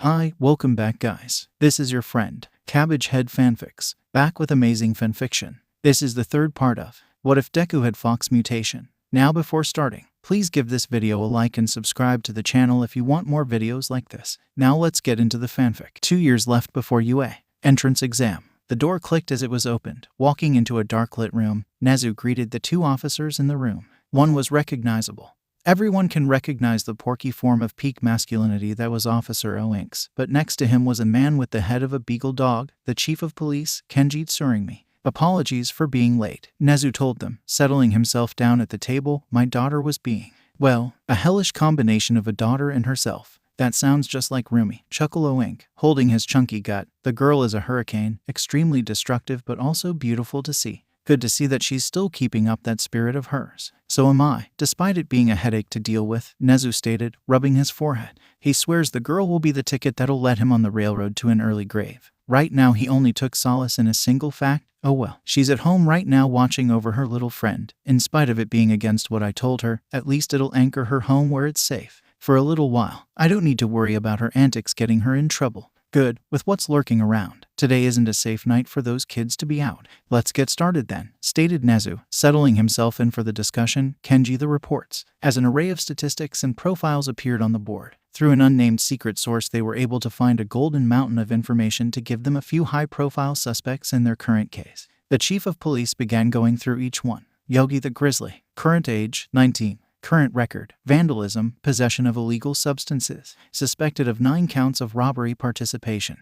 Hi, welcome back guys. This is your friend, Cabbage Head Fanfics, back with amazing fanfiction. This is the third part of What If Deku Had Fox Mutation. Now before starting, please give this video a like and subscribe to the channel if you want more videos like this. Now let's get into the fanfic. 2 years left before UA entrance exam. The door clicked as it was opened. Walking into a dark-lit room, Nezu greeted the two officers in the room. One was recognizable. Everyone can recognize the porky form of peak masculinity that was Officer Oinks, but next to him was a man with the head of a beagle dog, the chief of police, Kenji Tsurumi. Apologies for being late, Nezu told them, settling himself down at the table. My daughter was being, well, a hellish combination of a daughter and herself. That sounds just like Roomy, chuckled Oink, holding his chunky gut. The girl is a hurricane, extremely destructive but also beautiful to see. Good to see that she's still keeping up that spirit of hers. So am I, despite it being a headache to deal with, Nezu stated, rubbing his forehead. He swears the girl will be the ticket that'll let him on the railroad to an early grave. Right now he only took solace in a single fact. Oh well, she's at home right now watching over her little friend. In spite of it being against what I told her, at least it'll anchor her home where it's safe. For a little while, I don't need to worry about her antics getting her in trouble. Good, with what's lurking around. Today isn't a safe night for those kids to be out. Let's get started then, stated Nezu, settling himself in for the discussion. Kenji the reports. As an array of statistics and profiles appeared on the board, through an unnamed secret source they were able to find a golden mountain of information to give them a few high-profile suspects in their current case. The chief of police began going through each one. Yogi the Grizzly, current age, 19. Current record, vandalism, possession of illegal substances, suspected of 9 counts of robbery participation,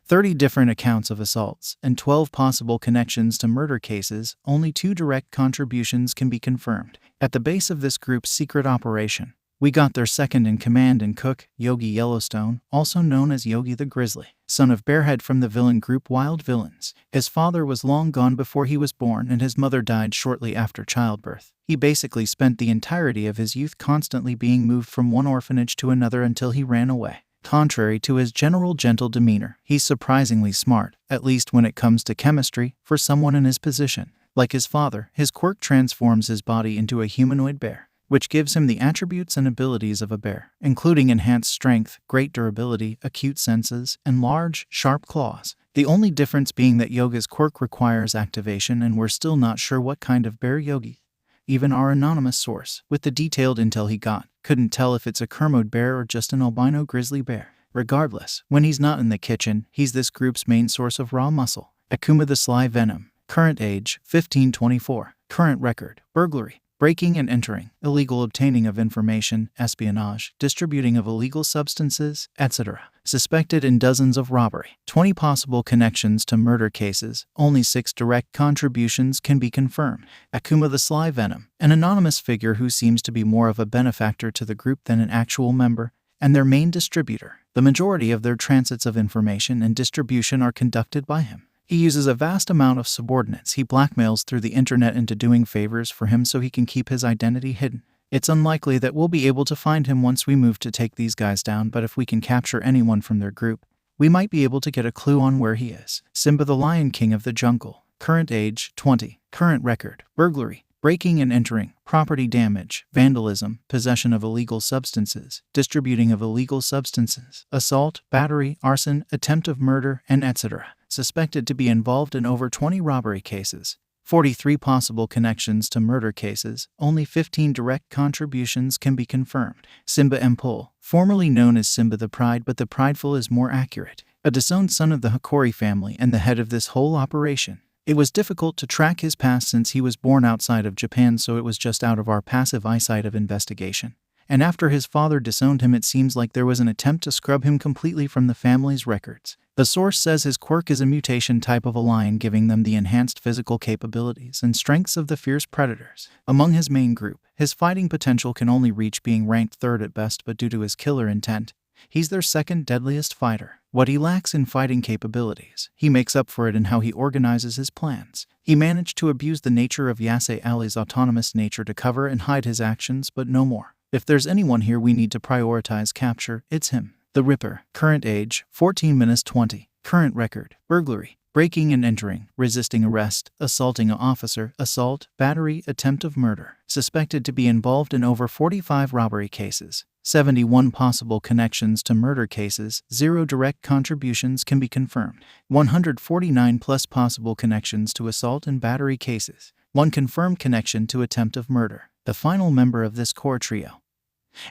30 different accounts of assaults, and 12 possible connections to murder cases. Only 2 direct contributions can be confirmed. At the base of this group's secret operation, we got their second-in-command and cook, Yogi Yellowstone, also known as Yogi the Grizzly, son of Bearhead from the villain group Wild Villains. His father was long gone before he was born and his mother died shortly after childbirth. He basically spent the entirety of his youth constantly being moved from one orphanage to another until he ran away. Contrary to his general gentle demeanor, he's surprisingly smart, at least when it comes to chemistry, for someone in his position. Like his father, his quirk transforms his body into a humanoid bear, which gives him the attributes and abilities of a bear, including enhanced strength, great durability, acute senses, and large, sharp claws. The only difference being that Yogi's quirk requires activation and we're still not sure what kind of bear Yogi. Even our anonymous source, with the detailed intel he got, couldn't tell if it's a Kermode bear or just an albino grizzly bear. Regardless, when he's not in the kitchen, he's this group's main source of raw muscle. Akuma the Sly Venom, current age, 15-24. Current record, burglary, breaking and entering, illegal obtaining of information, espionage, distributing of illegal substances, etc. Suspected in dozens of robbery. 20 possible connections to murder cases. Only 6 direct contributions can be confirmed. Akuma the Sly Venom, an anonymous figure who seems to be more of a benefactor to the group than an actual member, and their main distributor. The majority of their transits of information and distribution are conducted by him. He uses a vast amount of subordinates he blackmails through the internet into doing favors for him so he can keep his identity hidden. It's unlikely that we'll be able to find him once we move to take these guys down, but if we can capture anyone from their group, we might be able to get a clue on where he is. Simba the Lion King of the Jungle, current age, 20. Current record, burglary, breaking and entering, property damage, vandalism, possession of illegal substances, distributing of illegal substances, assault, battery, arson, attempt of murder, and etc. Suspected to be involved in over 20 robbery cases. 43 possible connections to murder cases. Only 15 direct contributions can be confirmed. Simba Mpole, formerly known as Simba the Pride, but the Prideful is more accurate. A disowned son of the Hikori family and the head of this whole operation. It was difficult to track his past since he was born outside of Japan, so it was just out of our passive eyesight of investigation. And after his father disowned him, it seems like there was an attempt to scrub him completely from the family's records. The source says his quirk is a mutation type of a lion, giving them the enhanced physical capabilities and strengths of the fierce predators. Among his main group, his fighting potential can only reach being ranked 3rd at best, but due to his killer intent, he's their 2nd deadliest fighter. What he lacks in fighting capabilities, he makes up for it in how he organizes his plans. He managed to abuse the nature of Yasei Ali's autonomous nature to cover and hide his actions, but no more. If there's anyone here we need to prioritize capture, it's him. The Ripper, current age, 14-20. Current record, burglary, breaking and entering, resisting arrest, assaulting an officer, assault, battery, attempt of murder. Suspected to be involved in over 45 robbery cases. 71 possible connections to murder cases, 0 direct contributions can be confirmed. 149 plus possible connections to assault and battery cases. 1 confirmed connection to attempt of murder. The final member of this core trio.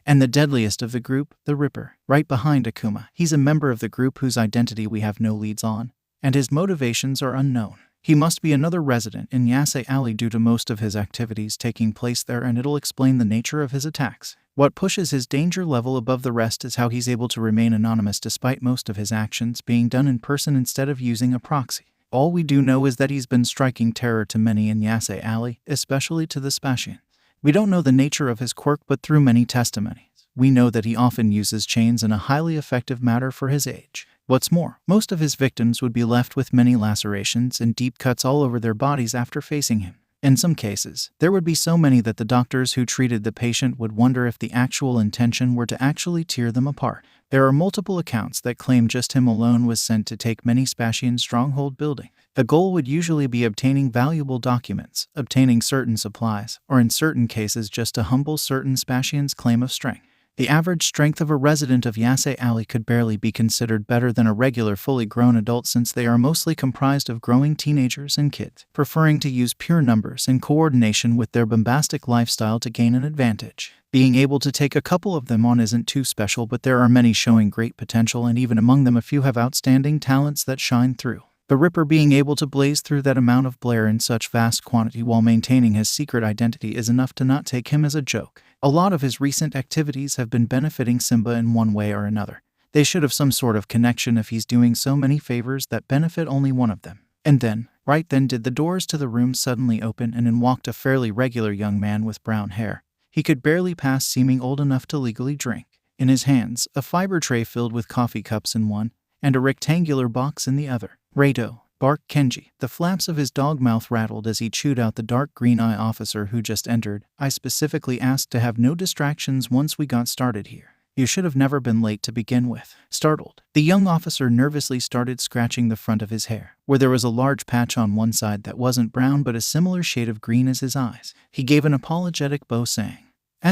And the deadliest of the group, the Ripper, right behind Akuma. He's a member of the group whose identity we have no leads on, and his motivations are unknown. He must be another resident in Yase Alley due to most of his activities taking place there, and it'll explain the nature of his attacks. What pushes his danger level above the rest is how he's able to remain anonymous despite most of his actions being done in person instead of using a proxy. All we do know is that he's been striking terror to many in Yase Alley, especially to the Spatians. We don't know the nature of his quirk, but through many testimonies, we know that he often uses chains in a highly effective manner for his age. What's more, most of his victims would be left with many lacerations and deep cuts all over their bodies after facing him. In some cases, there would be so many that the doctors who treated the patient would wonder if the actual intention were to actually tear them apart. There are multiple accounts that claim just him alone was sent to take many Spatian stronghold building. The goal would usually be obtaining valuable documents, obtaining certain supplies, or in certain cases just to humble certain Spatians' claim of strength. The average strength of a resident of Yase Alley could barely be considered better than a regular fully grown adult, since they are mostly comprised of growing teenagers and kids, preferring to use pure numbers in coordination with their bombastic lifestyle to gain an advantage. Being able to take a couple of them on isn't too special, but there are many showing great potential, and even among them a few have outstanding talents that shine through. The Ripper being able to blaze through that amount of blare in such vast quantity while maintaining his secret identity is enough to not take him as a joke. A lot of his recent activities have been benefiting Simba in one way or another. They should have some sort of connection if he's doing so many favors that benefit only one of them. And then, right then, did the doors to the room suddenly open, and in walked a fairly regular young man with brown hair. He could barely pass, seeming old enough to legally drink. In his hands, a fiber tray filled with coffee cups in one, and a rectangular box in the other. Rado, barked Kenji. The flaps of his dog mouth rattled as he chewed out the dark green eye officer who just entered. I specifically asked to have no distractions once we got started here. You should have never been late to begin with. Startled, the young officer nervously started scratching the front of his hair, where there was a large patch on one side that wasn't brown but a similar shade of green as his eyes. He gave an apologetic bow, saying,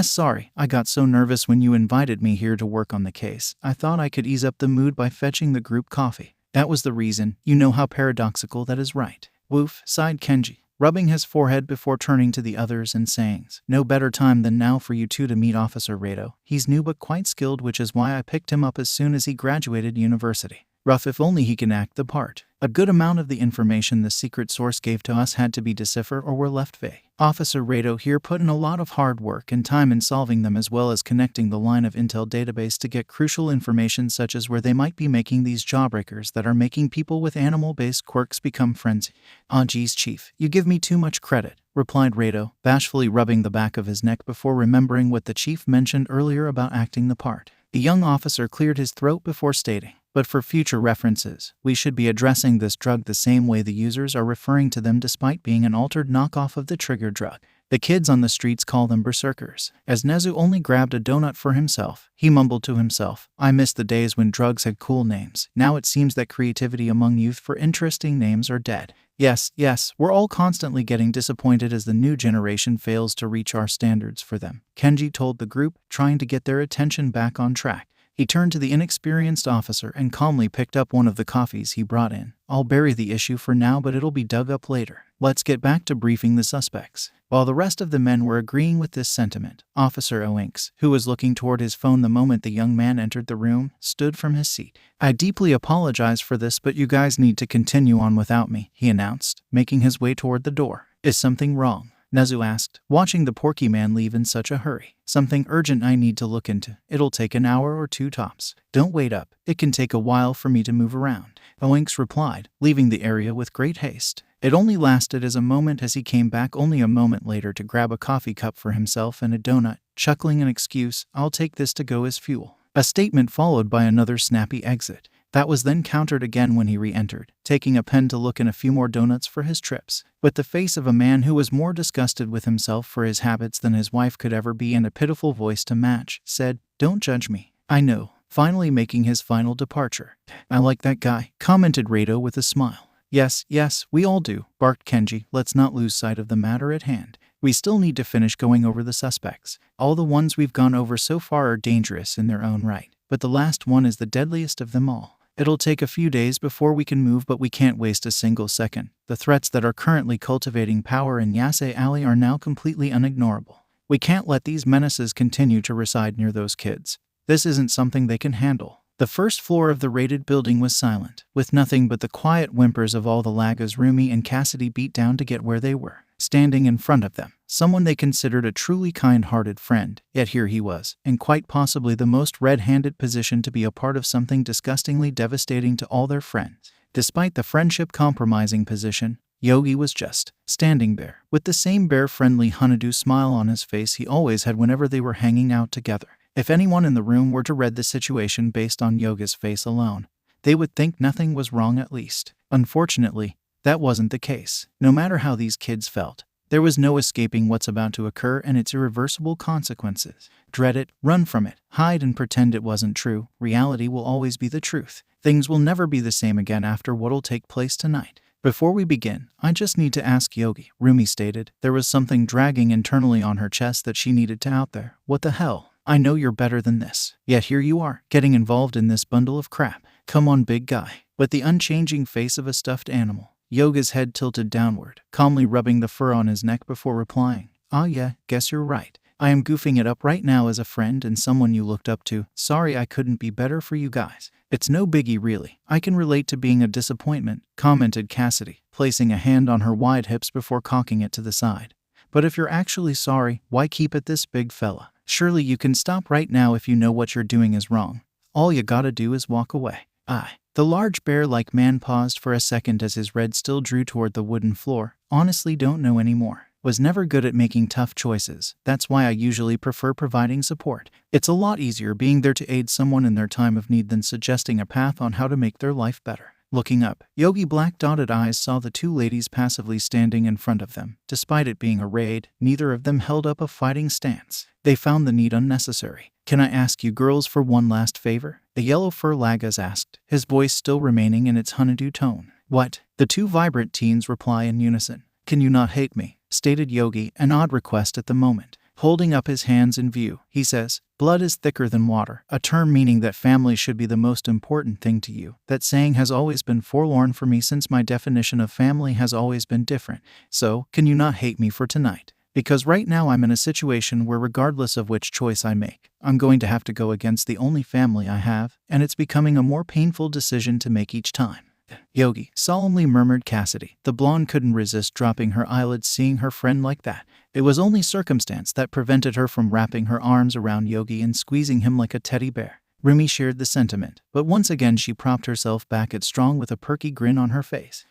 Sorry, I got so nervous when you invited me here to work on the case. I thought I could ease up the mood by fetching the group coffee. That was the reason. You know how paradoxical that is, right? Woof, sighed Kenji, rubbing his forehead before turning to the others and saying, No better time than now for you two to meet Officer Rado. He's new but quite skilled, which is why I picked him up as soon as he graduated university. Rough if only he can act the part. A good amount of the information the secret source gave to us had to be deciphered or were left vague. Officer Rado here put in a lot of hard work and time in solving them, as well as connecting the line of intel database to get crucial information such as where they might be making these jawbreakers that are making people with animal-based quirks become frenzy. Ah geez, Chief, you give me too much credit, replied Rado, bashfully rubbing the back of his neck before remembering what the chief mentioned earlier about acting the part. The young officer cleared his throat before stating, But for future references, we should be addressing this drug the same way the users are referring to them, despite being an altered knockoff of the trigger drug. The kids on the streets call them berserkers. As Nezu only grabbed a donut for himself, he mumbled to himself, I miss the days when drugs had cool names. Now it seems that creativity among youth for interesting names are dead. Yes, we're all constantly getting disappointed as the new generation fails to reach our standards for them, Kenji told the group, trying to get their attention back on track. He turned to the inexperienced officer and calmly picked up one of the coffees he brought in. I'll bury the issue for now, but it'll be dug up later. Let's get back to briefing the suspects. While the rest of the men were agreeing with this sentiment, Officer Oinks, who was looking toward his phone the moment the young man entered the room, stood from his seat. I deeply apologize for this, but you guys need to continue on without me, he announced, making his way toward the door. Is something wrong? Nezu asked, watching the porky man leave in such a hurry. Something urgent I need to look into. It'll take an hour or two tops. Don't wait up. It can take a while for me to move around, Oinks replied, leaving the area with great haste. It only lasted as a moment as he came back only a moment later to grab a coffee cup for himself and a donut, chuckling an excuse, I'll take this to go as fuel. A statement followed by another snappy exit. That was then countered again when he re-entered, taking a pen to look in a few more donuts for his trips. With the face of a man who was more disgusted with himself for his habits than his wife could ever be, and a pitiful voice to match, said, Don't judge me. I know. Finally making his final departure. I like that guy, commented Rado with a smile. Yes, yes, we all do, barked Kenji. Let's not lose sight of the matter at hand. We still need to finish going over the suspects. All the ones we've gone over so far are dangerous in their own right, but the last one is the deadliest of them all. It'll take a few days before we can move, but we can't waste a single second. The threats that are currently cultivating power in Yase Alley are now completely unignorable. We can't let these menaces continue to reside near those kids. This isn't something they can handle. The first floor of the raided building was silent, with nothing but the quiet whimpers of all the lagas Roomy and Cassidy beat down to get where they were. Standing in front of them, someone they considered a truly kind-hearted friend, yet here he was, in quite possibly the most red-handed position to be a part of something disgustingly devastating to all their friends. Despite the friendship-compromising position, Yogi was just standing there, with the same bare-friendly Hanadu smile on his face he always had whenever they were hanging out together. If anyone in the room were to read the situation based on Yogi's face alone, they would think nothing was wrong at least. Unfortunately, that wasn't the case. No matter how these kids felt, there was no escaping what's about to occur and its irreversible consequences. Dread it, run from it, hide and pretend it wasn't true. Reality will always be the truth. Things will never be the same again after what'll take place tonight. Before we begin, I just need to ask Yogi, Roomy stated. There was something dragging internally on her chest that she needed to out there. What the hell? I know you're better than this. Yet here you are, getting involved in this bundle of crap. Come on, big guy. With the unchanging face of a stuffed animal, Yoga's head tilted downward, calmly rubbing the fur on his neck before replying. Ah yeah, guess you're right. I am goofing it up right now as a friend and someone you looked up to. Sorry I couldn't be better for you guys. It's no biggie really. I can relate to being a disappointment, commented Cassidy, placing a hand on her wide hips before cocking it to the side. But if you're actually sorry, why keep it this big fella? Surely you can stop right now if you know what you're doing is wrong. All you gotta do is walk away. The large bear-like man paused for a second as his red still drew toward the wooden floor. Honestly don't know anymore. Was never good at making tough choices. That's why I usually prefer providing support. It's a lot easier being there to aid someone in their time of need than suggesting a path on how to make their life better. Looking up, Yogi black-dotted eyes saw the two ladies passively standing in front of them. Despite it being a raid, neither of them held up a fighting stance. They found the need unnecessary. Can I ask you girls for one last favor? The yellow fur lagas asked, his voice still remaining in its Hanadu tone. What? The two vibrant teens reply in unison. Can you not hate me? Stated Yogi, an odd request at the moment. Holding up his hands in view, he says, blood is thicker than water, a term meaning that family should be the most important thing to you. That saying has always been forlorn for me since my definition of family has always been different. So, can you not hate me for tonight? Because right now I'm in a situation where regardless of which choice I make, I'm going to have to go against the only family I have, and it's becoming a more painful decision to make each time. Yogi, solemnly murmured Cassidy. The blonde couldn't resist dropping her eyelids seeing her friend like that. It was only circumstance that prevented her from wrapping her arms around Yogi and squeezing him like a teddy bear. Roomy shared the sentiment, but once again she propped herself back at strong with a perky grin on her face.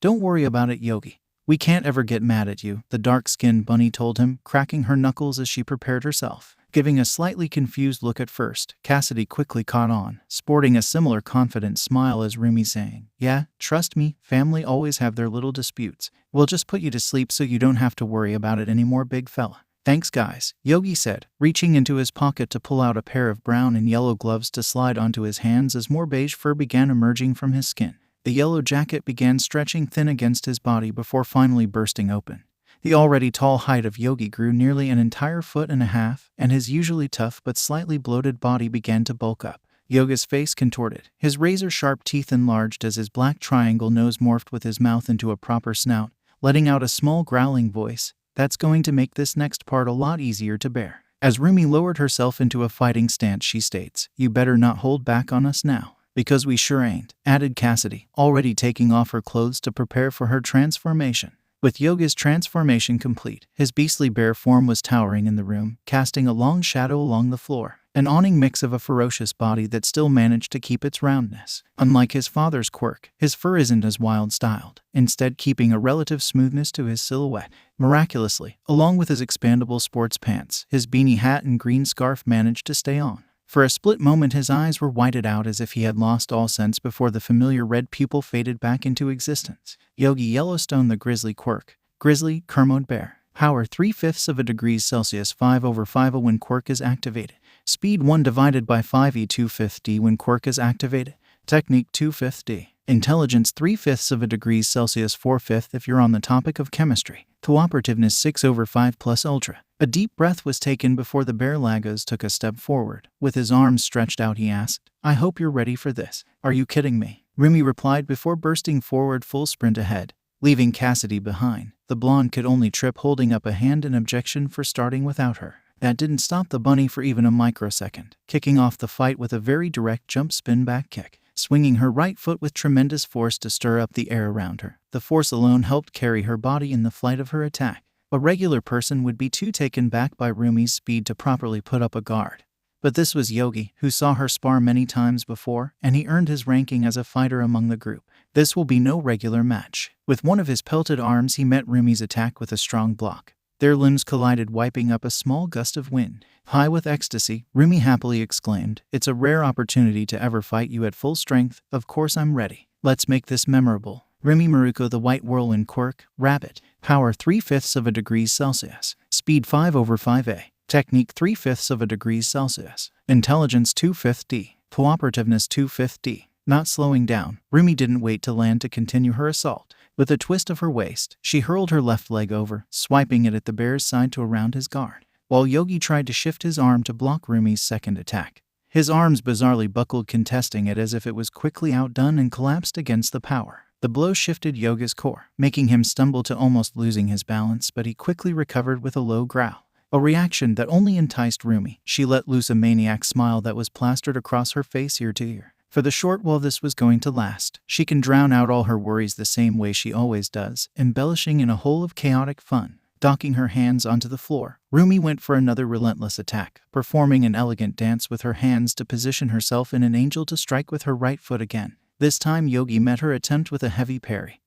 Don't worry about it, Yogi. We can't ever get mad at you, the dark-skinned bunny told him, cracking her knuckles as she prepared herself. Giving a slightly confused look at first, Cassidy quickly caught on, sporting a similar confident smile as Roomy saying, yeah, trust me, family always have their little disputes. We'll just put you to sleep so you don't have to worry about it anymore, big fella. Thanks guys, Yogi said, reaching into his pocket to pull out a pair of brown and yellow gloves to slide onto his hands as more beige fur began emerging from his skin. The yellow jacket began stretching thin against his body before finally bursting open. The already tall height of Yogi grew nearly an entire foot and a half, and his usually tough but slightly bloated body began to bulk up. Yoga's face contorted, his razor-sharp teeth enlarged as his black triangle nose morphed with his mouth into a proper snout, letting out a small growling voice. That's going to make this next part a lot easier to bear. As Roomy lowered herself into a fighting stance, she states, you better not hold back on us now. Because we sure ain't, added Cassidy, already taking off her clothes to prepare for her transformation. With Yoga's transformation complete, his beastly bear form was towering in the room, casting a long shadow along the floor, an awning mix of a ferocious body that still managed to keep its roundness. Unlike his father's quirk, his fur isn't as wild-styled, instead keeping a relative smoothness to his silhouette. Miraculously, along with his expandable sports pants, his beanie hat and green scarf managed to stay on. For a split moment his eyes were whited out as if he had lost all sense before the familiar red pupil faded back into existence. Yogi Yellowstone the Grizzly Quirk. Grizzly, Kermode Bear. Power 3/5 of a degrees Celsius 5/5 when quirk is activated. Speed 1 divided by 5 E 2/5 D when quirk is activated. Technique 2/5 D. Intelligence 3/5 of a degree Celsius 4/5 if you're on the topic of chemistry. Cooperativeness 6/5 plus ultra. A deep breath was taken before the bear Lagos took a step forward. With his arms stretched out he asked, "I hope you're ready for this." "Are you kidding me?" Roomy replied before bursting forward full sprint ahead, leaving Cassidy behind. The blonde could only trip, holding up a hand in objection for starting without her. That didn't stop the bunny for even a microsecond, kicking off the fight with a very direct jump spin back kick, swinging her right foot with tremendous force to stir up the air around her. The force alone helped carry her body in the flight of her attack. A regular person would be too taken back by Roomy's speed to properly put up a guard. But this was Yogi, who saw her spar many times before, and he earned his ranking as a fighter among the group. This will be no regular match. With one of his pelted arms he met Roomy's attack with a strong block. Their limbs collided, wiping up a small gust of wind. High with ecstasy, Roomy happily exclaimed, "It's a rare opportunity to ever fight you at full strength. Of course I'm ready. Let's make this memorable." Teen Miruko the White Whirlwind Quirk, Rabbit. Power 3/5 of a degree Celsius. Speed 5/5a. Technique 3/5 of a degree Celsius. Intelligence 2/5 D. Cooperativeness 2/5 D. Not slowing down, Roomy didn't wait to land to continue her assault. With a twist of her waist, she hurled her left leg over, swiping it at the bear's side to around his guard, while Yogi tried to shift his arm to block Roomy's second attack. His arms bizarrely buckled, contesting it as if it was quickly outdone, and collapsed against the power. The blow shifted Yogi's core, making him stumble to almost losing his balance, but he quickly recovered with a low growl. A reaction that only enticed Roomy. She let loose a maniac smile that was plastered across her face ear to ear. For the short while this was going to last, she can drown out all her worries the same way she always does, embellishing in a whole of chaotic fun. Docking her hands onto the floor, Roomy went for another relentless attack, performing an elegant dance with her hands to position herself in an angel to strike with her right foot again. This time Yogi met her attempt with a heavy parry.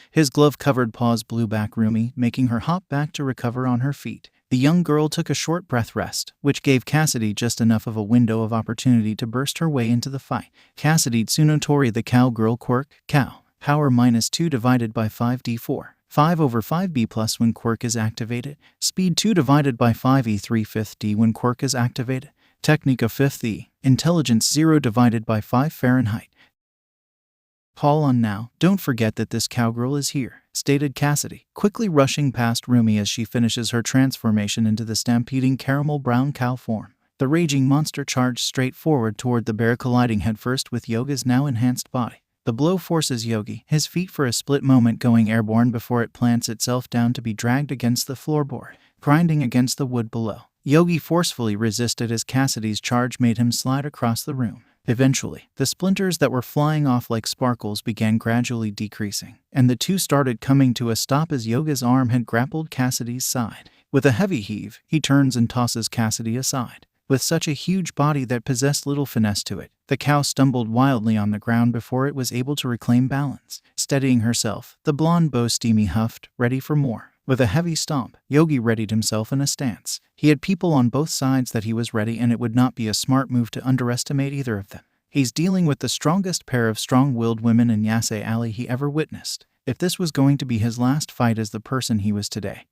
His glove-covered paws blew back Roomy, making her hop back to recover on her feet. The young girl took a short breath rest, which gave Cassidy just enough of a window of opportunity to burst her way into the fight. Cassidy Tsunotori the Cowgirl Quirk, Cow. Power -2 divided by 5d4. 5/5b plus when Quirk is activated. Speed 2 divided by 5e 3/5 d when Quirk is activated. Technique of 5th E. Intelligence 0 divided by 5 Fahrenheit. "Haul on now, don't forget that this cowgirl is here," stated Cassidy, quickly rushing past Roomy as she finishes her transformation into the stampeding caramel brown cow form. The raging monster charged straight forward toward the bear, colliding headfirst with Yogi's now enhanced body. The blow forces Yogi, his feet for a split moment going airborne before it plants itself down to be dragged against the floorboard, grinding against the wood below. Yogi forcefully resisted as Cassidy's charge made him slide across the room. Eventually, the splinters that were flying off like sparkles began gradually decreasing, and the two started coming to a stop as Yogi's arm had grappled Cassidy's side. With a heavy heave, he turns and tosses Cassidy aside. With such a huge body that possessed little finesse to it, the cow stumbled wildly on the ground before it was able to reclaim balance. Steadying herself, the blonde beau steamy huffed, ready for more. With a heavy stomp, Yogi readied himself in a stance. He had people on both sides that he was ready, and it would not be a smart move to underestimate either of them. He's dealing with the strongest pair of strong-willed women in Yase Alley he ever witnessed. If this was going to be his last fight as the person he was today,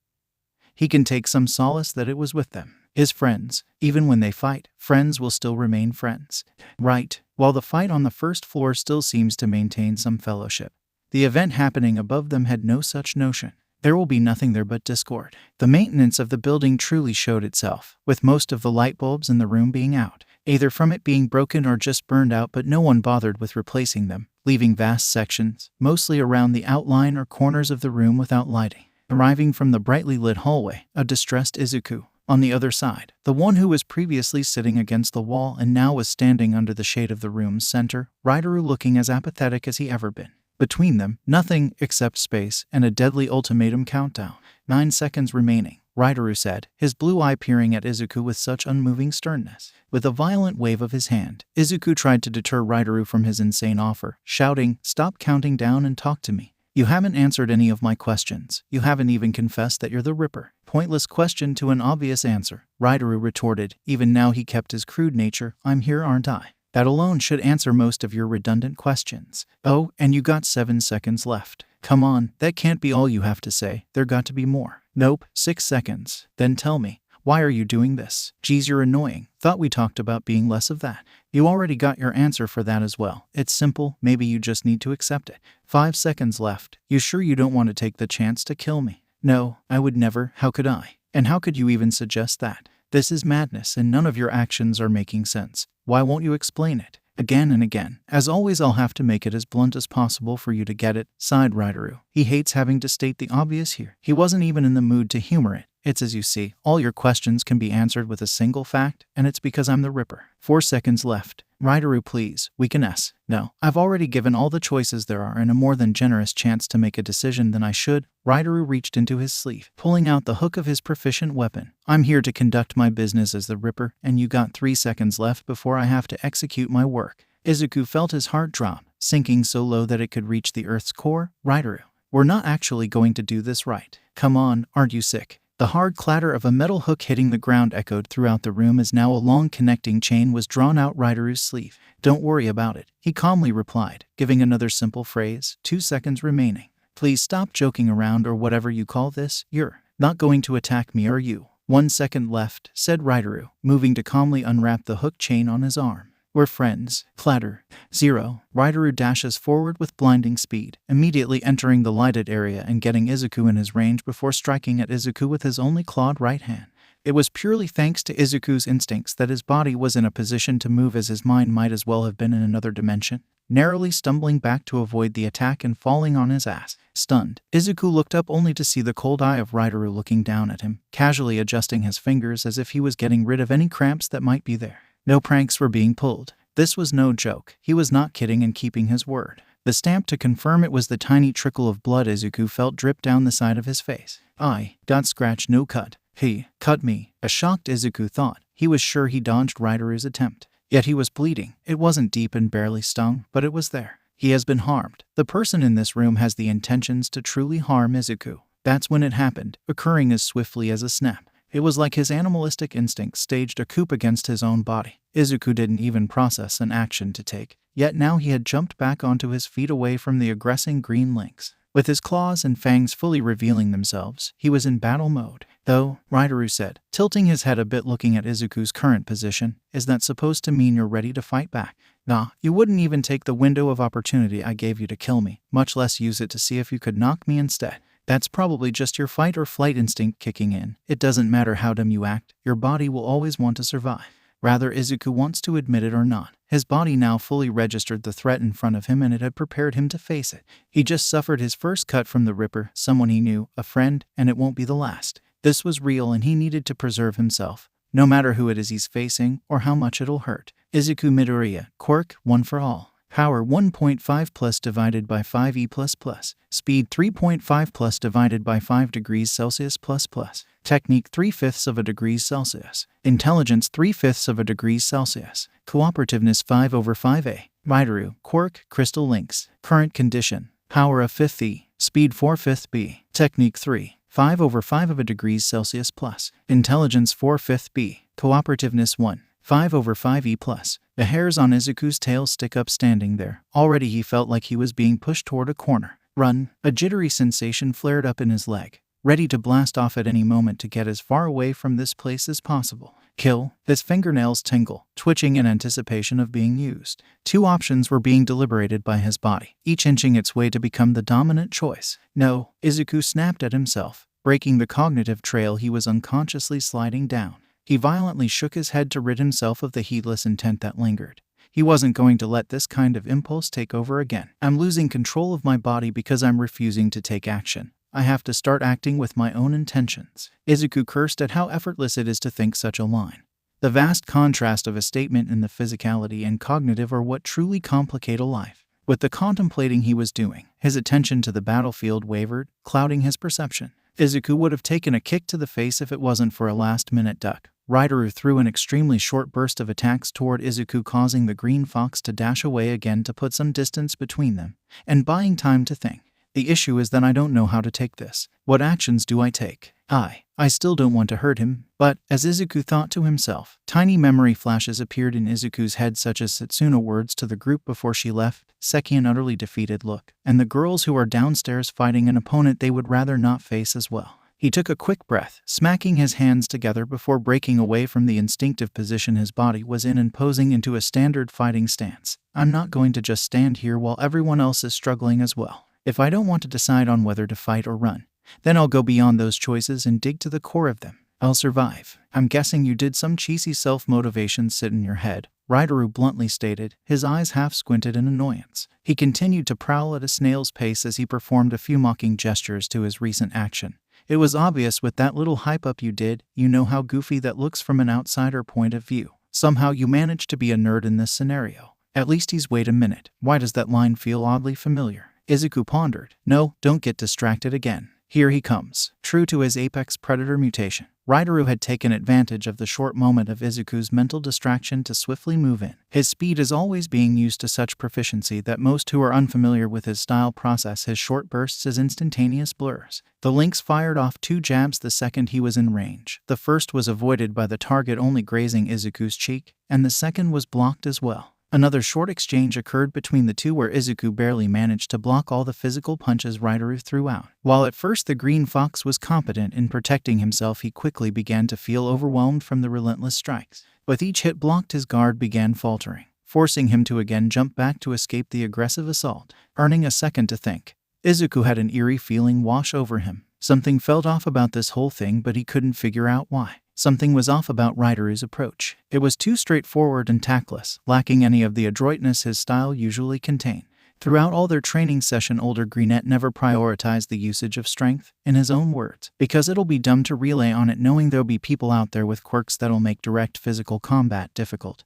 he can take some solace that it was with them. His friends, even when they fight, friends will still remain friends. Right, while the fight on the first floor still seems to maintain some fellowship, the event happening above them had no such notion. There will be nothing there but discord. The maintenance of the building truly showed itself, with most of the light bulbs in the room being out, either from it being broken or just burned out, but no one bothered with replacing them, leaving vast sections, mostly around the outline or corners of the room, without lighting. Arriving from the brightly lit hallway, a distressed Izuku. On the other side, the one who was previously sitting against the wall and now was standing under the shade of the room's center, Ryder looking as apathetic as he ever been. Between them, nothing except space and a deadly ultimatum countdown. 9 seconds remaining, Ryder said, his blue eye peering at Izuku with such unmoving sternness. With a violent wave of his hand, Izuku tried to deter Ryder from his insane offer, shouting, "Stop counting down and talk to me. You haven't answered any of my questions. You haven't even confessed that you're the Ripper." Pointless question to an obvious answer, Ryder retorted. Even now he kept his crude nature. "I'm here, aren't I? That alone should answer most of your redundant questions. Oh, and you got 7 seconds left. Come on, that can't be all you have to say. There got to be more." "Nope, 6 seconds. Then tell me, why are you doing this?" "Geez, you're annoying. Thought we talked about being less of that." You already got your answer for that as well. It's simple, maybe you just need to accept it. 5 seconds left. You sure you don't want to take the chance to kill me? No, I would never. How could I? And how could you even suggest that? This is madness and none of your actions are making sense. Why won't you explain it? Again and again. As always, I'll have to make it as blunt as possible for you to get it, sighed Ryder. He hates having to state the obvious here. He wasn't even in the mood to humor it. It's as you see, all your questions can be answered with a single fact, and it's because I'm the Ripper. 4 seconds left. Ryder, please, we can S. No, I've already given all the choices there are and a more than generous chance to make a decision than I should. Ryder reached into his sleeve, pulling out the hook of his proficient weapon. I'm here to conduct my business as the Ripper, and you got 3 seconds left before I have to execute my work. Izuku felt his heart drop, sinking so low that it could reach the Earth's core. Ryder, we're not actually going to do this right. Come on, aren't you sick? The hard clatter of a metal hook hitting the ground echoed throughout the room as now a long connecting chain was drawn out Ryder's sleeve. Don't worry about it, he calmly replied, giving another simple phrase. 2 seconds remaining. Please stop joking around or whatever you call this. You're not going to attack me, are you? 1 second left, said Ryder, moving to calmly unwrap the hook chain on his arm. We're friends. Clatter. 0. Ryder dashes forward with blinding speed, immediately entering the lighted area and getting Izuku in his range before striking at Izuku with his only clawed right hand. It was purely thanks to Izuku's instincts that his body was in a position to move, as his mind might as well have been in another dimension, narrowly stumbling back to avoid the attack and falling on his ass. Stunned, Izuku looked up only to see the cold eye of Ryder looking down at him, casually adjusting his fingers as if he was getting rid of any cramps that might be there. No pranks were being pulled. This was no joke. He was not kidding and keeping his word. The stamp to confirm it was the tiny trickle of blood Izuku felt drip down the side of his face. I got scratch, no cut. He cut me. A shocked Izuku thought. He was sure he dodged Ryder's attempt. Yet he was bleeding. It wasn't deep and barely stung, but it was there. He has been harmed. The person in this room has the intentions to truly harm Izuku. That's when it happened, occurring as swiftly as a snap. It was like his animalistic instincts staged a coup against his own body. Izuku didn't even process an action to take, yet now he had jumped back onto his feet away from the aggressing green lynx. With his claws and fangs fully revealing themselves, he was in battle mode. Though, Ryder said, tilting his head a bit looking at Izuku's current position, is that supposed to mean you're ready to fight back? Nah, you wouldn't even take the window of opportunity I gave you to kill me, much less use it to see if you could knock me instead. That's probably just your fight or flight instinct kicking in. It doesn't matter how dumb you act, your body will always want to survive. Rather Izuku wants to admit it or not. His body now fully registered the threat in front of him and it had prepared him to face it. He just suffered his first cut from the Ripper, someone he knew, a friend, and it won't be the last. This was real and he needed to preserve himself, no matter who it is he's facing or how much it'll hurt. Izuku Midoriya, Quirk, 1 for all. Power 1.5 plus divided by 5e plus plus. Speed 3.5 plus divided by 5 degrees Celsius plus plus. Technique 3/5 of a degree Celsius. Intelligence 3/5 of a degree Celsius. Cooperativeness 5/5a. Ryder, Quirk, Crystal Lynx. Current condition. Power of 5th E. Speed 4/5 B. Technique 3. 5/5 of a degree Celsius plus. Intelligence 4/5 B. Cooperativeness 1. 5/5e plus. The hairs on Izuku's tail stick up standing there. Already he felt like he was being pushed toward a corner. Run. A jittery sensation flared up in his leg, ready to blast off at any moment to get as far away from this place as possible. Kill. His fingernails tingle, twitching in anticipation of being used. 2 options were being deliberated by his body, each inching its way to become the dominant choice. No, Izuku snapped at himself, breaking the cognitive trail he was unconsciously sliding down. He violently shook his head to rid himself of the heedless intent that lingered. He wasn't going to let this kind of impulse take over again. I'm losing control of my body because I'm refusing to take action. I have to start acting with my own intentions. Izuku cursed at how effortless it is to think such a line. The vast contrast of a statement and the physicality and cognitive are what truly complicate a life. With the contemplating he was doing, his attention to the battlefield wavered, clouding his perception. Izuku would have taken a kick to the face if it wasn't for a last-minute duck. Ryder threw an extremely short burst of attacks toward Izuku, causing the green fox to dash away again to put some distance between them, and buying time to think. The issue is that I don't know how to take this. What actions do I take? I still don't want to hurt him, but, as Izuku thought to himself, tiny memory flashes appeared in Izuku's head such as Setsuna words to the group before she left, Seki an utterly defeated look, and the girls who are downstairs fighting an opponent they would rather not face as well. He took a quick breath, smacking his hands together before breaking away from the instinctive position his body was in and posing into a standard fighting stance. I'm not going to just stand here while everyone else is struggling as well. If I don't want to decide on whether to fight or run, then I'll go beyond those choices and dig to the core of them. I'll survive. I'm guessing you did some cheesy self-motivation sit in your head, Ryder bluntly stated, his eyes half squinted in annoyance. He continued to prowl at a snail's pace as he performed a few mocking gestures to his recent action. It was obvious with that little hype-up you did, you know how goofy that looks from an outsider point of view. Somehow you managed to be a nerd in this scenario. At least he's wait a minute. Why does that line feel oddly familiar? Izuku pondered. No, don't get distracted again. Here he comes. True to his apex predator mutation, Ryder had taken advantage of the short moment of Izuku's mental distraction to swiftly move in. His speed is always being used to such proficiency that most who are unfamiliar with his style process his short bursts as instantaneous blurs. The lynx fired off 2 jabs the second he was in range. The first was avoided by the target only grazing Izuku's cheek, and the second was blocked as well. Another short exchange occurred between the two where Izuku barely managed to block all the physical punches Ryder threw out. While at first the Green Fox was competent in protecting himself, he quickly began to feel overwhelmed from the relentless strikes. With each hit blocked, his guard began faltering, forcing him to again jump back to escape the aggressive assault. Earning a second to think, Izuku had an eerie feeling wash over him. Something felt off about this whole thing, but he couldn't figure out why. Something was off about Ryder's approach. It was too straightforward and tactless, lacking any of the adroitness his style usually contained. Throughout all their training session, older Greenette never prioritized the usage of strength, in his own words, because it'll be dumb to relay on it knowing there'll be people out there with quirks that'll make direct physical combat difficult.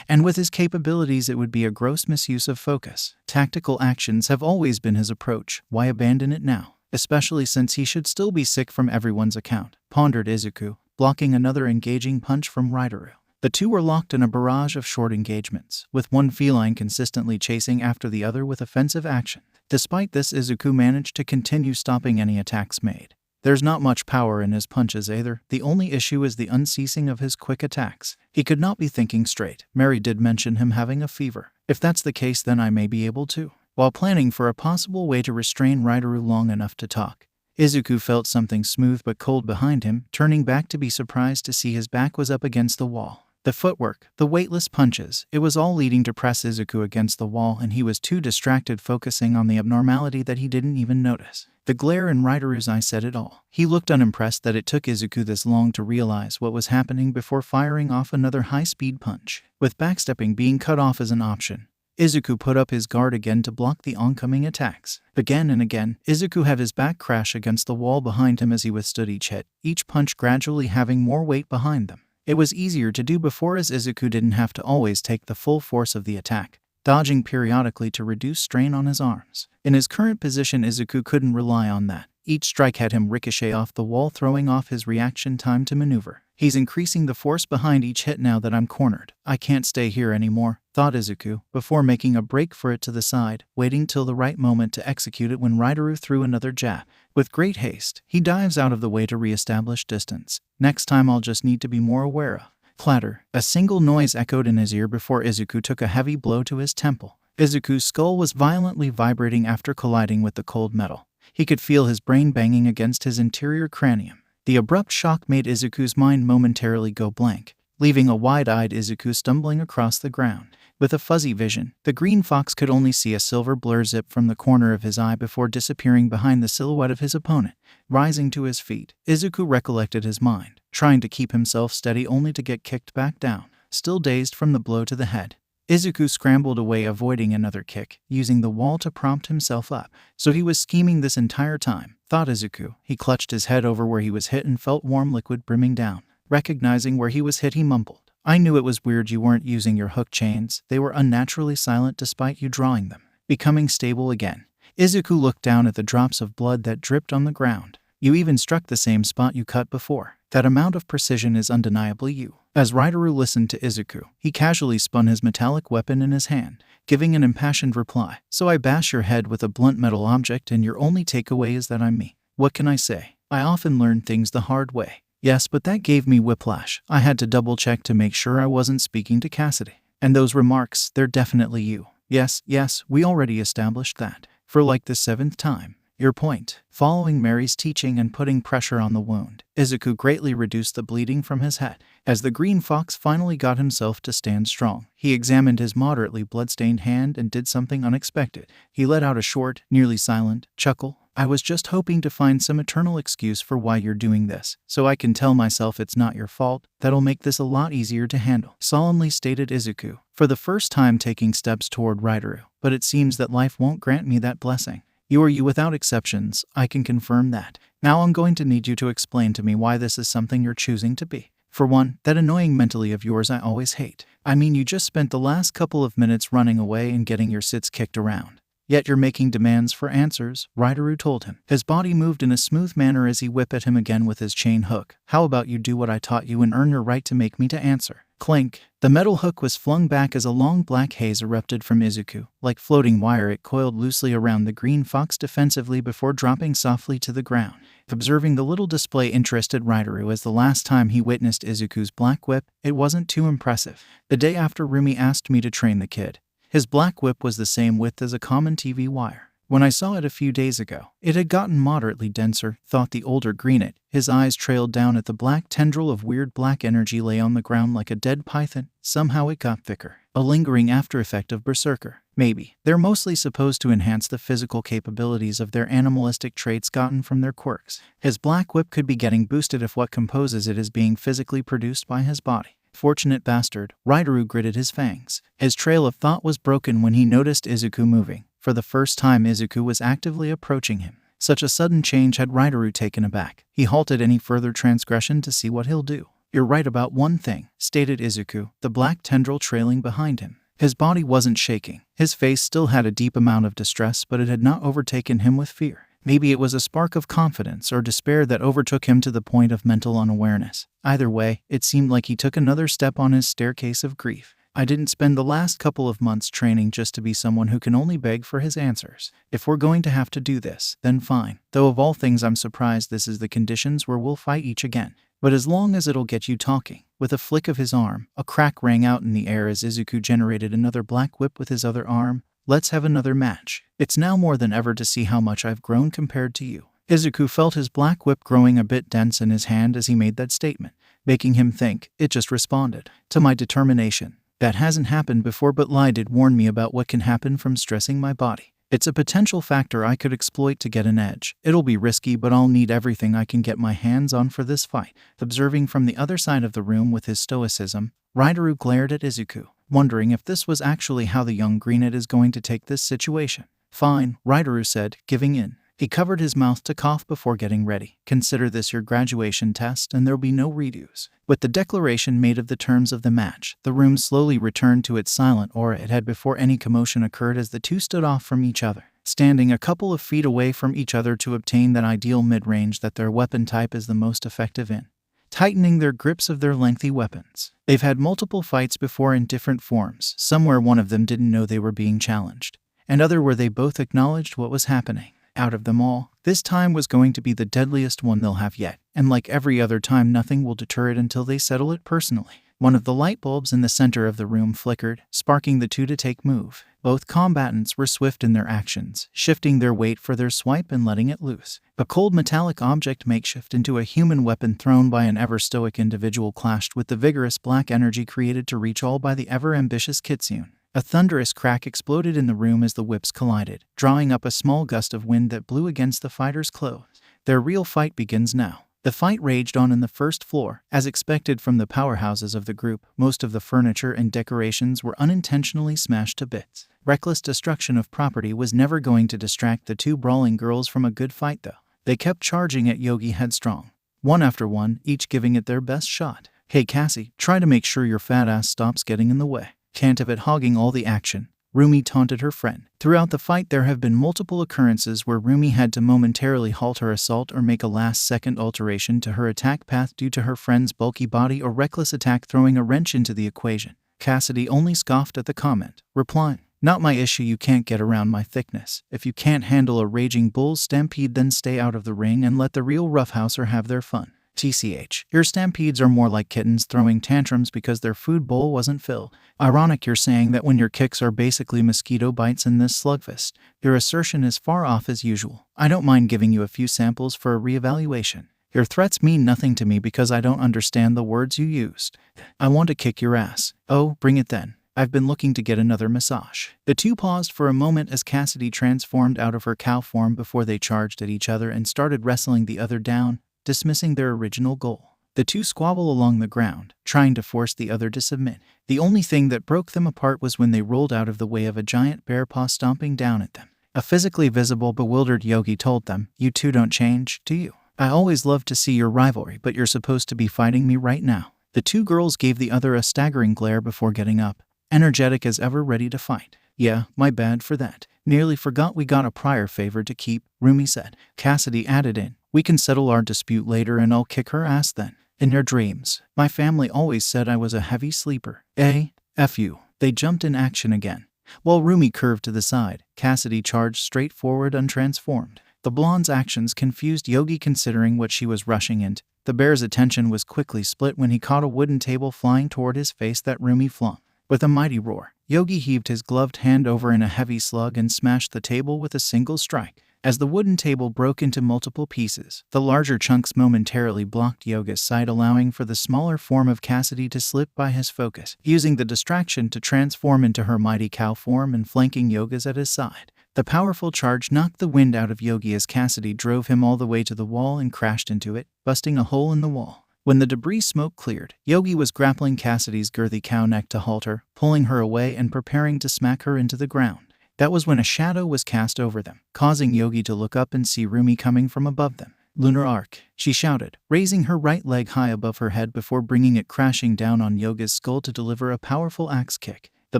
And with his capabilities, it would be a gross misuse of focus. Tactical actions have always been his approach. Why abandon it now? Especially since he should still be sick from everyone's account, pondered Izuku, blocking another engaging punch from Ryder. The two were locked in a barrage of short engagements, with one feline consistently chasing after the other with offensive action. Despite this, Izuku managed to continue stopping any attacks made. There's not much power in his punches either. The only issue is the unceasing of his quick attacks. He could not be thinking straight. Mary did mention him having a fever. If that's the case, then I may be able to. While planning for a possible way to restrain Ryder long enough to talk, Izuku felt something smooth but cold behind him, turning back to be surprised to see his back was up against the wall. The footwork, the weightless punches, it was all leading to press Izuku against the wall, and he was too distracted focusing on the abnormality that he didn't even notice. The glare in Ryder's eye said it all. He looked unimpressed that it took Izuku this long to realize what was happening before firing off another high-speed punch. With backstepping being cut off as an option, Izuku put up his guard again to block the oncoming attacks. Again and again, Izuku had his back crash against the wall behind him as he withstood each hit, each punch gradually having more weight behind them. It was easier to do before, as Izuku didn't have to always take the full force of the attack, dodging periodically to reduce strain on his arms. In his current position, Izuku couldn't rely on that. Each strike had him ricochet off the wall, throwing off his reaction time to maneuver. He's increasing the force behind each hit now that I'm cornered. I can't stay here anymore, thought Izuku, before making a break for it to the side, waiting till the right moment to execute it when Ryder threw another jab. With great haste, he dives out of the way to re-establish distance. Next time I'll just need to be more aware of. Clatter. A single noise echoed in his ear before Izuku took a heavy blow to his temple. Izuku's skull was violently vibrating after colliding with the cold metal. He could feel his brain banging against his interior cranium. The abrupt shock made Izuku's mind momentarily go blank, leaving a wide-eyed Izuku stumbling across the ground. With a fuzzy vision, the Green Fox could only see a silver blur zip from the corner of his eye before disappearing behind the silhouette of his opponent. Rising to his feet, Izuku recollected his mind, trying to keep himself steady only to get kicked back down. Still dazed from the blow to the head, Izuku scrambled away, avoiding another kick, using the wall to prompt himself up. So he was scheming this entire time, thought Izuku. He clutched his head over where he was hit and felt warm liquid brimming down. Recognizing where he was hit, he mumbled, "I knew it was weird you weren't using your hook chains. They were unnaturally silent despite you drawing them." Becoming stable again, Izuku looked down at the drops of blood that dripped on the ground. "You even struck the same spot you cut before. That amount of precision is undeniably you." As Ryder listened to Izuku, he casually spun his metallic weapon in his hand, giving an impassioned reply. "So I bash your head with a blunt metal object and your only takeaway is that I'm me. What can I say? I often learn things the hard way." "Yes, but that gave me whiplash. I had to double-check to make sure I wasn't speaking to Cassidy. And those remarks, they're definitely you." Yes, we already established that. For like the 7th time." Your point. Following Mary's teaching and putting pressure on the wound, Izuku greatly reduced the bleeding from his head. As the green fox finally got himself to stand strong, he examined his moderately bloodstained hand and did something unexpected. He let out a short, nearly silent chuckle. I was just hoping to find some eternal excuse for why you're doing this, so I can tell myself it's not your fault. That'll make this a lot easier to handle, solemnly stated Izuku, for the first time taking steps toward Ryder. But it seems that life won't grant me that blessing. You are you without exceptions, I can confirm that. Now I'm going to need you to explain to me why this is something you're choosing to be. For one, that annoying mentally of yours I always hate. I mean, you just spent the last couple of minutes running away and getting your sits kicked around. Yet you're making demands for answers, Ryder told him. His body moved in a smooth manner as he whipped at him again with his chain hook. How about you do what I taught you and earn your right to make me to answer? Clink. The metal hook was flung back as a long black haze erupted from Izuku. Like floating wire, it coiled loosely around the green fox defensively before dropping softly to the ground. Observing the little display interested Ryder as the last time he witnessed Izuku's black whip, it wasn't too impressive. The day after Roomy asked me to train the kid, his black whip was the same width as a common TV wire. When I saw it a few days ago, it had gotten moderately denser, thought the older greenet. His eyes trailed down at the black tendril of weird black energy lay on the ground like a dead python. Somehow it got thicker. A lingering after effect of Berserker. Maybe. They're mostly supposed to enhance the physical capabilities of their animalistic traits gotten from their quirks. His black whip could be getting boosted if what composes it is being physically produced by his body. Fortunate bastard, Ryder gritted his fangs. His trail of thought was broken when he noticed Izuku moving. For the first time, Izuku was actively approaching him. Such a sudden change had Ryder taken aback. He halted any further transgression to see what he'll do. You're right about one thing, stated Izuku, the black tendril trailing behind him. His body wasn't shaking. His face still had a deep amount of distress, but it had not overtaken him with fear. Maybe it was a spark of confidence or despair that overtook him to the point of mental unawareness. Either way, it seemed like he took another step on his staircase of grief. I didn't spend the last couple of months training just to be someone who can only beg for his answers. If we're going to have to do this, then fine. Though of all things I'm surprised this is the conditions where we'll fight each again. But as long as it'll get you talking. With a flick of his arm, a crack rang out in the air as Izuku generated another black whip with his other arm. Let's have another match. It's now more than ever to see how much I've grown compared to you. Izuku felt his black whip growing a bit dense in his hand as he made that statement, making him think. It just responded to my determination. That hasn't happened before, but Lie did warn me about what can happen from stressing my body. It's a potential factor I could exploit to get an edge. It'll be risky, but I'll need everything I can get my hands on for this fight. Observing from the other side of the room with his stoicism, Ryder glared at Izuku, wondering if this was actually how the young greenet is going to take this situation. Fine, Ryder said, giving in. He covered his mouth to cough before getting ready. Consider this your graduation test and there'll be no redos. With the declaration made of the terms of the match, the room slowly returned to its silent aura it had before any commotion occurred as the two stood off from each other, standing a couple of feet away from each other to obtain that ideal mid-range that their weapon type is the most effective in. Tightening their grips of their lengthy weapons. They've had multiple fights before in different forms, some where one of them didn't know they were being challenged, and other where they both acknowledged what was happening. Out of them all, this time was going to be the deadliest one they'll have yet, and like every other time, nothing will deter it until they settle it personally. One of the light bulbs in the center of the room flickered, sparking the two to take move. Both combatants were swift in their actions, shifting their weight for their swipe and letting it loose. A cold metallic object makeshift into a human weapon thrown by an ever-stoic individual clashed with the vigorous black energy created to reach all by the ever-ambitious Kitsune. A thunderous crack exploded in the room as the whips collided, drawing up a small gust of wind that blew against the fighters' clothes. Their real fight begins now. The fight raged on in the first floor. As expected from the powerhouses of the group, most of the furniture and decorations were unintentionally smashed to bits. Reckless destruction of property was never going to distract the two brawling girls from a good fight, though. They kept charging at Yogi headstrong, one after one, each giving it their best shot. Hey Cassie, try to make sure your fat ass stops getting in the way. Can't have it hogging all the action, Roomy taunted her friend. Throughout the fight there have been multiple occurrences where Roomy had to momentarily halt her assault or make a last-second alteration to her attack path due to her friend's bulky body or reckless attack throwing a wrench into the equation. Cassidy only scoffed at the comment, replying, "Not my issue, you can't get around my thickness. If you can't handle a raging bull's stampede, then stay out of the ring and let the real roughhouser have their fun." TCH. Your stampedes are more like kittens throwing tantrums because their food bowl wasn't filled. Ironic you're saying that when your kicks are basically mosquito bites in this slugfest. Your assertion is far off as usual. I don't mind giving you a few samples for a reevaluation. Your threats mean nothing to me because I don't understand the words you used. I want to kick your ass. Oh, bring it then. I've been looking to get another massage. The two paused for a moment as Cassidy transformed out of her cow form before they charged at each other and started wrestling the other down, dismissing their original goal. The two squabble along the ground, trying to force the other to submit. The only thing that broke them apart was when they rolled out of the way of a giant bear paw stomping down at them. A physically visible, bewildered Yogi told them, "You two don't change, do you? I always love to see your rivalry, but you're supposed to be fighting me right now." The two girls gave the other a staggering glare before getting up, energetic as ever, ready to fight. "Yeah, my bad for that. Nearly forgot we got a prior favor to keep," Roomy said. Cassidy added in, "We can settle our dispute later and I'll kick her ass then." "In your dreams. My family always said I was a heavy sleeper." F you. They jumped in action again. While Roomy curved to the side, Cassidy charged straight forward untransformed. The blonde's actions confused Yogi considering what she was rushing into. The bear's attention was quickly split when he caught a wooden table flying toward his face that Roomy flung. With a mighty roar, Yogi heaved his gloved hand over in a heavy slug and smashed the table with a single strike. As the wooden table broke into multiple pieces, the larger chunks momentarily blocked Yoga's sight, allowing for the smaller form of Cassidy to slip by his focus, using the distraction to transform into her mighty cow form and flanking Yoga's at his side. The powerful charge knocked the wind out of Yogi as Cassidy drove him all the way to the wall and crashed into it, busting a hole in the wall. When the debris smoke cleared, Yogi was grappling Cassidy's girthy cow neck to halt her, pulling her away and preparing to smack her into the ground. That was when a shadow was cast over them, causing Yogi to look up and see Roomy coming from above them. "Lunar Arc," she shouted, raising her right leg high above her head before bringing it crashing down on Yoga's skull to deliver a powerful axe kick. The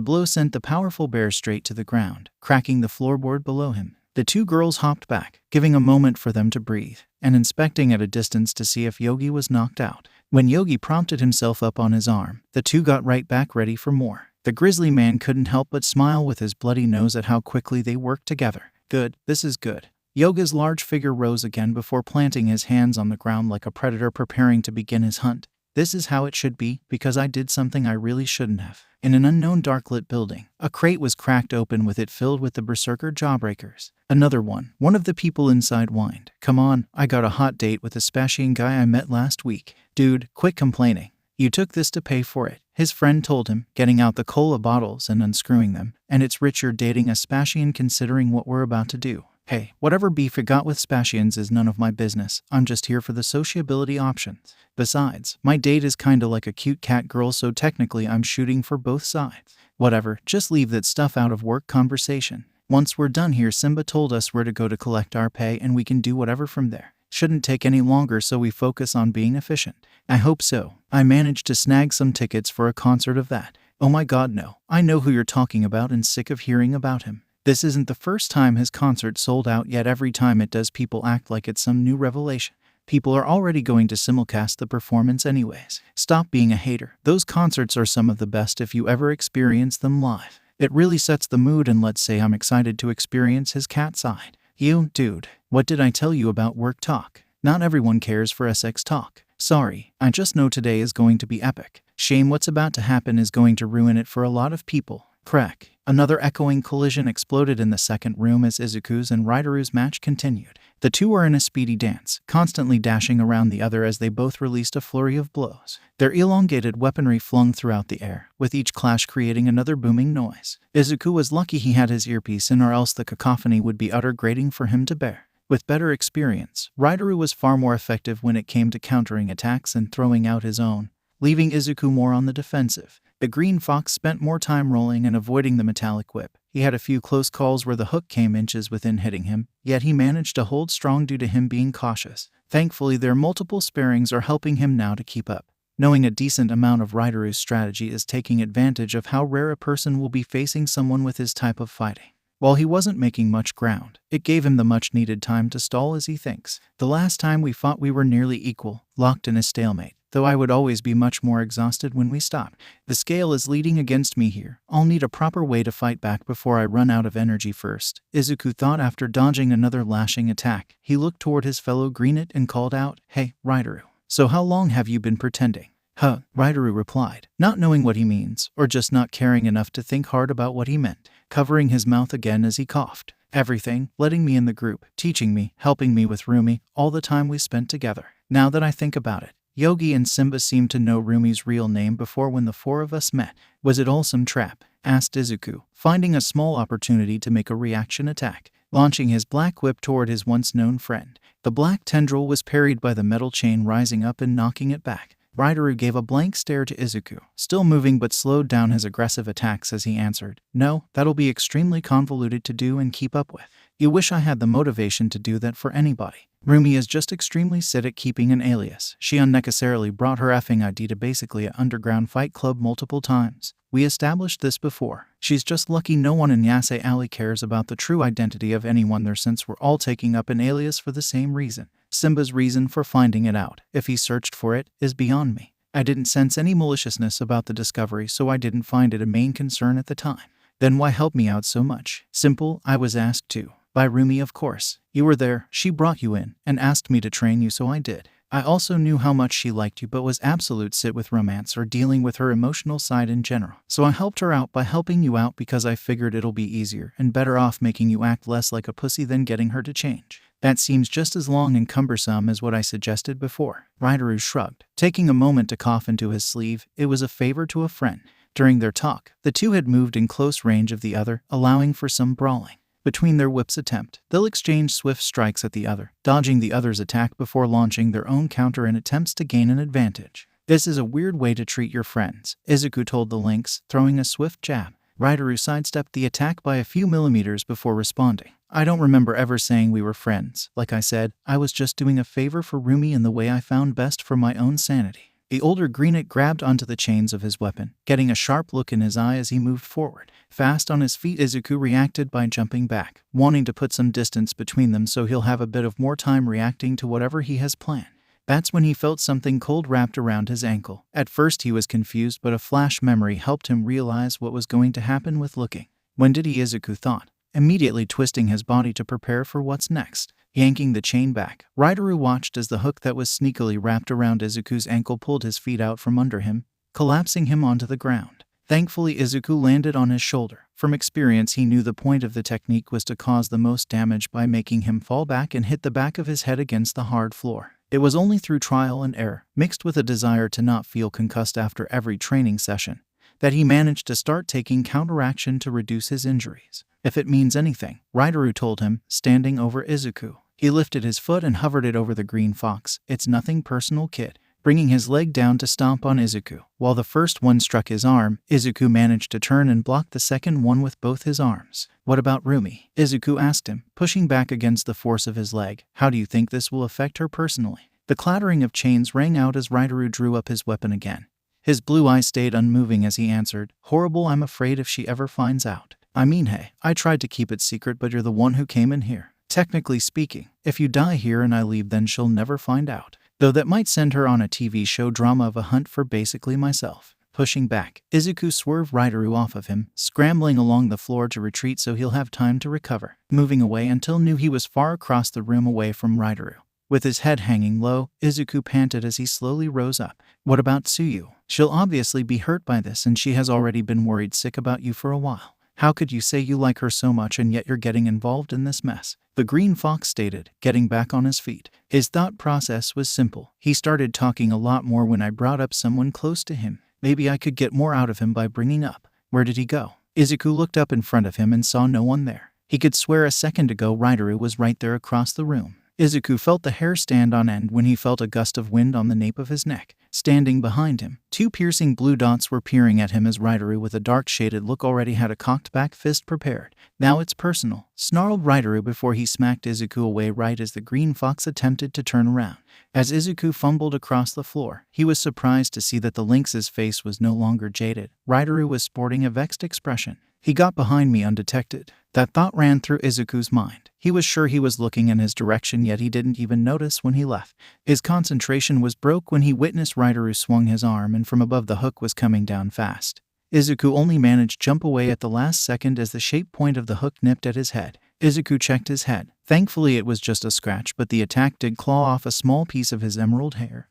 blow sent the powerful bear straight to the ground, cracking the floorboard below him. The two girls hopped back, giving a moment for them to breathe, and inspecting at a distance to see if Yogi was knocked out. When Yogi prompted himself up on his arm, the two got right back ready for more. The grizzly man couldn't help but smile with his bloody nose at how quickly they worked together. "Good, this is good." Yoga's large figure rose again before planting his hands on the ground like a predator preparing to begin his hunt. "This is how it should be, because I did something I really shouldn't have." In an unknown dark-lit building, a crate was cracked open with it filled with the berserker jawbreakers. Another one. One of the people inside whined, "Come on, I got a hot date with a Spatian guy I met last week." "Dude, quit complaining. You took this to pay for it," his friend told him, getting out the cola bottles and unscrewing them. "And it's rich you're dating a Spatian considering what we're about to do." "Hey, whatever beef you got with Spatians is none of my business. I'm just here for the sociability options. Besides, my date is kinda like a cute cat girl, so technically I'm shooting for both sides." "Whatever, just leave that stuff out of work conversation. Once we're done here, Simba told us where to go to collect our pay and we can do whatever from there. Shouldn't take any longer, so we focus on being efficient." "I hope so. I managed to snag some tickets for a concert of that." "Oh my god, no. I know who you're talking about and sick of hearing about him. This isn't the first time his concert sold out, yet every time it does people act like it's some new revelation. People are already going to simulcast the performance anyways. Stop being a hater. Those concerts are some of the best if you ever experience them live. It really sets the mood, and let's say I'm excited to experience his cat side." "You, dude, what did I tell you about work talk? Not everyone cares for SX talk. Sorry, I just know today is going to be epic. Shame what's about to happen is going to ruin it for a lot of people." Crack. Another echoing collision exploded in the second room as Izuku's and Ryder's match continued. The two were in a speedy dance, constantly dashing around the other as they both released a flurry of blows. Their elongated weaponry flung throughout the air, with each clash creating another booming noise. Izuku was lucky he had his earpiece in, or else the cacophony would be utter grating for him to bear. With better experience, Ryder was far more effective when it came to countering attacks and throwing out his own, leaving Izuku more on the defensive. The Green Fox spent more time rolling and avoiding the metallic whip. He had a few close calls where the hook came inches within hitting him, yet he managed to hold strong due to him being cautious. Thankfully, their multiple sparings are helping him now to keep up. Knowing a decent amount of Ryder's strategy is taking advantage of how rare a person will be facing someone with his type of fighting. While he wasn't making much ground, it gave him the much-needed time to stall as he thinks. "The last time we fought we were nearly equal, locked in a stalemate. Though I would always be much more exhausted when we stopped. The scale is leading against me here. I'll need a proper way to fight back before I run out of energy first," Izuku thought after dodging another lashing attack. He looked toward his fellow Greenet and called out, "Hey, Ryder, So how long have you been pretending? Huh, Ryder replied, not knowing what he means, or just not caring enough to think hard about what he meant, covering his mouth again as he coughed. Everything, letting me in the group, teaching me, helping me with Roomy, all the time we spent together. Now that I think about it, Yogi and Simba seemed to know Roomy's real name before when the four of us met. Was it all some trap? Asked Izuku, finding a small opportunity to make a reaction attack, launching his black whip toward his once-known friend. The black tendril was parried by the metal chain rising up and knocking it back. Ryder gave a blank stare to Izuku, still moving but slowed down his aggressive attacks as he answered, "No, that'll be extremely convoluted to do and keep up with. You wish I had the motivation to do that for anybody. Roomy is just extremely sit at keeping an alias. She unnecessarily brought her effing ID to basically an underground fight club multiple times. We established this before. She's just lucky no one in Yase Alley cares about the true identity of anyone there since we're all taking up an alias for the same reason. Simba's reason for finding it out, if he searched for it, is beyond me. I didn't sense any maliciousness about the discovery, so I didn't find it a main concern at the time. Then why help me out so much? Simple, I was asked to. By Roomy, of course. You were there, she brought you in, and asked me to train you, so I did. I also knew how much she liked you but was absolute sit with romance or dealing with her emotional side in general. So I helped her out by helping you out because I figured it'll be easier and better off making you act less like a pussy than getting her to change. That seems just as long and cumbersome as what I suggested before." Ryder shrugged, taking a moment to cough into his sleeve. It was a favor to a friend. During their talk, the two had moved in close range of the other, allowing for some brawling. Between their whips attempt, they'll exchange swift strikes at the other, dodging the other's attack before launching their own counter in attempts to gain an advantage. "This is a weird way to treat your friends," Izuku told the Lynx, throwing a swift jab. Ryder sidestepped the attack by a few millimeters before responding. "I don't remember ever saying we were friends. Like I said, I was just doing a favor for Roomy in the way I found best for my own sanity." The older greenet grabbed onto the chains of his weapon, getting a sharp look in his eye as he moved forward. Fast on his feet, Izuku reacted by jumping back, wanting to put some distance between them so he'll have a bit of more time reacting to whatever he has planned. That's when he felt something cold wrapped around his ankle. At first he was confused, but a flash memory helped him realize what was going to happen with looking. When did he? Izuku thought, immediately twisting his body to prepare for what's next. Yanking the chain back, Ryder watched as the hook that was sneakily wrapped around Izuku's ankle pulled his feet out from under him, collapsing him onto the ground. Thankfully, Izuku landed on his shoulder. From experience, he knew the point of the technique was to cause the most damage by making him fall back and hit the back of his head against the hard floor. It was only through trial and error, mixed with a desire to not feel concussed after every training session, that he managed to start taking counteraction to reduce his injuries. "If it means anything," Ryder told him, standing over Izuku. He lifted his foot and hovered it over the green fox. "It's nothing personal, kid." Bringing his leg down to stomp on Izuku. While the first one struck his arm, Izuku managed to turn and block the second one with both his arms. "What about Roomy?" Izuku asked him, pushing back against the force of his leg. "How do you think this will affect her personally?" The clattering of chains rang out as Ryder drew up his weapon again. His blue eyes stayed unmoving as he answered, "Horrible, I'm afraid if she ever finds out. I mean, hey, I tried to keep it secret, but you're the one who came in here. Technically speaking, if you die here and I leave, then she'll never find out. Though that might send her on a TV show drama of a hunt for basically myself." Pushing back, Izuku swerved Ryder off of him, scrambling along the floor to retreat so he'll have time to recover. Moving away until knew he was far across the room away from Ryder. With his head hanging low, Izuku panted as he slowly rose up. "What about Tsuyu? She'll obviously be hurt by this, and she has already been worried sick about you for a while. How could you say you like her so much and yet you're getting involved in this mess?" The green fox stated, getting back on his feet. His thought process was simple. He started talking a lot more when I brought up someone close to him. Maybe I could get more out of him by bringing up. "Where did he go?" Izuku looked up in front of him and saw no one there. He could swear a second ago Ryder was right there across the room. Izuku felt the hair stand on end when he felt a gust of wind on the nape of his neck. Standing behind him, two piercing blue dots were peering at him as Ryder with a dark-shaded look already had a cocked-back fist prepared. "Now it's personal," snarled Ryder before he smacked Izuku away right as the green fox attempted to turn around. As Izuku fumbled across the floor, he was surprised to see that the lynx's face was no longer jaded. Ryder was sporting a vexed expression. "He got behind me undetected." That thought ran through Izuku's mind. He was sure he was looking in his direction, yet he didn't even notice when he left. His concentration was broke when he witnessed Ryder swung his arm and from above the hook was coming down fast. Izuku only managed to jump away at the last second as the shape point of the hook nipped at his head. Izuku checked his head. Thankfully it was just a scratch, but the attack did claw off a small piece of his emerald hair.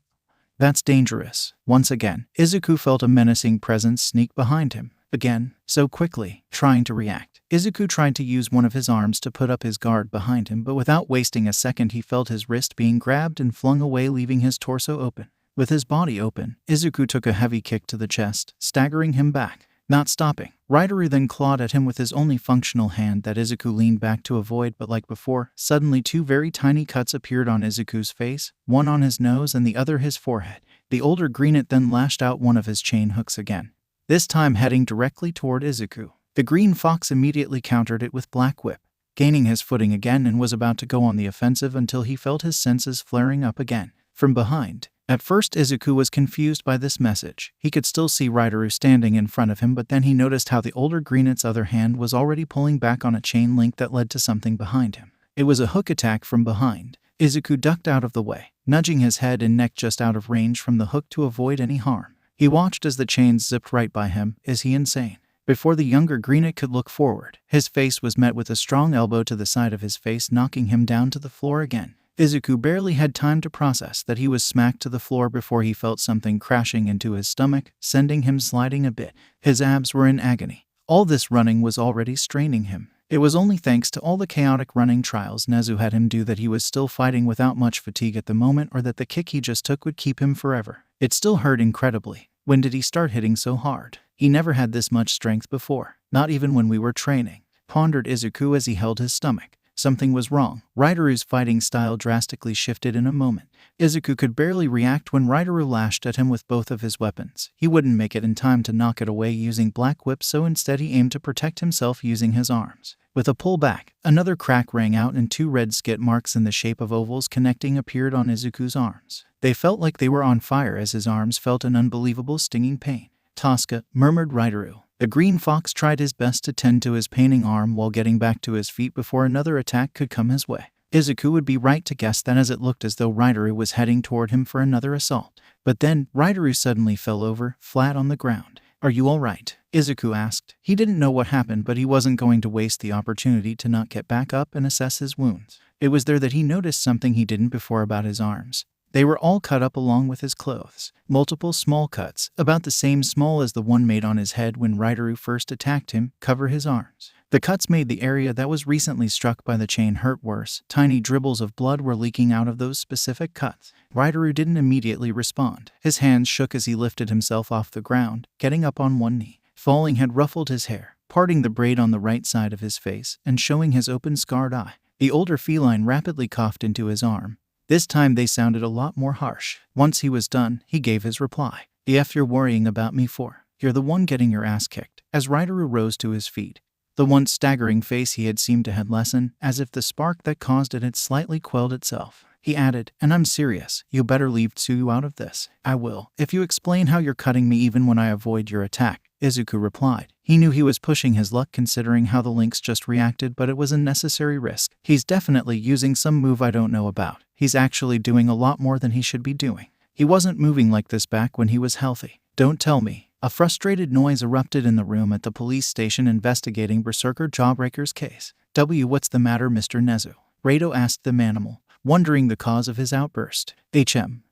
That's dangerous. Once again, Izuku felt a menacing presence sneak behind him. Again, so quickly, trying to react. Izuku tried to use one of his arms to put up his guard behind him, but without wasting a second he felt his wrist being grabbed and flung away, leaving his torso open. With his body open, Izuku took a heavy kick to the chest, staggering him back. Not stopping, Ryder then clawed at him with his only functional hand that Izuku leaned back to avoid, but like before, suddenly two very tiny cuts appeared on Izuku's face, one on his nose and the other his forehead. The older greenet then lashed out one of his chain hooks again, this time heading directly toward Izuku. The green fox immediately countered it with Black Whip, gaining his footing again, and was about to go on the offensive until he felt his senses flaring up again from behind. At first, Izuku was confused by this message. He could still see Ryder standing in front of him, but then he noticed how the older greenet's other hand was already pulling back on a chain link that led to something behind him. It was a hook attack from behind. Izuku ducked out of the way, nudging his head and neck just out of range from the hook to avoid any harm. He watched as the chains zipped right by him. Is he insane? Before the younger greenet could look forward, his face was met with a strong elbow to the side of his face, knocking him down to the floor again. Izuku barely had time to process that he was smacked to the floor before he felt something crashing into his stomach, sending him sliding a bit. His abs were in agony. All this running was already straining him. It was only thanks to all the chaotic running trials Nezu had him do that he was still fighting without much fatigue at the moment, or that the kick he just took would keep him forever. It still hurt incredibly. When did he start hitting so hard? He never had this much strength before, not even when we were training, pondered Izuku as he held his stomach. Something was wrong. Ryderu's fighting style drastically shifted in a moment. Izuku could barely react when Ryderu lashed at him with both of his weapons. He wouldn't make it in time to knock it away using Black Whip, so instead he aimed to protect himself using his arms. With a pullback, another crack rang out and two red skit marks in the shape of ovals connecting appeared on Izuku's arms. They felt like they were on fire as his arms felt an unbelievable stinging pain. Tosca, murmured Ryderu. The green fox tried his best to tend to his paining arm while getting back to his feet before another attack could come his way. Izuku would be right to guess that, as it looked as though Ryderu was heading toward him for another assault. But then, Ryderu suddenly fell over, flat on the ground. Are you all right? Izuku asked. He didn't know what happened, but he wasn't going to waste the opportunity to not get back up and assess his wounds. It was there that he noticed something he didn't before about his arms. They were all cut up along with his clothes. Multiple small cuts, about the same small as the one made on his head when Ryderu first attacked him, cover his arms. The cuts made the area that was recently struck by the chain hurt worse. Tiny dribbles of blood were leaking out of those specific cuts. Ryderu didn't immediately respond. His hands shook as he lifted himself off the ground, getting up on one knee. Falling had ruffled his hair, parting the braid on the right side of his face and showing his open scarred eye. The older feline rapidly coughed into his arm. This time they sounded a lot more harsh. Once he was done, he gave his reply. The F you're worrying about me for? You're the one getting your ass kicked. As Ryderu rose to his feet, the once staggering face he had seemed to had lessened, as if the spark that caused it had slightly quelled itself. He added, and I'm serious, you better leave Tsuyu out of this. I will, if you explain how you're cutting me even when I avoid your attack, Izuku replied. He knew he was pushing his luck considering how the Lynx just reacted, but it was a necessary risk. He's definitely using some move I don't know about. He's actually doing a lot more than he should be doing. He wasn't moving like this back when he was healthy. Don't tell me. A frustrated noise erupted in the room at the police station investigating Berserker Jawbreaker's case. What's the matter, Mr. Nezu? Rado asked the manimal, wondering the cause of his outburst.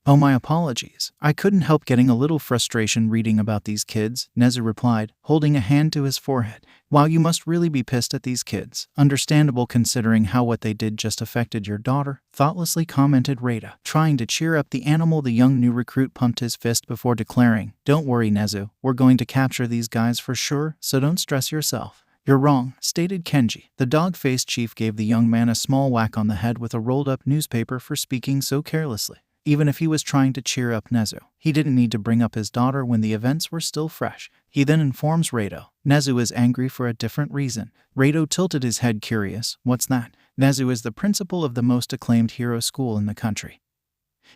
Oh, my apologies. I couldn't help getting a little frustration reading about these kids, Nezu replied, holding a hand to his forehead. Wow, you must really be pissed at these kids. Understandable considering how what they did just affected your daughter, thoughtlessly commented Rada. Trying to cheer up the animal, the young new recruit pumped his fist before declaring, Don't worry, Nezu, we're going to capture these guys for sure, so don't stress yourself. You're wrong, stated Kenji. The dog-faced chief gave the young man a small whack on the head with a rolled-up newspaper for speaking so carelessly. Even if he was trying to cheer up Nezu, he didn't need to bring up his daughter when the events were still fresh. He then informs Rado. Nezu is angry for a different reason. Rado tilted his head, curious. What's that? Nezu is the principal of the most acclaimed hero school in the country.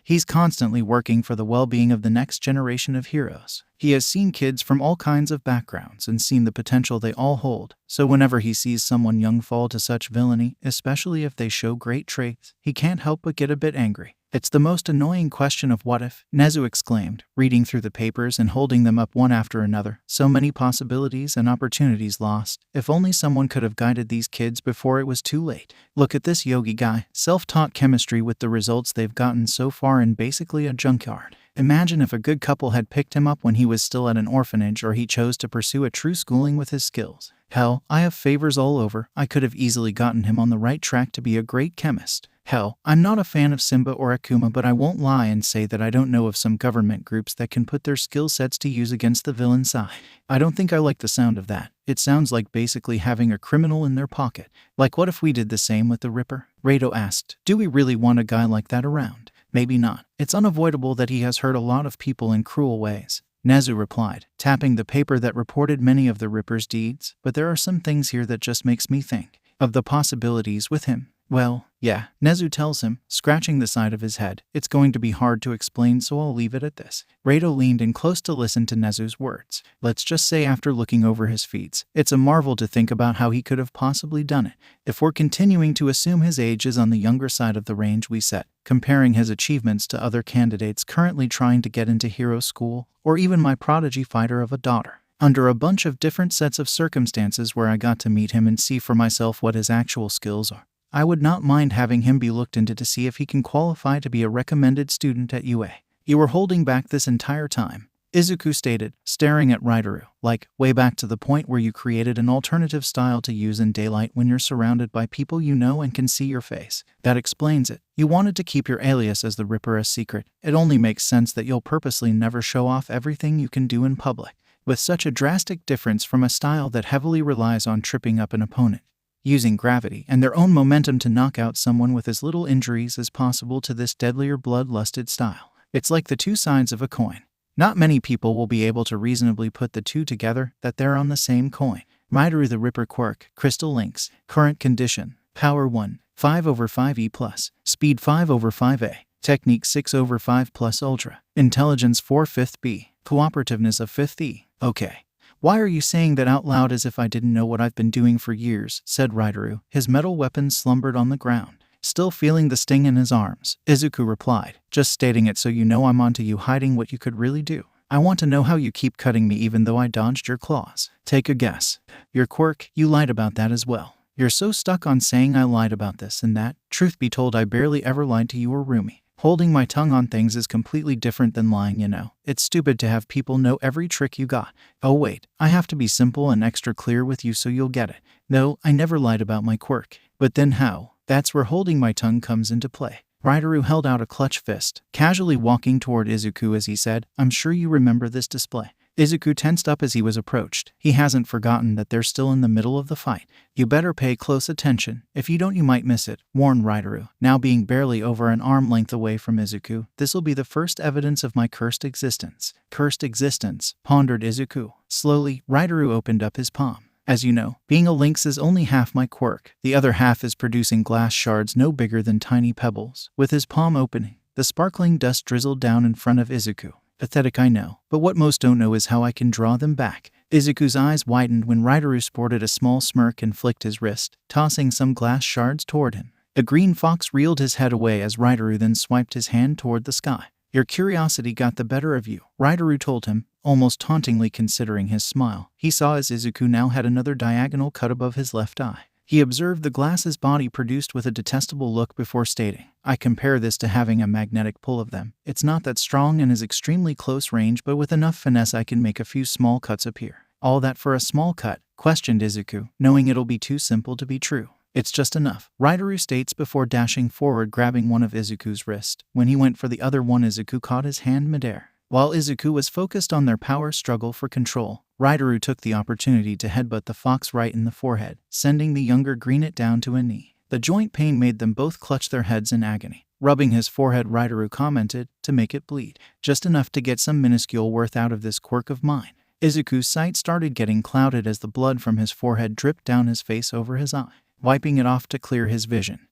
He's constantly working for the well-being of the next generation of heroes. He has seen kids from all kinds of backgrounds and seen the potential they all hold. So whenever he sees someone young fall to such villainy, especially if they show great traits, he can't help but get a bit angry. It's the most annoying question of what if, Nezu exclaimed, reading through the papers and holding them up one after another. So many possibilities and opportunities lost. If only someone could have guided these kids before it was too late. Look at this Yogi guy, self-taught chemistry with the results they've gotten so far in basically a junkyard. Imagine if a good couple had picked him up when he was still at an orphanage or he chose to pursue a true schooling with his skills. Hell, I have favors all over. I could have easily gotten him on the right track to be a great chemist. Hell, I'm not a fan of Simba or Akuma, but I won't lie and say that I don't know of some government groups that can put their skill sets to use against the villain side. I don't think I like the sound of that. It sounds like basically having a criminal in their pocket. Like what if we did the same with the Ripper? Rado asked, do we really want a guy like that around? Maybe not. It's unavoidable that he has hurt a lot of people in cruel ways. Nezu replied, tapping the paper that reported many of the Ripper's deeds, but there are some things here that just makes me think of the possibilities with him. Well, yeah, Nezu tells him, scratching the side of his head. It's going to be hard to explain, so I'll leave it at this. Rado leaned in close to listen to Nezu's words. Let's just say after looking over his feats, it's a marvel to think about how he could have possibly done it. If we're continuing to assume his age is on the younger side of the range we set, comparing his achievements to other candidates currently trying to get into hero school, or even my prodigy fighter of a daughter. Under a bunch of different sets of circumstances where I got to meet him and see for myself what his actual skills are, I would not mind having him be looked into to see if he can qualify to be a recommended student at UA. You were holding back this entire time, Izuku stated, staring at Ryder, like, way back to the point where you created an alternative style to use in daylight when you're surrounded by people you know and can see your face. That explains it. You wanted to keep your alias as the Ripper a secret. It only makes sense that you'll purposely never show off everything you can do in public, with such a drastic difference from a style that heavily relies on tripping up an opponent, using gravity and their own momentum to knock out someone with as little injuries as possible to this deadlier bloodlusted style. It's like the two sides of a coin. Not many people will be able to reasonably put the two together, that they're on the same coin. Ryder the Ripper Quirk, Crystal Links, Current Condition, Power 1, 5/5E+, Speed 5/5A, Technique 6/5 + Ultra, Intelligence 4/5 B, Cooperativeness of 5th E. Okay. Why are you saying that out loud as if I didn't know what I've been doing for years, said Ryder. His metal weapon slumbered on the ground. Still feeling the sting in his arms, Izuku replied, just stating it so you know I'm onto you hiding what you could really do. I want to know how you keep cutting me even though I dodged your claws. Take a guess. Your quirk, you lied about that as well. You're so stuck on saying I lied about this and that. Truth be told, I barely ever lied to you or Roomy. Holding my tongue on things is completely different than lying, you know. It's stupid to have people know every trick you got. Oh wait, I have to be simple and extra clear with you so you'll get it. No, I never lied about my quirk. But then how? That's where holding my tongue comes into play. Ryder held out a clutch fist, casually walking toward Izuku as he said, I'm sure you remember this display. Izuku tensed up as he was approached. He hasn't forgotten that they're still in the middle of the fight. You better pay close attention. If you don't, you might miss it, warned Ryder, now being barely over an arm length away from Izuku. This'll be the first evidence of my cursed existence. Cursed existence, pondered Izuku. Slowly, Ryder opened up his palm. As you know, being a lynx is only half my quirk. The other half is producing glass shards no bigger than tiny pebbles. With his palm opening, the sparkling dust drizzled down in front of Izuku. Pathetic, I know, but what most don't know is how I can draw them back. Izuku's eyes widened when Ryder sported a small smirk and flicked his wrist, tossing some glass shards toward him. The green fox reeled his head away as Ryder then swiped his hand toward the sky. Your curiosity got the better of you, Ryder told him, almost tauntingly considering his smile. He saw as Izuku now had another diagonal cut above his left eye. He observed the glass's body produced with a detestable look before stating, I compare this to having a magnetic pull of them. It's not that strong and is extremely close range, but with enough finesse I can make a few small cuts appear. All that for a small cut? Questioned Izuku, knowing it'll be too simple to be true. It's just enough, Ryder states before dashing forward, grabbing one of Izuku's wrist. When he went for the other one, Izuku caught his hand midair. While Izuku was focused on their power struggle for control, Ryder took the opportunity to headbutt the fox right in the forehead, sending the younger greenet down to a knee. The joint pain made them both clutch their heads in agony. Rubbing his forehead, Ryder commented, to make it bleed. Just enough to get some minuscule worth out of this quirk of mine. Izuku's sight started getting clouded as the blood from his forehead dripped down his face over his eye, wiping it off to clear his vision.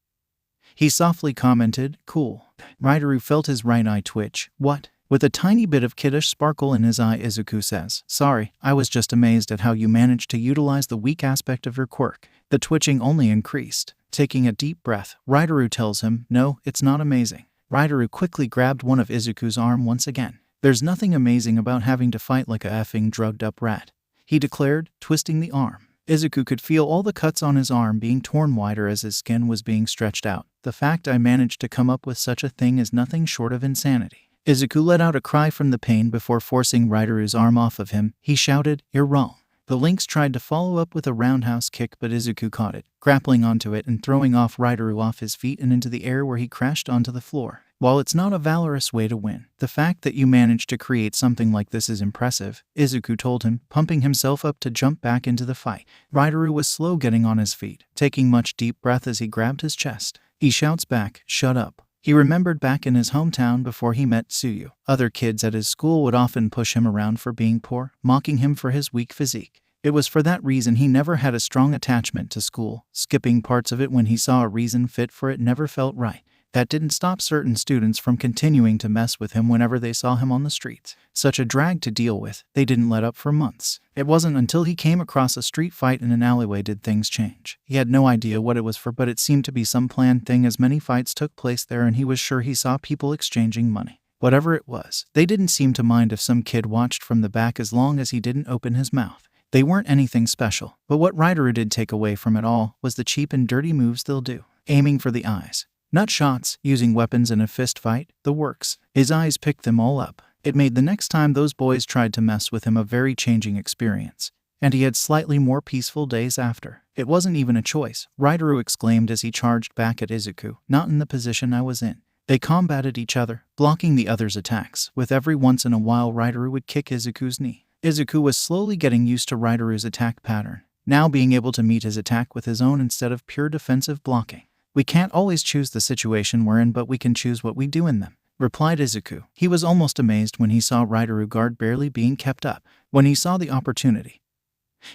He softly commented, cool. Ryder felt his right eye twitch. What? With a tiny bit of kiddish sparkle in his eye, Izuku says, sorry, I was just amazed at how you managed to utilize the weak aspect of your quirk. The twitching only increased. Taking a deep breath, Ryder tells him, no, it's not amazing. Ryder quickly grabbed one of Izuku's arm once again. There's nothing amazing about having to fight like a effing drugged up rat, he declared, twisting the arm. Izuku could feel all the cuts on his arm being torn wider as his skin was being stretched out. The fact I managed to come up with such a thing is nothing short of insanity. Izuku let out a cry from the pain before forcing Ryderu's arm off of him. He shouted, "You're wrong." The lynx tried to follow up with a roundhouse kick, but Izuku caught it, grappling onto it and throwing Ryderu off his feet and into the air where he crashed onto the floor. While it's not a valorous way to win, the fact that you managed to create something like this is impressive, Izuku told him, pumping himself up to jump back into the fight. Ryderu was slow getting on his feet, taking much deep breath as he grabbed his chest. He shouts back, "Shut up." He remembered back in his hometown before he met Tsuyu. Other kids at his school would often push him around for being poor, mocking him for his weak physique. It was for that reason he never had a strong attachment to school. Skipping parts of it when he saw a reason fit for it never felt right. That didn't stop certain students from continuing to mess with him whenever they saw him on the streets. Such a drag to deal with, they didn't let up for months. It wasn't until he came across a street fight in an alleyway did things change. He had no idea what it was for, but it seemed to be some planned thing as many fights took place there, and he was sure he saw people exchanging money. Whatever it was, they didn't seem to mind if some kid watched from the back as long as he didn't open his mouth. They weren't anything special, but what Ryder did take away from it all was the cheap and dirty moves they'll do. Aiming for the eyes. Nut shots, using weapons in a fist fight, the works. His eyes picked them all up. It made the next time those boys tried to mess with him a very changing experience. And he had slightly more peaceful days after. It wasn't even a choice, Ryder exclaimed as he charged back at Izuku, "Not in the position I was in." They combated each other, blocking the other's attacks. With every once in a while Ryder would kick Izuku's knee. Izuku was slowly getting used to Ryder's attack pattern, now being able to meet his attack with his own instead of pure defensive blocking. "We can't always choose the situation we're in, but we can choose what we do in them," replied Izuku. He was almost amazed when he saw Ryder guard barely being kept up. When he saw the opportunity,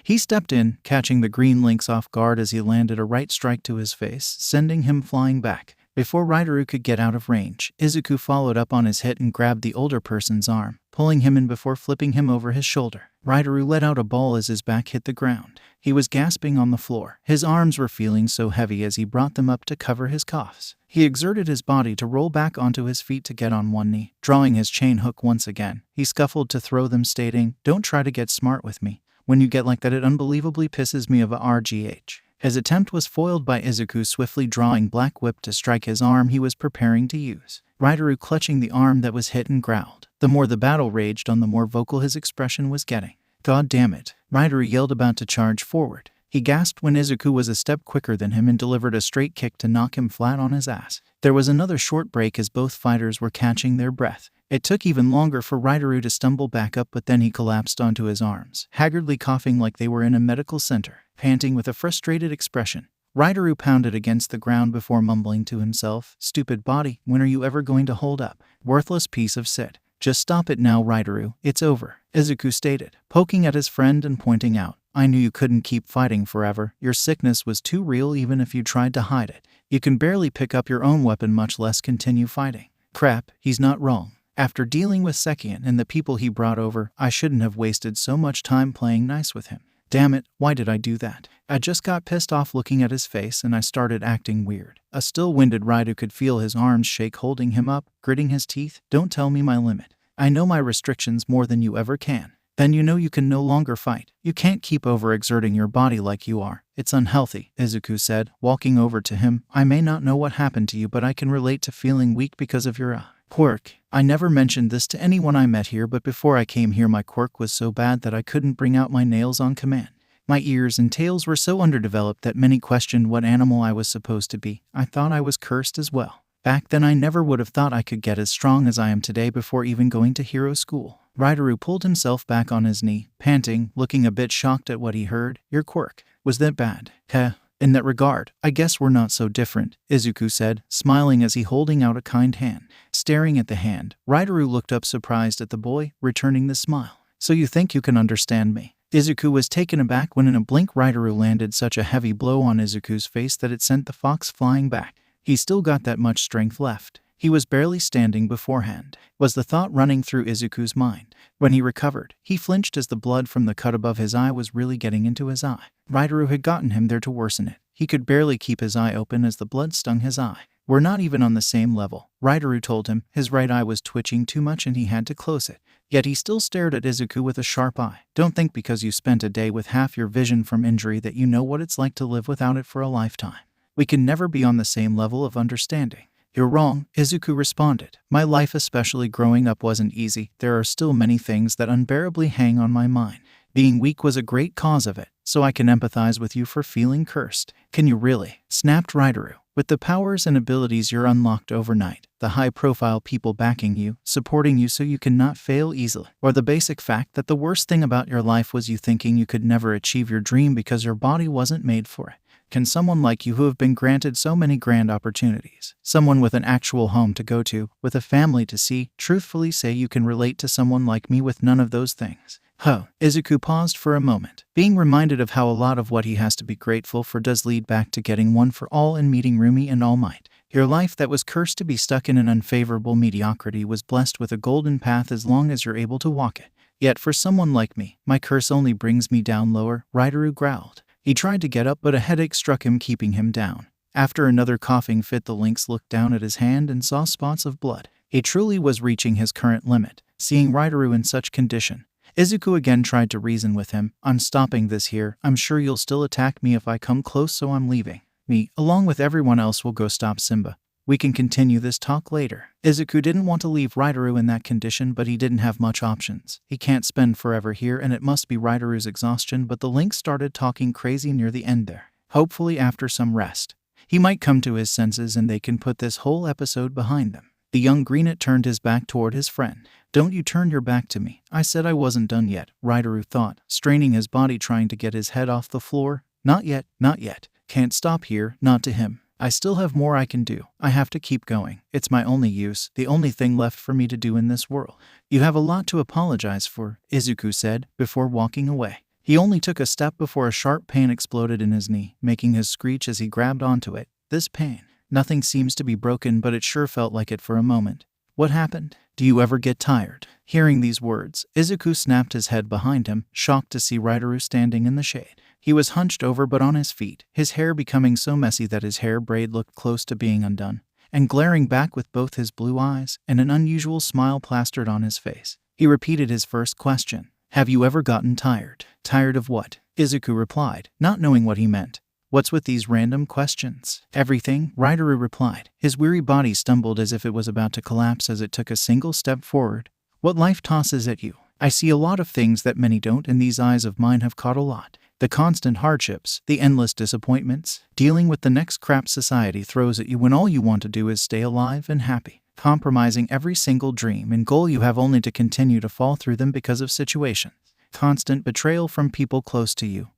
he stepped in, catching the green lynx off guard as he landed a right strike to his face, sending him flying back. Before Ryder could get out of range, Izuku followed up on his hit and grabbed the older person's arm, pulling him in before flipping him over his shoulder. Ryder let out a bawl as his back hit the ground. He was gasping on the floor. His arms were feeling so heavy as he brought them up to cover his coughs. He exerted his body to roll back onto his feet to get on one knee. Drawing his chain hook once again, he scuffled to throw them, stating, "Don't try to get smart with me. When you get like that, it unbelievably pisses me of a RGH." His attempt was foiled by Izuku swiftly drawing Black Whip to strike his arm he was preparing to use. Ryder clutching the arm that was hit and growled. The more the battle raged on, the more vocal his expression was getting. "God damn it," Ryder yelled, about to charge forward. He gasped when Izuku was a step quicker than him and delivered a straight kick to knock him flat on his ass. There was another short break as both fighters were catching their breath. It took even longer for Ryder to stumble back up, but then he collapsed onto his arms, haggardly coughing like they were in a medical center. Panting with a frustrated expression, Ryder pounded against the ground before mumbling to himself, "Stupid body, when are you ever going to hold up? Worthless piece of shit. Just stop it now, Ryder. It's over," Izuku stated, poking at his friend and pointing out, "I knew you couldn't keep fighting forever. Your sickness was too real even if you tried to hide it. You can barely pick up your own weapon, much less continue fighting." Crap, he's not wrong. After dealing with Sekian and the people he brought over, I shouldn't have wasted so much time playing nice with him. Damn it, why did I do that? I just got pissed off looking at his face and I started acting weird. A still-winded Ryder could feel his arms shake, holding him up, gritting his teeth. "Don't tell me my limit. I know my restrictions more than you ever can. Then you know you can no longer fight. You can't keep overexerting your body like you are. It's unhealthy," Izuku said, walking over to him. "I may not know what happened to you, but I can relate to feeling weak because of your quirk. I never mentioned this to anyone I met here, but before I came here my quirk was so bad that I couldn't bring out my nails on command. My ears and tails were so underdeveloped that many questioned what animal I was supposed to be. I thought I was cursed as well. Back then I never would have thought I could get as strong as I am today before even going to hero school." Ryder pulled himself back on his knee, panting, looking a bit shocked at what he heard. "Your quirk was that bad?" "Heh. In that regard, I guess we're not so different," Izuku said, smiling as he holding out a kind hand. Staring at the hand, Ryder looked up surprised at the boy, returning the smile. "So you think you can understand me?" Izuku was taken aback when in a blink Ryder landed such a heavy blow on Izuku's face that it sent the fox flying back. He still got that much strength left. He was barely standing beforehand, was the thought running through Izuku's mind. When he recovered, he flinched as the blood from the cut above his eye was really getting into his eye. Ryder had gotten him there to worsen it. He could barely keep his eye open as the blood stung his eye. "We're not even on the same level," Ryder told him. His right eye was twitching too much and he had to close it. Yet he still stared at Izuku with a sharp eye. "Don't think because you spent a day with half your vision from injury that you know what it's like to live without it for a lifetime. We can never be on the same level of understanding." You're wrong, Izuku responded. My life, especially growing up, wasn't easy. There are still many things that unbearably hang on my mind. Being weak was a great cause of it, so I can empathize with you for feeling cursed. Can you really? Snapped Ryder. With the powers and abilities you're unlocked overnight, the high-profile people backing you, supporting you so you cannot fail easily, or the basic fact that the worst thing about your life was you thinking you could never achieve your dream because your body wasn't made for it. Can someone like you, who have been granted so many grand opportunities, someone with an actual home to go to, with a family to see, truthfully say you can relate to someone like me with none of those things? Izuku paused for a moment, being reminded of how a lot of what he has to be grateful for does lead back to getting one for all and meeting Roomy and All Might. Your life that was cursed to be stuck in an unfavorable mediocrity was blessed with a golden path as long as you're able to walk it. Yet for someone like me, my curse only brings me down lower, Ryder growled. He tried to get up, but a headache struck him, keeping him down. After another coughing fit, the lynx looked down at his hand and saw spots of blood. He truly was reaching his current limit. Seeing Ryder in such condition, Izuku again tried to reason with him. I'm stopping this here. I'm sure you'll still attack me if I come close, so I'm leaving. Me, along with everyone else, will go stop Simba. We can continue this talk later. Izuku didn't want to leave Ryder in that condition, but he didn't have much options. He can't spend forever here, and it must be Ryder's exhaustion, but the lynx started talking crazy near the end there. Hopefully after some rest, he might come to his senses and they can put this whole episode behind them. The young greenet turned his back toward his friend. Don't you turn your back to me. I said I wasn't done yet, Ryder thought, straining his body trying to get his head off the floor. Not yet, not yet. Can't stop here, not to him. I still have more I can do. I have to keep going. It's my only use, the only thing left for me to do in this world. You have a lot to apologize for, Izuku said, before walking away. He only took a step before a sharp pain exploded in his knee, making his screech as he grabbed onto it. This pain. Nothing seems to be broken, but it sure felt like it for a moment. What happened? Do you ever get tired? Hearing these words, Izuku snapped his head behind him, shocked to see Ryder standing in the shade. He was hunched over but on his feet, his hair becoming so messy that his hair braid looked close to being undone, and glaring back with both his blue eyes and an unusual smile plastered on his face. He repeated his first question. Have you ever gotten tired? Tired of what? Izuku replied, not knowing what he meant. What's with these random questions? Everything, Ryder replied. His weary body stumbled as if it was about to collapse as it took a single step forward. What life tosses at you? I see a lot of things that many don't, and these eyes of mine have caught a lot. The constant hardships, the endless disappointments, dealing with the next crap society throws at you when all you want to do is stay alive and happy. Compromising every single dream and goal you have only to continue to fall through them because of situations. Constant betrayal from people close to you.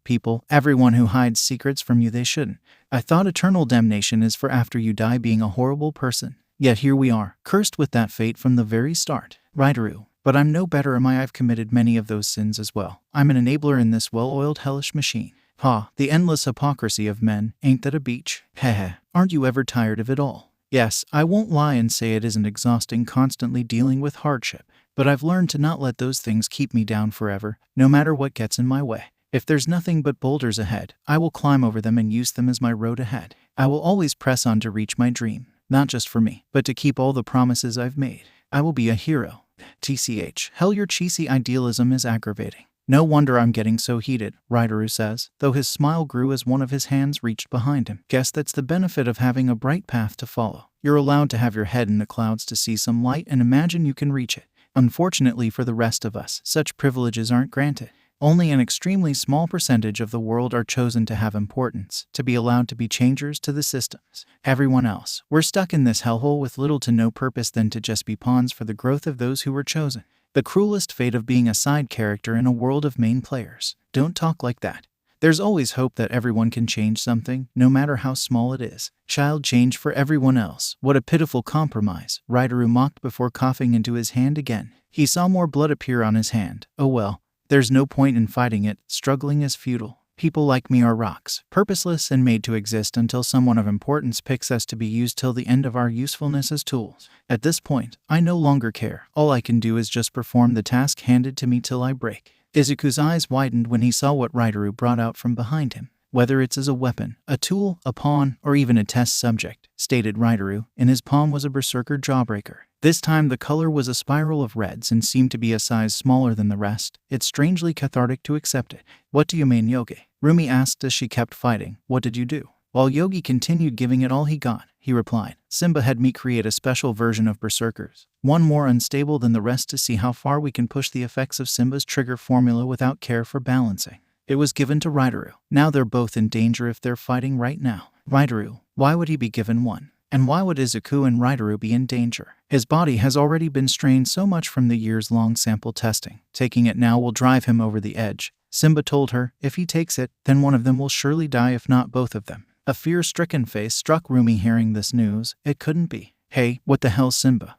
Everyone who hides secrets from you they shouldn't. I thought eternal damnation is for after you die, being a horrible person. Yet here we are, cursed with that fate from the very start. Ryder. But I'm no better, am I? I've committed many of those sins as well. I'm an enabler in this well-oiled hellish machine. The endless hypocrisy of men. Ain't that a beach? Heh. Aren't you ever tired of it all? Yes, I won't lie and say it isn't exhausting constantly dealing with hardship. But I've learned to not let those things keep me down forever, no matter what gets in my way. If there's nothing but boulders ahead, I will climb over them and use them as my road ahead. I will always press on to reach my dream, not just for me, but to keep all the promises I've made. I will be a hero. TCH, hell, your cheesy idealism is aggravating. No wonder I'm getting so heated, Ryder says, though his smile grew as one of his hands reached behind him. Guess that's the benefit of having a bright path to follow. You're allowed to have your head in the clouds to see some light and imagine you can reach it. Unfortunately for the rest of us, such privileges aren't granted. Only an extremely small percentage of the world are chosen to have importance, to be allowed to be changers to the systems. Everyone else, we're stuck in this hellhole with little to no purpose than to just be pawns for the growth of those who were chosen. The cruelest fate of being a side character in a world of main players. Don't talk like that. There's always hope that everyone can change something, no matter how small it is. Child change for everyone else. What a pitiful compromise, Ryder mocked before coughing into his hand again. He saw more blood appear on his hand. Oh well, there's no point in fighting it. Struggling is futile. People like me are rocks, purposeless and made to exist until someone of importance picks us to be used till the end of our usefulness as tools. At this point, I no longer care. All I can do is just perform the task handed to me till I break. Izuku's eyes widened when he saw what Ryder brought out from behind him. Whether it's as a weapon, a tool, a pawn, or even a test subject, stated Ryder. In his palm was a berserker jawbreaker. This time the color was a spiral of reds and seemed to be a size smaller than the rest. It's strangely cathartic to accept it. What do you mean, Yogi? Roomy asked as she kept fighting. What did you do? While Yogi continued giving it all he got, he replied, Simba had me create a special version of Berserkers, one more unstable than the rest to see how far we can push the effects of Simba's trigger formula without care for balancing. It was given to Ryder. Now they're both in danger if they're fighting right now. Ryder, why would he be given one? And why would Izuku and Ryder be in danger? His body has already been strained so much from the years-long sample testing. Taking it now will drive him over the edge. Simba told her, if he takes it, then one of them will surely die, if not both of them. A fear-stricken face struck Roomy hearing this news. It couldn't be. Hey, what the hell, Simba?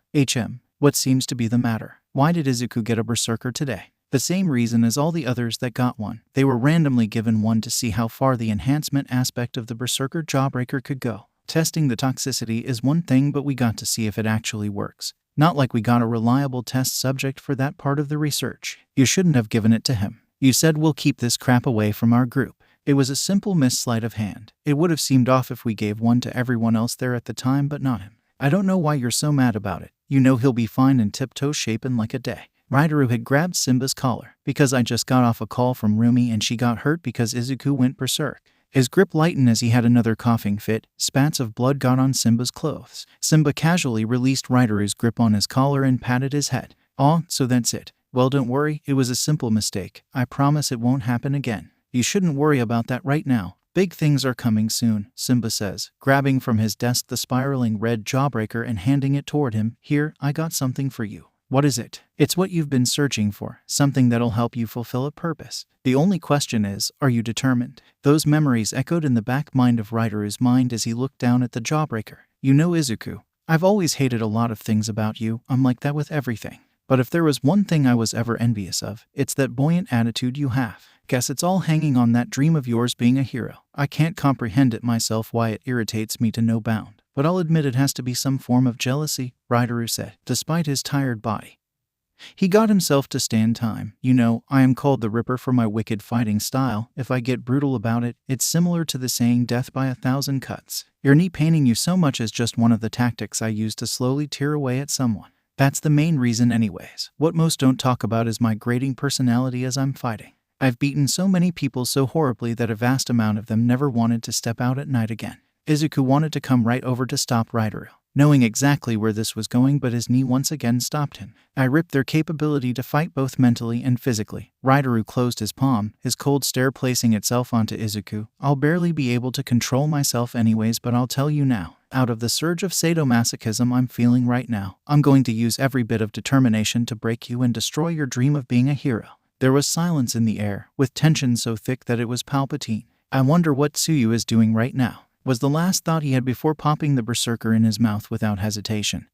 What seems to be the matter? Why did Izuku get a berserker today? The same reason as all the others that got one. They were randomly given one to see how far the enhancement aspect of the berserker jawbreaker could go. Testing the toxicity is one thing, but we got to see if it actually works. Not like we got a reliable test subject for that part of the research. You shouldn't have given it to him. You said we'll keep this crap away from our group. It was a simple sleight of hand. It would have seemed off if we gave one to everyone else there at the time, but not him. I don't know why you're so mad about it. You know he'll be fine and tiptoe shape in like a day. Ryder had grabbed Simba's collar. Because I just got off a call from Roomy and she got hurt because Izuku went berserk. His grip lightened as he had another coughing fit. Spats of blood got on Simba's clothes. Simba casually released Ryder's grip on his collar and patted his head. Oh, so that's it. Well, don't worry, it was a simple mistake. I promise it won't happen again. You shouldn't worry about that right now. Big things are coming soon, Simba says, grabbing from his desk the spiraling red jawbreaker and handing it toward him. Here, I got something for you. What is it? It's what you've been searching for, something that'll help you fulfill a purpose. The only question is, are you determined? Those memories echoed in the back mind of Ryder's mind as he looked down at the jawbreaker. You know, Izuku, I've always hated a lot of things about you. I'm like that with everything. But if there was one thing I was ever envious of, it's that buoyant attitude you have. Guess it's all hanging on that dream of yours being a hero. I can't comprehend it myself why it irritates me to no bound. But I'll admit it has to be some form of jealousy, Ryder said, despite his tired body. He got himself to stand time. You know, I am called the Ripper for my wicked fighting style. If I get brutal about it, it's similar to the saying death by 1,000 cuts. Your knee paining you so much is just one of the tactics I use to slowly tear away at someone. That's the main reason anyways. What most don't talk about is my grating personality as I'm fighting. I've beaten so many people so horribly that a vast amount of them never wanted to step out at night again. Izuku wanted to come right over to stop Ryder, knowing exactly where this was going, but his knee once again stopped him. I ripped their capability to fight both mentally and physically. Ryder closed his palm, his cold stare placing itself onto Izuku. I'll barely be able to control myself anyways, but I'll tell you now. Out of the surge of sadomasochism I'm feeling right now, I'm going to use every bit of determination to break you and destroy your dream of being a hero. There was silence in the air, with tension so thick that it was palpatine. I wonder what Tsuyu is doing right now, was the last thought he had before popping the berserker in his mouth without hesitation.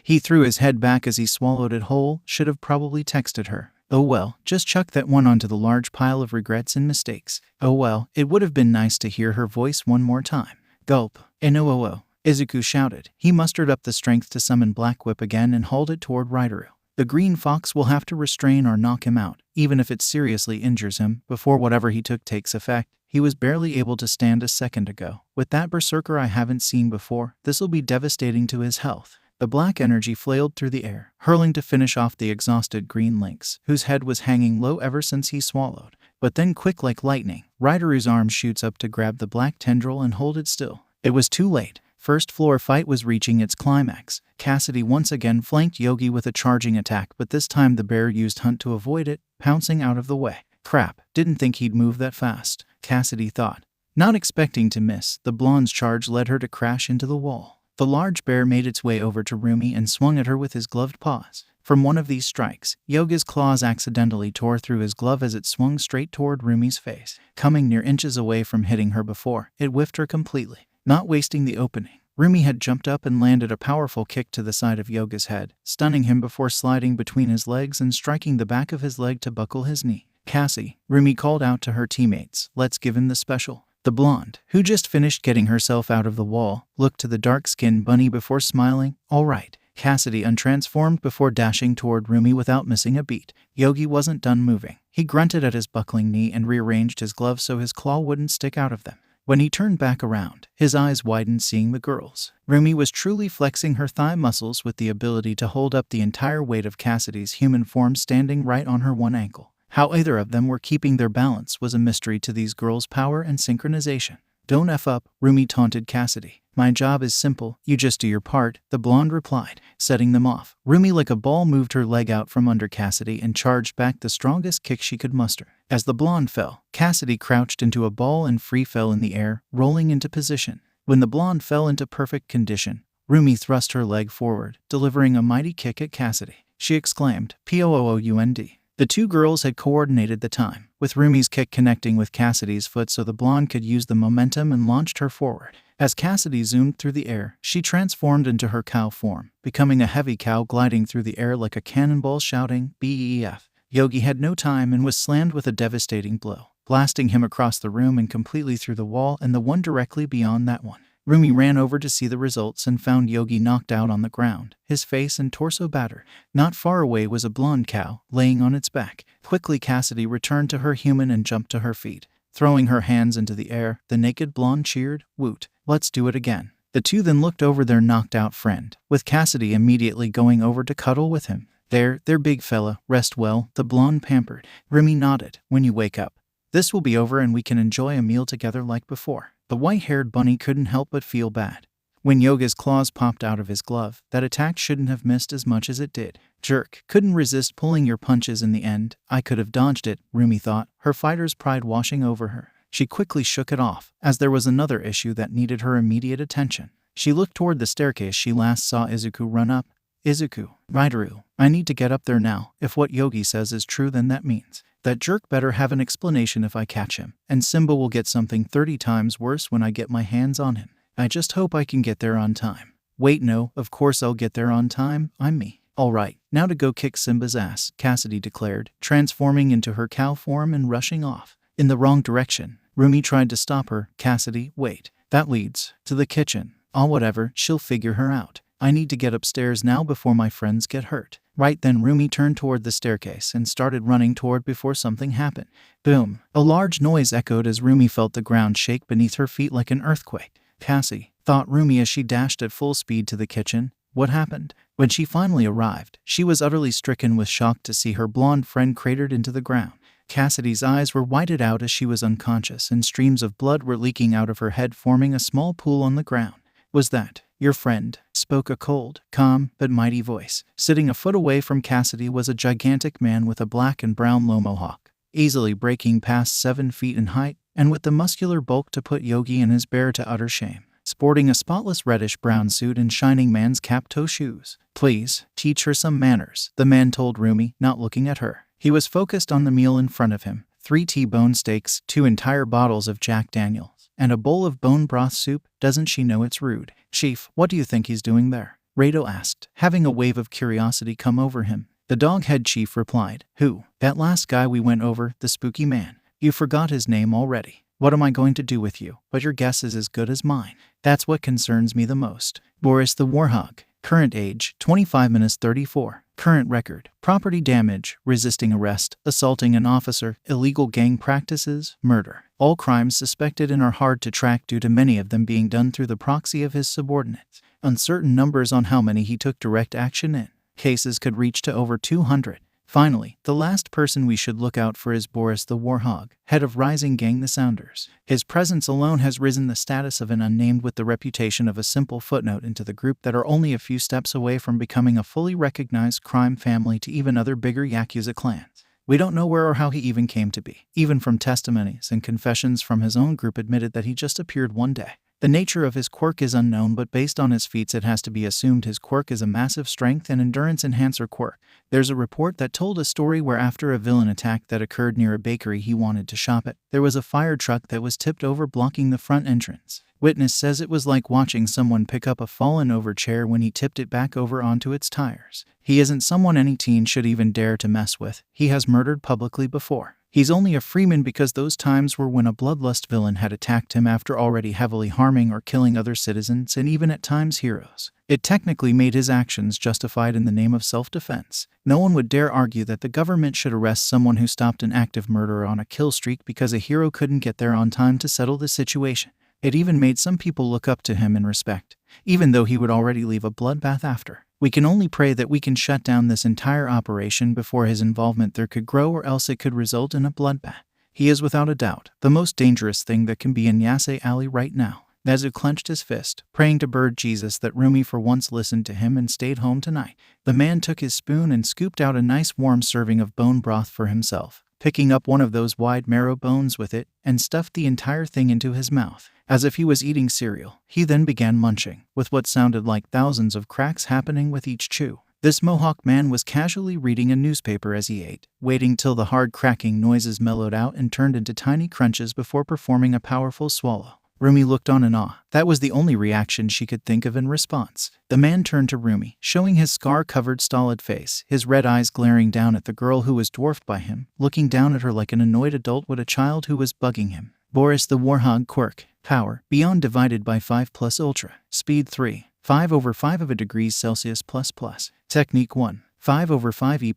He threw his head back as he swallowed it whole. Should have probably texted her. Oh well, just chuck that one onto the large pile of regrets and mistakes. Oh well, it would have been nice to hear her voice one more time. Gulp. N-O-O-O. Izuku shouted. He mustered up the strength to summon Black Whip again and hauled it toward Ryder. The green fox will have to restrain or knock him out, even if it seriously injures him, before whatever he took takes effect. He was barely able to stand a second ago. With that berserker I haven't seen before, this'll be devastating to his health. The black energy flailed through the air, hurling to finish off the exhausted green lynx, whose head was hanging low ever since he swallowed. But then quick like lightning, Ryder's arm shoots up to grab the black tendril and hold it still. It was too late. First floor fight was reaching its climax. Cassidy once again flanked Yogi with a charging attack, but this time the bear used Hunt to avoid it, pouncing out of the way. Crap, didn't think he'd move that fast, Cassidy thought. Not expecting to miss, the blonde's charge led her to crash into the wall. The large bear made its way over to Roomy and swung at her with his gloved paws. From one of these strikes, Yogi's claws accidentally tore through his glove as it swung straight toward Roomy's face. Coming near inches away from hitting her before, it whiffed her completely. Not wasting the opening, Roomy had jumped up and landed a powerful kick to the side of Yogi's head, stunning him before sliding between his legs and striking the back of his leg to buckle his knee. Cassie, Roomy called out to her teammates, let's give him the special. The blonde, who just finished getting herself out of the wall, looked to the dark-skinned bunny before smiling. All right. Cassidy untransformed before dashing toward Roomy without missing a beat. Yogi wasn't done moving. He grunted at his buckling knee and rearranged his gloves so his claw wouldn't stick out of them. When he turned back around, his eyes widened seeing the girls. Roomy was truly flexing her thigh muscles with the ability to hold up the entire weight of Cassidy's human form standing right on her one ankle. How either of them were keeping their balance was a mystery to these girls' power and synchronization. Don't F up, Roomy taunted Cassidy. My job is simple, you just do your part, the blonde replied, setting them off. Roomy like a ball moved her leg out from under Cassidy and charged back the strongest kick she could muster. As the blonde fell, Cassidy crouched into a ball and free fell in the air, rolling into position. When the blonde fell into perfect condition, Roomy thrust her leg forward, delivering a mighty kick at Cassidy. She exclaimed, "Pound." The two girls had coordinated the time, with Roomy's kick connecting with Cassidy's foot so the blonde could use the momentum and launched her forward. As Cassidy zoomed through the air, she transformed into her cow form, becoming a heavy cow gliding through the air like a cannonball shouting, "BEF." Yogi had no time and was slammed with a devastating blow, blasting him across the room and completely through the wall and the one directly beyond that one. Roomy ran over to see the results and found Yogi knocked out on the ground, his face and torso battered. Not far away was a blonde cow, laying on its back. Quickly Cassidy returned to her human and jumped to her feet. Throwing her hands into the air, the naked blonde cheered, "Woot, let's do it again." The two then looked over their knocked-out friend, with Cassidy immediately going over to cuddle with him. "There, big fella, rest well," the blonde pampered. Roomy nodded. "When you wake up, this will be over and we can enjoy a meal together like before." The white-haired bunny couldn't help but feel bad. When Yoga's claws popped out of his glove, that attack shouldn't have missed as much as it did. Jerk, couldn't resist pulling your punches in the end. I could have dodged it, Roomy thought, her fighter's pride washing over her. She quickly shook it off, as there was another issue that needed her immediate attention. She looked toward the staircase she last saw Izuku run up. "Izuku, Ryder, I need to get up there now. If what Yogi says is true, then that means that jerk better have an explanation if I catch him, and Simba will get something 30 times worse when I get my hands on him. I just hope I can get there on time." "Wait, no, of course I'll get there on time, I'm me." "Alright, now to go kick Simba's ass," Cassidy declared, transforming into her cow form and rushing off. In the wrong direction, Roomy tried to stop her. "Cassidy, wait. That leads to the kitchen." "Oh, whatever, she'll figure her out. I need to get upstairs now before my friends get hurt." Right then Roomy turned toward the staircase and started running toward before something happened. Boom! A large noise echoed as Roomy felt the ground shake beneath her feet like an earthquake. "Cassie," thought Roomy as she dashed at full speed to the kitchen. What happened? When she finally arrived, she was utterly stricken with shock to see her blonde friend cratered into the ground. Cassidy's eyes were whited out as she was unconscious and streams of blood were leaking out of her head, forming a small pool on the ground. "Was that your friend?" spoke a cold, calm, but mighty voice. Sitting a foot away from Cassidy was a gigantic man with a black and brown low mohawk, easily breaking past 7 feet in height, and with the muscular bulk to put Yogi and his bear to utter shame. Sporting a spotless reddish-brown suit and shining man's cap-toe shoes. "Please, teach her some manners," the man told Roomy, not looking at her. He was focused on the meal in front of him. 3 T-bone steaks, 2 entire bottles of Jack Daniels, and a bowl of bone broth soup. "Doesn't she know it's rude?" "Chief, what do you think he's doing there?" Rado asked, having a wave of curiosity come over him. The dog-head chief replied, "Who? That last guy we went over, the spooky man. You forgot his name already. What am I going to do with you? But your guess is as good as mine. That's what concerns me the most." Boris the Warhog. Current age, 25-34. Current record, property damage, resisting arrest, assaulting an officer, illegal gang practices, murder. All crimes suspected and are hard to track due to many of them being done through the proxy of his subordinates. Uncertain numbers on how many he took direct action in. Cases could reach to over 200. Finally, the last person we should look out for is Boris the Warhog, head of rising gang the Sounders. His presence alone has risen the status of an unnamed with the reputation of a simple footnote into the group that are only a few steps away from becoming a fully recognized crime family to even other bigger Yakuza clans. We don't know where or how he even came to be. Even from testimonies and confessions from his own group admitted that he just appeared one day. The nature of his quirk is unknown, but based on his feats it has to be assumed his quirk is a massive strength and endurance enhancer quirk. There's a report that told a story where after a villain attack that occurred near a bakery he wanted to shop at, there was a fire truck that was tipped over blocking the front entrance. Witness says it was like watching someone pick up a fallen over chair when he tipped it back over onto its tires. He isn't someone any teen should even dare to mess with. He has murdered publicly before. He's only a freeman because those times were when a bloodlust villain had attacked him after already heavily harming or killing other citizens and even at times heroes. It technically made his actions justified in the name of self-defense. No one would dare argue that the government should arrest someone who stopped an active murderer on a kill streak because a hero couldn't get there on time to settle the situation. It even made some people look up to him in respect, even though he would already leave a bloodbath after. We can only pray that we can shut down this entire operation before his involvement there could grow, or else it could result in a bloodbath. He is without a doubt the most dangerous thing that can be in Yase Alley right now. Nezu clenched his fist, praying to bird Jesus that Roomy for once listened to him and stayed home tonight. The man took his spoon and scooped out a nice warm serving of bone broth for himself, picking up one of those wide marrow bones with it, and stuffed the entire thing into his mouth, as if he was eating cereal. He then began munching, with what sounded like thousands of cracks happening with each chew. This Mohawk man was casually reading a newspaper as he ate, waiting till the hard cracking noises mellowed out and turned into tiny crunches before performing a powerful swallow. Roomy looked on in awe. That was the only reaction she could think of in response. The man turned to Roomy, showing his scar-covered stolid face, his red eyes glaring down at the girl who was dwarfed by him, looking down at her like an annoyed adult would a child who was bugging him. Boris the Warhog Quirk. Power. Beyond divided by 5 plus Ultra. Speed 3. 5/5 of a degrees Celsius ++. Technique 1. 5/5 E+.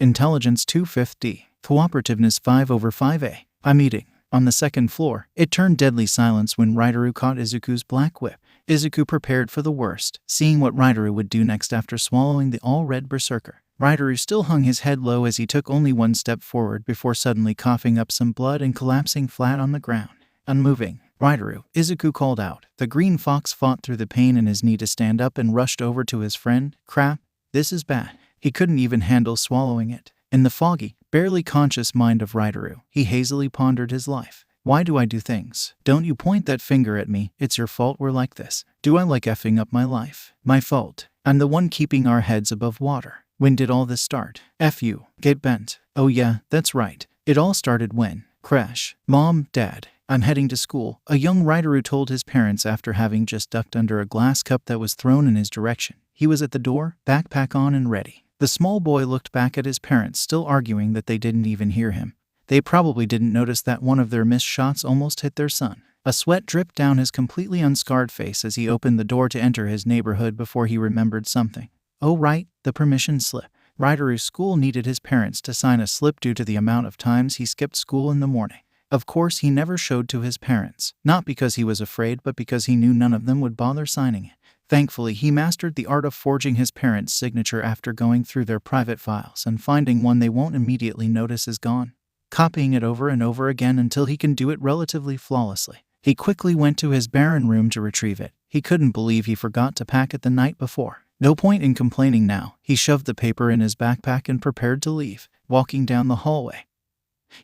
Intelligence 2/5 D. Cooperativeness 5/5 A. I'm eating. On the second floor, it turned deadly silence when Ryder caught Izuku's black whip. Izuku prepared for the worst, seeing what Ryder would do next after swallowing the all-red berserker. Ryder still hung his head low as he took only one step forward before suddenly coughing up some blood and collapsing flat on the ground. Unmoving. Ryder, Izuku called out. The green fox fought through the pain in his knee to stand up and rushed over to his friend. Crap, this is bad. He couldn't even handle swallowing it. In the foggy, barely conscious mind of Ryder, he hazily pondered his life. Why do I do things? Don't you point that finger at me. It's your fault we're like this. Do I like effing up my life? My fault. I'm the one keeping our heads above water. When did all this start? F you. Get bent. Oh yeah, that's right. It all started when. Crash. Mom, Dad. I'm heading to school, a young Ryder told his parents after having just ducked under a glass cup that was thrown in his direction. He was at the door, backpack on and ready. The small boy looked back at his parents, still arguing that they didn't even hear him. They probably didn't notice that one of their missed shots almost hit their son. A sweat dripped down his completely unscarred face as he opened the door to enter his neighborhood before he remembered something. Oh right, the permission slip. Ryder's school needed his parents to sign a slip due to the amount of times he skipped school in the morning. Of course, he never showed to his parents, not because he was afraid but because he knew none of them would bother signing it. Thankfully, he mastered the art of forging his parents' signature after going through their private files and finding one they won't immediately notice is gone, copying it over and over again until he can do it relatively flawlessly. He quickly went to his barren room to retrieve it. He couldn't believe he forgot to pack it the night before. No point in complaining now. He shoved the paper in his backpack and prepared to leave. Walking down the hallway,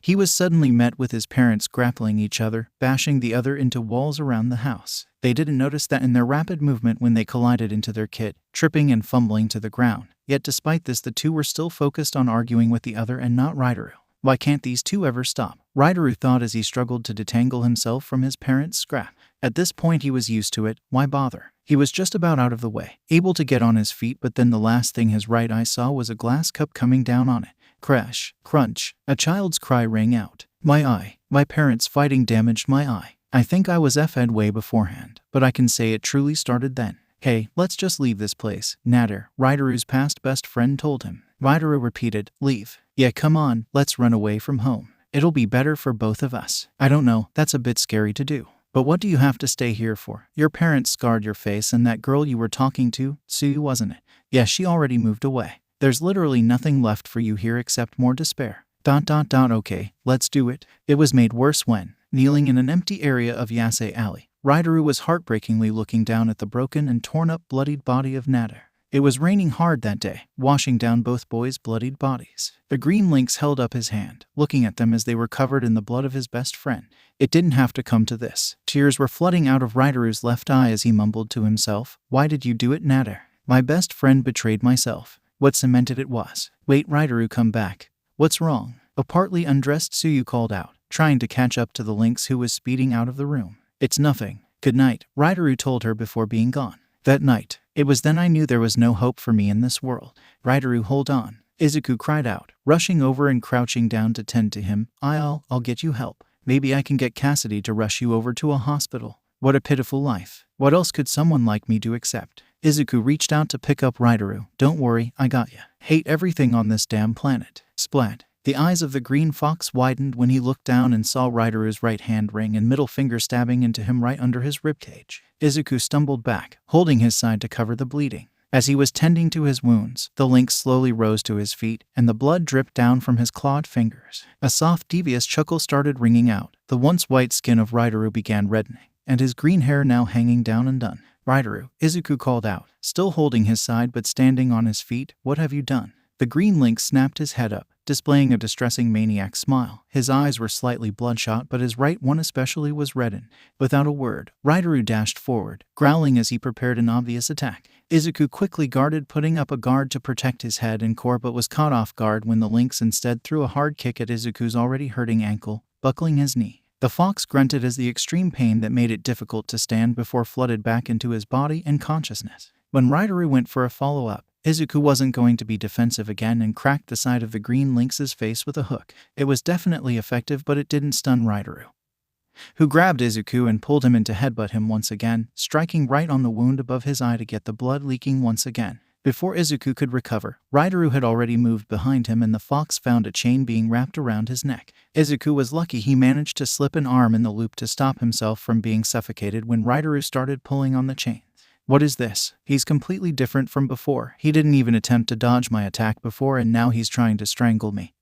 he was suddenly met with his parents grappling each other, bashing the other into walls around the house. They didn't notice that in their rapid movement when they collided into their kit, tripping and fumbling to the ground. Yet despite this, the two were still focused on arguing with the other and not Ryder. Why can't these two ever stop? Ryder thought as he struggled to detangle himself from his parents' scrap. At this point he was used to it. Why bother? He was just about out of the way, able to get on his feet, but then the last thing his right eye saw was a glass cup coming down on it. Crash. Crunch. A child's cry rang out. My eye. My parents fighting damaged my eye. I think I was F-ed way beforehand, but I can say it truly started then. Hey, let's just leave this place. Nader, Ryder's past best friend, told him. Ryder repeated, leave. Yeah, come on, let's run away from home. It'll be better for both of us. I don't know, that's a bit scary to do. But what do you have to stay here for? Your parents scarred your face, and that girl you were talking to, Sue, wasn't it? Yeah, she already moved away. There's literally nothing left for you here except more despair. ... Okay, let's do it. It was made worse when, kneeling in an empty area of Yase Alley, Ryder was heartbreakingly looking down at the broken and torn up bloodied body of Nader. It was raining hard that day, washing down both boys' bloodied bodies. The green lynx held up his hand, looking at them as they were covered in the blood of his best friend. It didn't have to come to this. Tears were flooding out of Ryder's left eye as he mumbled to himself, why did you do it, Nader? My best friend betrayed myself. What cemented it was. Wait, Ryder, come back. What's wrong? A partly undressed Suyu called out, trying to catch up to the lynx who was speeding out of the room. It's nothing. Good night, Ryder told her before being gone. That night, it was then I knew there was no hope for me in this world. Ryder, hold on. Izuku cried out, rushing over and crouching down to tend to him. I'll get you help. Maybe I can get Cassidy to rush you over to a hospital. What a pitiful life. What else could someone like me do except? Izuku reached out to pick up Ryder. Don't worry, I got ya. Hate everything on this damn planet. Splat. The eyes of the green fox widened when he looked down and saw Ryder's right hand ring and middle finger stabbing into him right under his ribcage. Izuku stumbled back, holding his side to cover the bleeding. As he was tending to his wounds, the lynx slowly rose to his feet, and the blood dripped down from his clawed fingers. A soft, devious chuckle started ringing out. The once white skin of Ryder began reddening. and his green hair now hanging down undone. "Ryder," Izuku called out, still holding his side but standing on his feet. "What have you done?" The green lynx snapped his head up, displaying a distressing maniac smile. His eyes were slightly bloodshot, but his right one especially was reddened. Without a word, Ryder dashed forward, growling as he prepared an obvious attack. Izuku quickly guarded, putting up a guard to protect his head and core, but was caught off guard when the lynx instead threw a hard kick at Izuku's already hurting ankle, buckling his knee. The fox grunted as the extreme pain that made it difficult to stand before flooded back into his body and consciousness. When Ryder went for a follow-up, Izuku wasn't going to be defensive again and cracked the side of the green lynx's face with a hook. It was definitely effective, but it didn't stun Ryder, who grabbed Izuku and pulled him in to headbutt him once again, striking right on the wound above his eye to get the blood leaking once again. Before Izuku could recover, Ryder had already moved behind him and the fox found a chain being wrapped around his neck. Izuku was lucky he managed to slip an arm in the loop to stop himself from being suffocated when Ryder started pulling on the chain. "What is this? He's completely different from before. He didn't even attempt to dodge my attack before and now he's trying to strangle me.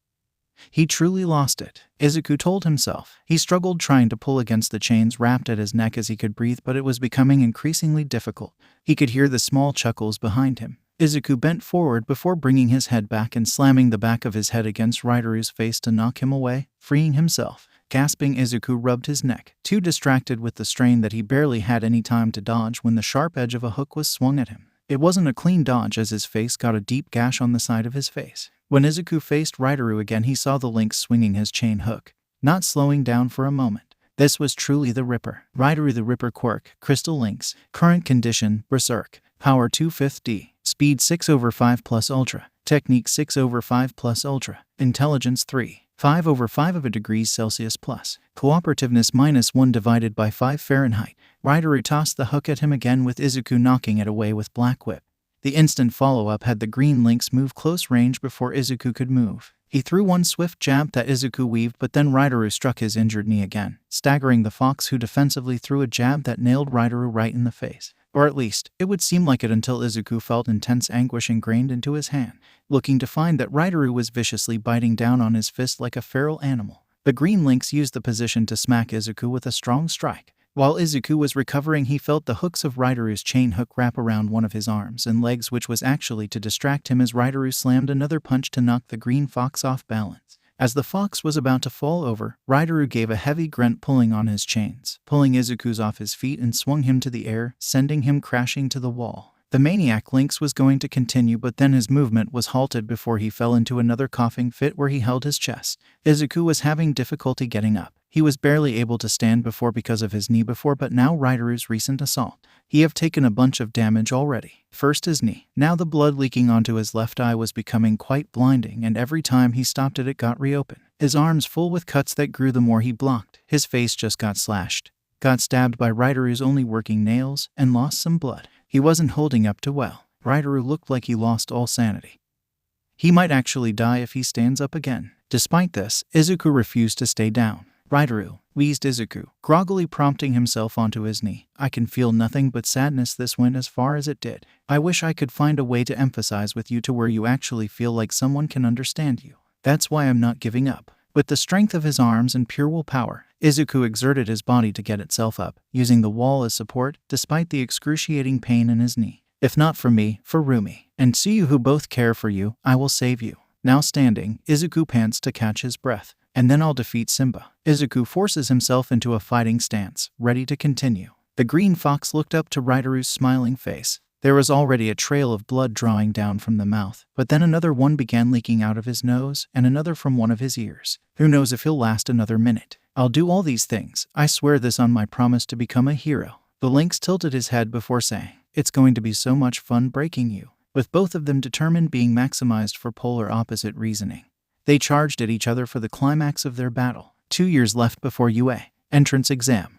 He truly lost it," Izuku told himself. He struggled trying to pull against the chains wrapped at his neck as he could breathe, but it was becoming increasingly difficult. He could hear the small chuckles behind him. Izuku bent forward before bringing his head back and slamming the back of his head against Ryder's face to knock him away, freeing himself. Gasping, Izuku rubbed his neck, too distracted with the strain that he barely had any time to dodge when the sharp edge of a hook was swung at him. It wasn't a clean dodge as his face got a deep gash on the side of his face. When Izuku faced Ryder again, he saw the lynx swinging his chain hook, not slowing down for a moment. This was truly the Ripper. Ryder the Ripper Quirk, Crystal Lynx, Current Condition, Berserk, Power 2/5 D, Speed 6/5 plus Ultra, Technique 6/5 plus Ultra, Intelligence 3. 5/5 of a degrees Celsius plus. Cooperativeness -1 divided by 5 Fahrenheit. Ryder tossed the hook at him again with Izuku knocking it away with Black Whip. The instant follow-up had the green lynx move close range before Izuku could move. He threw one swift jab that Izuku weaved, but then Ryder struck his injured knee again, staggering the fox, who defensively threw a jab that nailed Ryder right in the face. Or at least, it would seem like it until Izuku felt intense anguish ingrained into his hand, looking to find that Ryder was viciously biting down on his fist like a feral animal. The green lynx used the position to smack Izuku with a strong strike. While Izuku was recovering, he felt the hooks of Ryder's chain hook wrap around one of his arms and legs, which was actually to distract him as Ryder slammed another punch to knock the green fox off balance. As the fox was about to fall over, Ryder gave a heavy grunt, pulling on his chains, pulling Izuku's off his feet and swung him to the air, sending him crashing to the wall. The maniac lynx was going to continue, but then his movement was halted before he fell into another coughing fit where he held his chest. Izuku was having difficulty getting up. He was barely able to stand before because of his knee before, but now Ryder's recent assault. He have taken a bunch of damage already. First his knee. Now the blood leaking onto his left eye was becoming quite blinding, and every time he stopped it got reopened. His arms full with cuts that grew the more he blocked. His face just got slashed. Got stabbed by Ryder's only working nails, and lost some blood. He wasn't holding up too well. Ryder looked like he lost all sanity. He might actually die if he stands up again. Despite this, Izuku refused to stay down. "Ryder," wheezed Izuku, groggily prompting himself onto his knee. "I can feel nothing but sadness. This went as far as it did. I wish I could find a way to empathize with you to where you actually feel like someone can understand you. That's why I'm not giving up." With the strength of his arms and pure willpower, Izuku exerted his body to get itself up, using the wall as support, despite the excruciating pain in his knee. "If not for me, for Roomy and Tsuyu, who both care for you, I will save you." Now standing, Izuku pants to catch his breath. "And then I'll defeat Simba." Izuku forces himself into a fighting stance, ready to continue. The green fox looked up to Ryder's smiling face. There was already a trail of blood drawing down from the mouth, but then another one began leaking out of his nose, and another from one of his ears. Who knows if he'll last another minute. "I'll do all these things. I swear this on my promise to become a hero." The lynx tilted his head before saying, "It's going to be so much fun breaking you." With both of them determined, being maximized for polar opposite reasoning, they charged at each other for the climax of their battle. 2 years left before UA entrance exam.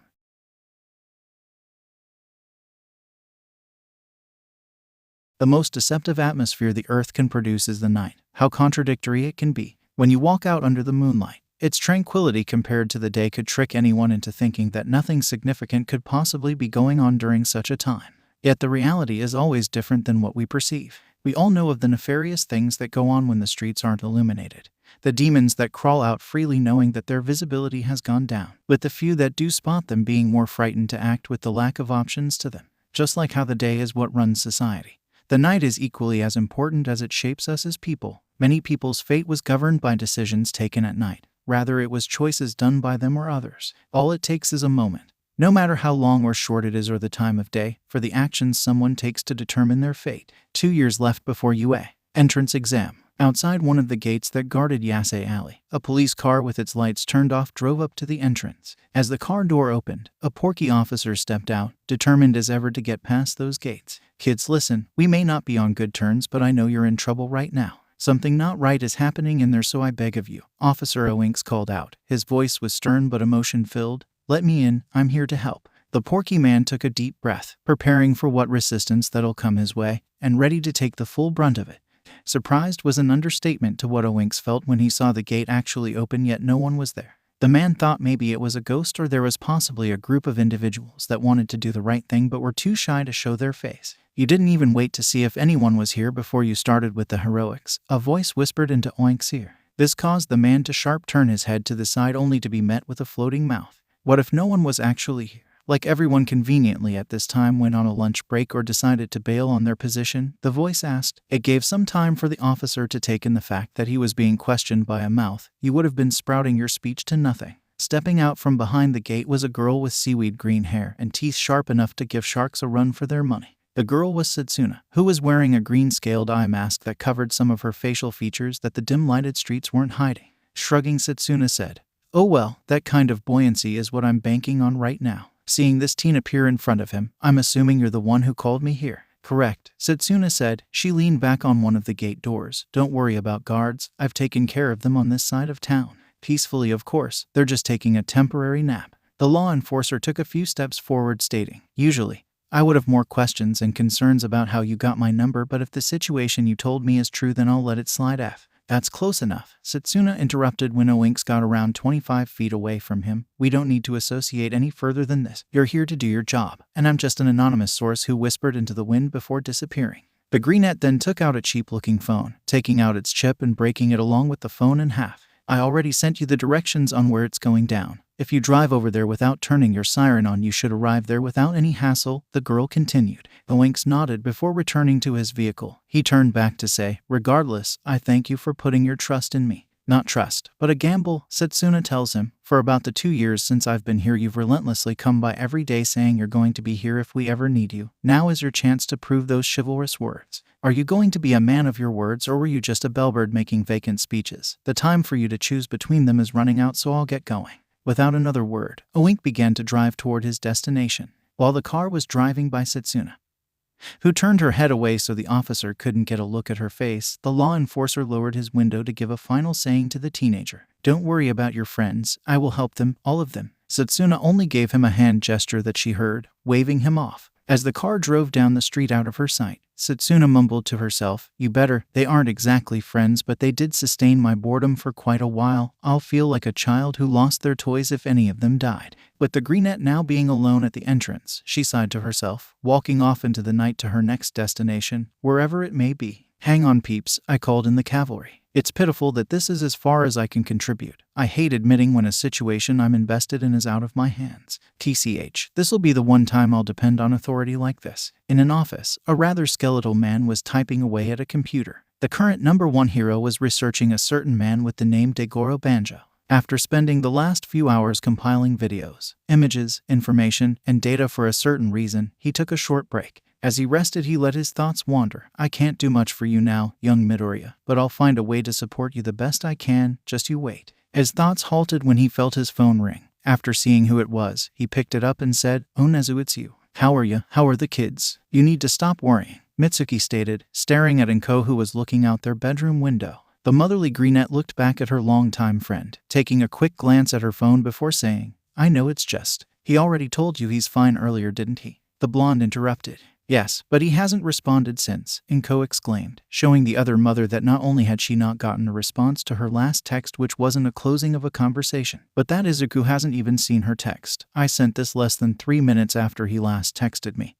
The most deceptive atmosphere the earth can produce is the night. How contradictory it can be. When you walk out under the moonlight, its tranquility compared to the day could trick anyone into thinking that nothing significant could possibly be going on during such a time. Yet the reality is always different than what we perceive. We all know of the nefarious things that go on when the streets aren't illuminated. The demons that crawl out freely knowing that their visibility has gone down, with the few that do spot them being more frightened to act with the lack of options to them. Just like how the day is what runs society, the night is equally as important as it shapes us as people. Many people's fate was governed by decisions taken at night. Rather, it was choices done by them or others. All it takes is a moment, no matter how long or short it is or the time of day, for the actions someone takes to determine their fate. 2 years left before UA entrance exam. Outside one of the gates that guarded Yasei Alley, a police car with its lights turned off drove up to the entrance. As the car door opened, a porky officer stepped out, determined as ever to get past those gates. Kids, listen, we may not be on good terms, but I know you're in trouble right now. Something not right is happening in there, so I beg of you. Officer Oinks called out. His voice was stern but emotion-filled. Let me in, I'm here to help. The porky man took a deep breath, preparing for what resistance that'll come his way, and ready to take the full brunt of it. Surprised was an understatement to what Oinks felt when he saw the gate actually open yet no one was there. The man thought maybe it was a ghost or there was possibly a group of individuals that wanted to do the right thing but were too shy to show their face. You didn't even wait to see if anyone was here before you started with the heroics, a voice whispered into Oinks' ear. This caused the man to sharp turn his head to the side only to be met with a floating mouth. What if no one was actually here? Like everyone conveniently at this time went on a lunch break or decided to bail on their position, the voice asked. It gave some time for the officer to take in the fact that he was being questioned by a mouth. You would have been sprouting your speech to nothing. Stepping out from behind the gate was a girl with seaweed green hair and teeth sharp enough to give sharks a run for their money. The girl was Setsuna, who was wearing a green scaled eye mask that covered some of her facial features that the dim-lighted streets weren't hiding. Shrugging, Setsuna said, "Oh well, that kind of buoyancy is what I'm banking on right now." Seeing this teen appear in front of him, "I'm assuming you're the one who called me here." "Correct," Setsuna said. She leaned back on one of the gate doors. "Don't worry about guards. I've taken care of them on this side of town." Peacefully, of course. They're just taking a temporary nap. The law enforcer took a few steps forward, stating, "Usually, I would have more questions and concerns about how you got my number, but if the situation you told me is true, then I'll let it slide." That's close enough, Setsuna interrupted when Oinks got around 25 feet away from him. "We don't need to associate any further than this. You're here to do your job, and I'm just an anonymous source who whispered into the wind before disappearing." The greenette then took out a cheap-looking phone, taking out its chip and breaking it along with the phone in half. "I already sent you the directions on where it's going down. If you drive over there without turning your siren on, you should arrive there without any hassle," the girl continued. Oinks nodded before returning to his vehicle. He turned back to say, "Regardless, I thank you for putting your trust in me." "Not trust, but a gamble," Setsuna tells him. "For about the 2 years since I've been here, you've relentlessly come by every day saying you're going to be here if we ever need you. Now is your chance to prove those chivalrous words. Are you going to be a man of your words, or were you just a bellbird making vacant speeches? The time for you to choose between them is running out, so I'll get going." Without another word, Oink began to drive toward his destination, while the car was driving by Setsuna, who turned her head away so the officer couldn't get a look at her face. The law enforcer lowered his window to give a final saying to the teenager. "Don't worry about your friends. I will help them, all of them." Setsuna only gave him a hand gesture that she heard, waving him off. As the car drove down the street out of her sight, Setsuna mumbled to herself, "You better. They aren't exactly friends, but they did sustain my boredom for quite a while. I'll feel like a child who lost their toys if any of them died." With the greenette now being alone at the entrance, she sighed to herself, walking off into the night to her next destination, wherever it may be. "Hang on, peeps," I called in the cavalry. "It's pitiful that this is as far as I can contribute. I hate admitting when a situation I'm invested in is out of my hands. TCH, this'll be the one time I'll depend on authority like this." In an office, a rather skeletal man was typing away at a computer. The current #1 hero was researching a certain man with the name Degoro Banjo. After spending the last few hours compiling videos, images, information, and data for a certain reason, he took a short break. As he rested, he let his thoughts wander. "I can't do much for you now, young Midoriya, but I'll find a way to support you the best I can, just you wait." His thoughts halted when he felt his phone ring. After seeing who it was, he picked it up and said, "Oh Nezu, it's you. How are you? How are the kids?" "You need to stop worrying," Mitsuki stated, staring at Inko, who was looking out their bedroom window. The motherly greenette looked back at her longtime friend, taking a quick glance at her phone before saying, "I know it's just. He already told you he's fine earlier, didn't he?" The blonde interrupted. "Yes, but he hasn't responded since," Inko exclaimed, showing the other mother that not only had she not gotten a response to her last text, which wasn't a closing of a conversation, but that Izuku hasn't even seen her text. "I sent this less than 3 minutes after he last texted me.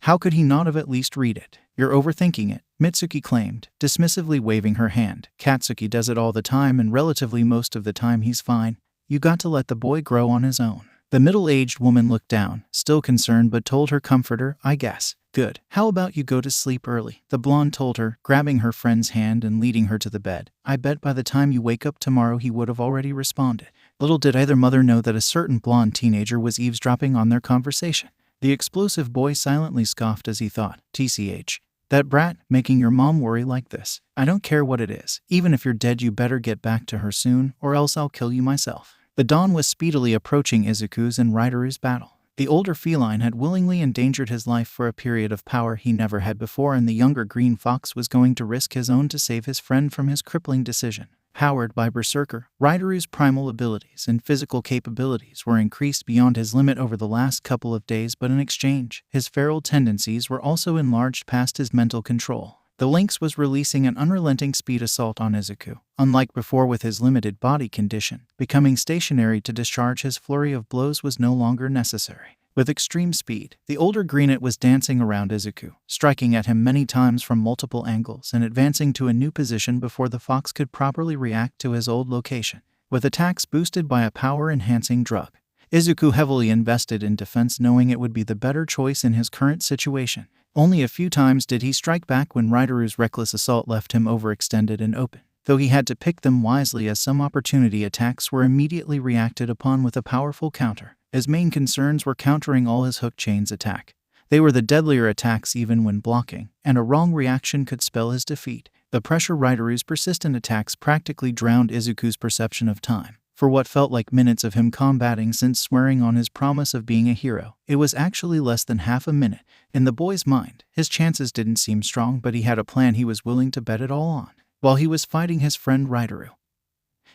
How could he not have at least read it?" "You're overthinking it," Mitsuki claimed, dismissively waving her hand. Katsuki does it all the time and relatively most of the time he's fine. You got to let the boy grow on his own. The middle-aged woman looked down, still concerned, but told her comforter, I guess. Good. How about you go to sleep early? The blonde told her, grabbing her friend's hand and leading her to the bed. I bet by the time you wake up tomorrow he would have already responded. Little did either mother know that a certain blonde teenager was eavesdropping on their conversation. The explosive boy silently scoffed as he thought, TCH. That brat, making your mom worry like this. I don't care what it is. Even if you're dead, you better get back to her soon, or else I'll kill you myself. The dawn was speedily approaching Izuku's and Ryder's battle. The older feline had willingly endangered his life for a period of power he never had before, and the younger green fox was going to risk his own to save his friend from his crippling decision. Powered by Berserker, Ryder's primal abilities and physical capabilities were increased beyond his limit over the last couple of days, but in exchange, his feral tendencies were also enlarged past his mental control. The lynx was releasing an unrelenting speed assault on Izuku, unlike before with his limited body condition. Becoming stationary to discharge his flurry of blows was no longer necessary. With extreme speed, the older greenet was dancing around Izuku, striking at him many times from multiple angles and advancing to a new position before the fox could properly react to his old location. With attacks boosted by a power-enhancing drug, Izuku heavily invested in defense, knowing it would be the better choice in his current situation. Only a few times did he strike back when Ryder's reckless assault left him overextended and open, though he had to pick them wisely as some opportunity attacks were immediately reacted upon with a powerful counter. His main concerns were countering all his hook chain's attack. They were the deadlier attacks even when blocking, and a wrong reaction could spell his defeat. The pressure Ryder's persistent attacks practically drowned Izuku's perception of time. For what felt like minutes of him combating since swearing on his promise of being a hero, it was actually less than half a minute. In the boy's mind, his chances didn't seem strong, but he had a plan he was willing to bet it all on. While he was fighting his friend Ryder,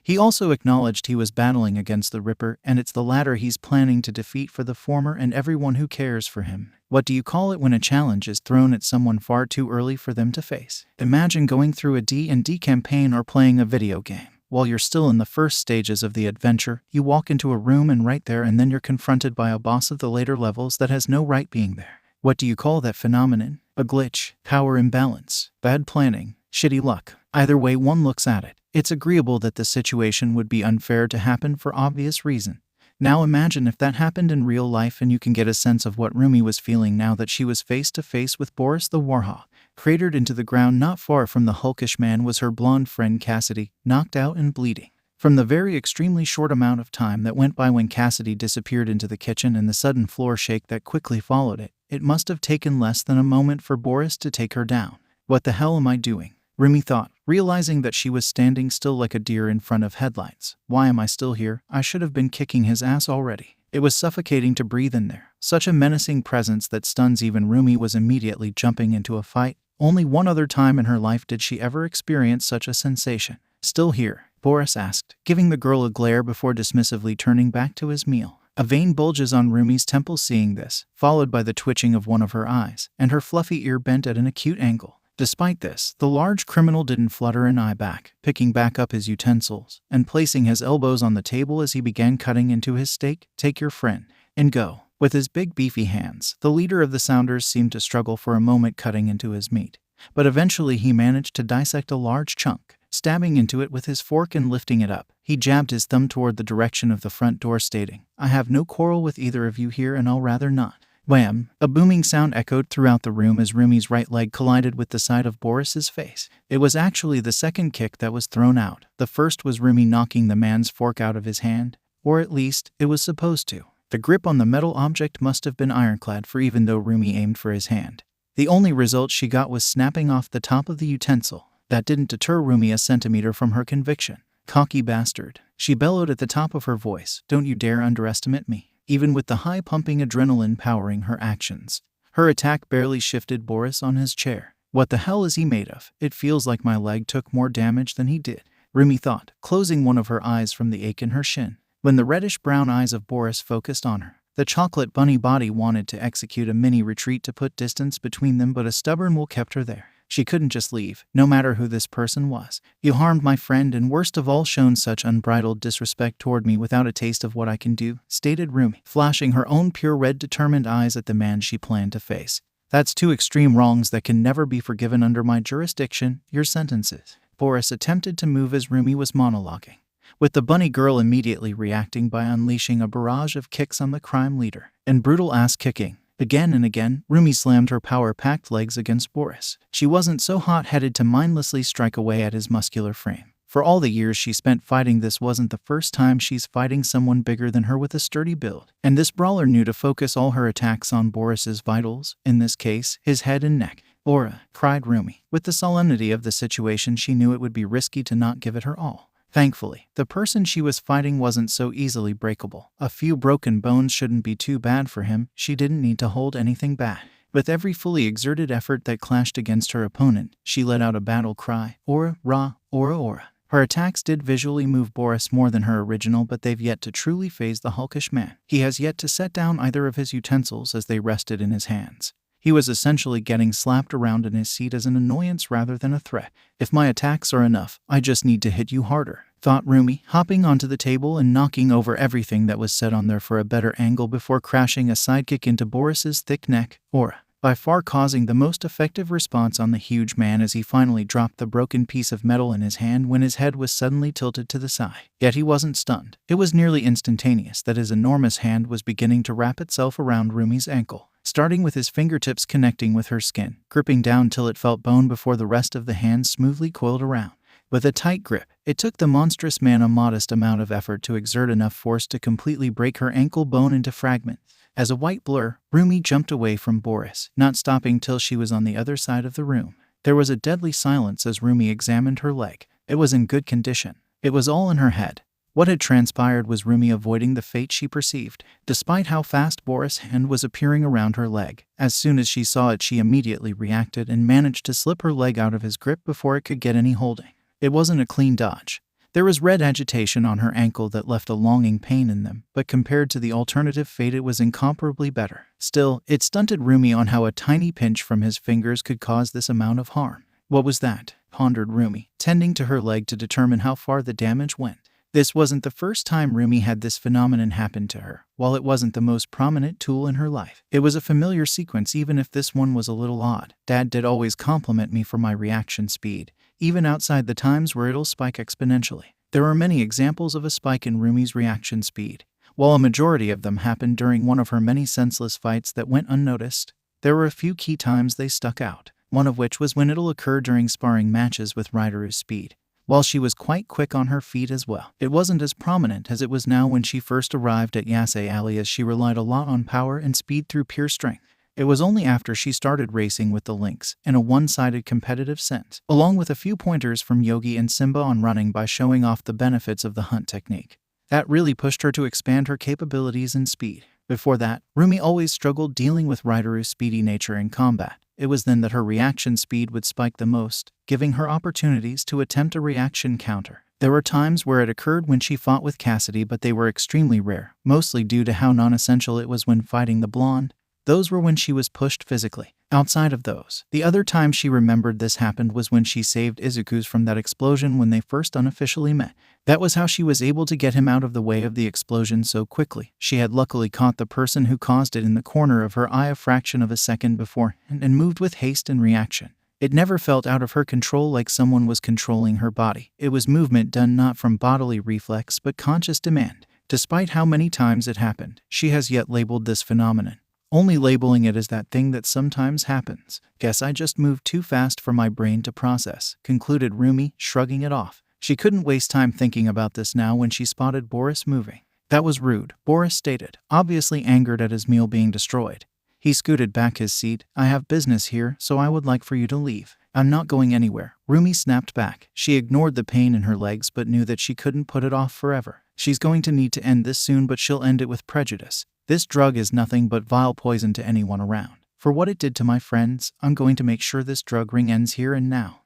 he also acknowledged he was battling against the Ripper, and it's the latter he's planning to defeat for the former and everyone who cares for him. What do you call it when a challenge is thrown at someone far too early for them to face? Imagine going through a D&D campaign or playing a video game. While you're still in the first stages of the adventure, you walk into a room and right there and then you're confronted by a boss of the later levels that has no right being there. What do you call that phenomenon? A glitch, power imbalance, bad planning, shitty luck. Either way one looks at it, it's agreeable that the situation would be unfair to happen for obvious reason. Now imagine if that happened in real life, and you can get a sense of what Roomy was feeling now that she was face to face with Boris the Warhawk. Cratered into the ground not far from the hulkish man was her blonde friend Cassidy, knocked out and bleeding. From the very extremely short amount of time that went by when Cassidy disappeared into the kitchen and the sudden floor shake that quickly followed it, it must have taken less than a moment for Boris to take her down. What the hell am I doing? Roomy thought, realizing that she was standing still like a deer in front of headlights. Why am I still here? I should have been kicking his ass already. It was suffocating to breathe in there. Such a menacing presence that stuns even Roomy was immediately jumping into a fight. Only one other time in her life did she ever experience such a sensation. Still here? Boris asked, giving the girl a glare before dismissively turning back to his meal. A vein bulges on Roomy's temple seeing this, followed by the twitching of one of her eyes, and her fluffy ear bent at an acute angle. Despite this, the large criminal didn't flutter an eye back, picking back up his utensils, and placing his elbows on the table as he began cutting into his steak. Take your friend, and go. With his big beefy hands, the leader of the Sounders seemed to struggle for a moment cutting into his meat. But eventually he managed to dissect a large chunk, stabbing into it with his fork and lifting it up. He jabbed his thumb toward the direction of the front door, stating, I have no quarrel with either of you here, and I'll rather not. Wham! A booming sound echoed throughout the room as Roomy's right leg collided with the side of Boris's face. It was actually the second kick that was thrown out. The first was Roomy knocking the man's fork out of his hand, or at least, it was supposed to. The grip on the metal object must have been ironclad, for even though Roomy aimed for his hand, the only result she got was snapping off the top of the utensil. That didn't deter Roomy a centimeter from her conviction. Cocky bastard, she bellowed at the top of her voice. Don't you dare underestimate me. Even with the high-pumping adrenaline powering her actions, her attack barely shifted Boris on his chair. What the hell is he made of? It feels like my leg took more damage than he did, Roomy thought, closing one of her eyes from the ache in her shin. When the reddish-brown eyes of Boris focused on her, the chocolate bunny body wanted to execute a mini retreat to put distance between them, but a stubborn will kept her there. She couldn't just leave, no matter who this person was. You harmed my friend and worst of all shown such unbridled disrespect toward me without a taste of what I can do, stated Roomy, flashing her own pure red determined eyes at the man she planned to face. That's two extreme wrongs that can never be forgiven under my jurisdiction. Your sentences. Boris attempted to move as Roomy was monologuing, with the bunny girl immediately reacting by unleashing a barrage of kicks on the crime leader and brutal ass kicking. Again and again, Roomy slammed her power-packed legs against Boris. She wasn't so hot-headed to mindlessly strike away at his muscular frame. For all the years she spent fighting, this wasn't the first time she's fighting someone bigger than her with a sturdy build. And this brawler knew to focus all her attacks on Boris's vitals, in this case, his head and neck. "Aura," cried Roomy. With the solemnity of the situation, she knew it would be risky to not give it her all. Thankfully, the person she was fighting wasn't so easily breakable. A few broken bones shouldn't be too bad for him. She didn't need to hold anything back. With every fully exerted effort that clashed against her opponent, she let out a battle cry. Aura, ra, aura, aura. Her attacks did visually move Boris more than her original, but they've yet to truly faze the hulkish man. He has yet to set down either of his utensils as they rested in his hands. He was essentially getting slapped around in his seat as an annoyance rather than a threat. "If my attacks are enough, I just need to hit you harder," thought Roomy, hopping onto the table and knocking over everything that was set on there for a better angle before crashing a sidekick into Boris's thick neck. Aura, by far causing the most effective response on the huge man as he finally dropped the broken piece of metal in his hand when his head was suddenly tilted to the side. Yet he wasn't stunned. It was nearly instantaneous that his enormous hand was beginning to wrap itself around Roomy's ankle, starting with his fingertips connecting with her skin, gripping down till it felt bone before the rest of the hand smoothly coiled around. With a tight grip, it took the monstrous man a modest amount of effort to exert enough force to completely break her ankle bone into fragments. As a white blur, Roomy jumped away from Boris, not stopping till she was on the other side of the room. There was a deadly silence as Roomy examined her leg. It was in good condition. It was all in her head. What had transpired was Roomy avoiding the fate she perceived, despite how fast Boris' hand was appearing around her leg. As soon as she saw it, she immediately reacted and managed to slip her leg out of his grip before it could get any holding. It wasn't a clean dodge. There was red agitation on her ankle that left a longing pain in them, but compared to the alternative fate, it was incomparably better. Still, it stunted Roomy on how a tiny pinch from his fingers could cause this amount of harm. What was that? Pondered Roomy, tending to her leg to determine how far the damage went. This wasn't the first time Roomy had this phenomenon happen to her. While it wasn't the most prominent tool in her life, it was a familiar sequence, even if this one was a little odd. Dad did always compliment me for my reaction speed, even outside the times where it'll spike exponentially. There are many examples of a spike in Roomy's reaction speed. While a majority of them happened during one of her many senseless fights that went unnoticed, there were a few key times they stuck out, one of which was when it'll occur during sparring matches with Ryder's speed. While she was quite quick on her feet as well, it wasn't as prominent as it was now when she first arrived at Yasei Alley, as she relied a lot on power and speed through pure strength. It was only after she started racing with the Lynx, in a one-sided competitive sense, along with a few pointers from Yogi and Simba on running by showing off the benefits of the hunt technique, that really pushed her to expand her capabilities and speed. Before that, Roomy always struggled dealing with Ryder's speedy nature in combat. It was then that her reaction speed would spike the most, giving her opportunities to attempt a reaction counter. There were times where it occurred when she fought with Cassidy, but they were extremely rare, mostly due to how non-essential it was when fighting the blonde. Those were when she was pushed physically. Outside of those, the other time she remembered this happened was when she saved Izuku from that explosion when they first unofficially met. That was how she was able to get him out of the way of the explosion so quickly. She had luckily caught the person who caused it in the corner of her eye a fraction of a second before and moved with haste and reaction. It never felt out of her control like someone was controlling her body. It was movement done not from bodily reflex but conscious demand. Despite how many times it happened, she has yet labeled this phenomenon, only labeling it as that thing that sometimes happens. "Guess I just moved too fast for my brain to process," concluded Roomy, shrugging it off. She couldn't waste time thinking about this now when she spotted Boris moving. "That was rude," Boris stated, obviously angered at his meal being destroyed. He scooted back his seat. "I have business here, so I would like for you to leave." "I'm not going anywhere," Roomy snapped back. She ignored the pain in her legs but knew that she couldn't put it off forever. She's going to need to end this soon, but she'll end it with prejudice. This drug is nothing but vile poison to anyone around. For what it did to my friends, I'm going to make sure this drug ring ends here and now.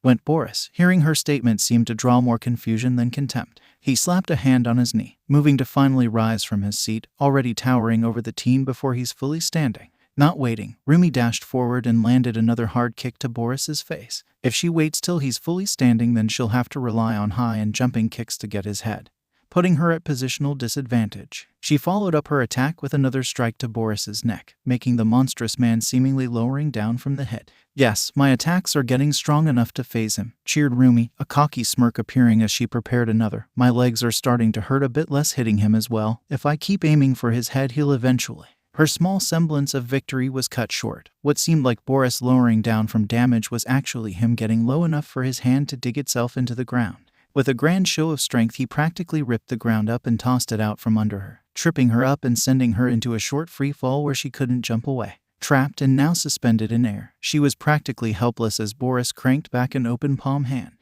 Went Boris. Hearing her statement seemed to draw more confusion than contempt. He slapped a hand on his knee, moving to finally rise from his seat, already towering over the teen before he's fully standing. Not waiting, Roomy dashed forward and landed another hard kick to Boris's face. If she waits till he's fully standing, then she'll have to rely on high and jumping kicks to get his head. putting her at positional disadvantage. She followed up her attack with another strike to Boris's neck, making the monstrous man seemingly lowering down from the head. "Yes, my attacks are getting strong enough to phase him," cheered Roomy, a cocky smirk appearing as she prepared another. "My legs are starting to hurt a bit less hitting him as well. If I keep aiming for his head, he'll eventually." Her small semblance of victory was cut short. What seemed like Boris lowering down from damage was actually him getting low enough for his hand to dig itself into the ground. With a grand show of strength, he practically ripped the ground up and tossed it out from under her, tripping her up and sending her into a short free fall where she couldn't jump away. Trapped and now suspended in air, she was practically helpless as Boris cranked back an open palm hand.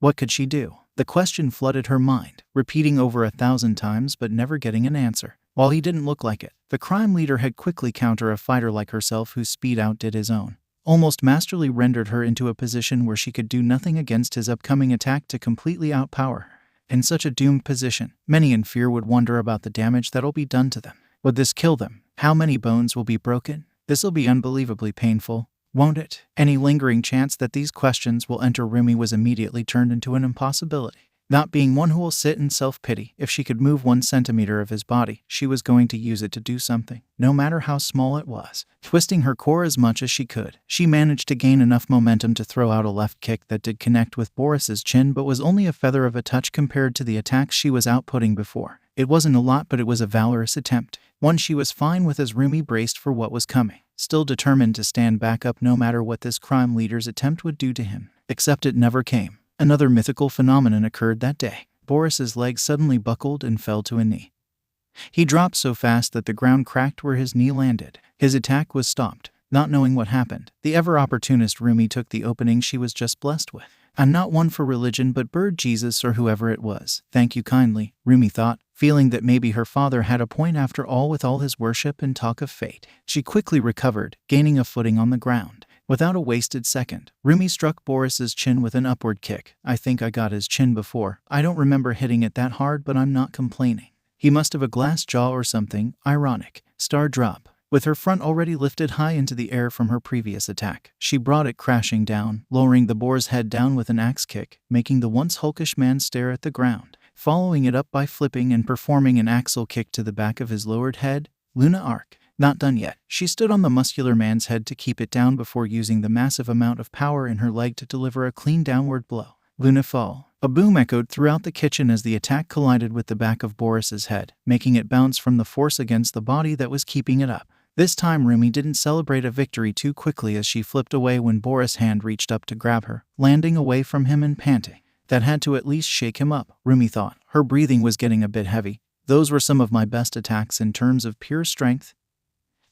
What could she do? The question flooded her mind, repeating over 1,000 times but never getting an answer. While he didn't look like it, the crime leader had quickly countered a fighter like herself whose speed outdid his own. Almost masterly rendered her into a position where she could do nothing against his upcoming attack to completely outpower her. In such a doomed position, many in fear would wonder about the damage that'll be done to them. Would this kill them? How many bones will be broken? This'll be unbelievably painful, won't it? Any lingering chance that these questions will enter Roomy was immediately turned into an impossibility. Not being one who will sit in self-pity, if she could move 1 centimeter of his body, she was going to use it to do something, no matter how small it was. Twisting her core as much as she could, she managed to gain enough momentum to throw out a left kick that did connect with Boris's chin but was only a feather of a touch compared to the attacks she was outputting before. It wasn't a lot, but it was a valorous attempt, one she was fine with as Roomy braced for what was coming, still determined to stand back up no matter what this crime leader's attempt would do to him. Except it never came. Another mythical phenomenon occurred that day. Boris's leg suddenly buckled and fell to a knee. He dropped so fast that the ground cracked where his knee landed. His attack was stopped. Not knowing what happened, the ever-opportunist Roomy took the opening she was just blessed with. "I'm not one for religion, but bird Jesus or whoever it was. Thank you kindly," Roomy thought, feeling that maybe her father had a point after all with all his worship and talk of fate. She quickly recovered, gaining a footing on the ground. Without a wasted second, Roomy struck Boris's chin with an upward kick. "I think I got his chin before. I don't remember hitting it that hard, but I'm not complaining. He must have a glass jaw or something." Ironic. Star drop. With her front already lifted high into the air from her previous attack, she brought it crashing down, lowering the boar's head down with an axe kick, making the once hulkish man stare at the ground, following it up by flipping and performing an axle kick to the back of his lowered head. Luna arc. Not done yet. She stood on the muscular man's head to keep it down before using the massive amount of power in her leg to deliver a clean downward blow. Luna fall. A boom echoed throughout the kitchen as the attack collided with the back of Boris's head, making it bounce from the force against the body that was keeping it up. This time Roomy didn't celebrate a victory too quickly as she flipped away when Boris' hand reached up to grab her, landing away from him and panting. That had to at least shake him up, Roomy thought. Her breathing was getting a bit heavy. Those were some of my best attacks in terms of pure strength.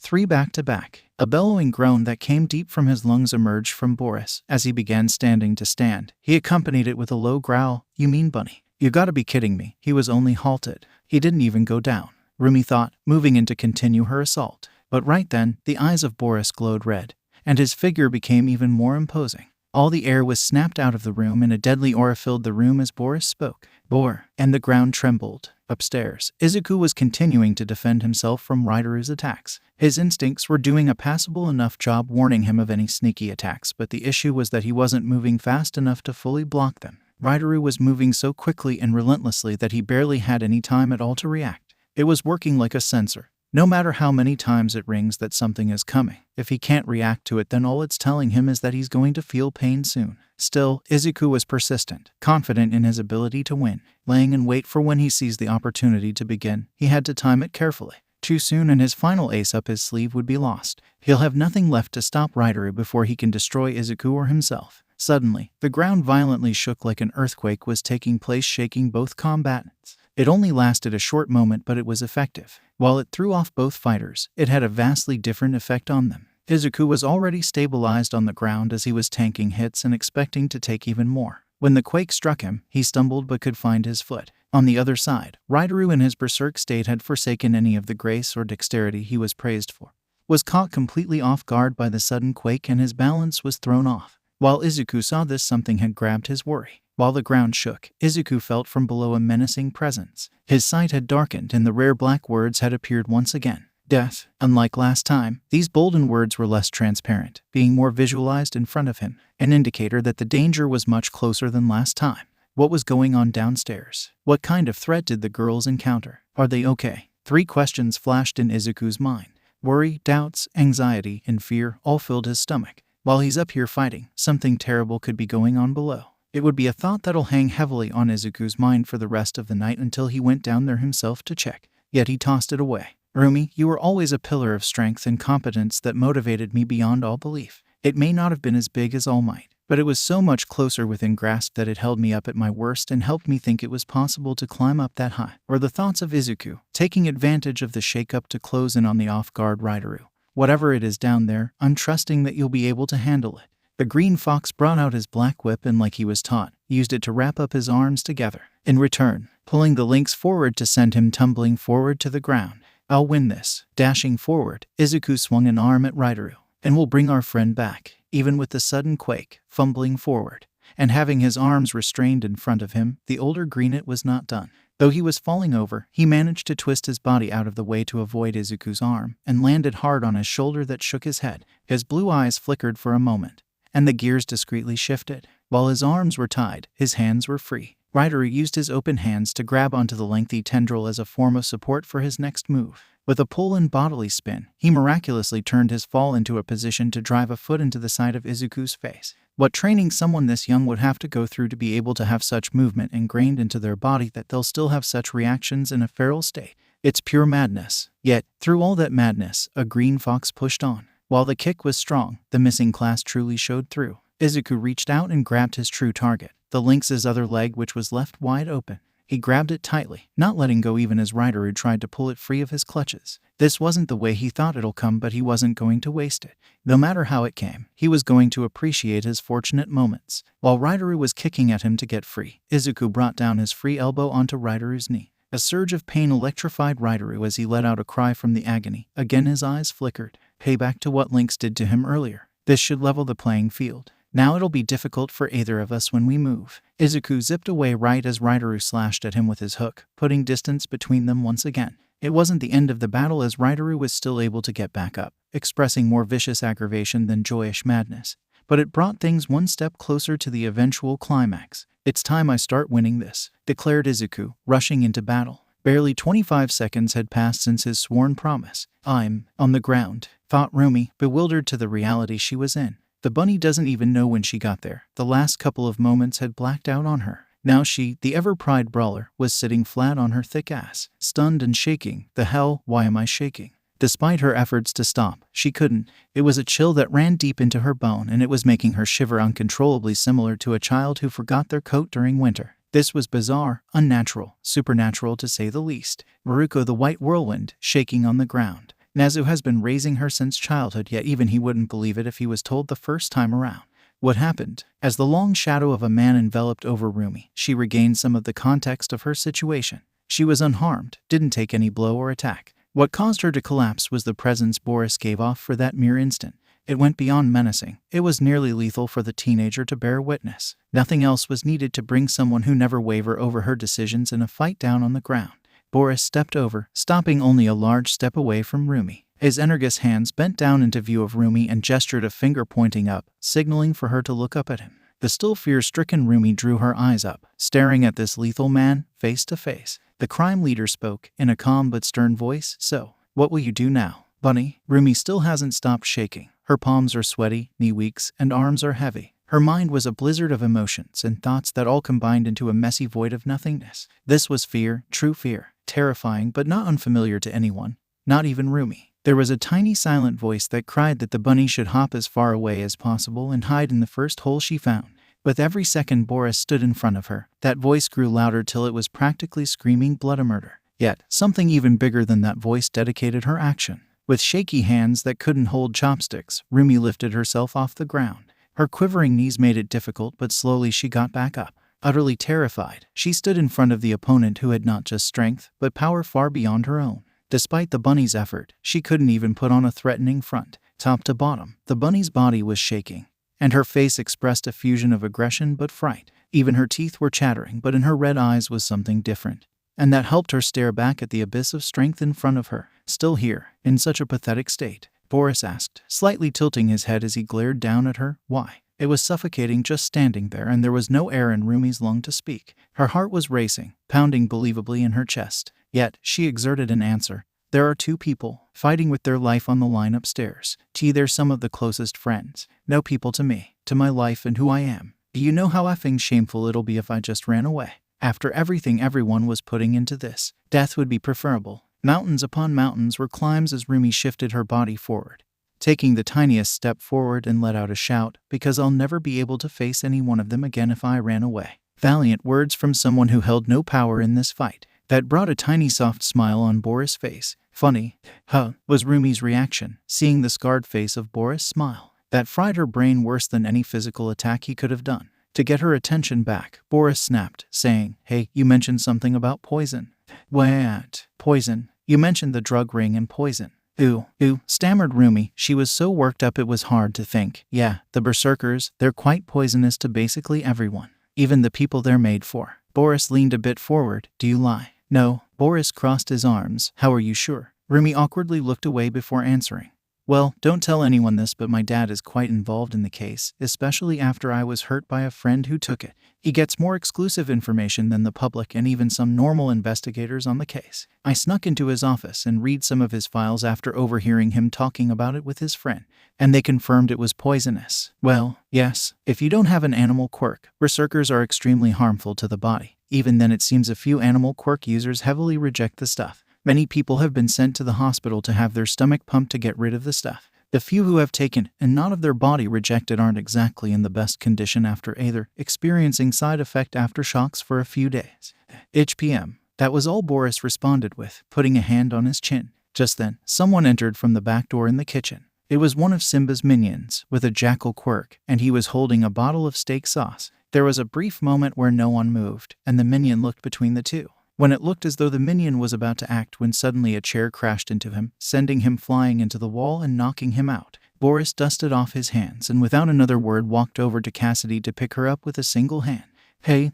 3 back-to-back. A bellowing groan that came deep from his lungs emerged from Boris as he began standing to stand. He accompanied it with a low growl. "You mean bunny? You gotta be kidding me." He was only halted. He didn't even go down, Roomy thought, moving in to continue her assault. But right then, the eyes of Boris glowed red, and his figure became even more imposing. All the air was snapped out of the room and a deadly aura filled the room as Boris spoke. "Bor," and the ground trembled. Upstairs, Izuku was continuing to defend himself from Ryder's attacks. His instincts were doing a passable enough job warning him of any sneaky attacks, but the issue was that he wasn't moving fast enough to fully block them. Ryder was moving so quickly and relentlessly that he barely had any time at all to react. It was working like a sensor. No matter how many times it rings that something is coming, if he can't react to it, then all it's telling him is that he's going to feel pain soon. Still, Izuku was persistent, confident in his ability to win, laying in wait for when he sees the opportunity to begin. He had to time it carefully. Too soon and his final ace up his sleeve would be lost. He'll have nothing left to stop Ryder before he can destroy Izuku or himself. Suddenly, the ground violently shook like an earthquake was taking place, shaking both combatants. It only lasted a short moment, but it was effective. While it threw off both fighters, it had a vastly different effect on them. Izuku was already stabilized on the ground as he was tanking hits and expecting to take even more. When the quake struck him, he stumbled but could find his foot. On the other side, Ryder in his berserk state had forsaken any of the grace or dexterity he was praised for. Was caught completely off guard by the sudden quake and his balance was thrown off. While Izuku saw this, something had grabbed his worry. While the ground shook, Izuku felt from below a menacing presence. His sight had darkened and the rare black words had appeared once again. Death. Unlike last time, these bolden words were less transparent, being more visualized in front of him, an indicator that the danger was much closer than last time. What was going on downstairs? What kind of threat did the girls encounter? Are they okay? 3 questions flashed in Izuku's mind. Worry, doubts, anxiety, and fear all filled his stomach. While he's up here fighting, something terrible could be going on below. It would be a thought that'll hang heavily on Izuku's mind for the rest of the night until he went down there himself to check. Yet he tossed it away. Roomy, you were always a pillar of strength and competence that motivated me beyond all belief. It may not have been as big as All Might, but it was so much closer within grasp that it held me up at my worst and helped me think it was possible to climb up that high. Or the thoughts of Izuku, taking advantage of the shake-up to close in on the off-guard Ryder. Whatever it is down there, I'm trusting that you'll be able to handle it. The green fox brought out his black whip and, like he was taught, used it to wrap up his arms together. In return, pulling the lynx forward to send him tumbling forward to the ground. I'll win this. Dashing forward, Izuku swung an arm at Ryder. And we'll bring our friend back. Even with the sudden quake, fumbling forward, and having his arms restrained in front of him, the older greenet was not done. Though he was falling over, he managed to twist his body out of the way to avoid Izuku's arm, and landed hard on his shoulder that shook his head. His blue eyes flickered for a moment, and the gears discreetly shifted. While his arms were tied, his hands were free. Ryder used his open hands to grab onto the lengthy tendril as a form of support for his next move. With a pull and bodily spin, he miraculously turned his fall into a position to drive a foot into the side of Izuku's face. What training someone this young would have to go through to be able to have such movement ingrained into their body that they'll still have such reactions in a feral state. It's pure madness. Yet, through all that madness, a green fox pushed on. While the kick was strong, the missing class truly showed through. Izuku reached out and grabbed his true target, the lynx's other leg, which was left wide open. He grabbed it tightly, not letting go even as Ryder tried to pull it free of his clutches. This wasn't the way he thought it'll come, but he wasn't going to waste it. No matter how it came, he was going to appreciate his fortunate moments. While Ryder was kicking at him to get free, Izuku brought down his free elbow onto Ryder's knee. A surge of pain electrified Ryder as he let out a cry from the agony. Again his eyes flickered. Payback to what Lynx did to him earlier. This should level the playing field. Now it'll be difficult for either of us when we move. Izuku zipped away right as Ryder slashed at him with his hook, putting distance between them once again. It wasn't the end of the battle as Ryder was still able to get back up, expressing more vicious aggravation than joyous madness. But it brought things one step closer to the eventual climax. It's time I start winning this, declared Izuku, rushing into battle. Barely 25 seconds had passed since his sworn promise. I'm on the ground, thought Roomy, bewildered to the reality she was in. The bunny doesn't even know when she got there. The last couple of moments had blacked out on her. Now she, the ever-pride brawler, was sitting flat on her thick ass, stunned and shaking. The hell, why am I shaking? Despite her efforts to stop, she couldn't. It was a chill that ran deep into her bone, and it was making her shiver uncontrollably, similar to a child who forgot their coat during winter. This was bizarre, unnatural, supernatural to say the least. Miruko the White Whirlwind, shaking on the ground. Nezu has been raising her since childhood, yet even he wouldn't believe it if he was told the first time around. What happened? As the long shadow of a man enveloped over Roomy, she regained some of the context of her situation. She was unharmed, didn't take any blow or attack. What caused her to collapse was the presence Boris gave off for that mere instant. It went beyond menacing. It was nearly lethal for the teenager to bear witness. Nothing else was needed to bring someone who never waver over her decisions in a fight down on the ground. Boris stepped over, stopping only a large step away from Roomy. His energous hands bent down into view of Roomy and gestured a finger pointing up, signaling for her to look up at him. The still fear-stricken Roomy drew her eyes up, staring at this lethal man, face to face. The crime leader spoke, in a calm but stern voice. So, what will you do now, bunny? Roomy still hasn't stopped shaking. Her palms are sweaty, knee weak, and arms are heavy. Her mind was a blizzard of emotions and thoughts that all combined into a messy void of nothingness. This was fear, true fear, terrifying but not unfamiliar to anyone, not even Roomy. There was a tiny silent voice that cried that the bunny should hop as far away as possible and hide in the first hole she found. With every second Boris stood in front of her, that voice grew louder till it was practically screaming blood-a-murder. Yet, something even bigger than that voice dedicated her action. With shaky hands that couldn't hold chopsticks, Roomy lifted herself off the ground. Her quivering knees made it difficult, but slowly she got back up. Utterly terrified, she stood in front of the opponent who had not just strength, but power far beyond her own. Despite the bunny's effort, she couldn't even put on a threatening front. Top to bottom, the bunny's body was shaking, and her face expressed a fusion of aggression but fright. Even her teeth were chattering, but in her red eyes was something different, and that helped her stare back at the abyss of strength in front of her. Still here, in such a pathetic state? Boris asked, slightly tilting his head as he glared down at her. Why? It was suffocating just standing there, and there was no air in Roomy's lung to speak. Her heart was racing, pounding believably in her chest. Yet, she exerted an answer. There are 2 people, fighting with their life on the line upstairs. They're some of the closest friends. No people to me, to my life and who I am. Do you know how effing shameful it'll be if I just ran away? After everything everyone was putting into this, death would be preferable. Mountains upon mountains were climbs as Roomy shifted her body forward, taking the tiniest step forward, and let out a shout, because I'll never be able to face any one of them again if I ran away. Valiant words from someone who held no power in this fight. That brought a tiny soft smile on Boris' face. Funny, huh, was Roomy's reaction, seeing the scarred face of Boris smile. That fried her brain worse than any physical attack he could have done. To get her attention back, Boris snapped, saying, "Hey, you mentioned something about poison." "What? Poison? You mentioned the drug ring and poison." Ooh, stammered Roomy. She was so worked up it was hard to think. Yeah, the berserkers, they're quite poisonous to basically everyone. Even the people they're made for. Boris leaned a bit forward. "Do you lie?" "No." Boris crossed his arms. "How are you sure?" Roomy awkwardly looked away before answering. "Well, don't tell anyone this, but my dad is quite involved in the case, especially after I was hurt by a friend who took it. He gets more exclusive information than the public and even some normal investigators on the case. I snuck into his office and read some of his files after overhearing him talking about it with his friend, and they confirmed it was poisonous." "Well, yes, if you don't have an animal quirk, berserkers are extremely harmful to the body. Even then, it seems a few animal quirk users heavily reject the stuff. Many people have been sent to the hospital to have their stomach pumped to get rid of the stuff. The few who have taken and not of their body rejected aren't exactly in the best condition after either experiencing side effect aftershocks for a few days." "HPM." That was all Boris responded with, putting a hand on his chin. Just then, someone entered from the back door in the kitchen. It was one of Simba's minions, with a jackal quirk, and he was holding a bottle of steak sauce. There was a brief moment where no one moved, and the minion looked between the two. When it looked as though the minion was about to act, when suddenly a chair crashed into him, sending him flying into the wall and knocking him out. Boris dusted off his hands and without another word walked over to Cassidy to pick her up with a single hand. Hey,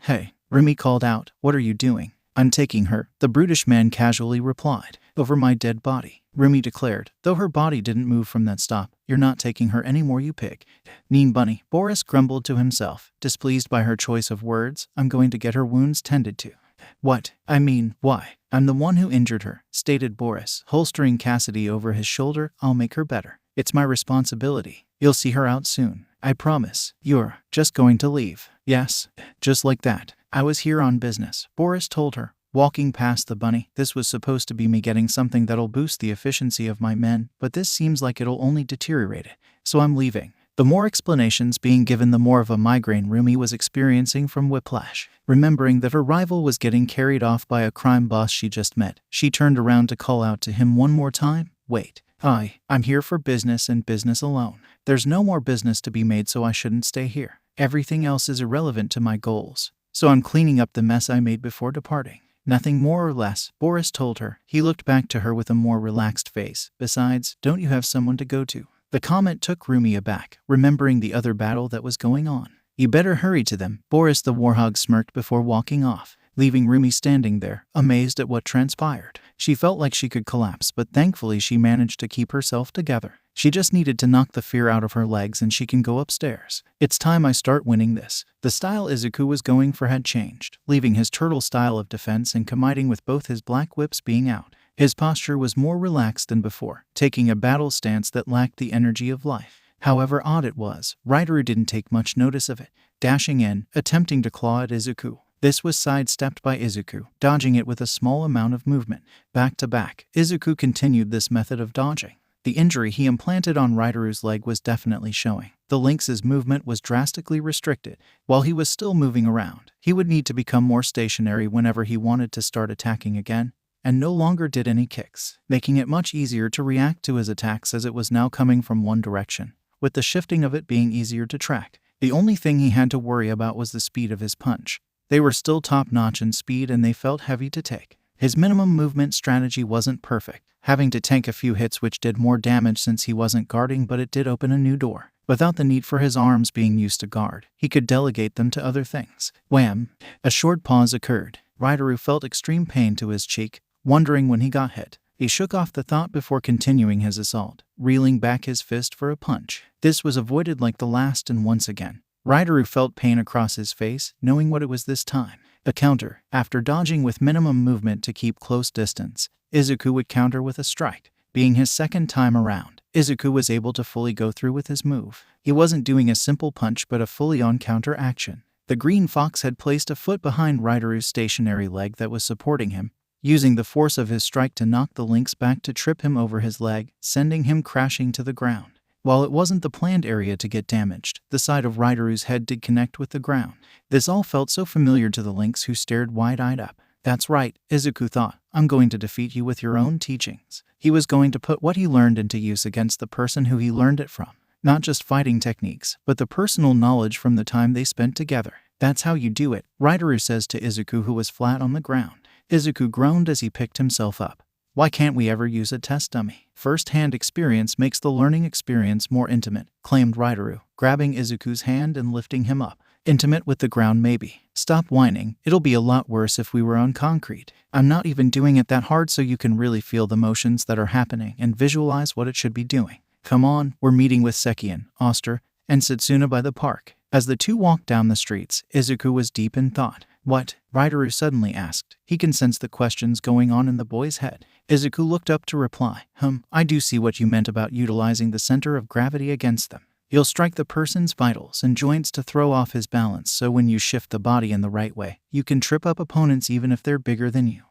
Roomy called out. "What are you doing?" "I'm taking her," the brutish man casually replied. "Over my dead body," Roomy declared, though her body didn't move from that stop. "You're not taking her anymore, you pig." "Mean bunny," Boris grumbled to himself, displeased by her choice of words. "I'm going to get her wounds tended to." "What? I mean, why? I'm the one who injured her," stated Boris, holstering Cassidy over his shoulder. "I'll make her better. It's my responsibility. You'll see her out soon. I promise." "You're just going to leave?" "Yes, just like that. I was here on business," Boris told her, walking past the bunny. "This was supposed to be me getting something that'll boost the efficiency of my men, but this seems like it'll only deteriorate it. So I'm leaving." The more explanations being given, the more of a migraine Roomy was experiencing from whiplash. Remembering that her rival was getting carried off by a crime boss she just met, she turned around to call out to him one more time. "Wait. I'm here for business and business alone. There's no more business to be made, so I shouldn't stay here. Everything else is irrelevant to my goals. So I'm cleaning up the mess I made before departing." "Nothing more or less," Boris told her. He looked back to her with a more relaxed face. "Besides, don't you have someone to go to?" The comment took Roomy aback, remembering the other battle that was going on. "You better hurry to them," Boris the Warhog smirked before walking off, leaving Roomy standing there, amazed at what transpired. She felt like she could collapse, but thankfully she managed to keep herself together. She just needed to knock the fear out of her legs and she can go upstairs. "It's time I start winning this." The style Izuku was going for had changed, leaving his turtle style of defense and combining with both his black whips being out. His posture was more relaxed than before, taking a battle stance that lacked the energy of life. However odd it was, Ryder didn't take much notice of it, dashing in, attempting to claw at Izuku. This was sidestepped by Izuku, dodging it with a small amount of movement. Back to back, Izuku continued this method of dodging. The injury he implanted on Ryder's leg was definitely showing. The lynx's movement was drastically restricted. While he was still moving around, he would need to become more stationary whenever he wanted to start attacking again, and no longer did any kicks, making it much easier to react to his attacks as it was now coming from one direction, with the shifting of it being easier to track. The only thing he had to worry about was the speed of his punch. They were still top-notch in speed and they felt heavy to take. His minimum movement strategy wasn't perfect, having to tank a few hits which did more damage since he wasn't guarding, but it did open a new door. Without the need for his arms being used to guard, he could delegate them to other things. Wham! A short pause occurred. Ryder felt extreme pain to his cheek, wondering when he got hit. He shook off the thought before continuing his assault, reeling back his fist for a punch. This was avoided like the last, and once again, Ryder felt pain across his face, knowing what it was this time. A counter. After dodging with minimum movement to keep close distance, Izuku would counter with a strike. Being his second time around, Izuku was able to fully go through with his move. He wasn't doing a simple punch but a fully on counter action. The green fox had placed a foot behind Ryder's stationary leg that was supporting him, using the force of his strike to knock the lynx back to trip him over his leg, sending him crashing to the ground. While it wasn't the planned area to get damaged, the side of Ryder's head did connect with the ground. This all felt so familiar to the lynx, who stared wide-eyed up. That's right, Izuku thought. I'm going to defeat you with your own teachings. He was going to put what he learned into use against the person who he learned it from. Not just fighting techniques, but the personal knowledge from the time they spent together. That's how you do it, Ryder says to Izuku, who was flat on the ground. Izuku groaned as he picked himself up. Why can't we ever use a test dummy? First-hand experience makes the learning experience more intimate, claimed Ryder, grabbing Izuku's hand and lifting him up. Intimate with the ground, maybe. Stop whining. It'll be a lot worse if we were on concrete. I'm not even doing it that hard so you can really feel the motions that are happening and visualize what it should be doing. Come on, we're meeting with Sekian, Oster, and Setsuna by the park. As the two walked down the streets, Izuku was deep in thought. What? Ryder suddenly asked. He can sense the questions going on in the boy's head. Izuku looked up to reply. I do see what you meant about utilizing the center of gravity against them. You'll strike the person's vitals and joints to throw off his balance, so when you shift the body in the right way, you can trip up opponents even if they're bigger than you.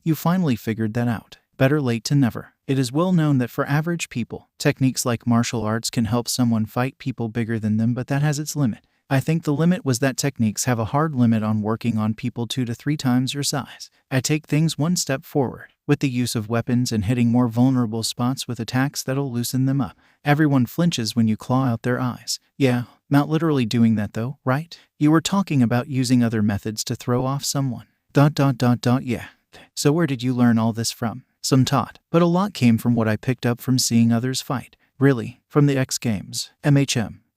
You finally figured that out. Better late to never. It is well known that for average people, techniques like martial arts can help someone fight people bigger than them, but that has its limit. I think the limit was that techniques have a hard limit on working on people 2 to 3 times your size. I take things one step forward, with the use of weapons and hitting more vulnerable spots with attacks that'll loosen them up. Everyone flinches when you claw out their eyes. Yeah, not literally doing that though, right? You were talking about using other methods to throw off someone. Yeah. So where did you learn all this from? Some taught, but a lot came from what I picked up from seeing others fight. Really, from the X Games.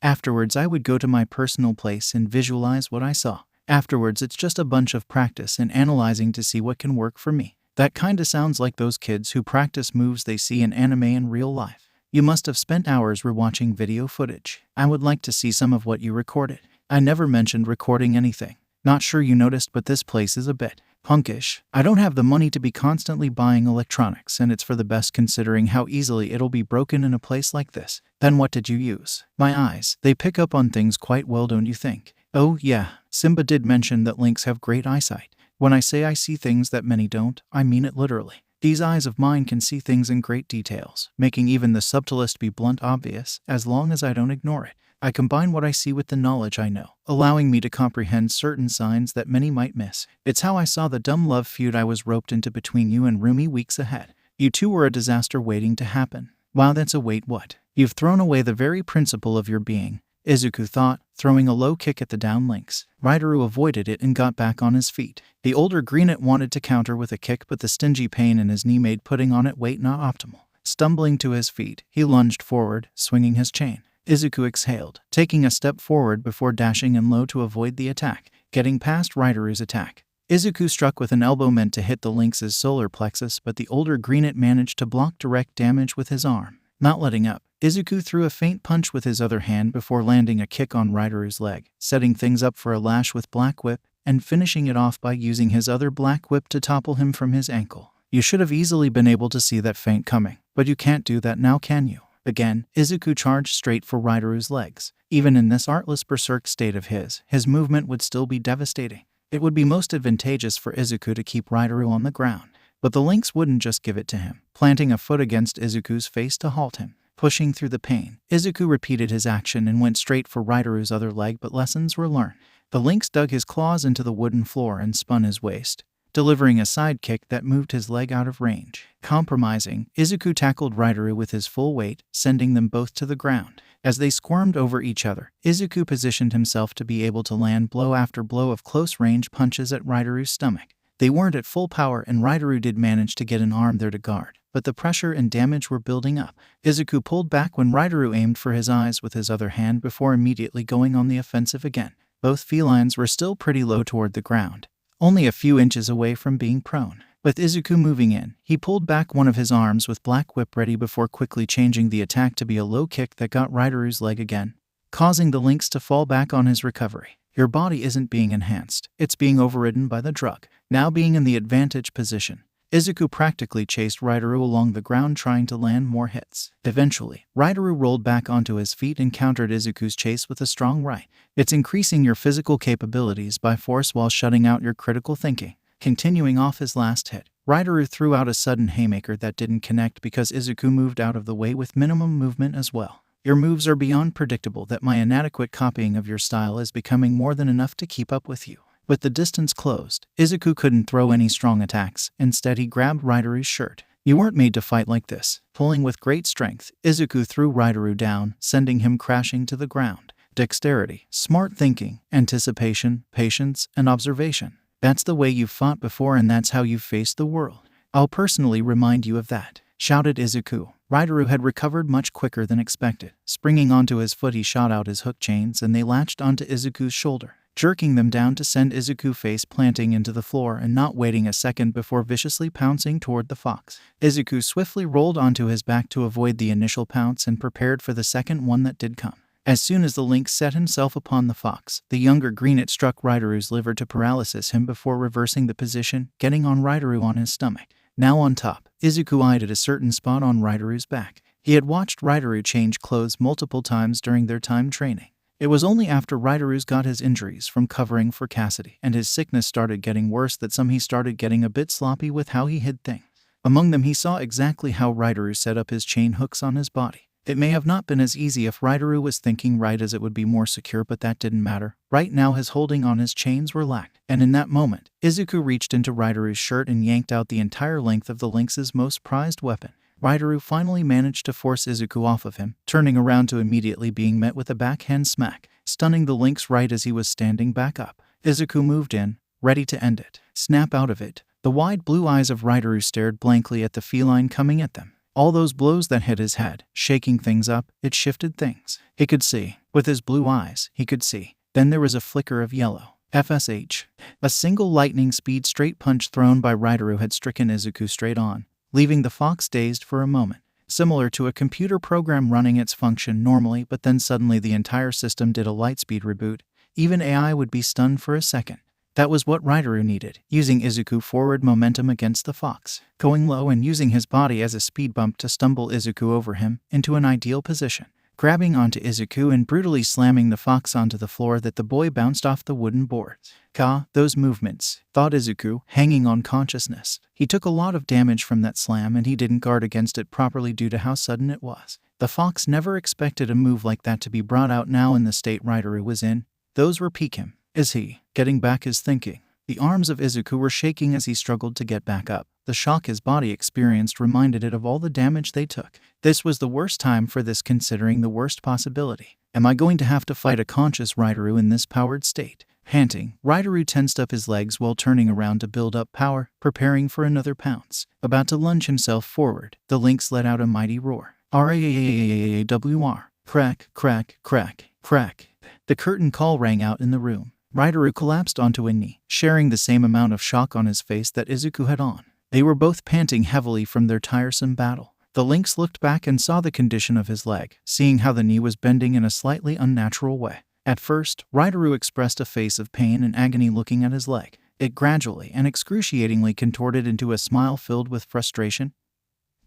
Afterwards, I would go to my personal place and visualize what I saw. Afterwards, it's just a bunch of practice and analyzing to see what can work for me. That kinda sounds like those kids who practice moves they see in anime in real life. You must have spent hours rewatching video footage. I would like to see some of what you recorded. I never mentioned recording anything. Not sure you noticed, but this place is a bit punkish. I don't have the money to be constantly buying electronics, and it's for the best considering how easily it'll be broken in a place like this. Then what did you use? My eyes. They pick up on things quite well, don't you think? Oh yeah, Simba did mention that lynx have great eyesight. When I say I see things that many don't, I mean it literally. These eyes of mine can see things in great details, making even the subtlest be blunt obvious, as long as I don't ignore it. I combine what I see with the knowledge I know, allowing me to comprehend certain signs that many might miss. It's how I saw the dumb love feud I was roped into between you and Roomy weeks ahead. You two were a disaster waiting to happen. Wow, that's a wait what? You've thrown away the very principle of your being, Izuku thought, throwing a low kick at the down lynx. Ryder avoided it and got back on his feet. The older greenet wanted to counter with a kick, but the stingy pain in his knee made putting on it weight not optimal. Stumbling to his feet, he lunged forward, swinging his chain. Izuku exhaled, taking a step forward before dashing in low to avoid the attack. Getting past Ryder's attack, Izuku struck with an elbow meant to hit the lynx's solar plexus, but the older greenet managed to block direct damage with his arm. Not letting up, Izuku threw a feint punch with his other hand before landing a kick on Ryder's leg, setting things up for a lash with Black Whip, and finishing it off by using his other Black Whip to topple him from his ankle. You should have easily been able to see that feint coming, but you can't do that now, can you? Again, Izuku charged straight for Ryder's legs. Even in this artless berserk state of his movement would still be devastating. It would be most advantageous for Izuku to keep Ryder on the ground. But the lynx wouldn't just give it to him, planting a foot against Izuku's face to halt him. Pushing through the pain, Izuku repeated his action and went straight for Ryder's other leg, but lessons were learned. The lynx dug his claws into the wooden floor and spun his waist, delivering a side kick that moved his leg out of range. Compromising, Izuku tackled Ryder with his full weight, sending them both to the ground. As they squirmed over each other, Izuku positioned himself to be able to land blow after blow of close-range punches at Ryder's stomach. They weren't at full power, and Ryder did manage to get an arm there to guard, but the pressure and damage were building up. Izuku pulled back when Ryder aimed for his eyes with his other hand before immediately going on the offensive again. Both felines were still pretty low toward the ground, only a few inches away from being prone. With Izuku moving in, he pulled back one of his arms with Black Whip ready before quickly changing the attack to be a low kick that got Ryderu's leg again, causing the Lynx to fall back on his recovery. Your body isn't being enhanced, it's being overridden by the drug. Now being in the advantage position, Izuku practically chased Ryderu along the ground trying to land more hits. Eventually, Ryderu rolled back onto his feet and countered Izuku's chase with a strong right. It's increasing your physical capabilities by force while shutting out your critical thinking. Continuing off his last hit, Ryderu threw out a sudden haymaker that didn't connect because Izuku moved out of the way with minimum movement as well. Your moves are beyond predictable that my inadequate copying of your style is becoming more than enough to keep up with you. With the distance closed, Izuku couldn't throw any strong attacks. Instead, he grabbed Ryderu's shirt. You weren't made to fight like this. Pulling with great strength, Izuku threw Ryderu down, sending him crashing to the ground. Dexterity, smart thinking, anticipation, patience, and observation. That's the way you've fought before and that's how you've faced the world. I'll personally remind you of that, shouted Izuku. Ryderu had recovered much quicker than expected. Springing onto his foot, he shot out his hook chains and they latched onto Izuku's shoulder, jerking them down to send Izuku face planting into the floor and not waiting a second before viciously pouncing toward the fox. Izuku swiftly rolled onto his back to avoid the initial pounce and prepared for the second one that did come. As soon as the Lynx set himself upon the fox, the younger Greenet struck Ryderu's liver to paralysis him before reversing the position, getting on Ryderu on his stomach. Now on top, Izuku eyed at a certain spot on Ryderu's back. He had watched Ryderu change clothes multiple times during their time training. It was only after Ryderu's got his injuries from covering for Cassidy and his sickness started getting worse that he started getting a bit sloppy with how he hid things. Among them, he saw exactly how Ryderu set up his chain hooks on his body. It may have not been as easy if Ryderu was thinking right as it would be more secure, but that didn't matter. Right now his holding on his chains were lacked, and in that moment, Izuku reached into Ryderu's shirt and yanked out the entire length of the Lynx's most prized weapon. Ryderu finally managed to force Izuku off of him, turning around to immediately being met with a backhand smack, stunning the Lynx right as he was standing back up. Izuku moved in, ready to end it. Snap out of it. The wide blue eyes of Ryderu stared blankly at the feline coming at them. All those blows that hit his head, shaking things up, it shifted things. He could see. With his blue eyes, he could see. Then there was a flicker of yellow. FSH. A single lightning speed straight punch thrown by Ryderu had stricken Izuku straight on, leaving the fox dazed for a moment. Similar to a computer program running its function normally, but then suddenly the entire system did a lightspeed reboot. Even AI would be stunned for a second. That was what Ryderu needed, using Izuku forward momentum against the fox, going low and using his body as a speed bump to stumble Izuku over him into an ideal position, grabbing onto Izuku and brutally slamming the fox onto the floor that the boy bounced off the wooden boards. Those movements, thought Izuku, hanging on consciousness. He took a lot of damage from that slam and he didn't guard against it properly due to how sudden it was. The fox never expected a move like that to be brought out now in the state Ryderu was in. Those were peak him. Is he getting back his thinking? The arms of Izuku were shaking as he struggled to get back up. The shock his body experienced reminded it of all the damage they took. This was the worst time for this, considering the worst possibility. Am I going to have to fight a conscious Ryderu in this powered state? Panting, Ryderu tensed up his legs while turning around to build up power, preparing for another pounce. About to lunge himself forward, the Lynx let out a mighty roar. R-A-A-A-A-A-W-R. Crack, crack, crack, crack. The curtain call rang out in the room. Ryderu collapsed onto a knee, sharing the same amount of shock on his face that Izuku had on. They were both panting heavily from their tiresome battle. The Lynx looked back and saw the condition of his leg, seeing how the knee was bending in a slightly unnatural way. At first, Ryderu expressed a face of pain and agony looking at his leg. It gradually and excruciatingly contorted into a smile filled with frustration,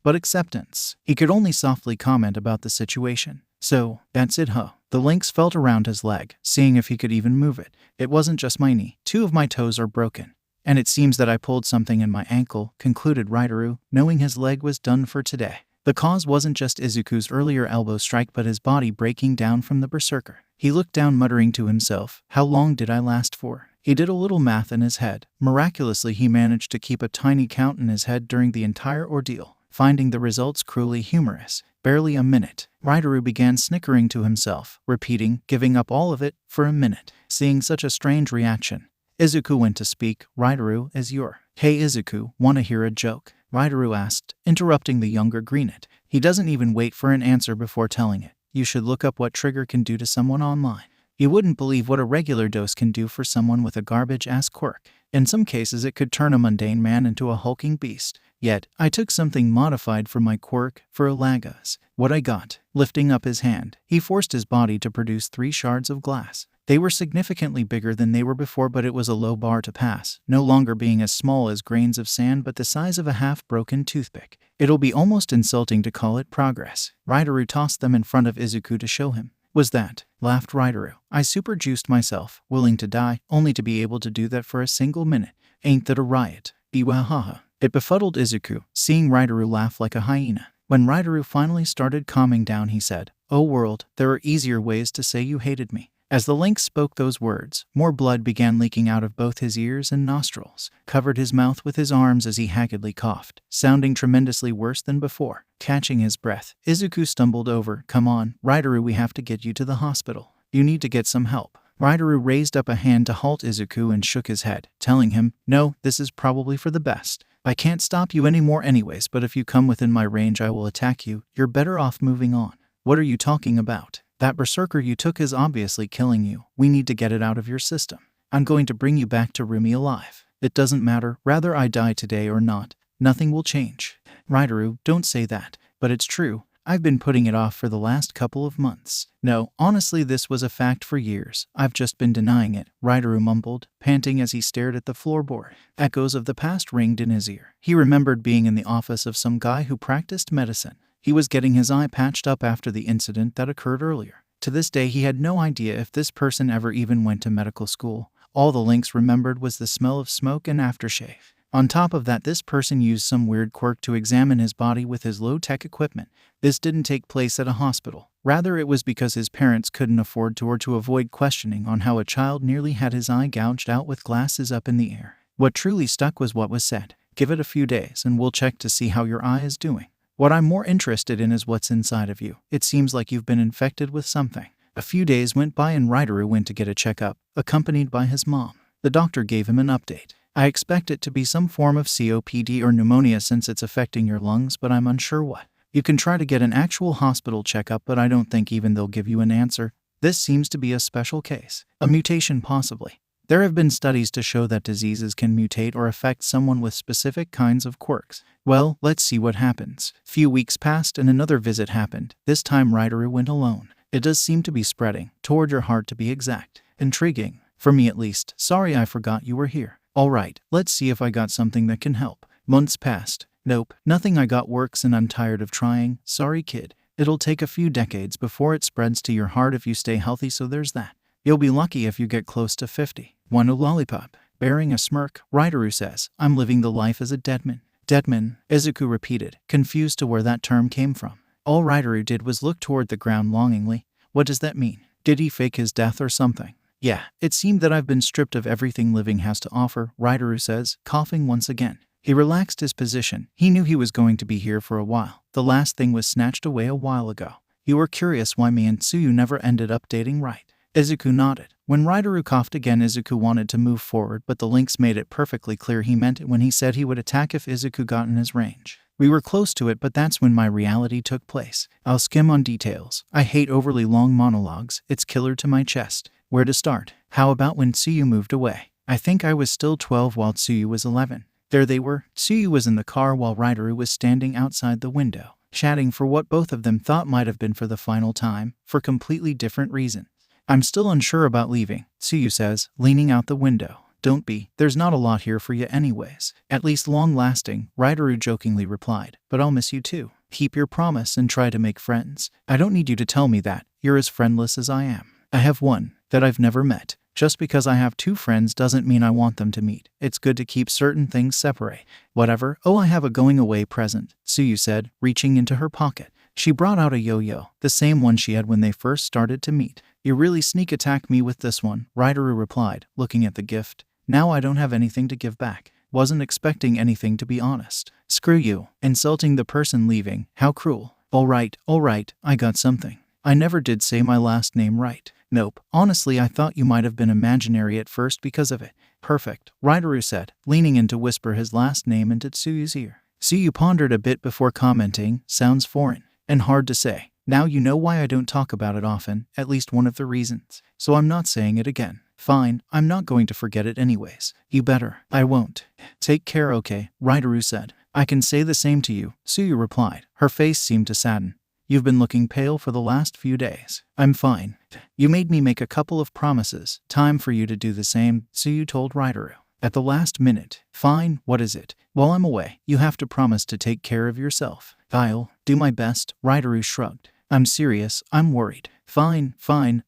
but acceptance. He could only softly comment about the situation. So, that's it, huh? The Lynx felt around his leg, seeing if he could even move it. It wasn't just my knee. 2 of my toes are broken. And it seems that I pulled something in my ankle, concluded Ryderu, knowing his leg was done for today. The cause wasn't just Izuku's earlier elbow strike but his body breaking down from the berserker. He looked down muttering to himself, how long did I last for? He did a little math in his head. Miraculously, he managed to keep a tiny count in his head during the entire ordeal, finding the results cruelly humorous. Barely a minute. Ryderu began snickering to himself, repeating, giving up all of it, for a minute. Seeing such a strange reaction, Izuku went to speak. Ryderu, is your... Hey Izuku, wanna hear a joke? Ryderu asked, interrupting the younger Greenet. He doesn't even wait for an answer before telling it. You should look up what Trigger can do to someone online. You wouldn't believe what a regular dose can do for someone with a garbage-ass quirk. In some cases, it could turn a mundane man into a hulking beast. Yet, I took something modified from my quirk for Ilaga's. What I got. Lifting up his hand, he forced his body to produce 3 shards of glass. They were significantly bigger than they were before, but it was a low bar to pass, no longer being as small as grains of sand but the size of a half-broken toothpick. It'll be almost insulting to call it progress. Ryder tossed them in front of Izuku to show him. Was that? Laughed Ryder. I super-juiced myself, willing to die, only to be able to do that for a single minute. Ain't that a riot? Iwahaha. It befuddled Izuku, seeing Ryder laugh like a hyena. When Ryder finally started calming down, he said, "Oh world, there are easier ways to say you hated me." As the lynx spoke those words, more blood began leaking out of both his ears and nostrils, covered his mouth with his arms as he haggardly coughed, sounding tremendously worse than before. Catching his breath, Izuku stumbled over. "Come on, Ryder, we have to get you to the hospital. You need to get some help." Ryder raised up a hand to halt Izuku and shook his head, telling him, "No, this is probably for the best. I can't stop you anymore anyways, but if you come within my range I will attack you. You're better off moving on." "What are you talking about? That berserker you took is obviously killing you. We need to get it out of your system. I'm going to bring you back to Roomy alive. It doesn't matter, whether I die today or not. Nothing will change." "Ryder, don't say that. But it's true. I've been putting it off for the last couple of months." "No, honestly this was a fact for years. I've just been denying it," Ryder mumbled, panting as he stared at the floorboard. Echoes of the past ringed in his ear. He remembered being in the office of some guy who practiced medicine. He was getting his eye patched up after the incident that occurred earlier. To this day he had no idea if this person ever even went to medical school. All the lynx remembered was the smell of smoke and aftershave. On top of that, this person used some weird quirk to examine his body with his low-tech equipment. This didn't take place at a hospital. Rather, it was because his parents couldn't afford to, or to avoid questioning on how a child nearly had his eye gouged out with glasses up in the air. What truly stuck was what was said. "Give it a few days and we'll check to see how your eye is doing. What I'm more interested in is what's inside of you. It seems like you've been infected with something." A few days went by and Ryder went to get a checkup, accompanied by his mom. The doctor gave him an update. "I expect it to be some form of COPD or pneumonia since it's affecting your lungs, but I'm unsure what. You can try to get an actual hospital checkup, but I don't think even they'll give you an answer. This seems to be a special case. A mutation possibly. There have been studies to show that diseases can mutate or affect someone with specific kinds of quirks. Well, let's see what happens." Few weeks passed and another visit happened. This time Ryder went alone. "It does seem to be spreading, toward your heart to be exact. Intriguing. For me at least. Sorry I forgot you were here. All right, let's see if I got something that can help." Months passed. "Nope, nothing I got works and I'm tired of trying. Sorry kid. It'll take a few decades before it spreads to your heart if you stay healthy, so there's that. You'll be lucky if you get close to 50. Want a lollipop?" Bearing a smirk, Ryder says, "I'm living the life as a deadman." "Deadman," Izuku repeated, confused to where that term came from. All Ryder did was look toward the ground longingly. "What does that mean? Did he fake his death or something?" "Yeah, it seemed that I've been stripped of everything living has to offer," Ryder says, coughing once again. He relaxed his position. He knew he was going to be here for a while. The last thing was snatched away a while ago. "You were curious why me and Tsuyu never ended up dating, right?" Izuku nodded. When Ryder coughed again, Izuku wanted to move forward, but the lynx made it perfectly clear he meant it when he said he would attack if Izuku got in his range. "We were close to it, but that's when my reality took place. I'll skim on details. I hate overly long monologues. It's killer to my chest. Where to start? How about when Tsuyu moved away? I think I was still 12 while Tsuyu was 11. There they were. Tsuyu was in the car while Ryder was standing outside the window, chatting for what both of them thought might have been for the final time, for completely different reasons. I'm still unsure about leaving, Tsuyu says, leaning out the window. Don't be. There's not a lot here for you anyways. At least long-lasting, Ryder jokingly replied. But I'll miss you too. Keep your promise and try to make friends. I don't need you to tell me that. You're as friendless as I am. I have one that I've never met. Just because I have two friends doesn't mean I want them to meet. It's good to keep certain things separate. Whatever. Oh, I have a going-away present, Tsuyu said, reaching into her pocket. She brought out a yo-yo, the same one she had when they first started to meet. You really sneak attack me with this one, Ryder replied, looking at the gift. Now I don't have anything to give back. Wasn't expecting anything, to be honest. Screw you. Insulting the person leaving. How cruel. All right, I got something. I never did say my last name right. Nope. Honestly, I thought you might have been imaginary at first because of it. Perfect, Ryder said, leaning in to whisper his last name into Tsuyu's ear. Tsuyu pondered a bit before commenting, sounds foreign and hard to say. Now you know why I don't talk about it often, at least one of the reasons. So I'm not saying it again. Fine, I'm not going to forget it anyways. You better. I won't. Take care, okay, Ryder said. I can say the same to you, Tsuyu replied. Her face seemed to sadden. You've been looking pale for the last few days. I'm fine. You made me make a couple of promises. Time for you to do the same, Tsuyu told Ryder. At the last minute. Fine, what is it? While I'm away, you have to promise to take care of yourself. I'll do my best, Ryder shrugged. I'm serious, I'm worried. Fine,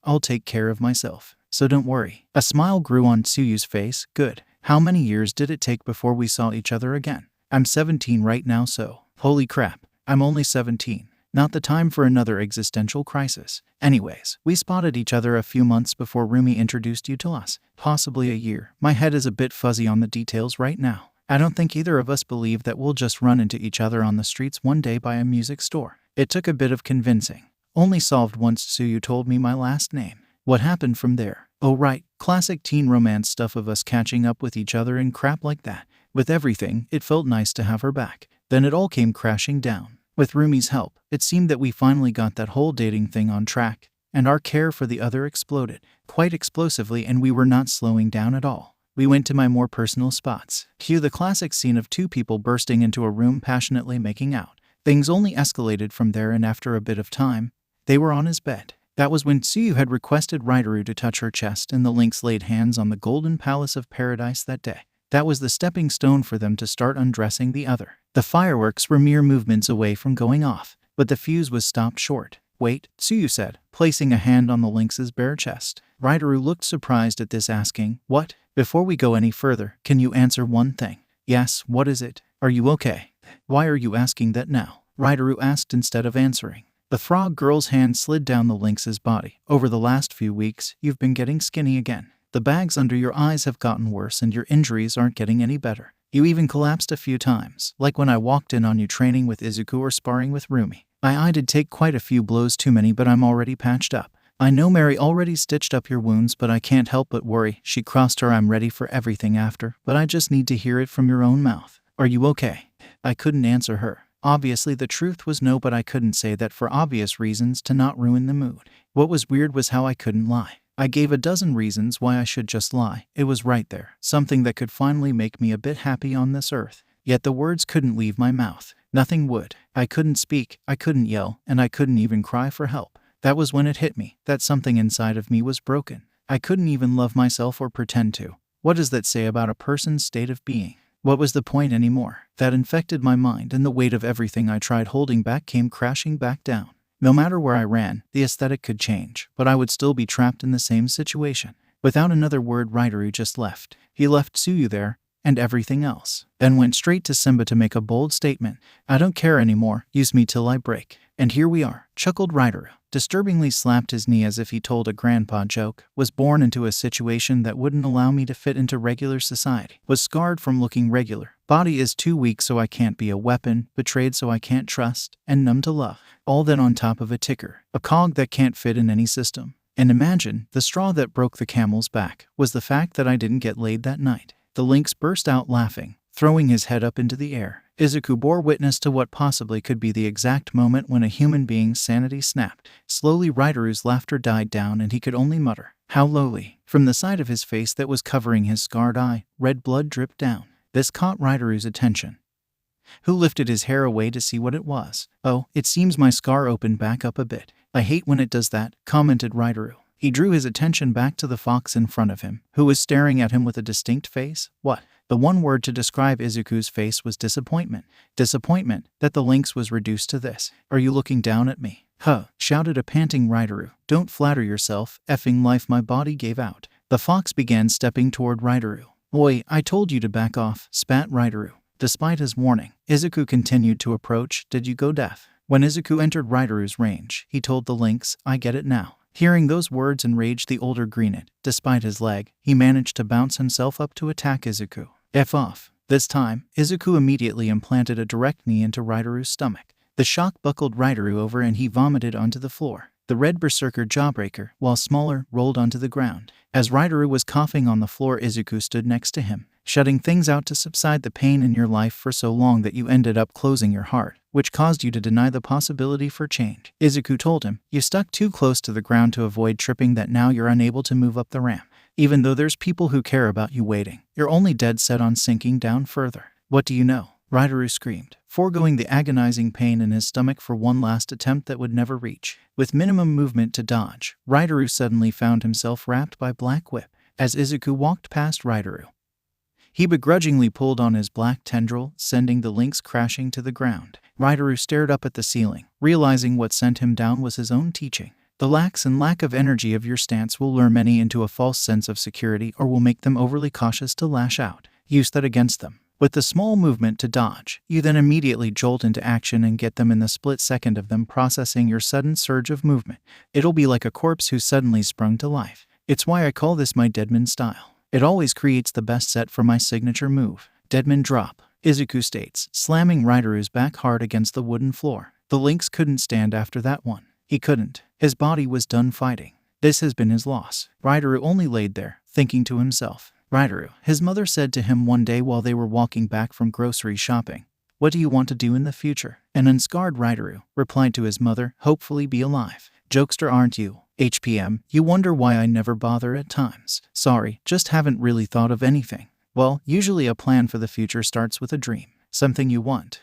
I'll take care of myself. So don't worry. A smile grew on Tsuyu's face. Good. How many years did it take before we saw each other again? I'm 17 right now, so. Holy crap. I'm only 17. Not the time for another existential crisis. Anyways, we spotted each other a few months before Roomy introduced you to us. Possibly a year. My head is a bit fuzzy on the details right now. I don't think either of us believe that we'll just run into each other on the streets one day by a music store. It took a bit of convincing. Only solved once Tsuyu told me my last name. What happened from there? Oh right, classic teen romance stuff of us catching up with each other and crap like that. With everything, it felt nice to have her back. Then it all came crashing down. With Roomy's help, it seemed that we finally got that whole dating thing on track, and our care for the other exploded, quite explosively, and we were not slowing down at all. We went to my more personal spots. Cue the classic scene of two people bursting into a room passionately making out. Things only escalated from there, and after a bit of time, they were on his bed. That was when Tsuyu had requested Ryder to touch her chest, and the Lynx laid hands on the golden palace of paradise that day. That was the stepping stone for them to start undressing the other. The fireworks were mere movements away from going off, but the fuse was stopped short. Wait, Tsuyu said, placing a hand on the Lynx's bare chest. Ryder looked surprised at this, asking, What? Before we go any further, can you answer one thing? Yes, what is it? Are you okay? Why are you asking that now? Ryder asked instead of answering. The frog girl's hand slid down the Lynx's body. Over the last few weeks, you've been getting skinny again. The bags under your eyes have gotten worse and your injuries aren't getting any better. You even collapsed a few times, like when I walked in on you training with Izuku or sparring with Roomy. I did take quite a few blows too many, but I'm already patched up. I know Mary already stitched up your wounds, but I can't help but worry. She crossed her. I'm ready for everything after, but I just need to hear it from your own mouth. Are you okay? I couldn't answer her. Obviously the truth was no, but I couldn't say that for obvious reasons to not ruin the mood. What was weird was how I couldn't lie. I gave a dozen reasons why I should just lie. It was right there, something that could finally make me a bit happy on this earth. Yet the words couldn't leave my mouth. Nothing would. I couldn't speak, I couldn't yell, and I couldn't even cry for help. That was when it hit me, that something inside of me was broken. I couldn't even love myself or pretend to. What does that say about a person's state of being? What was the point anymore? That infected my mind, and the weight of everything I tried holding back came crashing back down. No matter where I ran, the aesthetic could change, but I would still be trapped in the same situation. Without another word, Ryder just left. He left Tsuyu there, and everything else. Then went straight to Simba to make a bold statement. I don't care anymore, use me till I break. And here we are, chuckled Ryder. Disturbingly slapped his knee as if he told a grandpa joke, was born into a situation that wouldn't allow me to fit into regular society, was scarred from looking regular, body is too weak so I can't be a weapon, betrayed so I can't trust, and numb to love. All that on top of a ticker, a cog that can't fit in any system. And imagine, the straw that broke the camel's back was the fact that I didn't get laid that night. The Lynx burst out laughing, throwing his head up into the air. Izuku bore witness to what possibly could be the exact moment when a human being's sanity snapped. Slowly Ryder's laughter died down and he could only mutter, "How lowly." From the side of his face that was covering his scarred eye, red blood dripped down. This caught Ryder's attention, who lifted his hair away to see what it was. Oh, it seems my scar opened back up a bit. I hate when it does that, commented Ryder. He drew his attention back to the fox in front of him, who was staring at him with a distinct face. What? The one word to describe Izuku's face was disappointment. Disappointment that the Lynx was reduced to this. Are you looking down at me? Huh, shouted a panting Ryder. Don't flatter yourself, effing life, my body gave out. The fox began stepping toward Ryder. Oi, I told you to back off, spat Ryder. Despite his warning, Izuku continued to approach. Did you go deaf? When Izuku entered Ryder's range, he told the Lynx, I get it now. Hearing those words, enraged, the older greened. Despite his leg, he managed to bounce himself up to attack Izuku. F off. This time, Izuku immediately implanted a direct knee into Ryder's stomach. The shock buckled Ryder over and he vomited onto the floor. The red berserker jawbreaker, while smaller, rolled onto the ground. As Ryder was coughing on the floor, Izuku stood next to him, shutting things out to subside the pain in your life for so long that you ended up closing your heart, which caused you to deny the possibility for change. Izuku told him, you stuck too close to the ground to avoid tripping, that now you're unable to move up the ramp. Even though there's people who care about you waiting, you're only dead set on sinking down further. What do you know? Ryder screamed, foregoing the agonizing pain in his stomach for one last attempt that would never reach. With minimum movement to dodge, Ryder suddenly found himself wrapped by black whip. As Izuku walked past Ryder, he begrudgingly pulled on his black tendril, sending the lynx crashing to the ground. Ryder stared up at the ceiling, realizing what sent him down was his own teaching. The lack of energy of your stance will lure many into a false sense of security or will make them overly cautious to lash out. Use that against them. With the small movement to dodge, you then immediately jolt into action and get them in the split second of them processing your sudden surge of movement. It'll be like a corpse who suddenly sprung to life. It's why I call this my Deadman style. It always creates the best set for my signature move. Deadman drop, Izuku states, slamming Ryder's back hard against the wooden floor. The lynx couldn't stand after that one. He couldn't. His body was done fighting. This has been his loss. Ryder only laid there, thinking to himself. Ryder, his mother said to him one day while they were walking back from grocery shopping, "What do you want to do in the future?" An unscarred Ryder replied to his mother, "Hopefully be alive." Jokester aren't you? HPM, you wonder why I never bother at times. Sorry, just haven't really thought of anything. Well, usually a plan for the future starts with a dream. Something you want.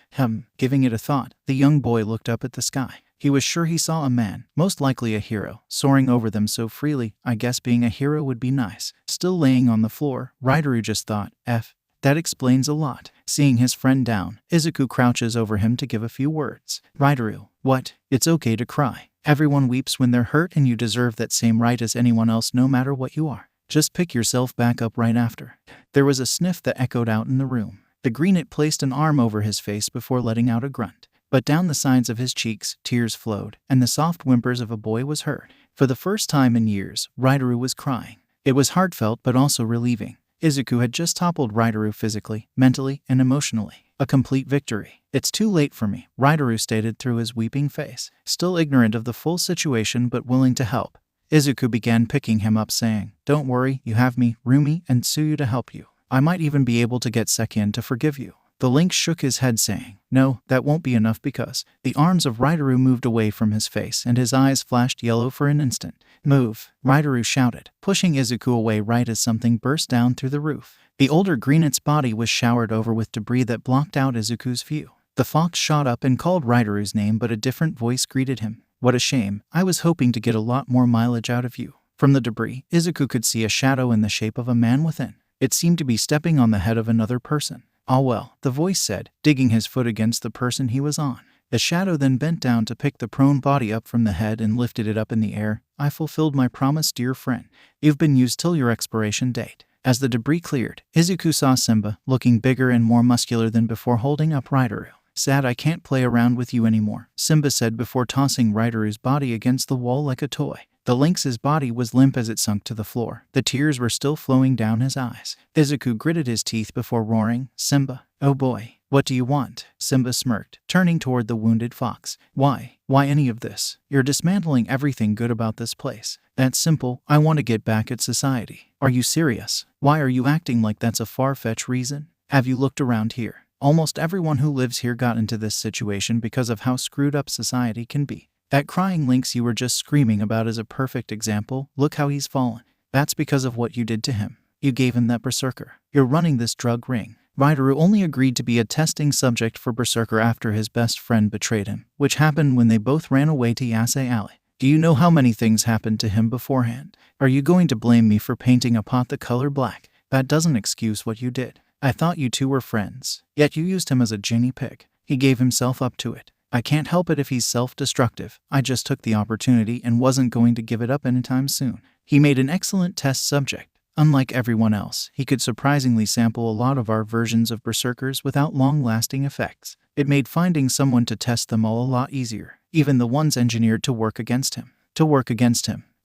Giving it a thought, the young boy looked up at the sky. He was sure he saw a man, most likely a hero, soaring over them so freely. I guess being a hero would be nice. Still laying on the floor, Ryder just thought, that explains a lot. Seeing his friend down, Izuku crouches over him to give a few words. Ryder, what? It's okay to cry. Everyone weeps when they're hurt and you deserve that same right as anyone else no matter what you are. Just pick yourself back up right after. There was a sniff that echoed out in the room. The greenet placed an arm over his face before letting out a grunt. But down the sides of his cheeks, tears flowed, and the soft whimpers of a boy was heard. For the first time in years, Ryder was crying. It was heartfelt but also relieving. Izuku had just toppled Ryder physically, mentally, and emotionally. A complete victory. It's too late for me, Ryder stated through his weeping face. Still ignorant of the full situation but willing to help, Izuku began picking him up saying, "Don't worry, you have me, Roomy, and Tsuyu to help you. I might even be able to get Sekian to forgive you." The lynx shook his head saying, "No, that won't be enough because..." The arms of Ryder moved away from his face and his eyes flashed yellow for an instant. "Move," Ryder shouted, pushing Izuku away right as something burst down through the roof. The older greenet's body was showered over with debris that blocked out Izuku's view. The fox shot up and called Ryder's name but a different voice greeted him. "What a shame, I was hoping to get a lot more mileage out of you." From the debris, Izuku could see a shadow in the shape of a man within. It seemed to be stepping on the head of another person. "Ah well," the voice said, digging his foot against the person he was on. The shadow then bent down to pick the prone body up from the head and lifted it up in the air. "I fulfilled my promise, dear friend. You've been used till your expiration date." As the debris cleared, Izuku saw Simba, looking bigger and more muscular than before, holding up Ryder. "Sad I can't play around with you anymore," Simba said before tossing Ryder's body against the wall like a toy. The lynx's body was limp as it sunk to the floor. The tears were still flowing down his eyes. Izuku gritted his teeth before roaring, "Simba, oh boy, what do you want?" Simba smirked, turning toward the wounded fox. Why any of this? You're dismantling everything good about this place." "That's simple, I want to get back at society." "Are you serious? Why are you acting like that's a far-fetched reason? Have you looked around here? Almost everyone who lives here got into this situation because of how screwed up society can be. That crying lynx you were just screaming about is a perfect example. Look how he's fallen. That's because of what you did to him. You gave him that berserker. You're running this drug ring." Ryder only agreed to be a testing subject for berserker after his best friend betrayed him, which happened when they both ran away to Yasei Alley. "Do you know how many things happened to him beforehand? Are you going to blame me for painting a pot the color black? That doesn't excuse what you did. I thought you two were friends, yet you used him as a guinea pig. He gave himself up to it. I can't help it if he's self-destructive. I just took the opportunity and wasn't going to give it up anytime soon." He made an excellent test subject. Unlike everyone else, he could surprisingly sample a lot of our versions of berserkers without long-lasting effects. It made finding someone to test them all a lot easier, even the ones engineered to work against him.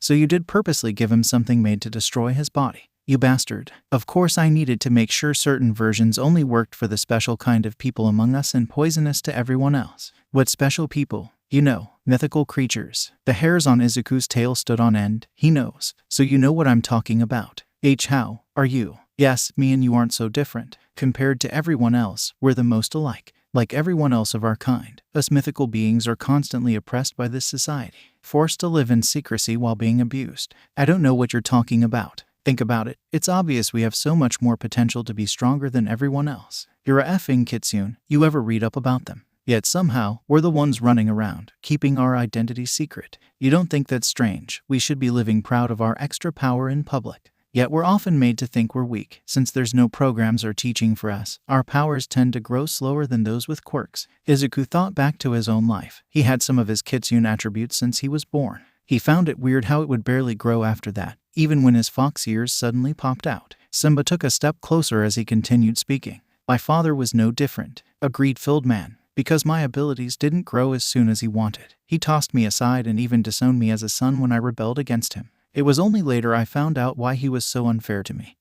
So you did purposely give him something made to destroy his body. You bastard. Of course I needed to make sure certain versions only worked for the special kind of people among us and poisonous to everyone else. What special people? You know, mythical creatures. The hairs on Izuku's tail stood on end. He knows. So you know what I'm talking about. How are you? Yes, me and you aren't so different. Compared to everyone else, we're the most alike. Like everyone else of our kind, us mythical beings are constantly oppressed by this society, forced to live in secrecy while being abused. I don't know what you're talking about. Think about it. It's obvious we have so much more potential to be stronger than everyone else. You're a effing Kitsune. You ever read up about them? Yet somehow, we're the ones running around, keeping our identity secret. You don't think that's strange? We should be living proud of our extra power in public. Yet we're often made to think we're weak. Since there's no programs or teaching for us, our powers tend to grow slower than those with quirks. Izuku thought back to his own life. He had some of his Kitsune attributes since he was born. He found it weird how it would barely grow after that, even when his fox ears suddenly popped out. Simba took a step closer as he continued speaking. My father was no different, a greed-filled man. Because my abilities didn't grow as soon as he wanted, he tossed me aside and even disowned me as a son when I rebelled against him. It was only later I found out why he was so unfair to me.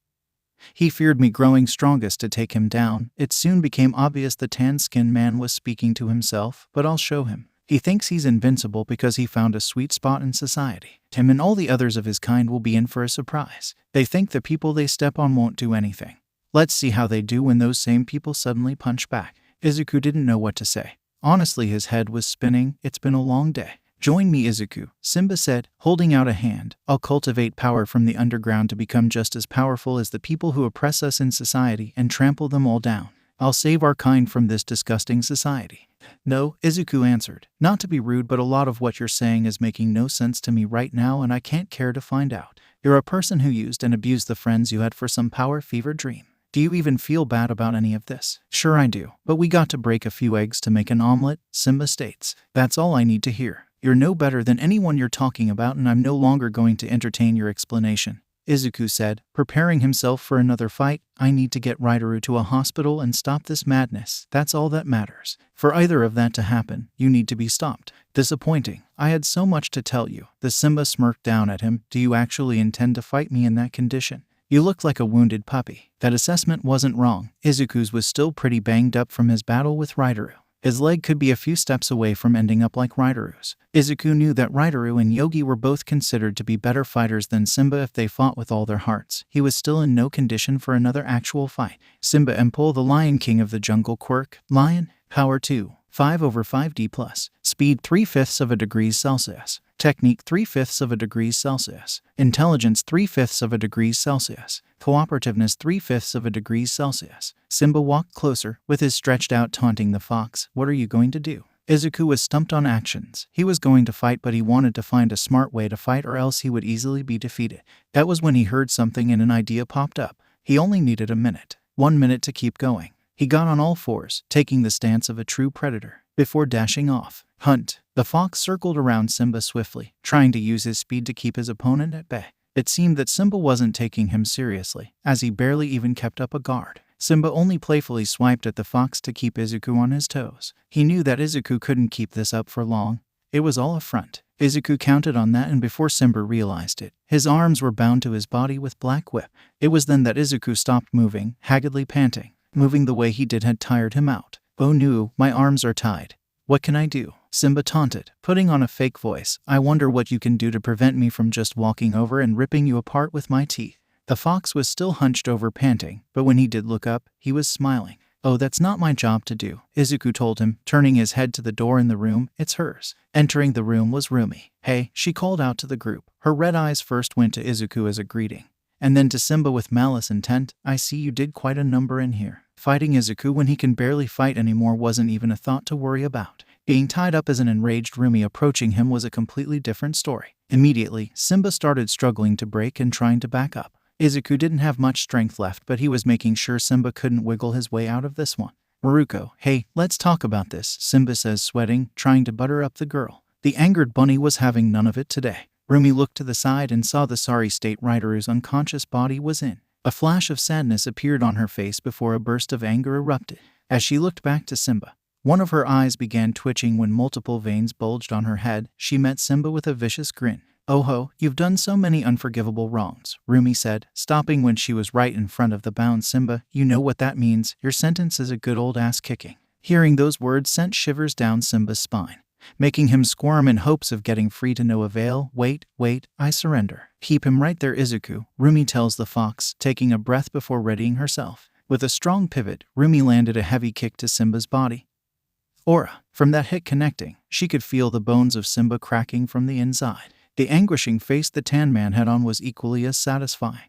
He feared me growing strongest to take him down. It soon became obvious the tan-skinned man was speaking to himself, but I'll show him. He thinks he's invincible because he found a sweet spot in society. Him and all the others of his kind will be in for a surprise. They think the people they step on won't do anything. Let's see how they do when those same people suddenly punch back. Izuku didn't know what to say. Honestly, his head was spinning. It's been a long day. Join me, Izuku, Simba said, holding out a hand. I'll cultivate power from the underground to become just as powerful as the people who oppress us in society and trample them all down. I'll save our kind from this disgusting society. No, Izuku answered. Not to be rude, but a lot of what you're saying is making no sense to me right now, and I can't care to find out. You're a person who used and abused the friends you had for some power fever dream. Do you even feel bad about any of this? Sure I do, but we got to break a few eggs to make an omelet, Simba states. That's all I need to hear. You're no better than anyone you're talking about, and I'm no longer going to entertain your explanation. Izuku said, preparing himself for another fight. I need to get Ryder to a hospital and stop this madness. That's all that matters. For either of that to happen, you need to be stopped. Disappointing. I had so much to tell you. The Simba smirked down at him. Do you actually intend to fight me in that condition? You looked like a wounded puppy. That assessment wasn't wrong. Izuku's was still pretty banged up from his battle with Ryder. His leg could be a few steps away from ending up like Ryder's. Izuku knew that Ryder and Yogi were both considered to be better fighters than Simba if they fought with all their hearts. He was still in no condition for another actual fight. Simba Empole, the Lion King of the Jungle Quirk. Lion, Power 2, 5/5D+. Speed 3/5 of a degree Celsius. Technique 3/5 of a degree Celsius. Intelligence 3/5 of a degree Celsius. Cooperativeness 3/5 of a degree Celsius. Simba walked closer, with his stretched out, taunting the fox. What are you going to do? Izuku was stumped on actions. He was going to fight, but he wanted to find a smart way to fight, or else he would easily be defeated. That was when he heard something and an idea popped up. He only needed a minute. 1 minute to keep going. He got on all fours, taking the stance of a true predator, before dashing off. Hunt. The fox circled around Simba swiftly, trying to use his speed to keep his opponent at bay. It seemed that Simba wasn't taking him seriously, as he barely even kept up a guard. Simba only playfully swiped at the fox to keep Izuku on his toes. He knew that Izuku couldn't keep this up for long. It was all a front. Izuku counted on that, and before Simba realized it, his arms were bound to his body with black whip. It was then that Izuku stopped moving, haggardly panting. Moving the way he did had tired him out. Oh no, my arms are tied. What can I do? Simba taunted, putting on a fake voice. I wonder what you can do to prevent me from just walking over and ripping you apart with my teeth. The fox was still hunched over, panting, but when he did look up, he was smiling. Oh, that's not my job to do, Izuku told him, turning his head to the door in the room. It's hers. Entering the room was Roomy. Hey, she called out to the group. Her red eyes first went to Izuku as a greeting, and then to Simba with malice intent. I see you did quite a number in here. Fighting Izuku when he can barely fight anymore wasn't even a thought to worry about. Being tied up as an enraged Roomy approaching him was a completely different story. Immediately, Simba started struggling to break and trying to back up. Izuku didn't have much strength left, but he was making sure Simba couldn't wiggle his way out of this one. Miruko, hey, let's talk about this, Simba says, sweating, trying to butter up the girl. The angered bunny was having none of it today. Roomy looked to the side and saw the sorry state Ryder's unconscious body was in. A flash of sadness appeared on her face before a burst of anger erupted. As she looked back to Simba, one of her eyes began twitching when multiple veins bulged on her head. She met Simba with a vicious grin. Oh ho, you've done so many unforgivable wrongs, Roomy said, stopping when she was right in front of the bound Simba. You know what that means. Your sentence is a good old ass kicking. Hearing those words sent shivers down Simba's spine, making him squirm in hopes of getting free to no avail. Wait, I surrender. Keep him right there, Izuku, Roomy tells the fox, taking a breath before readying herself. With a strong pivot, Roomy landed a heavy kick to Simba's body. Aura. From that hit connecting, she could feel the bones of Simba cracking from the inside. The anguishing face the tan man had on was equally as satisfying.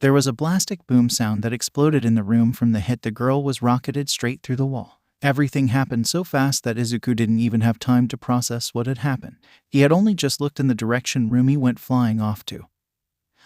There was a blastic boom sound that exploded in the room from the hit. The girl was rocketed straight through the wall. Everything happened so fast that Izuku didn't even have time to process what had happened. He had only just looked in the direction Roomy went flying off to,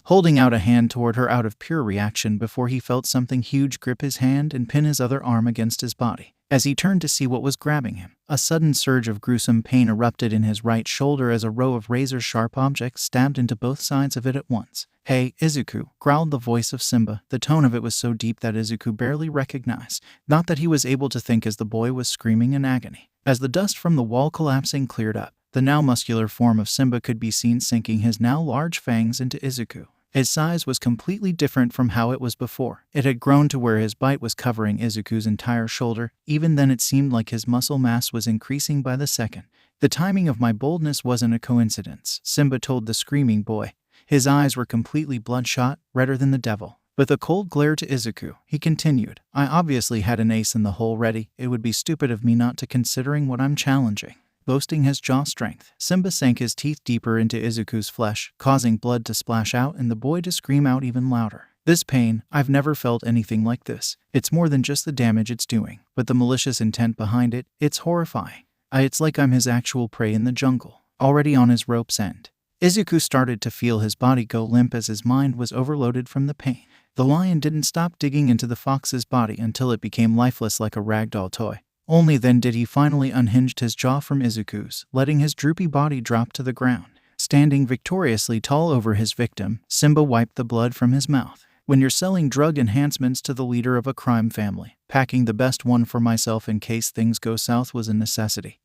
holding out a hand toward her out of pure reaction before he felt something huge grip his hand and pin his other arm against his body. As he turned to see what was grabbing him, a sudden surge of gruesome pain erupted in his right shoulder as a row of razor-sharp objects stabbed into both sides of it at once. "Hey, Izuku," growled the voice of Simba. The tone of it was so deep that Izuku barely recognized, not that he was able to think as the boy was screaming in agony. As the dust from the wall collapsing cleared up, the now muscular form of Simba could be seen sinking his now large fangs into Izuku. His size was completely different from how it was before. It had grown to where his bite was covering Izuku's entire shoulder. Even then it seemed like his muscle mass was increasing by the second. "The timing of my boldness wasn't a coincidence," Simba told the screaming boy. His eyes were completely bloodshot, redder than the devil. With a cold glare to Izuku, he continued, "I obviously had an ace in the hole ready. It would be stupid of me not to, considering what I'm challenging." Boasting his jaw strength, Simba sank his teeth deeper into Izuku's flesh, causing blood to splash out and the boy to scream out even louder. "This pain, I've never felt anything like this. It's more than just the damage it's doing, but the malicious intent behind it. It's horrifying. It's like I'm his actual prey in the jungle, already on his rope's end." Izuku started to feel his body go limp as his mind was overloaded from the pain. The lion didn't stop digging into the fox's body until it became lifeless like a ragdoll toy. Only then did he finally unhinge his jaw from Izuku's, letting his droopy body drop to the ground. Standing victoriously tall over his victim, Simba wiped the blood from his mouth. "When you're selling drug enhancements to the leader of a crime family, packing the best one for myself in case things go south was a necessity."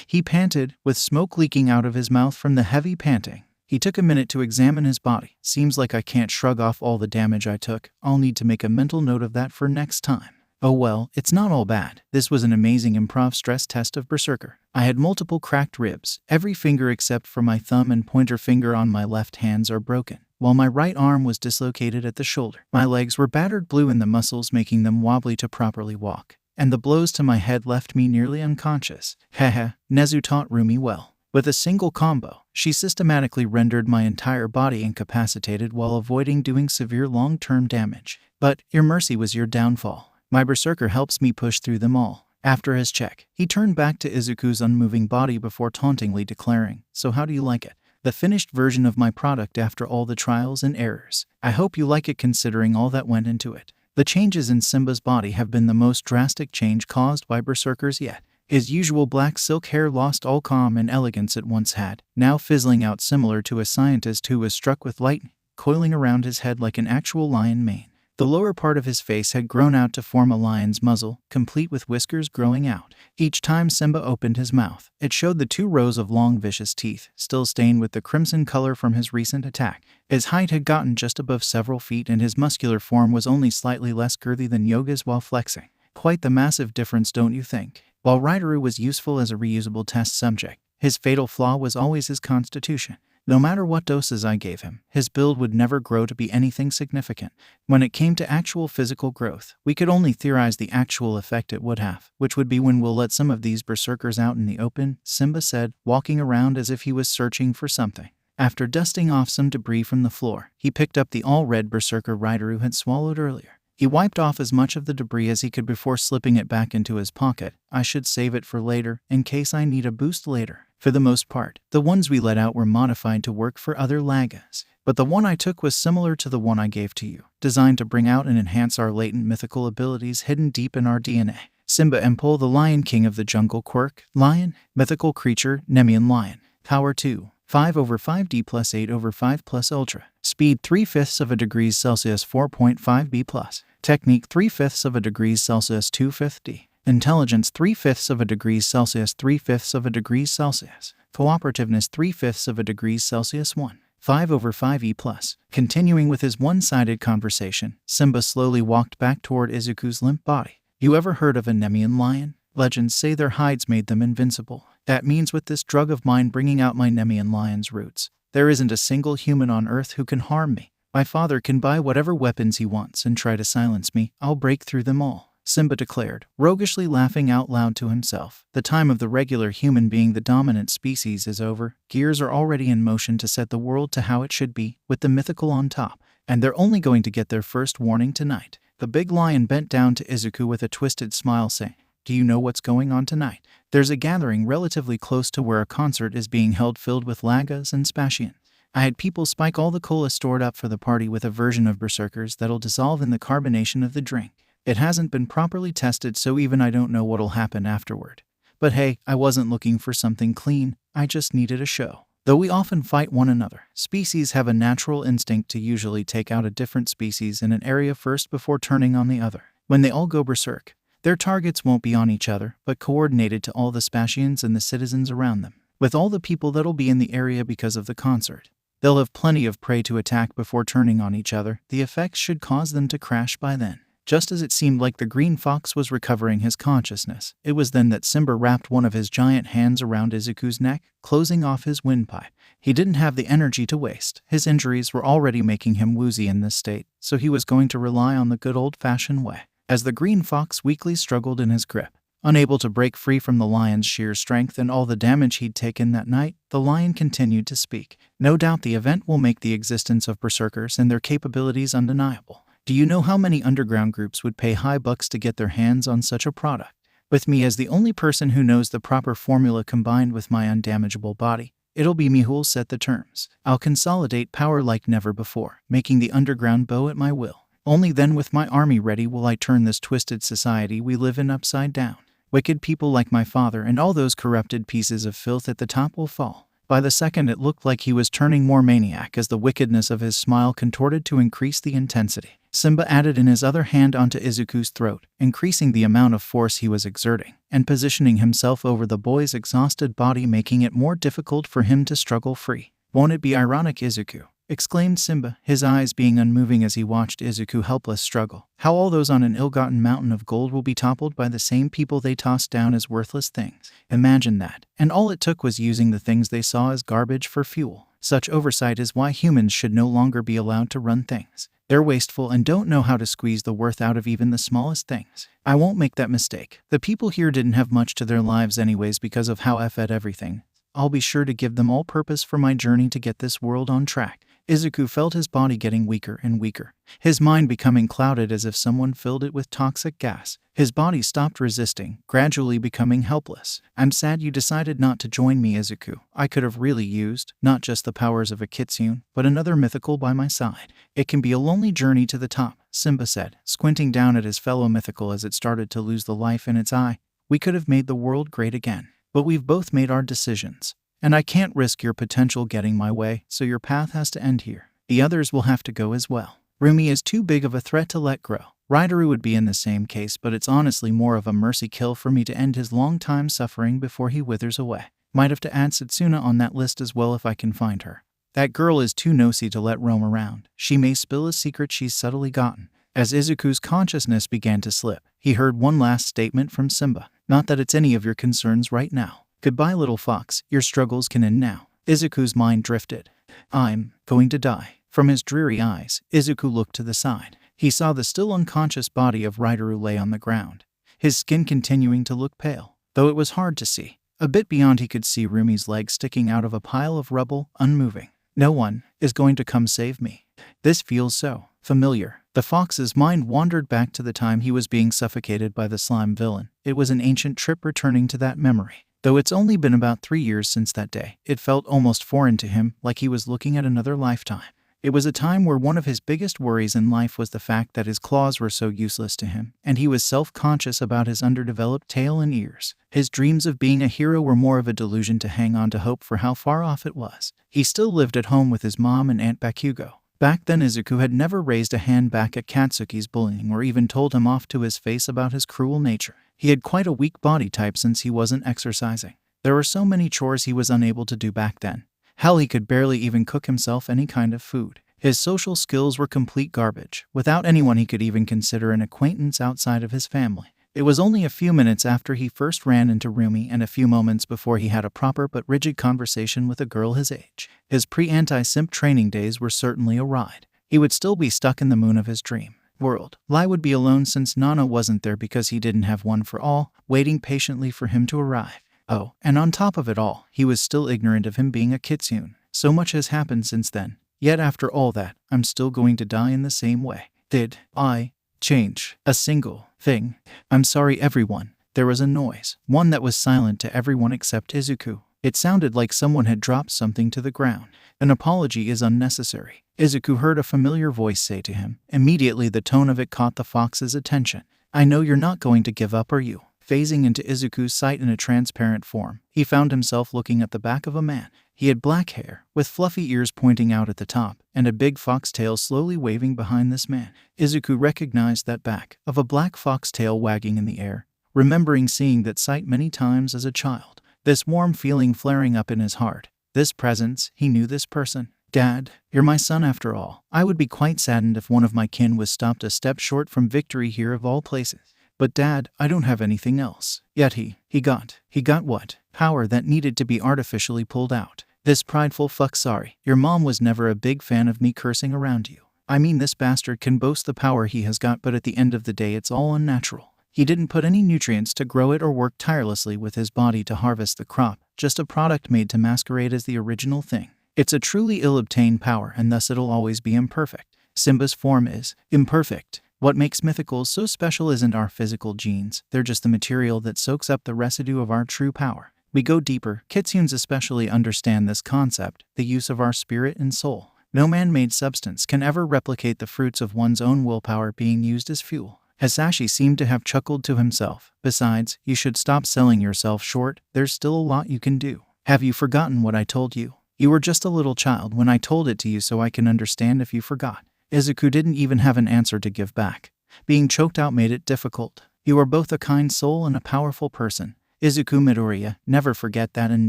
He panted, with smoke leaking out of his mouth from the heavy panting. He took a minute to examine his body. "Seems like I can't shrug off all the damage I took. I'll need to make a mental note of that for next time. Oh well, it's not all bad. This was an amazing improv stress test of Berserker. I had multiple cracked ribs. Every finger except for my thumb and pointer finger on my left hands are broken, while my right arm was dislocated at the shoulder. My legs were battered blue in the muscles, making them wobbly to properly walk. And the blows to my head left me nearly unconscious. Haha, Nezu taught Roomy well. With a single combo, she systematically rendered my entire body incapacitated while avoiding doing severe long-term damage. But your mercy was your downfall. My Berserker helps me push through them all." After his check, he turned back to Izuku's unmoving body before tauntingly declaring, "So how do you like it? The finished version of my product after all the trials and errors. I hope you like it considering all that went into it." The changes in Simba's body have been the most drastic change caused by Berserkers yet. His usual black silk hair lost all calm and elegance it once had, now fizzling out similar to a scientist who was struck with lightning, coiling around his head like an actual lion mane. The lower part of his face had grown out to form a lion's muzzle, complete with whiskers growing out. Each time Simba opened his mouth, it showed the 2 rows of long vicious teeth, still stained with the crimson color from his recent attack. His height had gotten just above several feet and his muscular form was only slightly less girthy than Yoga's while flexing. Quite the massive difference, don't you think? While Ryder was useful as a reusable test subject, his fatal flaw was always his constitution. No matter what doses I gave him, his build would never grow to be anything significant. When it came to actual physical growth, we could only theorize the actual effect it would have, which would be when we'll let some of these berserkers out in the open, Simba said, walking around as if he was searching for something. After dusting off some debris from the floor, he picked up the all-red berserker Ryder who had swallowed earlier. He wiped off as much of the debris as he could before slipping it back into his pocket. I should save it for later, in case I need a boost later. For the most part, the ones we let out were modified to work for other lagas. But the one I took was similar to the one I gave to you, designed to bring out and enhance our latent mythical abilities hidden deep in our DNA. Simba Empole, the Lion King of the Jungle. Quirk, Lion, mythical creature, Nemean Lion. Power 2. 5/5d plus 8/5 plus Ultra. Speed 3/5 of a degrees Celsius 4.5b plus. Technique 3/5 of a degrees Celsius 2/5d. Intelligence 3/5 of a degrees Celsius 3/5 of a degrees Celsius. Cooperativeness 3/5 of a degrees Celsius 1. 5/5e plus. Continuing with his one-sided conversation, Simba slowly walked back toward Izuku's limp body. You ever heard of a Nemean lion? Legends say their hides made them invincible. That means with this drug of mine bringing out my Nemean lion's roots, there isn't a single human on Earth who can harm me. My father can buy whatever weapons he wants and try to silence me. I'll break through them all, Simba declared, roguishly laughing out loud to himself. The time of the regular human being the dominant species is over. Gears are already in motion to set the world to how it should be, with the mythical on top. and they're only going to get their first warning tonight. The big lion bent down to Izuku with a twisted smile saying, "Do you know what's going on tonight? There's a gathering relatively close to where a concert is being held filled with lagas and spashians. I had people spike all the cola stored up for the party with a version of berserkers that'll dissolve in the carbonation of the drink. It hasn't been properly tested, so even I don't know what'll happen afterward. But hey, I wasn't looking for something clean, I just needed a show. Though we often fight one another, species have a natural instinct to usually take out a different species in an area first before turning on the other. When they all go berserk, their targets won't be on each other, but coordinated to all the Spashians and the citizens around them. With all the people that'll be in the area because of the concert, they'll have plenty of prey to attack before turning on each other. The effects should cause them to crash by then." Just as it seemed like the green fox was recovering his consciousness, it was then that Simba wrapped one of his giant hands around Izuku's neck, closing off his windpipe. He didn't have the energy to waste. His injuries were already making him woozy in this state, so he was going to rely on the good old-fashioned way. As the green fox weakly struggled in his grip, unable to break free from the lion's sheer strength and all the damage he'd taken that night, the lion continued to speak. "No doubt the event will make the existence of berserkers and their capabilities undeniable. Do you know how many underground groups would pay high bucks to get their hands on such a product? With me as the only person who knows the proper formula combined with my undamageable body, it'll be me who'll set the terms. I'll consolidate power like never before, making the underground bow at my will. Only then, with my army ready, will I turn this twisted society we live in upside down. Wicked people like my father and all those corrupted pieces of filth at the top will fall." By the second, it looked like he was turning more maniac as the wickedness of his smile contorted to increase the intensity. Simba added in his other hand onto Izuku's throat, increasing the amount of force he was exerting, and positioning himself over the boy's exhausted body, making it more difficult for him to struggle free. "Won't it be ironic, Izuku?" exclaimed Simba, his eyes being unmoving as he watched Izuku helpless struggle. "How all those on an ill-gotten mountain of gold will be toppled by the same people they tossed down as worthless things. Imagine that. And all it took was using the things they saw as garbage for fuel. Such oversight is why humans should no longer be allowed to run things. They're wasteful and don't know how to squeeze the worth out of even the smallest things. I won't make that mistake. The people here didn't have much to their lives anyways because of how I fed everything. I'll be sure to give them all purpose for my journey to get this world on track." Izuku felt his body getting weaker and weaker, his mind becoming clouded as if someone filled it with toxic gas. His body stopped resisting, gradually becoming helpless. "I'm sad you decided not to join me, Izuku. I could have really used, not just the powers of a kitsune, but another mythical by my side. It can be a lonely journey to the top," Simba said, squinting down at his fellow mythical as it started to lose the life in its eye. "We could have made the world great again. But we've both made our decisions. And I can't risk your potential getting my way, so your path has to end here. The others will have to go as well. Roomy is too big of a threat to let grow. Ryder would be in the same case, but it's honestly more of a mercy kill for me to end his long-time suffering before he withers away. Might have to add Setsuna on that list as well if I can find her. That girl is too nosy to let roam around. She may spill a secret she's subtly gotten." As Izuku's consciousness began to slip, he heard one last statement from Simba. "Not that it's any of your concerns right now. Goodbye, little fox, your struggles can end now." Izuku's mind drifted. "I'm going to die." From his dreary eyes, Izuku looked to the side. He saw the still unconscious body of Ryder lay on the ground, his skin continuing to look pale, though it was hard to see. A bit beyond he could see Roomy's legs sticking out of a pile of rubble, unmoving. "No one is going to come save me. This feels so familiar." The fox's mind wandered back to the time he was being suffocated by the slime villain. It was an ancient trip returning to that memory. Though it's only been about 3 years since that day, it felt almost foreign to him, like he was looking at another lifetime. It was a time where one of his biggest worries in life was the fact that his claws were so useless to him, and he was self-conscious about his underdeveloped tail and ears. His dreams of being a hero were more of a delusion to hang on to hope for how far off it was. He still lived at home with his mom and Aunt Bakugo. Back then, Izuku had never raised a hand back at Katsuki's bullying or even told him off to his face about his cruel nature. He had quite a weak body type since he wasn't exercising. There were so many chores he was unable to do back then. Hell, he could barely even cook himself any kind of food. His social skills were complete garbage, without anyone he could even consider an acquaintance outside of his family. It was only a few minutes after he first ran into Roomy and a few moments before he had a proper but rigid conversation with a girl his age. His pre-anti-simp training days were certainly a ride. He would still be stuck in the moon of his dream world. Lai would be alone since Nana wasn't there because he didn't have one for all, waiting patiently for him to arrive. Oh, and on top of it all, he was still ignorant of him being a kitsune. So much has happened since then. Yet after all that, I'm still going to die in the same way. Did I change a single thing? I'm sorry everyone. There was a noise, one that was silent to everyone except Izuku. It sounded like someone had dropped something to the ground. An apology is unnecessary. Izuku heard a familiar voice say to him. Immediately the tone of it caught the fox's attention. I know you're not going to give up, are you? Phasing into Izuku's sight in a transparent form, he found himself looking at the back of a man. He had black hair, with fluffy ears pointing out at the top, and a big fox tail slowly waving behind this man. Izuku recognized that back of a black fox tail wagging in the air, remembering seeing that sight many times as a child. This warm feeling flaring up in his heart. This presence, he knew this person. Dad, you're my son after all. I would be quite saddened if one of my kin was stopped a step short from victory here of all places. But Dad, I don't have anything else. Yet he got what? Power that needed to be artificially pulled out. This prideful fuck, sorry. Your mom was never a big fan of me cursing around you. I mean, this bastard can boast the power he has got, but at the end of the day it's all unnatural. He didn't put any nutrients to grow it or work tirelessly with his body to harvest the crop, just a product made to masquerade as the original thing. It's a truly ill-obtained power, and thus it'll always be imperfect. Simba's form is imperfect. What makes mythicals so special isn't our physical genes, they're just the material that soaks up the residue of our true power. We go deeper. Kitsunes especially understand this concept, the use of our spirit and soul. No man-made substance can ever replicate the fruits of one's own willpower being used as fuel. Hasashi seemed to have chuckled to himself. Besides, you should stop selling yourself short. There's still a lot you can do. Have you forgotten what I told you? You were just a little child when I told it to you, so I can understand if you forgot. Izuku didn't even have an answer to give back. Being choked out made it difficult. You are both a kind soul and a powerful person. Izuku Midoriya, never forget that and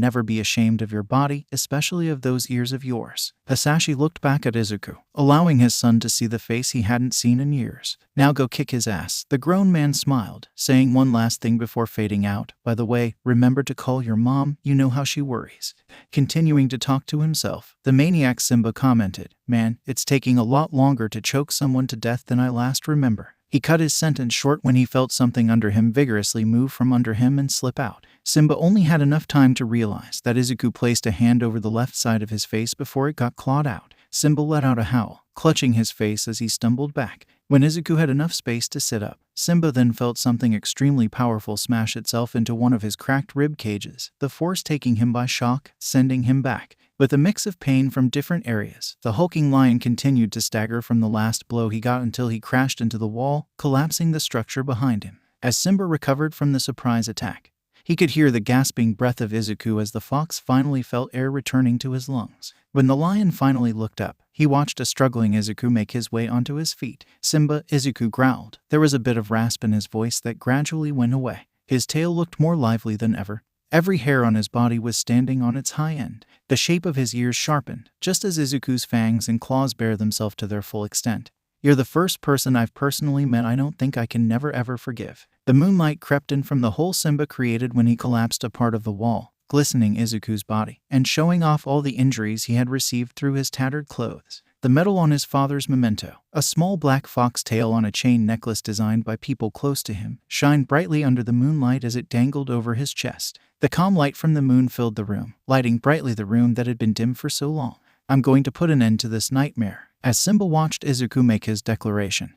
never be ashamed of your body, especially of those ears of yours. Hasashi looked back at Izuku, allowing his son to see the face he hadn't seen in years. Now go kick his ass. The grown man smiled, saying one last thing before fading out. By the way, remember to call your mom, you know how she worries. Continuing to talk to himself, the maniac Simba commented, Man, it's taking a lot longer to choke someone to death than I last remember. He cut his sentence short when he felt something under him vigorously move from under him and slip out. Simba only had enough time to realize that Izuku placed a hand over the left side of his face before it got clawed out. Simba let out a howl, clutching his face as he stumbled back. When Izuku had enough space to sit up, Simba then felt something extremely powerful smash itself into one of his cracked rib cages, the force taking him by shock, sending him back. With a mix of pain from different areas, the hulking lion continued to stagger from the last blow he got until he crashed into the wall, collapsing the structure behind him. As Simba recovered from the surprise attack, he could hear the gasping breath of Izuku as the fox finally felt air returning to his lungs. When the lion finally looked up, he watched a struggling Izuku make his way onto his feet. Simba, Izuku growled. There was a bit of rasp in his voice that gradually went away. His tail looked more lively than ever. Every hair on his body was standing on its high end. The shape of his ears sharpened, just as Izuku's fangs and claws bare themselves to their full extent. You're the first person I've personally met I don't think I can never ever forgive. The moonlight crept in from the hole Simba created when he collapsed a part of the wall, glistening Izuku's body, and showing off all the injuries he had received through his tattered clothes. The medal on his father's memento, a small black fox tail on a chain necklace designed by people close to him, shined brightly under the moonlight as it dangled over his chest. The calm light from the moon filled the room, lighting brightly the room that had been dim for so long. I'm going to put an end to this nightmare. As Simba watched Izuku make his declaration,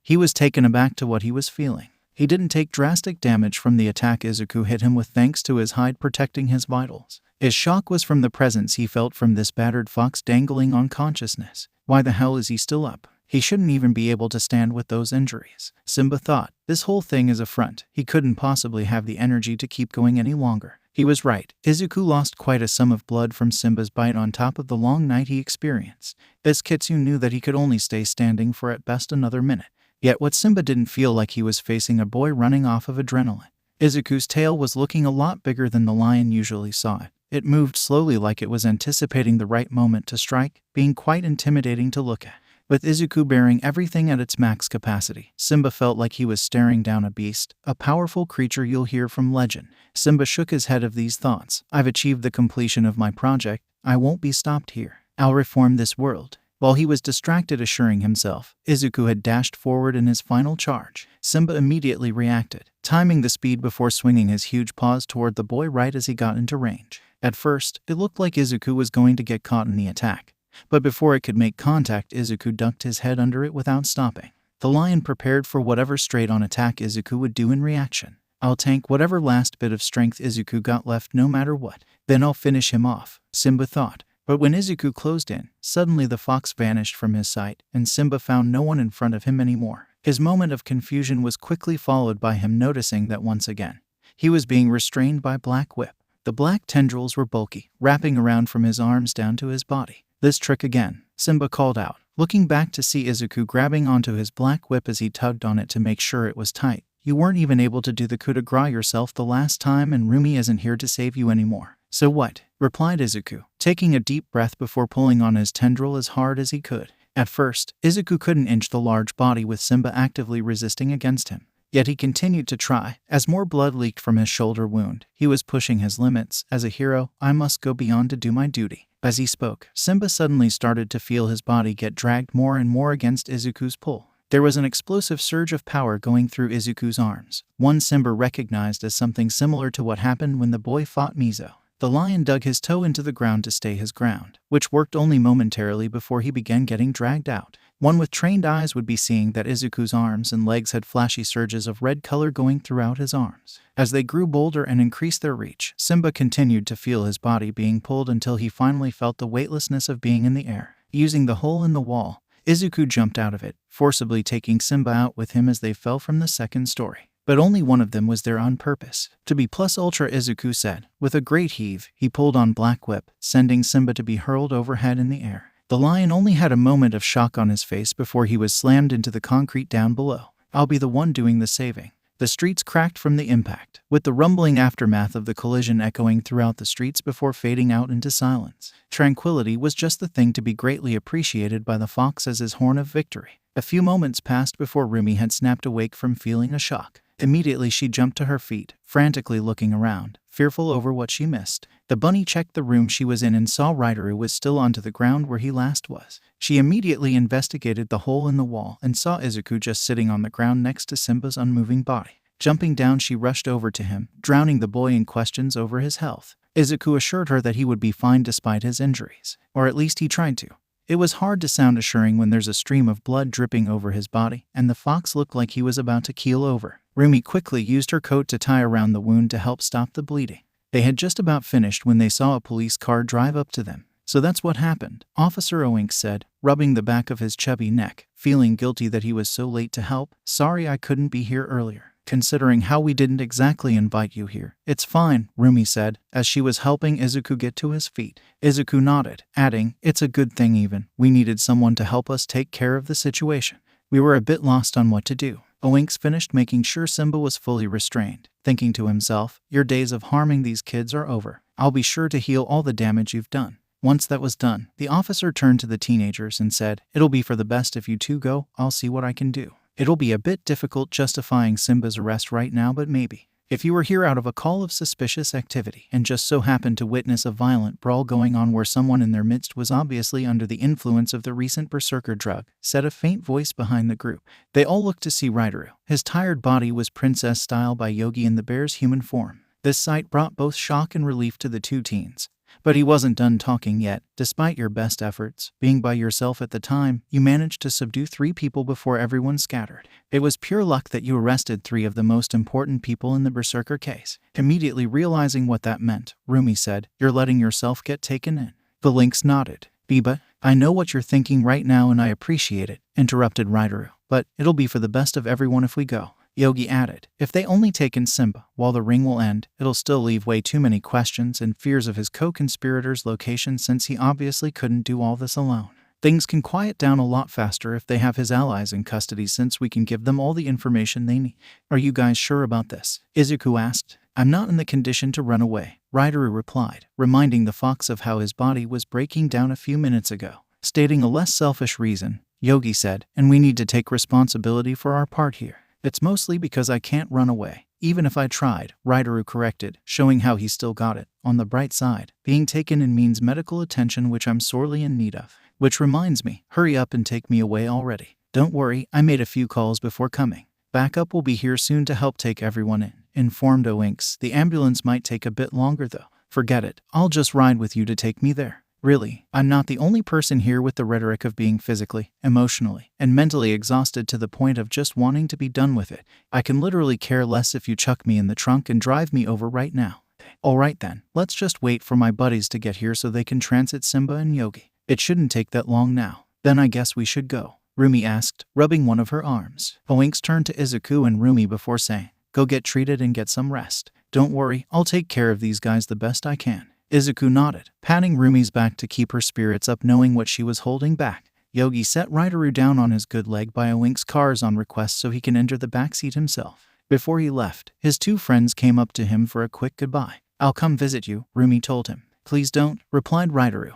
he was taken aback to what he was feeling. He didn't take drastic damage from the attack Izuku hit him with thanks to his hide protecting his vitals. His shock was from the presence he felt from this battered fox dangling on consciousness. Why the hell is he still up? He shouldn't even be able to stand with those injuries. Simba thought, this whole thing is a front. He couldn't possibly have the energy to keep going any longer. He was right. Izuku lost quite a sum of blood from Simba's bite on top of the long night he experienced. This Kitsune knew that he could only stay standing for at best another minute. Yet what Simba didn't feel like he was facing a boy running off of adrenaline. Izuku's tail was looking a lot bigger than the lion usually saw it. It moved slowly like it was anticipating the right moment to strike, being quite intimidating to look at. With Izuku bearing everything at its max capacity, Simba felt like he was staring down a beast, a powerful creature you'll hear from legend. Simba shook his head of these thoughts. I've achieved the completion of my project. I won't be stopped here. I'll reform this world. While he was distracted assuring himself, Izuku had dashed forward in his final charge. Simba immediately reacted, timing the speed before swinging his huge paws toward the boy right as he got into range. At first, it looked like Izuku was going to get caught in the attack. but before it could make contact, Izuku ducked his head under it without stopping. The lion prepared for whatever straight-on attack Izuku would do in reaction. I'll tank whatever last bit of strength Izuku got left no matter what. Then I'll finish him off, Simba thought. But when Izuku closed in, suddenly the fox vanished from his sight, and Simba found no one in front of him anymore. His moment of confusion was quickly followed by him noticing that once again, he was being restrained by Black Whip. The black tendrils were bulky, wrapping around from his arms down to his body. This trick again, Simba called out, looking back to see Izuku grabbing onto his black whip as he tugged on it to make sure it was tight. You weren't even able to do the coup de grace yourself the last time, and Roomy isn't here to save you anymore. So what? Replied Izuku, taking a deep breath before pulling on his tendril as hard as he could. At first, Izuku couldn't inch the large body with Simba actively resisting against him. Yet he continued to try. As more blood leaked from his shoulder wound, he was pushing his limits. As a hero, I must go beyond to do my duty. As he spoke, Simba suddenly started to feel his body get dragged more and more against Izuku's pull. There was an explosive surge of power going through Izuku's arms, one Simba recognized as something similar to what happened when the boy fought Nezu. The lion dug his toe into the ground to stay his ground, which worked only momentarily before he began getting dragged out. One with trained eyes would be seeing that Izuku's arms and legs had flashy surges of red color going throughout his arms. As they grew bolder and increased their reach, Simba continued to feel his body being pulled until he finally felt the weightlessness of being in the air. Using the hole in the wall, Izuku jumped out of it, forcibly taking Simba out with him as they fell from the second story. But only one of them was there on purpose. To be plus ultra, Izuku said. With a great heave, he pulled on Black Whip, sending Simba to be hurled overhead in the air. The lion only had a moment of shock on his face before he was slammed into the concrete down below. I'll be the one doing the saving. The streets cracked from the impact, with the rumbling aftermath of the collision echoing throughout the streets before fading out into silence. Tranquility was just the thing to be greatly appreciated by the fox as his horn of victory. A few moments passed before Roomy had snapped awake from feeling a shock. Immediately she jumped to her feet, frantically looking around, fearful over what she missed. The bunny checked the room she was in and saw Ryder, who was still onto the ground where he last was. She immediately investigated the hole in the wall and saw Izuku just sitting on the ground next to Simba's unmoving body. Jumping down, she rushed over to him, drowning the boy in questions over his health. Izuku assured her that he would be fine despite his injuries, or at least he tried to. It was hard to sound assuring when there's a stream of blood dripping over his body, and the fox looked like he was about to keel over. Roomy quickly used her coat to tie around the wound to help stop the bleeding. They had just about finished when they saw a police car drive up to them. So that's what happened, Officer Oinks said, rubbing the back of his chubby neck, feeling guilty that he was so late to help. Sorry I couldn't be here earlier. Considering how we didn't exactly invite you here. It's fine, Roomy said, as she was helping Izuku get to his feet. Izuku nodded, adding, it's a good thing even. We needed someone to help us take care of the situation. We were a bit lost on what to do. Oinks finished making sure Simba was fully restrained, thinking to himself, your days of harming these kids are over. I'll be sure to heal all the damage you've done. Once that was done, the officer turned to the teenagers and said, it'll be for the best if you two go. I'll see what I can do. It'll be a bit difficult justifying Simba's arrest right now, but maybe. If you were here out of a call of suspicious activity and just so happened to witness a violent brawl going on where someone in their midst was obviously under the influence of the recent berserker drug, said a faint voice behind the group. They all looked to see Ryder. His tired body was princess style by Yogi in the bear's human form. This sight brought both shock and relief to the two teens. But he wasn't done talking yet. Despite your best efforts, being by yourself at the time, you managed to subdue 3 people before everyone scattered. It was pure luck that you arrested 3 of the most important people in the Berserker case. Immediately realizing what that meant, Roomy said, you're letting yourself get taken in. The Lynx nodded. Biba, I know what you're thinking right now and I appreciate it, interrupted Ryder. But it'll be for the best of everyone if we go. Yogi added, if they only take in Simba, while the ring will end, it'll still leave way too many questions and fears of his co-conspirator's location since he obviously couldn't do all this alone. Things can quiet down a lot faster if they have his allies in custody since we can give them all the information they need. Are you guys sure about this? Izuku asked. I'm not in the condition to run away, Ryder replied, reminding the fox of how his body was breaking down a few minutes ago. Stating a less selfish reason, Yogi said, and we need to take responsibility for our part here. It's mostly because I can't run away. Even if I tried, Ryder corrected, showing how he still got it. On the bright side, being taken in means medical attention which I'm sorely in need of. Which reminds me, hurry up and take me away already. Don't worry, I made a few calls before coming. Backup will be here soon to help take everyone in, informed Oinks. The ambulance might take a bit longer though. Forget it, I'll just ride with you to take me there. Really, I'm not the only person here with the rhetoric of being physically, emotionally, and mentally exhausted to the point of just wanting to be done with it. I can literally care less if you chuck me in the trunk and drive me over right now. Alright then, let's just wait for my buddies to get here so they can transit Simba and Yogi. It shouldn't take that long now. Then I guess we should go, Roomy asked, rubbing one of her arms. Oinks turned to Izuku and Roomy before saying, go get treated and get some rest. Don't worry, I'll take care of these guys the best I can. Izuku nodded, patting Roomy's back to keep her spirits up knowing what she was holding back. Yogi set Ryder down on his good leg by Oinks' cars on request so he can enter the backseat himself. Before he left, his two friends came up to him for a quick goodbye. I'll come visit you, Roomy told him. Please don't, replied Ryder.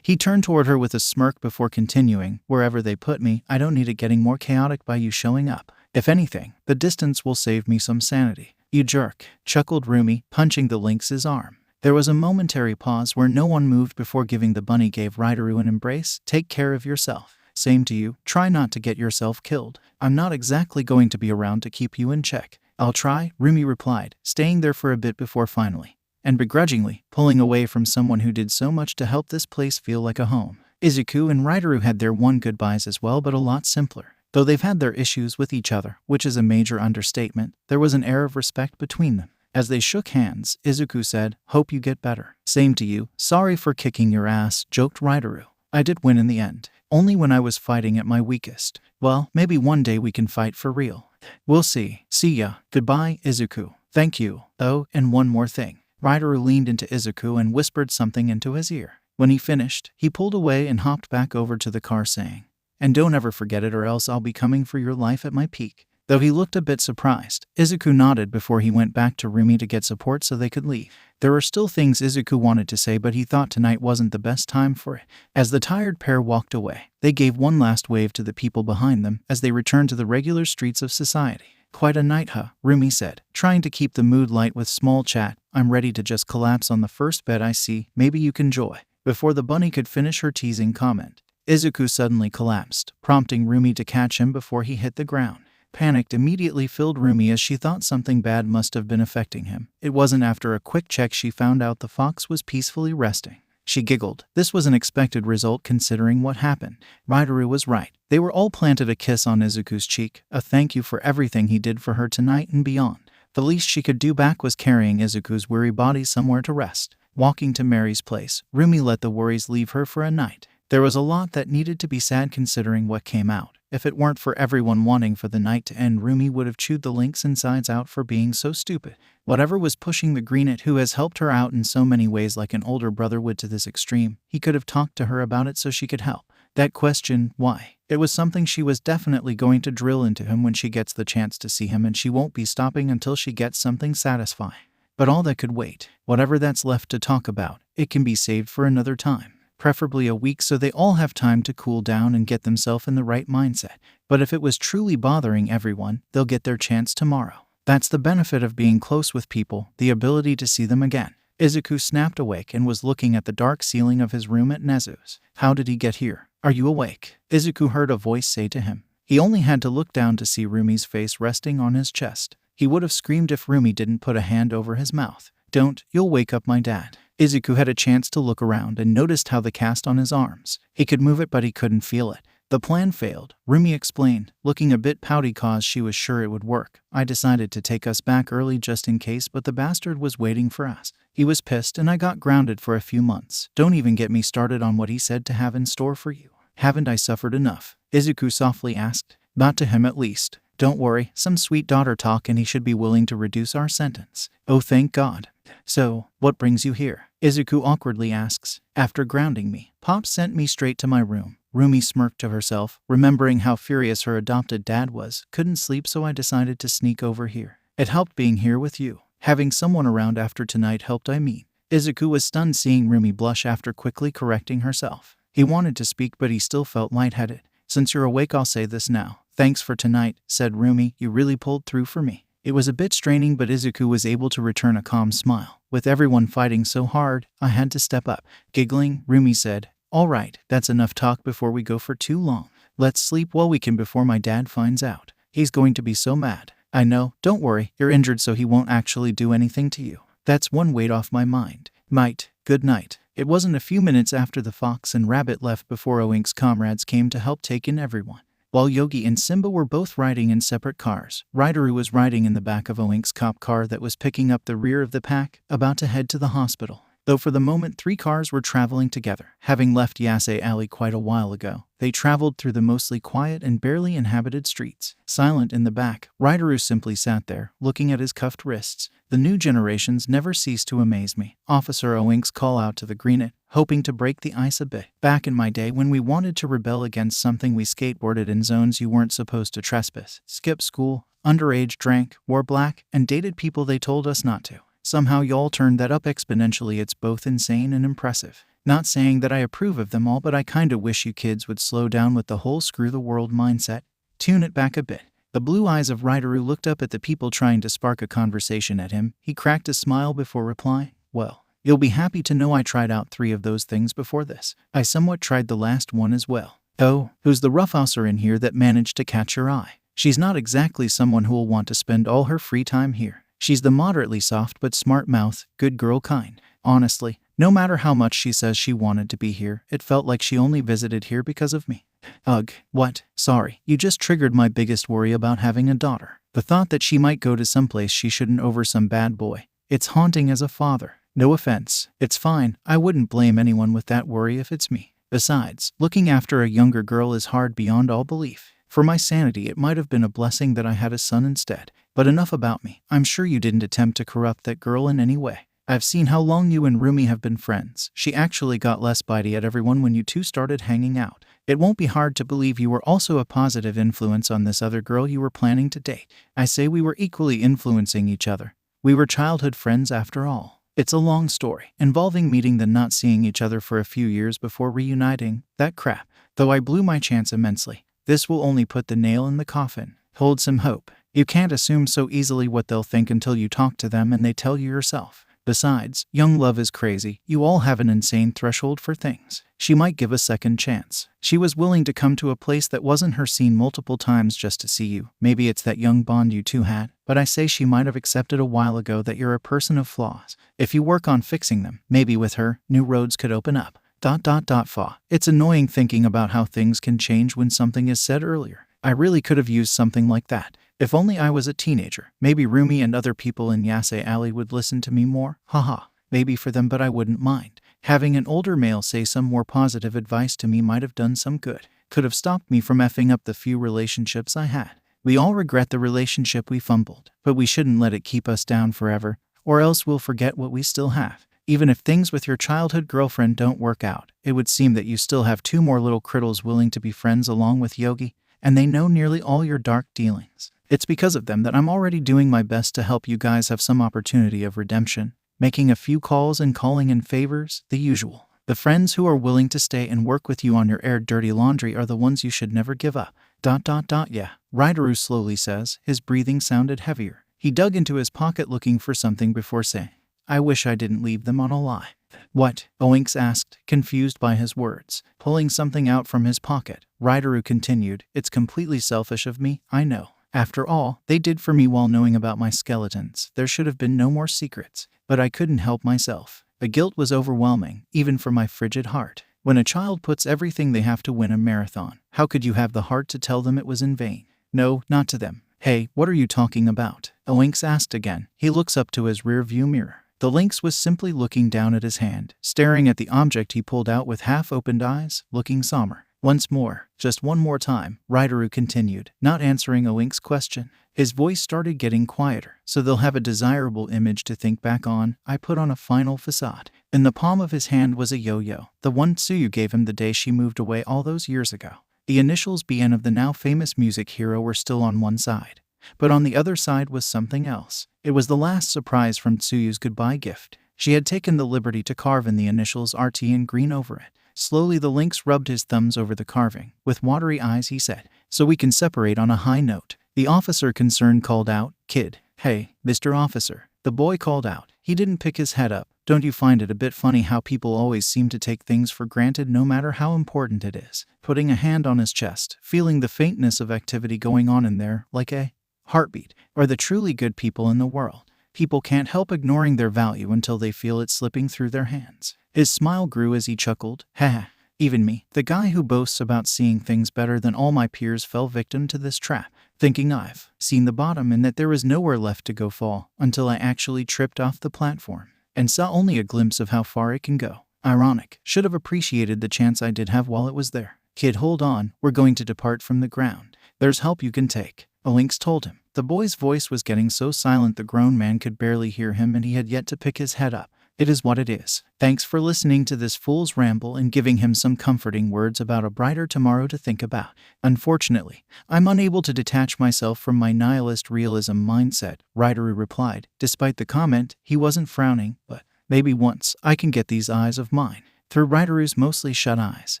He turned toward her with a smirk before continuing, wherever they put me, I don't need it getting more chaotic by you showing up. If anything, the distance will save me some sanity. You jerk, chuckled Roomy, punching the lynx's arm. There was a momentary pause where no one moved before giving the bunny gave Ryder an embrace. Take care of yourself. Same to you, try not to get yourself killed. I'm not exactly going to be around to keep you in check. I'll try, Roomy replied, staying there for a bit before finally, and begrudgingly, pulling away from someone who did so much to help this place feel like a home. Izuku and Ryder had their goodbyes as well, but a lot simpler. Though they've had their issues with each other, which is a major understatement, there was an air of respect between them. As they shook hands, Izuku said, hope you get better. Same to you, sorry for kicking your ass, joked Ryder. I did win in the end, only when I was fighting at my weakest. Well, maybe one day we can fight for real. We'll see. See ya. Goodbye, Izuku. Thank you. Oh, and one more thing. Ryder leaned into Izuku and whispered something into his ear. When he finished, he pulled away and hopped back over to the car saying, and don't ever forget it or else I'll be coming for your life at my peak. Though he looked a bit surprised, Izuku nodded before he went back to Roomy to get support so they could leave. There were still things Izuku wanted to say, but he thought tonight wasn't the best time for it. As the tired pair walked away, they gave one last wave to the people behind them as they returned to the regular streets of society. Quite a night, huh? Roomy said, trying to keep the mood light with small chat. I'm ready to just collapse on the first bed I see. Maybe you can join. Before the bunny could finish her teasing comment, Izuku suddenly collapsed, prompting Roomy to catch him before he hit the ground. Panic immediately filled Roomy as she thought something bad must have been affecting him. It wasn't after a quick check she found out the fox was peacefully resting. She giggled. This was an expected result considering what happened. Ryder was right. They were all planted a kiss on Izuku's cheek, a thank you for everything he did for her tonight and beyond. The least she could do back was carrying Izuku's weary body somewhere to rest. Walking to Mary's place, Roomy let the worries leave her for a night. There was a lot that needed to be said considering what came out. If it weren't for everyone wanting for the night to end, Roomy would have chewed the lynx insides out for being so stupid. Whatever was pushing the greenet who has helped her out in so many ways like an older brother would to this extreme, he could have talked to her about it so she could help. That question, why? It was something she was definitely going to drill into him when she gets the chance to see him, and she won't be stopping until she gets something satisfying. But all that could wait. Whatever that's left to talk about, it can be saved for another time. Preferably a week so they all have time to cool down and get themselves in the right mindset. But if it was truly bothering everyone, they'll get their chance tomorrow. That's the benefit of being close with people, the ability to see them again. Izuku snapped awake and was looking at the dark ceiling of his room at Nezu's. How did he get here? Are you awake? Izuku heard a voice say to him. He only had to look down to see Roomy's face resting on his chest. He would have screamed if Roomy didn't put a hand over his mouth. Don't, you'll wake up my dad. Izuku had a chance to look around and noticed how the cast on his arms. He could move it but he couldn't feel it. The plan failed, Roomy explained, looking a bit pouty cause she was sure it would work. I decided to take us back early just in case, but the bastard was waiting for us. He was pissed and I got grounded for a few months. Don't even get me started on what he said to have in store for you. Haven't I suffered enough? Izuku softly asked. Not to him at least. Don't worry, some sweet daughter talk and he should be willing to reduce our sentence. Oh, thank God. So, what brings you here? Izuku awkwardly asks. After grounding me, Pop sent me straight to my room. Roomy smirked to herself, remembering how furious her adopted dad was. Couldn't sleep so I decided to sneak over here. It helped being here with you. Having someone around after tonight helped, I mean. Izuku was stunned seeing Roomy blush after quickly correcting herself. He wanted to speak but he still felt lightheaded. Since you're awake I'll say this now. Thanks for tonight, said Roomy. You really pulled through for me. It was a bit straining but Izuku was able to return a calm smile. With everyone fighting so hard, I had to step up. Giggling, Roomy said, all right, that's enough talk before we go for too long. Let's sleep while we can before my dad finds out. He's going to be so mad. I know, don't worry, you're injured so he won't actually do anything to you. That's one weight off my mind. Might, good night. It wasn't a few minutes after the fox and rabbit left before Oinks' comrades came to help take in everyone. While Yogi and Simba were both riding in separate cars, Ryder was riding in the back of Oinks' cop car that was picking up the rear of the pack, about to head to the hospital. Though for the moment 3 cars were traveling together. Having left Yase Alley quite a while ago, they traveled through the mostly quiet and barely inhabited streets. Silent in the back, Ryder simply sat there, looking at his cuffed wrists. The new generations never cease to amaze me. Officer Oinks call out to the greenet, hoping to break the ice a bit. Back in my day when we wanted to rebel against something, we skateboarded in zones you weren't supposed to trespass, skipped school, underage, drank, wore black, and dated people they told us not to. Somehow y'all turned that up exponentially. It's both insane and impressive. Not saying that I approve of them all, but I kinda wish you kids would slow down with the whole screw the world mindset. Tune it back a bit. The blue eyes of Ryder looked up at the people trying to spark a conversation at him. He cracked a smile before replying, well, you'll be happy to know I tried out 3 of those things before this. I somewhat tried the last one as well. Oh, who's the roughhouser in here that managed to catch your eye? She's not exactly someone who'll want to spend all her free time here. She's the moderately soft but smart mouth, good girl kind. Honestly, no matter how much she says she wanted to be here, it felt like she only visited here because of me. Ugh, what? Sorry, you just triggered my biggest worry about having a daughter. The thought that she might go to someplace she shouldn't over some bad boy. It's haunting as a father. No offense. It's fine, I wouldn't blame anyone with that worry if it's me. Besides, looking after a younger girl is hard beyond all belief. For my sanity, it might have been a blessing that I had a son instead. But enough about me. I'm sure you didn't attempt to corrupt that girl in any way. I've seen how long you and Roomy have been friends. She actually got less bitey at everyone when you two started hanging out. It won't be hard to believe you were also a positive influence on this other girl you were planning to date. I say we were equally influencing each other. We were childhood friends after all. It's a long story, involving meeting then not seeing each other for a few years before reuniting. That crap. Though I blew my chance immensely. This will only put the nail in the coffin. Hold some hope. You can't assume so easily what they'll think until you talk to them and they tell you yourself. Besides, young love is crazy. You all have an insane threshold for things. She might give a second chance. She was willing to come to a place that wasn't her scene multiple times just to see you. Maybe it's that young bond you two had, but I say she might have accepted a while ago that you're a person of flaws. If you work on fixing them, maybe with her, new roads could open up. Fa. It's annoying thinking about how things can change when something is said earlier. I really could have used something like that. If only I was a teenager. Maybe Roomy and other people in Yase Alley would listen to me more. Haha. Maybe for them, but I wouldn't mind. Having an older male say some more positive advice to me might have done some good. Could have stopped me from effing up the few relationships I had. We all regret the relationship we fumbled, but we shouldn't let it keep us down forever, or else we'll forget what we still have. Even if things with your childhood girlfriend don't work out, it would seem that you still have 2 more little crittles willing to be friends along with Yogi, and they know nearly all your dark dealings. It's because of them that I'm already doing my best to help you guys have some opportunity of redemption, making a few calls and calling in favors, the usual. The friends who are willing to stay and work with you on your aired dirty laundry are the ones you should never give up. Yeah, Ryder slowly says. His breathing sounded heavier. He dug into his pocket looking for something before saying, I wish I didn't leave them on a lie. What? Oinks asked, confused by his words. Pulling something out from his pocket, Ryder continued, It's completely selfish of me, I know. After all, they did for me while knowing about my skeletons. There should have been no more secrets. But I couldn't help myself. The guilt was overwhelming, even for my frigid heart. When a child puts everything they have to win a marathon, how could you have the heart to tell them it was in vain? No, not to them. Hey, what are you talking about? Oinks asked again. He looks up to his rear-view mirror. The lynx was simply looking down at his hand, staring at the object he pulled out with half-opened eyes, looking somber. Once more, just one more time, Ryder continued, not answering Oinks' question. His voice started getting quieter, so they'll have a desirable image to think back on. I put on a final facade. In the palm of his hand was a yo-yo, the one Tsuyu gave him the day she moved away all those years ago. The initials BN of the now famous music hero were still on one side, but on the other side was something else. It was the last surprise from Tsuyu's goodbye gift. She had taken the liberty to carve in the initials RT in green over it. Slowly the lynx rubbed his thumbs over the carving. With watery eyes he said, So we can separate on a high note. The officer concerned called out, Kid. Hey, Mr. Officer. The boy called out. He didn't pick his head up. Don't you find it a bit funny how people always seem to take things for granted no matter how important it is? Putting a hand on his chest, feeling the faintness of activity going on in there, like a heartbeat, are the truly good people in the world. People can't help ignoring their value until they feel it slipping through their hands. His smile grew as he chuckled. Ha! Even me, the guy who boasts about seeing things better than all my peers, fell victim to this trap, thinking I've seen the bottom and that there was nowhere left to go fall, until I actually tripped off the platform and saw only a glimpse of how far it can go. Ironic. Should have appreciated the chance I did have while it was there. Kid, hold on, we're going to depart from the ground. There's help you can take, Oinks told him. The boy's voice was getting so silent the grown man could barely hear him, and he had yet to pick his head up. It is what it is. Thanks for listening to this fool's ramble and giving him some comforting words about a brighter tomorrow to think about. Unfortunately, I'm unable to detach myself from my nihilist realism mindset, Ryder replied. Despite the comment, he wasn't frowning, but maybe once I can get these eyes of mine through Ryder's mostly shut eyes.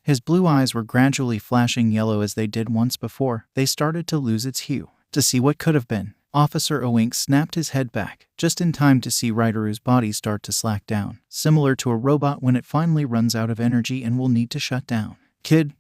His blue eyes were gradually flashing yellow as they did once before. They started to lose its hue. To see what could have been, Officer Oinks snapped his head back, just in time to see Ryder's body start to slack down, similar to a robot when it finally runs out of energy and will need to shut down. Kid,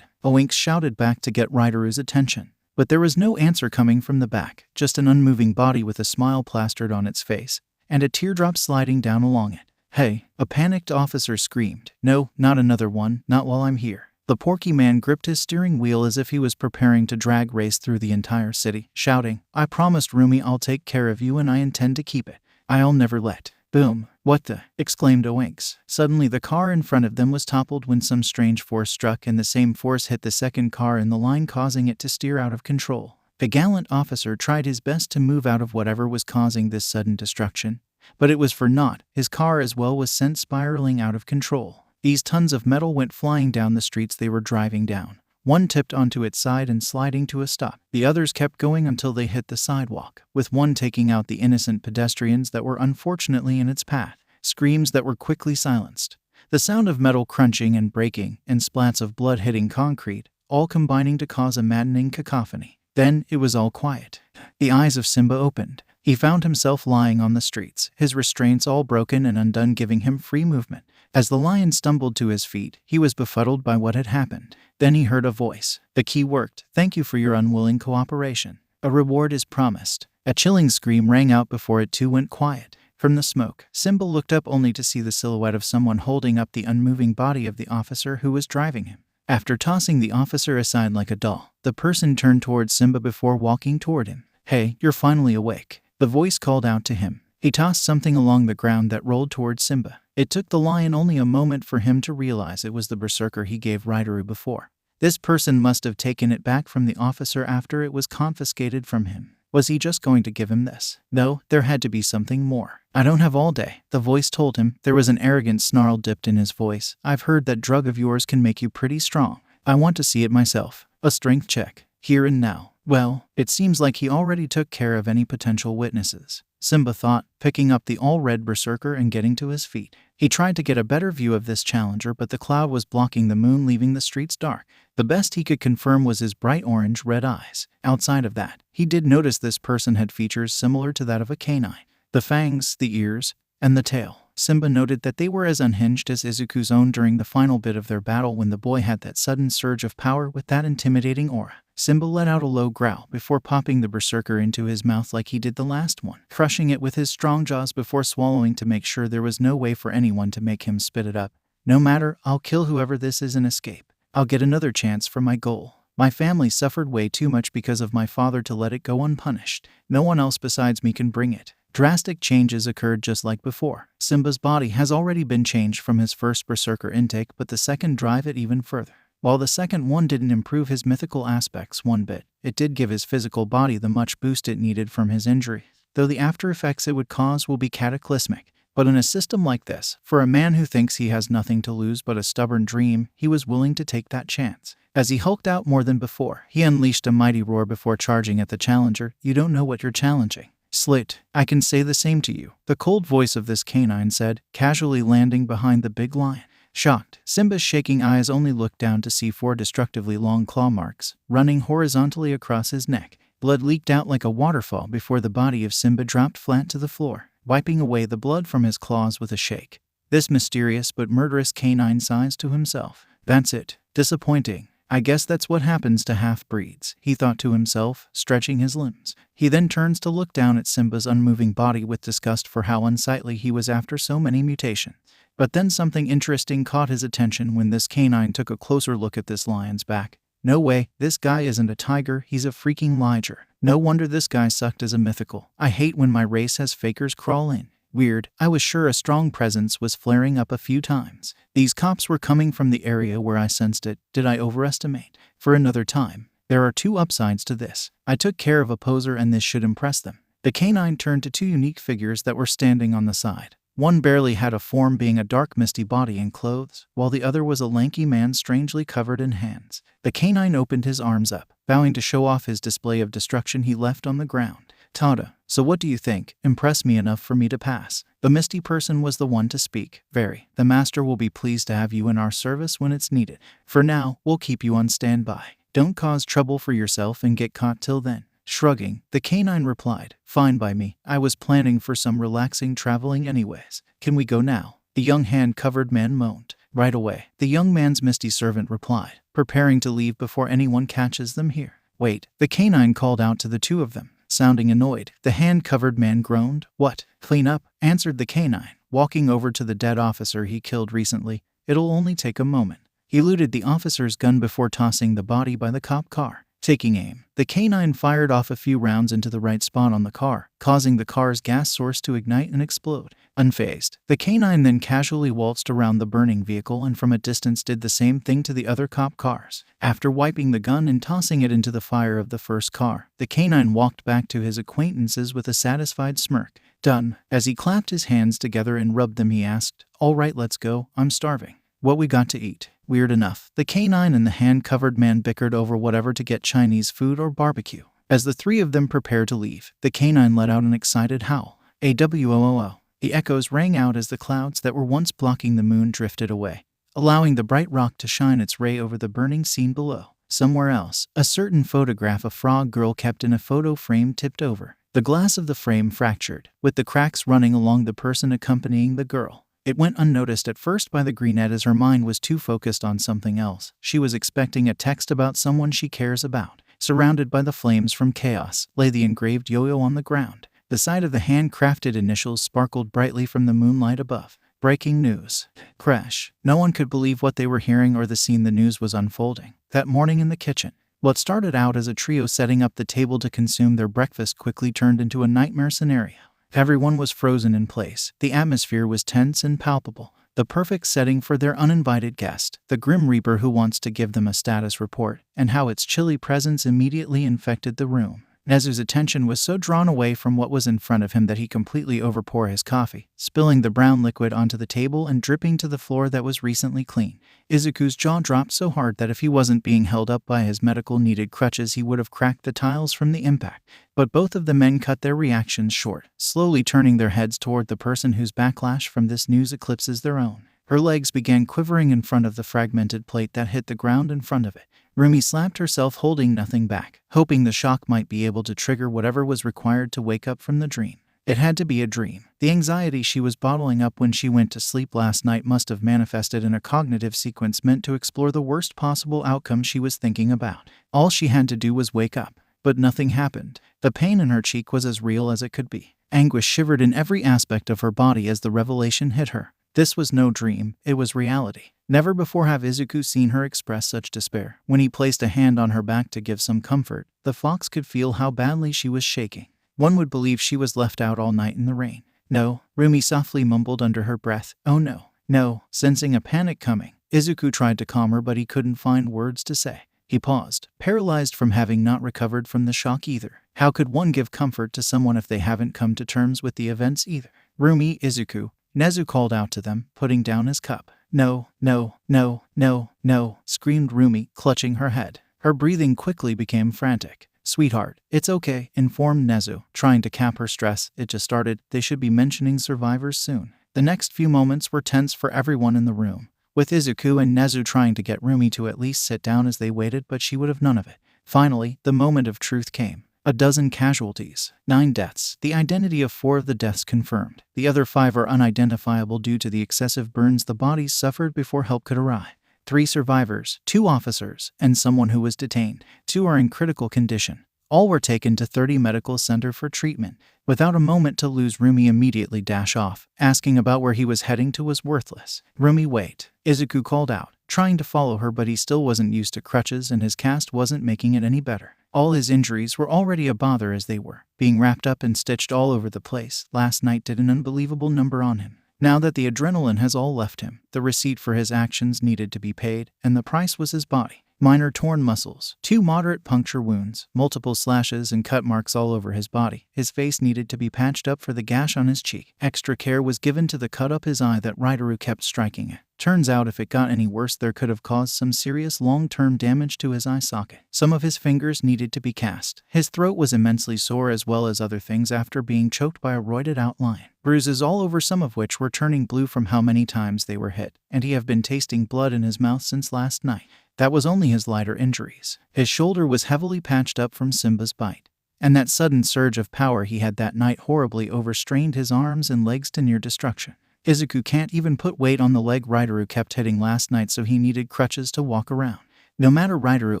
Oinks shouted back to get Ryder's attention. But there was no answer coming from the back, just an unmoving body with a smile plastered on its face, and a teardrop sliding down along it. Hey, a panicked officer screamed. No, not another one, not while I'm here. The porky man gripped his steering wheel as if he was preparing to drag race through the entire city, shouting, I promised Roomy I'll take care of you and I intend to keep it. I'll never let. Boom. What the? Exclaimed Oinks. Suddenly the car in front of them was toppled when some strange force struck, and the same force hit the second car in the line, causing it to steer out of control. The gallant officer tried his best to move out of whatever was causing this sudden destruction, but it was for naught. His car as well was sent spiraling out of control. These tons of metal went flying down the streets they were driving down. One tipped onto its side and sliding to a stop. The others kept going until they hit the sidewalk, with one taking out the innocent pedestrians that were unfortunately in its path. Screams that were quickly silenced. The sound of metal crunching and breaking, and splats of blood hitting concrete, all combining to cause a maddening cacophony. Then it was all quiet. The eyes of Simba opened. He found himself lying on the streets, his restraints all broken and undone, giving him free movement. As the lion stumbled to his feet, he was befuddled by what had happened. Then he heard a voice. The key worked. Thank you for your unwilling cooperation. A reward is promised. A chilling scream rang out before it too went quiet. From the smoke, Simba looked up only to see the silhouette of someone holding up the unmoving body of the officer who was driving him. After tossing the officer aside like a doll, the person turned towards Simba before walking toward him. Hey, you're finally awake. The voice called out to him. He tossed something along the ground that rolled towards Simba. It took the lion only a moment for him to realize it was the berserker he gave Ryder before. This person must have taken it back from the officer after it was confiscated from him. Was he just going to give him this? No, there had to be something more. I don't have all day, the voice told him. There was an arrogant snarl dipped in his voice. I've heard that drug of yours can make you pretty strong. I want to see it myself. A strength check. Here and now. Well, it seems like he already took care of any potential witnesses, Simba thought, picking up the all-red berserker and getting to his feet. He tried to get a better view of this challenger, but the cloud was blocking the moon, leaving the streets dark. The best he could confirm was his bright orange-red eyes. Outside of that, he did notice this person had features similar to that of a canine. The fangs, the ears, and the tail. Simba noted that they were as unhinged as Izuku's own during the final bit of their battle when the boy had that sudden surge of power with that intimidating aura. Simba let out a low growl before popping the berserker into his mouth like he did the last one, crushing it with his strong jaws before swallowing to make sure there was no way for anyone to make him spit it up. No matter, I'll kill whoever this is and escape. I'll get another chance for my goal. My family suffered way too much because of my father to let it go unpunished. No one else besides me can bring it. Drastic changes occurred just like before. Simba's body has already been changed from his first berserker intake, but the second drive it even further. While the second one didn't improve his mythical aspects one bit, it did give his physical body the much boost it needed from his injury, though the after effects it would cause will be cataclysmic. But in a system like this, for a man who thinks he has nothing to lose but a stubborn dream, he was willing to take that chance. As he hulked out more than before, he unleashed a mighty roar before charging at the challenger. You don't know what you're challenging. Slit, I can say the same to you, the cold voice of this canine said, casually landing behind the big lion. Shocked, Simba's shaking eyes only looked down to see 4 destructively long claw marks running horizontally across his neck. Blood leaked out like a waterfall before the body of Simba dropped flat to the floor, wiping away the blood from his claws with a shake. This mysterious but murderous canine sighs to himself. That's it. Disappointing. I guess that's what happens to half-breeds, he thought to himself, stretching his limbs. He then turns to look down at Simba's unmoving body with disgust for how unsightly he was after so many mutations. But then something interesting caught his attention when this canine took a closer look at this lion's back. No way, this guy isn't a tiger, he's a freaking liger. No wonder this guy sucked as a mythical. I hate when my race has fakers crawl in. Weird, I was sure a strong presence was flaring up a few times. These cops were coming from the area where I sensed it. Did I overestimate? For another time. There are two upsides to this. I took care of a poser and this should impress them. The canine turned to two unique figures that were standing on the side. One barely had a form, being a dark misty body and clothes, while the other was a lanky man strangely covered in hands. The canine opened his arms up, vowing to show off his display of destruction he left on the ground. Tada, so what do you think? Impress me enough for me to pass. The misty person was the one to speak. Very. The master will be pleased to have you in our service when it's needed. For now, we'll keep you on standby. Don't cause trouble for yourself and get caught till then. Shrugging, the canine replied, fine by me. I was planning for some relaxing traveling anyways. Can we go now? The young hand-covered man moaned. Right away, the young man's misty servant replied, preparing to leave before anyone catches them here. Wait, the canine called out to the two of them. Sounding annoyed, the hand-covered man groaned. What? Clean up, answered the canine, walking over to the dead officer he killed recently. It'll only take a moment. He looted the officer's gun before tossing the body by the cop car. Taking aim, the canine fired off a few rounds into the right spot on the car, causing the car's gas source to ignite and explode. Unfazed, the canine then casually waltzed around the burning vehicle and from a distance did the same thing to the other cop cars. After wiping the gun and tossing it into the fire of the first car, the canine walked back to his acquaintances with a satisfied smirk. Done. As he clapped his hands together and rubbed them, he asked, all right, let's go, I'm starving. What we got to eat? Weird enough, the canine and the hand-covered man bickered over whatever to get Chinese food or barbecue. As the three of them prepared to leave, the canine let out an excited howl. AWOOO. The echoes rang out as the clouds that were once blocking the moon drifted away, allowing the bright rock to shine its ray over the burning scene below. Somewhere else, a certain photograph a frog girl kept in a photo frame tipped over. The glass of the frame fractured, with the cracks running along the person accompanying the girl. It went unnoticed at first by the greenette as her mind was too focused on something else. She was expecting a text about someone she cares about. Surrounded by the flames from chaos, lay the engraved yo-yo on the ground. The side of the handcrafted initials sparkled brightly from the moonlight above. Breaking news. Crash. No one could believe what they were hearing or the scene the news was unfolding. That morning in the kitchen, what started out as a trio setting up the table to consume their breakfast quickly turned into a nightmare scenario. Everyone was frozen in place. The atmosphere was tense and palpable. The perfect setting for their uninvited guest, the Grim Reaper who wants to give them a status report, and how its chilly presence immediately infected the room. Nezu's attention was so drawn away from what was in front of him that he completely overpoured his coffee, spilling the brown liquid onto the table and dripping to the floor that was recently clean. Izuku's jaw dropped so hard that if he wasn't being held up by his medical-needed crutches he would have cracked the tiles from the impact. But both of the men cut their reactions short, slowly turning their heads toward the person whose backlash from this news eclipses their own. Her legs began quivering in front of the fragmented plate that hit the ground in front of it. Roomy slapped herself, holding nothing back, hoping the shock might be able to trigger whatever was required to wake up from the dream. It had to be a dream. The anxiety she was bottling up when she went to sleep last night must have manifested in a cognitive sequence meant to explore the worst possible outcome she was thinking about. All she had to do was wake up. But nothing happened. The pain in her cheek was as real as it could be. Anguish shivered in every aspect of her body as the revelation hit her. This was no dream, it was reality. Never before have Izuku seen her express such despair. When he placed a hand on her back to give some comfort, the fox could feel how badly she was shaking. One would believe she was left out all night in the rain. No, Roomy softly mumbled under her breath. Oh no, no. Sensing a panic coming, Izuku tried to calm her but he couldn't find words to say. He paused, paralyzed from having not recovered from the shock either. How could one give comfort to someone if they haven't come to terms with the events either? Roomy, Izuku, Nezu called out to them, putting down his cup. No, no, no, no, no, screamed Roomy, clutching her head. Her breathing quickly became frantic. Sweetheart, it's okay, informed Nezu, trying to cap her stress. It just started. They should be mentioning survivors soon. The next few moments were tense for everyone in the room, with Izuku and Nezu trying to get Roomy to at least sit down as they waited, but she would have none of it. Finally, the moment of truth came. 12 casualties, 9 deaths. The identity of 4 of the deaths confirmed. The other 5 are unidentifiable due to the excessive burns the bodies suffered before help could arrive. 3 survivors, 2 officers, and someone who was detained. 2 are in critical condition. All were taken to 30 Medical Center for treatment. Without a moment to lose, Roomy immediately dashed off. Asking about where he was heading to was worthless. Roomy, wait. Izuku called out, trying to follow her, but he still wasn't used to crutches and his cast wasn't making it any better. All his injuries were already a bother as they were being wrapped up and stitched all over the place. Last night did an unbelievable number on him. Now that the adrenaline has all left him, the receipt for his actions needed to be paid, and the price was his body. Minor torn muscles, 2 moderate puncture wounds, multiple slashes and cut marks all over his body. His face needed to be patched up for the gash on his cheek. Extra care was given to the cut up his eye that Ryder kept striking it. Turns out if it got any worse, there could have caused some serious long-term damage to his eye socket. Some of his fingers needed to be cast. His throat was immensely sore as well as other things after being choked by a roided-out lion. Bruises all over, some of which were turning blue from how many times they were hit, and he had been tasting blood in his mouth since last night. That was only his lighter injuries. His shoulder was heavily patched up from Simba's bite, and that sudden surge of power he had that night horribly overstrained his arms and legs to near destruction. Izuku can't even put weight on the leg Ryder kept hitting last night, so he needed crutches to walk around. No matter, Ryder's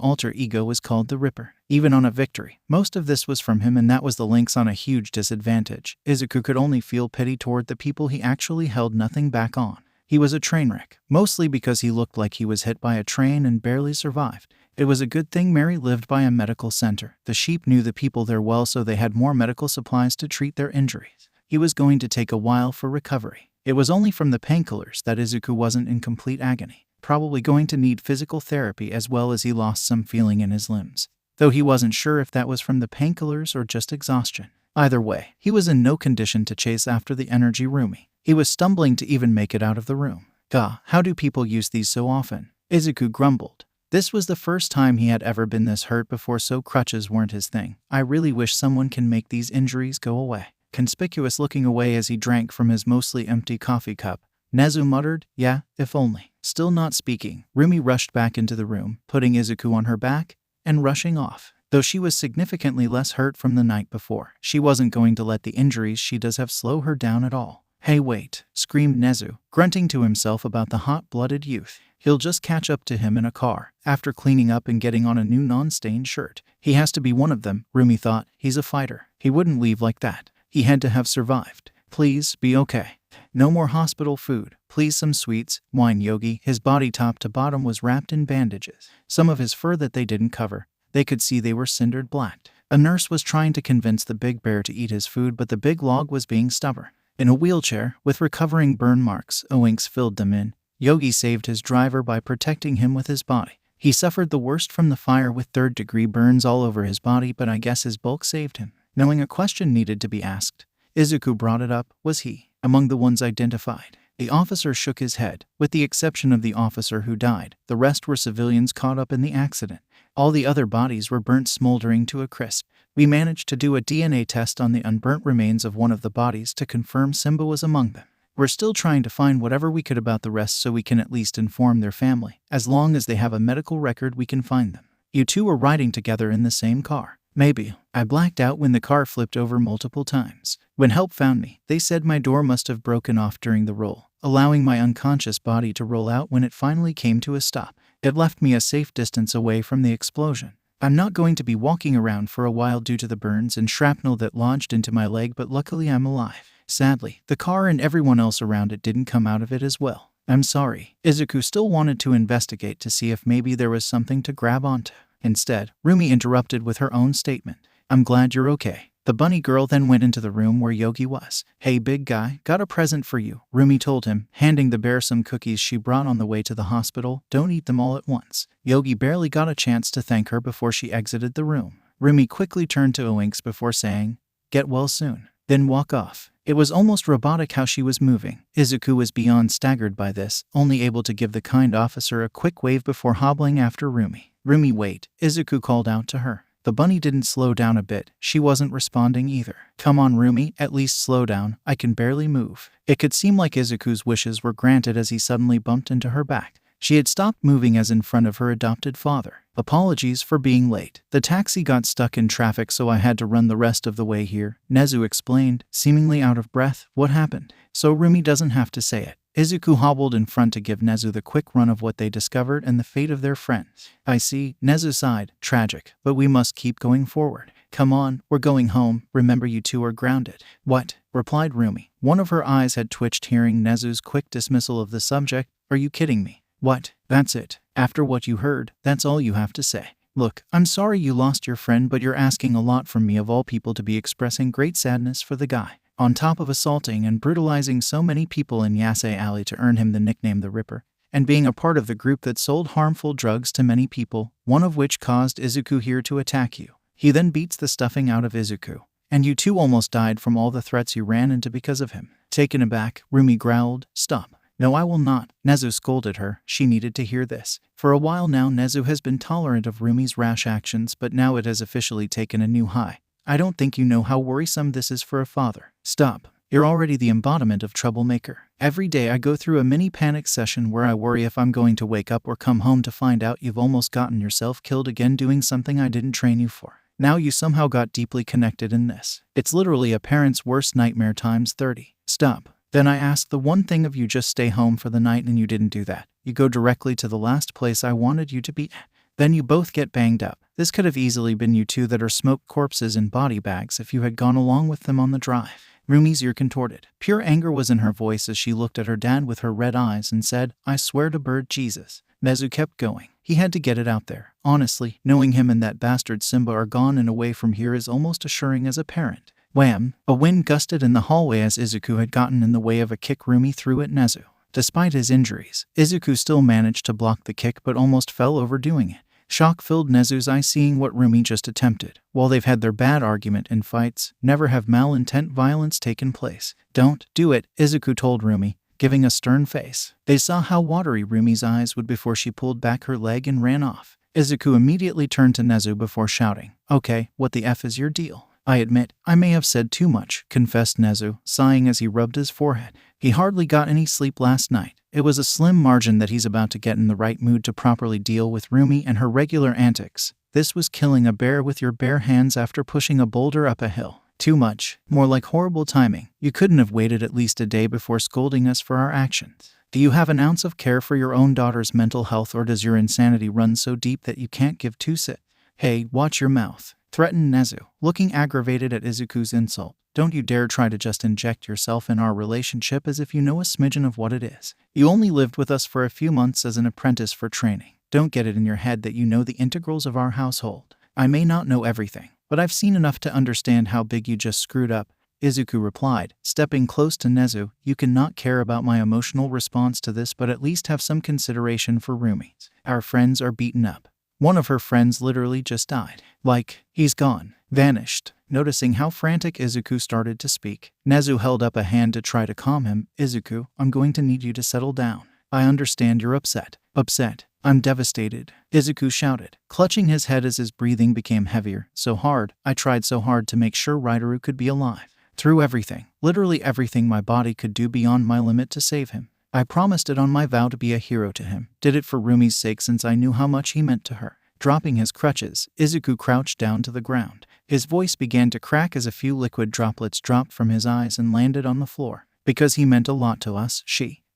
alter ego was called the Ripper. Even on a victory, most of this was from him, and that was the Lynx on a huge disadvantage. Izuku could only feel pity toward the people he actually held nothing back on. He was a train wreck, mostly because he looked like he was hit by a train and barely survived. It was a good thing Mary lived by a medical center. The sheep knew the people there well, so they had more medical supplies to treat their injuries. He was going to take a while for recovery. It was only from the painkillers that Izuku wasn't in complete agony, probably going to need physical therapy, as well as he lost some feeling in his limbs, though he wasn't sure if that was from the painkillers or just exhaustion. Either way, he was in no condition to chase after the energy Roomy. He was stumbling to even make it out of the room. Gah, how do people use these so often? Izuku grumbled. This was the first time he had ever been this hurt before, so crutches weren't his thing. I really wish someone can make these injuries go away. Conspicuous looking away as he drank from his mostly empty coffee cup, Nezu muttered, yeah, if only. Still not speaking, Roomy rushed back into the room, putting Izuku on her back and rushing off. Though she was significantly less hurt from the night before, she wasn't going to let the injuries she does have slow her down at all. Hey, wait, screamed Nezu, grunting to himself about the hot-blooded youth. He'll just catch up to him in a car, after cleaning up and getting on a new non-stained shirt. He has to be one of them, Roomy thought. He's a fighter. He wouldn't leave like that. He had to have survived. Please, be okay. No more hospital food. Please, some sweets, whined Yogi. His body top to bottom was wrapped in bandages. Some of his fur that they didn't cover. They could see they were cindered black. A nurse was trying to convince the big bear to eat his food, but the big log was being stubborn. In a wheelchair, with recovering burn marks, Oinks filled them in. Yogi saved his driver by protecting him with his body. He suffered the worst from the fire with third-degree burns all over his body, but I guess his bulk saved him. Knowing a question needed to be asked, Izuku brought it up. Was he among the ones identified? The officer shook his head. With the exception of the officer who died, the rest were civilians caught up in the accident. All the other bodies were burnt smoldering to a crisp. We managed to do a DNA test on the unburnt remains of one of the bodies to confirm Simba was among them. We're still trying to find whatever we could about the rest so we can at least inform their family. As long as they have a medical record, we can find them. You two were riding together in the same car. Maybe. I blacked out when the car flipped over multiple times. When help found me, they said my door must have broken off during the roll, allowing my unconscious body to roll out when it finally came to a stop. It left me a safe distance away from the explosion. I'm not going to be walking around for a while due to the burns and shrapnel that lodged into my leg, but luckily I'm alive. Sadly, the car and everyone else around it didn't come out of it as well. I'm sorry. Izuku still wanted to investigate to see if maybe there was something to grab onto. Instead, Roomy interrupted with her own statement. I'm glad you're okay. The bunny girl then went into the room where Yogi was. Hey, big guy, got a present for you, Roomy told him, handing the bear some cookies she brought on the way to the hospital. Don't eat them all at once. Yogi barely got a chance to thank her before she exited the room. Roomy quickly turned to Oinks before saying, get well soon. Then walk off. It was almost robotic how she was moving. Izuku was beyond staggered by this, only able to give the kind officer a quick wave before hobbling after Roomy. Roomy, wait, Izuku called out to her. The bunny didn't slow down a bit. She wasn't responding either. Come on, Roomy, at least slow down. I can barely move. It could seem like Izuku's wishes were granted as he suddenly bumped into her back. She had stopped moving as in front of her adopted father. Apologies for being late. The taxi got stuck in traffic, so I had to run the rest of the way here, Nezu explained, seemingly out of breath. What happened? So Roomy doesn't have to say it. Izuku hobbled in front to give Nezu the quick run of what they discovered and the fate of their friends. I see, Nezu sighed, tragic, but we must keep going forward. Come on, we're going home, remember you two are grounded. What? Replied Roomy. One of her eyes had twitched hearing Nezu's quick dismissal of the subject. Are you kidding me? What? That's it. After what you heard, that's all you have to say. Look, I'm sorry you lost your friend, but you're asking a lot from me of all people to be expressing great sadness for the guy. On top of assaulting and brutalizing so many people in Yasei Alley to earn him the nickname the Ripper, and being a part of the group that sold harmful drugs to many people, one of which caused Izuku here to attack you. He then beats the stuffing out of Izuku. And you two almost died from all the threats you ran into because of him. Taken aback, Roomy growled, Stop. No, I will not. Nezu scolded her. She needed to hear this. For a while now, Nezu has been tolerant of Roomy's rash actions, but now it has officially taken a new high. I don't think you know how worrisome this is for a father. Stop. You're already the embodiment of troublemaker. Every day I go through a mini panic session where I worry if I'm going to wake up or come home to find out you've almost gotten yourself killed again doing something I didn't train you for. Now you somehow got deeply connected in this. It's literally a parent's worst nightmare times 30. Stop. Then I asked the one thing of you, just stay home for the night, and you didn't do that. You go directly to the last place I wanted you to be at. Then you both get banged up. This could have easily been you two that are smoked corpses in body bags if you had gone along with them on the drive. Roomy's ear contorted. Pure anger was in her voice as she looked at her dad with her red eyes and said, I swear to bird Jesus. Nezu kept going. He had to get it out there. Honestly, knowing him and that bastard Simba are gone and away from here is almost assuring as a parent. Wham! A wind gusted in the hallway as Izuku had gotten in the way of a kick Roomy threw at Nezu. Despite his injuries, Izuku still managed to block the kick but almost fell over doing it. Shock filled Nezu's eyes seeing what Roomy just attempted. While they've had their bad argument and fights, never have malintent violence taken place. Don't do it, Izuku told Roomy, giving a stern face. They saw how watery Roomy's eyes would before she pulled back her leg and ran off. Izuku immediately turned to Nezu before shouting, Okay, what the F is your deal? I admit, I may have said too much, confessed Nezu, sighing as he rubbed his forehead. He hardly got any sleep last night. It was a slim margin that he's about to get in the right mood to properly deal with Roomy and her regular antics. This was killing a bear with your bare hands after pushing a boulder up a hill. Too much. More like horrible timing. You couldn't have waited at least a day before scolding us for our actions. Do you have an ounce of care for your own daughter's mental health, or does your insanity run so deep that you can't give two cents? Hey, watch your mouth, threatened Nezu, looking aggravated at Izuku's insult. Don't you dare try to just inject yourself in our relationship as if you know a smidgen of what it is. You only lived with us for a few months as an apprentice for training. Don't get it in your head that you know the integrals of our household. I may not know everything, but I've seen enough to understand how big you just screwed up, Izuku replied, stepping close to Nezu. You cannot care about my emotional response to this, but at least have some consideration for Roomies. Our friends are beaten up. One of her friends literally just died. Like, he's gone. Vanished. Noticing how frantic Izuku started to speak, Nezu held up a hand to try to calm him. Izuku, I'm going to need you to settle down. I understand you're upset. Upset? I'm devastated, Izuku shouted, clutching his head as his breathing became heavier. So hard. I tried so hard to make sure Ryder could be alive. Threw everything, literally everything my body could do beyond my limit to save him. I promised it on my vow to be a hero to him. Did it for Roomy's sake since I knew how much he meant to her. Dropping his crutches, Izuku crouched down to the ground. His voice began to crack as a few liquid droplets dropped from his eyes and landed on the floor. Because he meant a lot to us,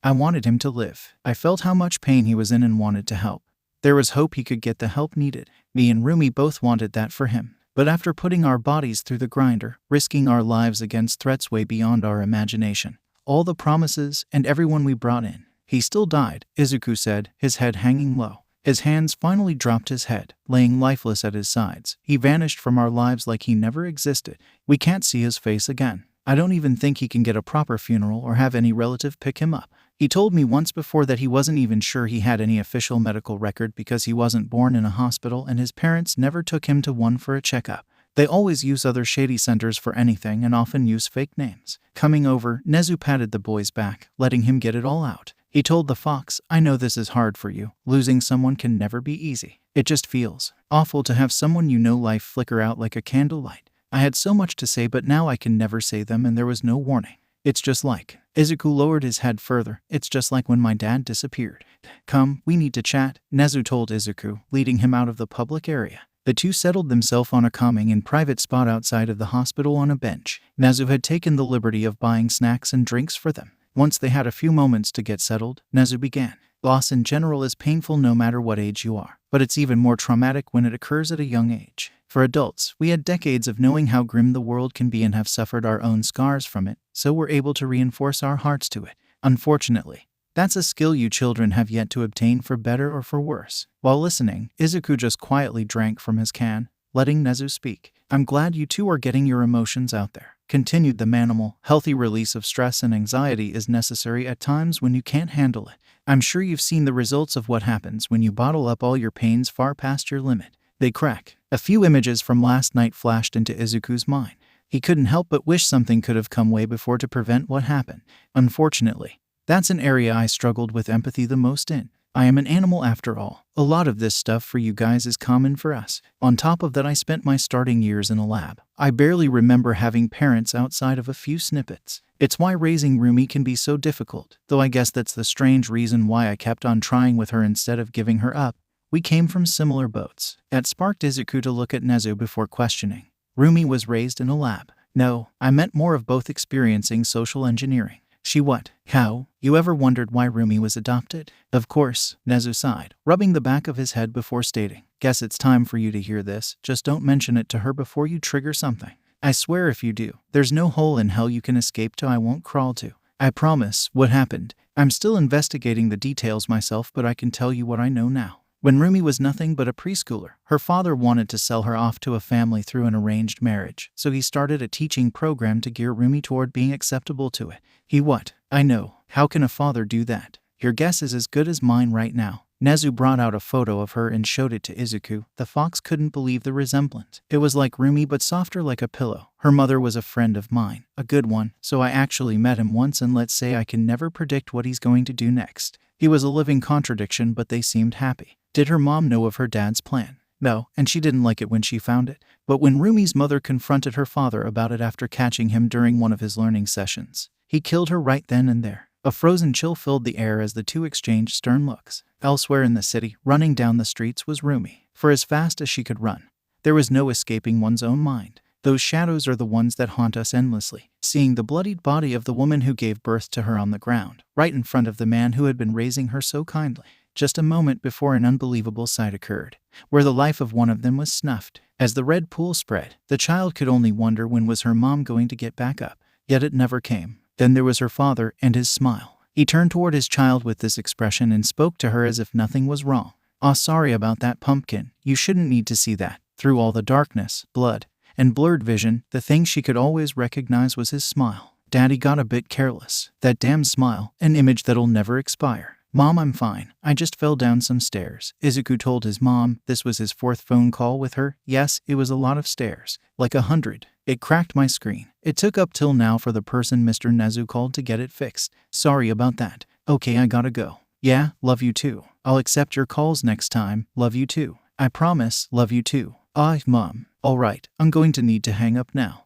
I wanted him to live. I felt how much pain he was in and wanted to help. There was hope he could get the help needed. Me and Roomy both wanted that for him. But after putting our bodies through the grinder, risking our lives against threats way beyond our imagination, all the promises and everyone we brought in, he still died, Izuku said, his head hanging low. His hands finally dropped his head, laying lifeless at his sides. He vanished from our lives like he never existed. We can't see his face again. I don't even think he can get a proper funeral or have any relative pick him up. He told me once before that he wasn't even sure he had any official medical record because he wasn't born in a hospital and his parents never took him to one for a checkup. They always use other shady centers for anything and often use fake names. Coming over, Nezu patted the boy's back, letting him get it all out. He told the fox, I know this is hard for you. Losing someone can never be easy. It just feels awful to have someone you know life flicker out like a candlelight. I had so much to say, but now I can never say them and there was no warning. It's just like, Izuku lowered his head further, it's just like when my dad disappeared. Come, we need to chat, Nezu told Izuku, leading him out of the public area. The two settled themselves on a calming and private spot outside of the hospital on a bench. Nezu had taken the liberty of buying snacks and drinks for them. Once they had a few moments to get settled, Nezu began. Loss in general is painful no matter what age you are, but it's even more traumatic when it occurs at a young age. For adults, we had decades of knowing how grim the world can be and have suffered our own scars from it, so we're able to reinforce our hearts to it. Unfortunately, that's a skill you children have yet to obtain, for better or for worse. While listening, Izuku just quietly drank from his can, letting Nezu speak. I'm glad you two are getting your emotions out there, continued the manimal. Healthy release of stress and anxiety is necessary at times when you can't handle it. I'm sure you've seen the results of what happens when you bottle up all your pains far past your limit. They crack. A few images from last night flashed into Izuku's mind. He couldn't help but wish something could have come way before to prevent what happened. Unfortunately, that's an area I struggled with empathy the most in. I am an animal after all. A lot of this stuff for you guys is common for us. On top of that, I spent my starting years in a lab. I barely remember having parents outside of a few snippets. It's why raising Roomy can be so difficult, though I guess that's the strange reason why I kept on trying with her instead of giving her up. We came from similar boats. It sparked Izuku to look at Nezu before questioning. Roomy was raised in a lab. No, I meant more of both experiencing social engineering. She what? How? You ever wondered why Roomy was adopted? Of course, Nezu sighed, rubbing the back of his head before stating. Guess it's time for you to hear this, just don't mention it to her before you trigger something. I swear if you do, there's no hole in hell you can escape to I won't crawl to. I promise. What happened? I'm still investigating the details myself, but I can tell you what I know now. When Roomy was nothing but a preschooler, her father wanted to sell her off to a family through an arranged marriage, so he started a teaching program to gear Roomy toward being acceptable to it. He what? I know. How can a father do that? Your guess is as good as mine right now. Nezu brought out a photo of her and showed it to Izuku. The fox couldn't believe the resemblance. It was like Roomy but softer like a pillow. Her mother was a friend of mine, a good one, so I actually met him once, and let's say I can never predict what he's going to do next. He was a living contradiction, but they seemed happy. Did her mom know of her dad's plan? No, and she didn't like it when she found it. But when Roomy's mother confronted her father about it after catching him during one of his learning sessions, he killed her right then and there. A frozen chill filled the air as the two exchanged stern looks. Elsewhere in the city, running down the streets was Roomy. For as fast as she could run, there was no escaping one's own mind. Those shadows are the ones that haunt us endlessly. Seeing the bloodied body of the woman who gave birth to her on the ground, right in front of the man who had been raising her so kindly. Just a moment before an unbelievable sight occurred, where the life of one of them was snuffed. As the red pool spread, the child could only wonder when was her mom going to get back up. Yet it never came. Then there was her father and his smile. He turned toward his child with this expression and spoke to her as if nothing was wrong. "Aw, sorry about that, pumpkin. You shouldn't need to see that." Through all the darkness, blood, and blurred vision, the thing she could always recognize was his smile. Daddy got a bit careless. That damn smile, an image that'll never expire. "Mom, I'm fine. I just fell down some stairs," Izuku told his mom. This was his fourth phone call with her. Yes, it was a lot of stairs. Like 100. It cracked my screen. It took up till now for the person Mr. Nezu called to get it fixed. Sorry about that. Okay, I gotta go. Yeah, love you too. I'll accept your calls next time. Love you too. I promise, love you too. Mom. Alright, I'm going to need to hang up now.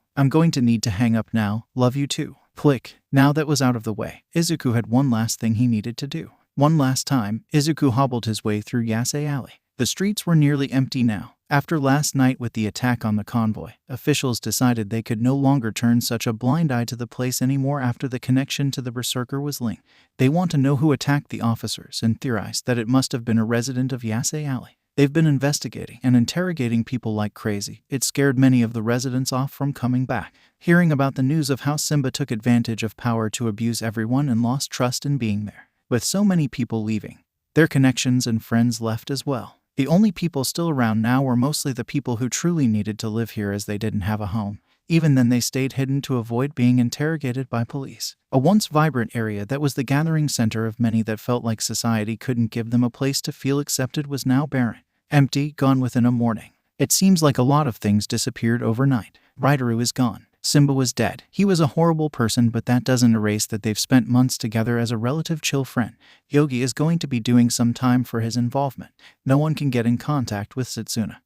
Love you too. Click. Now that was out of the way, Izuku had one last thing he needed to do. One last time, Izuku hobbled his way through Yasei Alley. The streets were nearly empty now. After last night with the attack on the convoy, officials decided they could no longer turn such a blind eye to the place anymore after the connection to the berserker was linked. They want to know who attacked the officers and theorized that it must have been a resident of Yasei Alley. They've been investigating and interrogating people like crazy. It scared many of the residents off from coming back. Hearing about the news of how Simba took advantage of power to abuse everyone and lost trust in being there. With so many people leaving, their connections and friends left as well. The only people still around now were mostly the people who truly needed to live here as they didn't have a home. Even then they stayed hidden to avoid being interrogated by police. A once vibrant area that was the gathering center of many that felt like society couldn't give them a place to feel accepted was now barren. Empty, gone within a morning. It seems like a lot of things disappeared overnight. Ryder is gone. Simba was dead. He was a horrible person, but that doesn't erase that they've spent months together as a relative chill friend. Yogi is going to be doing some time for his involvement. No one can get in contact with Setsuna.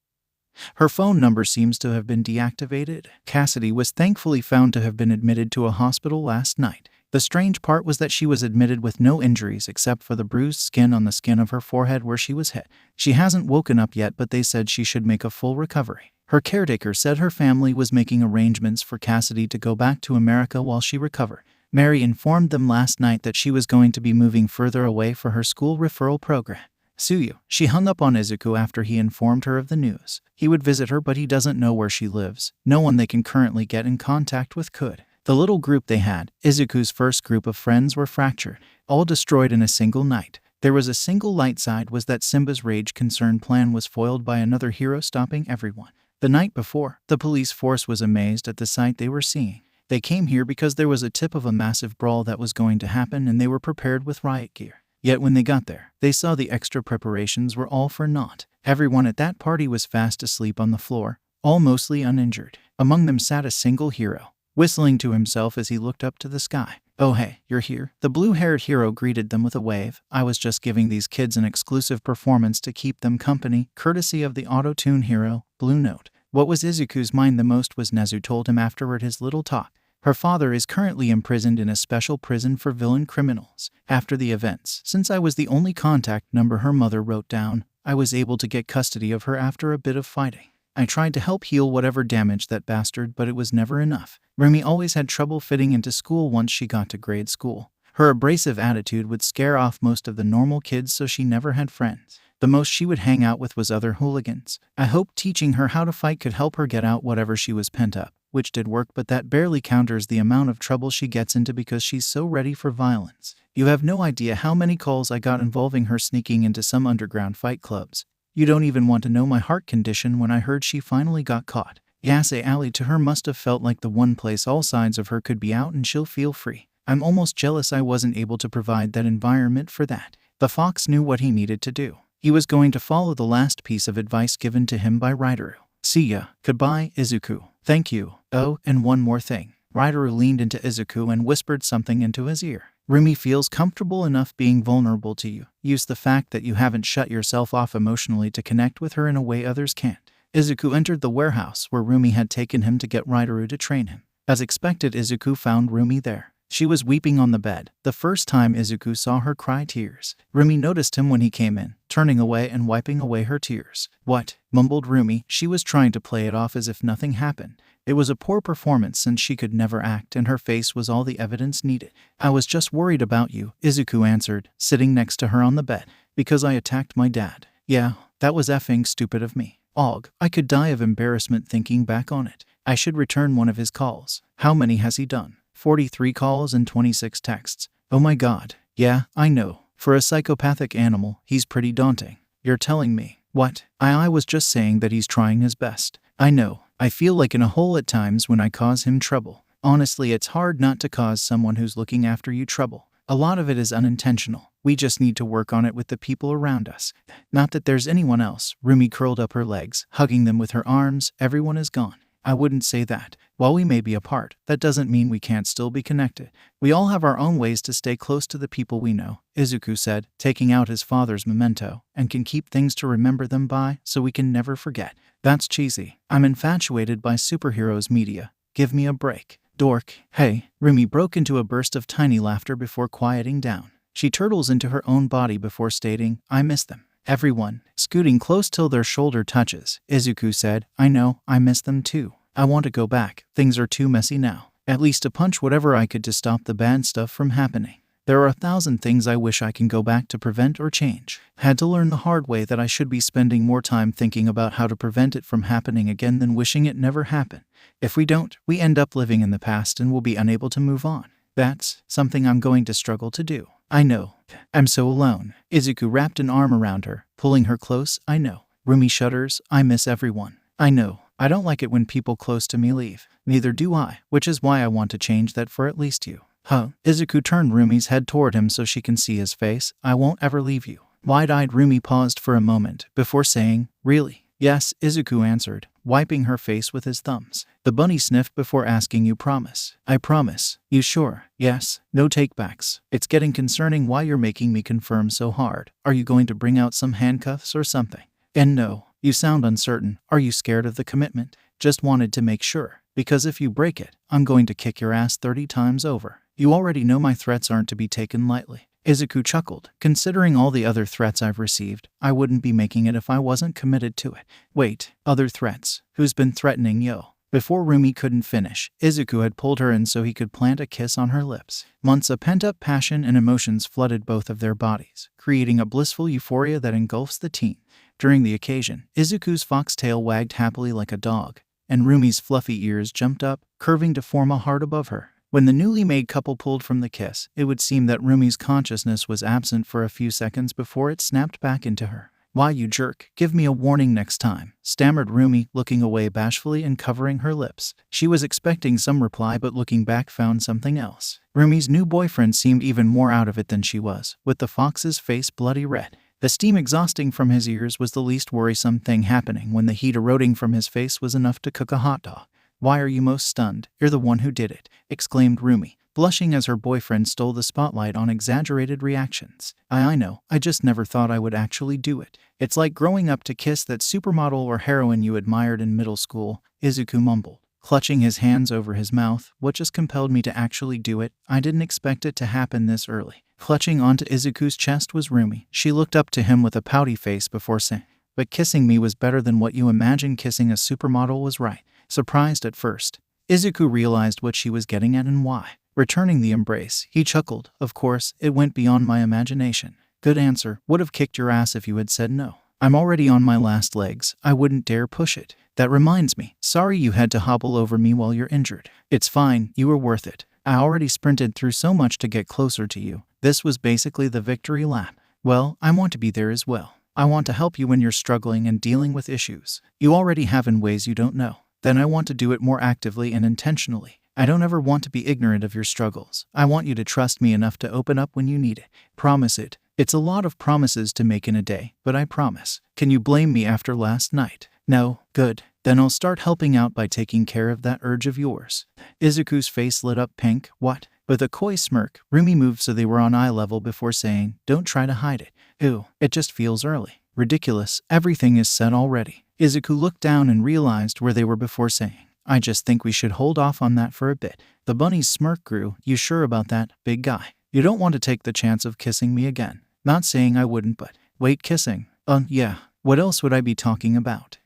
Her phone number seems to have been deactivated. Cassidy was thankfully found to have been admitted to a hospital last night. The strange part was that she was admitted with no injuries except for the bruised skin on the skin of her forehead where she was hit. She hasn't woken up yet, but they said she should make a full recovery. Her caretaker said her family was making arrangements for Cassidy to go back to America while she recovered. Mary informed them last night that she was going to be moving further away for her school referral program. Suyu. She hung up on Izuku after he informed her of the news. He would visit her, but he doesn't know where she lives. No one they can currently get in contact with could. The little group they had, Izuku's first group of friends, were fractured, all destroyed in a single night. There was a single light side, was that Simba's rage-concerned plan was foiled by another hero stopping everyone. The night before, the police force was amazed at the sight they were seeing. They came here because there was a tip of a massive brawl that was going to happen, and they were prepared with riot gear. Yet when they got there, they saw the extra preparations were all for naught. Everyone at that party was fast asleep on the floor, all mostly uninjured. Among them sat a single hero, whistling to himself as he looked up to the sky. "Oh hey, you're here." The blue-haired hero greeted them with a wave. "I was just giving these kids an exclusive performance to keep them company, courtesy of the auto-tune hero, Blue Note." What was Izuku's mind the most was Nezu told him afterward his little talk. Her father is currently imprisoned in a special prison for villain criminals. After the events, since I was the only contact number her mother wrote down, I was able to get custody of her after a bit of fighting. I tried to help heal whatever damage that bastard, but it was never enough. Roomy always had trouble fitting into school once she got to grade school. Her abrasive attitude would scare off most of the normal kids, so she never had friends. The most she would hang out with was other hooligans. I hoped teaching her how to fight could help her get out whatever she was pent up, which did work, but that barely counters the amount of trouble she gets into because she's so ready for violence. You have no idea how many calls I got involving her sneaking into some underground fight clubs. You don't even want to know my heart condition when I heard she finally got caught. Yase Alley to her must have felt like the one place all sides of her could be out and she'll feel free. I'm almost jealous I wasn't able to provide that environment for that. The fox knew what he needed to do. He was going to follow the last piece of advice given to him by Ryder. "See ya. Goodbye, Izuku." "Thank you. Oh, and one more thing." Ryder leaned into Izuku and whispered something into his ear. "Roomy feels comfortable enough being vulnerable to you. Use the fact that you haven't shut yourself off emotionally to connect with her in a way others can't." Izuku entered the warehouse where Roomy had taken him to get Ryder to train him. As expected, Izuku found Roomy there. She was weeping on the bed. The first time Izuku saw her cry tears. Roomy noticed him when he came in, turning away and wiping away her tears. "What?" mumbled Roomy. She was trying to play it off as if nothing happened. It was a poor performance since she could never act, and her face was all the evidence needed. "I was just worried about you," Izuku answered, sitting next to her on the bed. "Because I attacked my dad." "Yeah, that was effing stupid of me." "Og, I could die of embarrassment thinking back on it. I should return one of his calls." "How many has he done?" 43 calls and 26 texts. "Oh my god." "Yeah, I know. For a psychopathic animal, he's pretty daunting." "You're telling me." "What? I was just saying that he's trying his best." "I know. I feel like in a hole at times when I cause him trouble." "Honestly, it's hard not to cause someone who's looking after you trouble. A lot of it is unintentional. We just need to work on it with the people around us." "Not that there's anyone else." Roomy curled up her legs, hugging them with her arms. "Everyone is gone." "I wouldn't say that. While we may be apart, that doesn't mean we can't still be connected. We all have our own ways to stay close to the people we know," Izuku said, taking out his father's memento, "and can keep things to remember them by, so we can never forget." "That's cheesy. I'm infatuated by superheroes media. Give me a break." "Dork." "Hey." Roomy broke into a burst of tiny laughter before quieting down. She turtles into her own body before stating, "I miss them." "Everyone." Scooting close till their shoulder touches, Izuku said, "I know, I miss them too. I want to go back. Things are too messy now. At least to punch whatever I could to stop the bad stuff from happening. There are 1,000 things I wish I can go back to prevent or change. Had to learn the hard way that I should be spending more time thinking about how to prevent it from happening again than wishing it never happened. If we don't, we end up living in the past and will be unable to move on. That's something I'm going to struggle to do." "I know. I'm so alone." Izuku wrapped an arm around her, pulling her close. "I know." Roomy shudders. "I miss everyone." "I know. I don't like it when people close to me leave." "Neither do I, which is why I want to change that for at least you." "Huh?" Izuku turned Roomy's head toward him so she can see his face. "I won't ever leave you." Wide-eyed Roomy paused for a moment before saying, "Really?" "Yes," Izuku answered, wiping her face with his thumbs. The bunny sniffed before asking, "You promise?" "I promise." "You sure?" "Yes. No takebacks." "It's getting concerning why you're making me confirm so hard. Are you going to bring out some handcuffs or something?" "And no. You sound uncertain. Are you scared of the commitment?" "Just wanted to make sure. Because if you break it, I'm going to kick your ass 30 times over. You already know my threats aren't to be taken lightly." Izuku chuckled. "Considering all the other threats I've received, I wouldn't be making it if I wasn't committed to it." "Wait, other threats? Who's been threatening yo?" Before Roomy couldn't finish, Izuku had pulled her in so he could plant a kiss on her lips. Months of pent-up passion and emotions flooded both of their bodies, creating a blissful euphoria that engulfs the teen. During the occasion, Izuku's foxtail wagged happily like a dog, and Roomy's fluffy ears jumped up, curving to form a heart above her. When the newly made couple pulled from the kiss, it would seem that Roomy's consciousness was absent for a few seconds before it snapped back into her. "Why, you jerk, give me a warning next time," stammered Roomy, looking away bashfully and covering her lips. She was expecting some reply but looking back found something else. Roomy's new boyfriend seemed even more out of it than she was, with the fox's face bloody red. The steam exhausting from his ears was the least worrisome thing happening when the heat eroding from his face was enough to cook a hot dog. "Why are you most stunned? You're the one who did it," exclaimed Roomy, blushing as her boyfriend stole the spotlight on exaggerated reactions. I know, I just never thought I would actually do it. It's like growing up to kiss that supermodel or heroine you admired in middle school," Izuku mumbled, clutching his hands over his mouth. "What just compelled me to actually do it? I didn't expect it to happen this early." Clutching onto Izuku's chest was Roomy. She looked up to him with a pouty face before saying, "But kissing me was better than what you imagined kissing a supermodel was, right?" Surprised at first, Izuku realized what she was getting at and why. Returning the embrace, he chuckled. "Of course, it went beyond my imagination." "Good answer. Would have kicked your ass if you had said no. I'm already on my last legs. I wouldn't dare push it. That reminds me, sorry you had to hobble over me while you're injured. It's fine, you were worth it. I already sprinted through so much to get closer to you." This was basically the victory lap. "Well, I want to be there as well. I want to help you when you're struggling and dealing with issues you already have in ways you don't know. Then I want to do it more actively and intentionally. I don't ever want to be ignorant of your struggles. I want you to trust me enough to open up when you need it. Promise it." It's a lot of promises to make in a day, but I promise. "Can you blame me after last night?" "No." "Good. Then I'll start helping out by taking care of that urge of yours." Izuku's face lit up pink. "What?" With a coy smirk, Roomy moved so they were on eye level before saying, "Don't try to hide it." "Ew, it just feels early." "Ridiculous. Everything is set already." Izuku looked down and realized where they were before saying, "I just think we should hold off on that for a bit." The bunny's smirk grew. "You sure about that, big guy? You don't want to take the chance of kissing me again?" "Not saying I wouldn't, but..." "Wait, kissing? Yeah. What else would I be talking about?"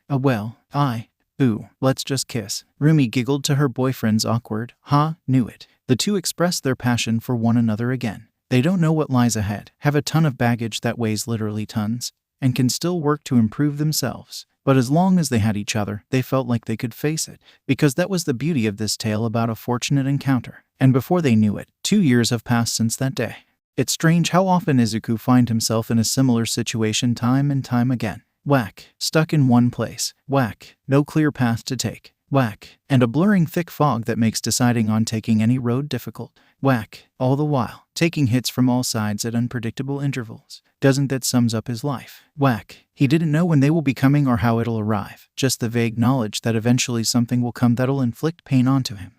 Ooh, let's just kiss." Roomy giggled to her boyfriend's awkward, "Ha, knew it." The two expressed their passion for one another again. They don't know what lies ahead, have a ton of baggage that weighs literally tons, and can still work to improve themselves. But as long as they had each other, they felt like they could face it. Because that was the beauty of this tale about a fortunate encounter. And before they knew it, 2 years have passed since that day. It's strange how often Izuku finds himself in a similar situation time and time again. Whack. Stuck in one place. Whack. No clear path to take. Whack. And a blurring thick fog that makes deciding on taking any road difficult. Whack. All the while, taking hits from all sides at unpredictable intervals. Doesn't that sums up his life? Whack. He didn't know when they will be coming or how it'll arrive. Just the vague knowledge that eventually something will come that'll inflict pain onto him.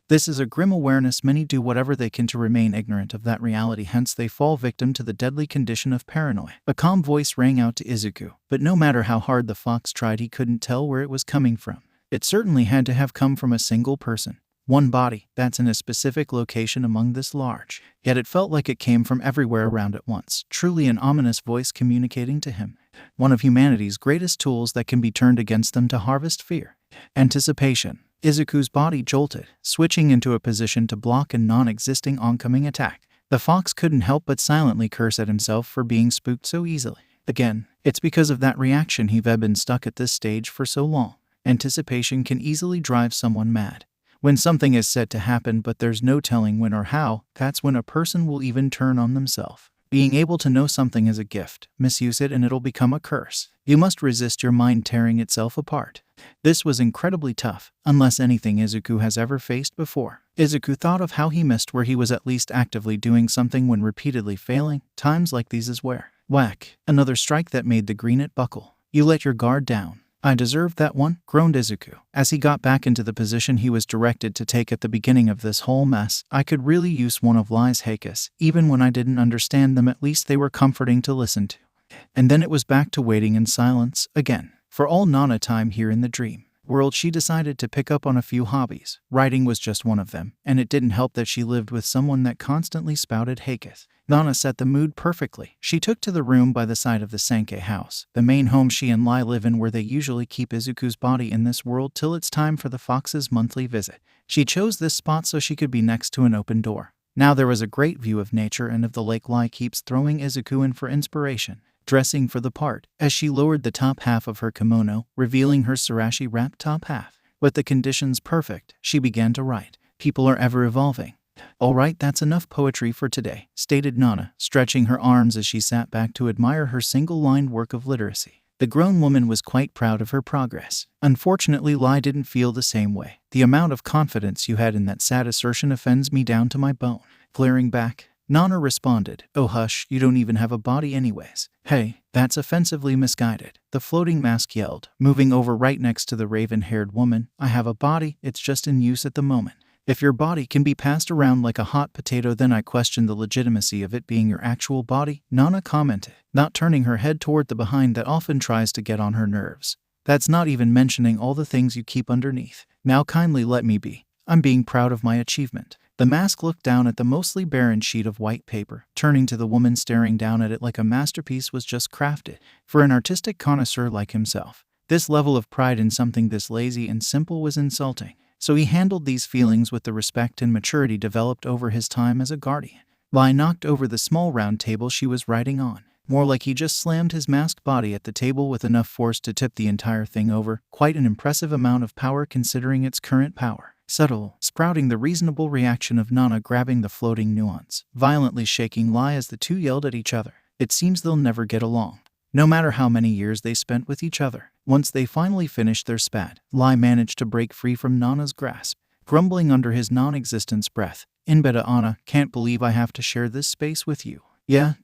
This is a grim awareness. Many do whatever they can to remain ignorant of that reality, hence they fall victim to the deadly condition of paranoia. A calm voice rang out to Izuku, but no matter how hard the fox tried, he couldn't tell where it was coming from. It certainly had to have come from a single person. One body, that's in a specific location among this large. Yet it felt like it came from everywhere around at once, truly an ominous voice communicating to him. One of humanity's greatest tools that can be turned against them to harvest fear. Anticipation. Izuku's body jolted, switching into a position to block a non-existing oncoming attack. The fox couldn't help but silently curse at himself for being spooked so easily. Again, it's because of that reaction he've been stuck at this stage for so long. Anticipation can easily drive someone mad. When something is set to happen but there's no telling when or how, that's when a person will even turn on themselves. Being able to know something is a gift. Misuse it and it'll become a curse. You must resist your mind tearing itself apart. This was incredibly tough, unless anything Izuku has ever faced before. Izuku thought of how he missed where he was at least actively doing something when repeatedly failing. Times like these is where. Whack. Another strike that made the greenet buckle. You let your guard down. I deserved that one, groaned Izuku. As he got back into the position he was directed to take at the beginning of this whole mess, I could really use one of Lai's hakes. Even when I didn't understand them, at least they were comforting to listen to. And then it was back to waiting in silence, again. For all Nana time here in the dream. world, she decided to pick up on a few hobbies. Writing was just one of them, and it didn't help that she lived with someone that constantly spouted Haketh. Nana set the mood perfectly. She took to the room by the side of the Sankei house, the main home she and Lai live in, where they usually keep Izuku's body in this world till it's time for the fox's monthly visit. She chose this spot so she could be next to an open door. Now there was a great view of nature and of the lake. Lai keeps throwing Izuku in for inspiration, dressing for the part, as she lowered the top half of her kimono, revealing her sarashi-wrapped top half. With the conditions perfect, she began to write. People are ever evolving. Alright, that's enough poetry for today, stated Nana, stretching her arms as she sat back to admire her single-lined work of literacy. The grown woman was quite proud of her progress. Unfortunately, Lai didn't feel the same way. The amount of confidence you had in that sad assertion offends me down to my bone. Flaring back, Nana responded, "Oh hush, you don't even have a body anyways." "Hey, that's offensively misguided," the floating mask yelled, moving over right next to the raven-haired woman. "I have a body, it's just in use at the moment. If your body can be passed around like a hot potato, then I question the legitimacy of it being your actual body," Nana commented, not turning her head toward the behind that often tries to get on her nerves. "That's not even mentioning all the things you keep underneath. Now kindly let me be. I'm being proud of my achievement." The mask looked down at the mostly barren sheet of white paper, turning to the woman, staring down at it like a masterpiece was just crafted for an artistic connoisseur like himself. This level of pride in something this lazy and simple was insulting. So he handled these feelings with the respect and maturity developed over his time as a guardian. Lai knocked over the small round table she was writing on. More like he just slammed his masked body at the table with enough force to tip the entire thing over. Quite an impressive amount of power considering its current power. Subtle, sprouting the reasonable reaction of Nana grabbing the floating nuance, violently shaking Lai as the two yelled at each other. It seems they'll never get along. No matter how many years they spent with each other. Once they finally finished their spat, Lai managed to break free from Nana's grasp, grumbling under his non-existence breath. "Inbeta Anna, can't believe I have to share this space with you." Yeah,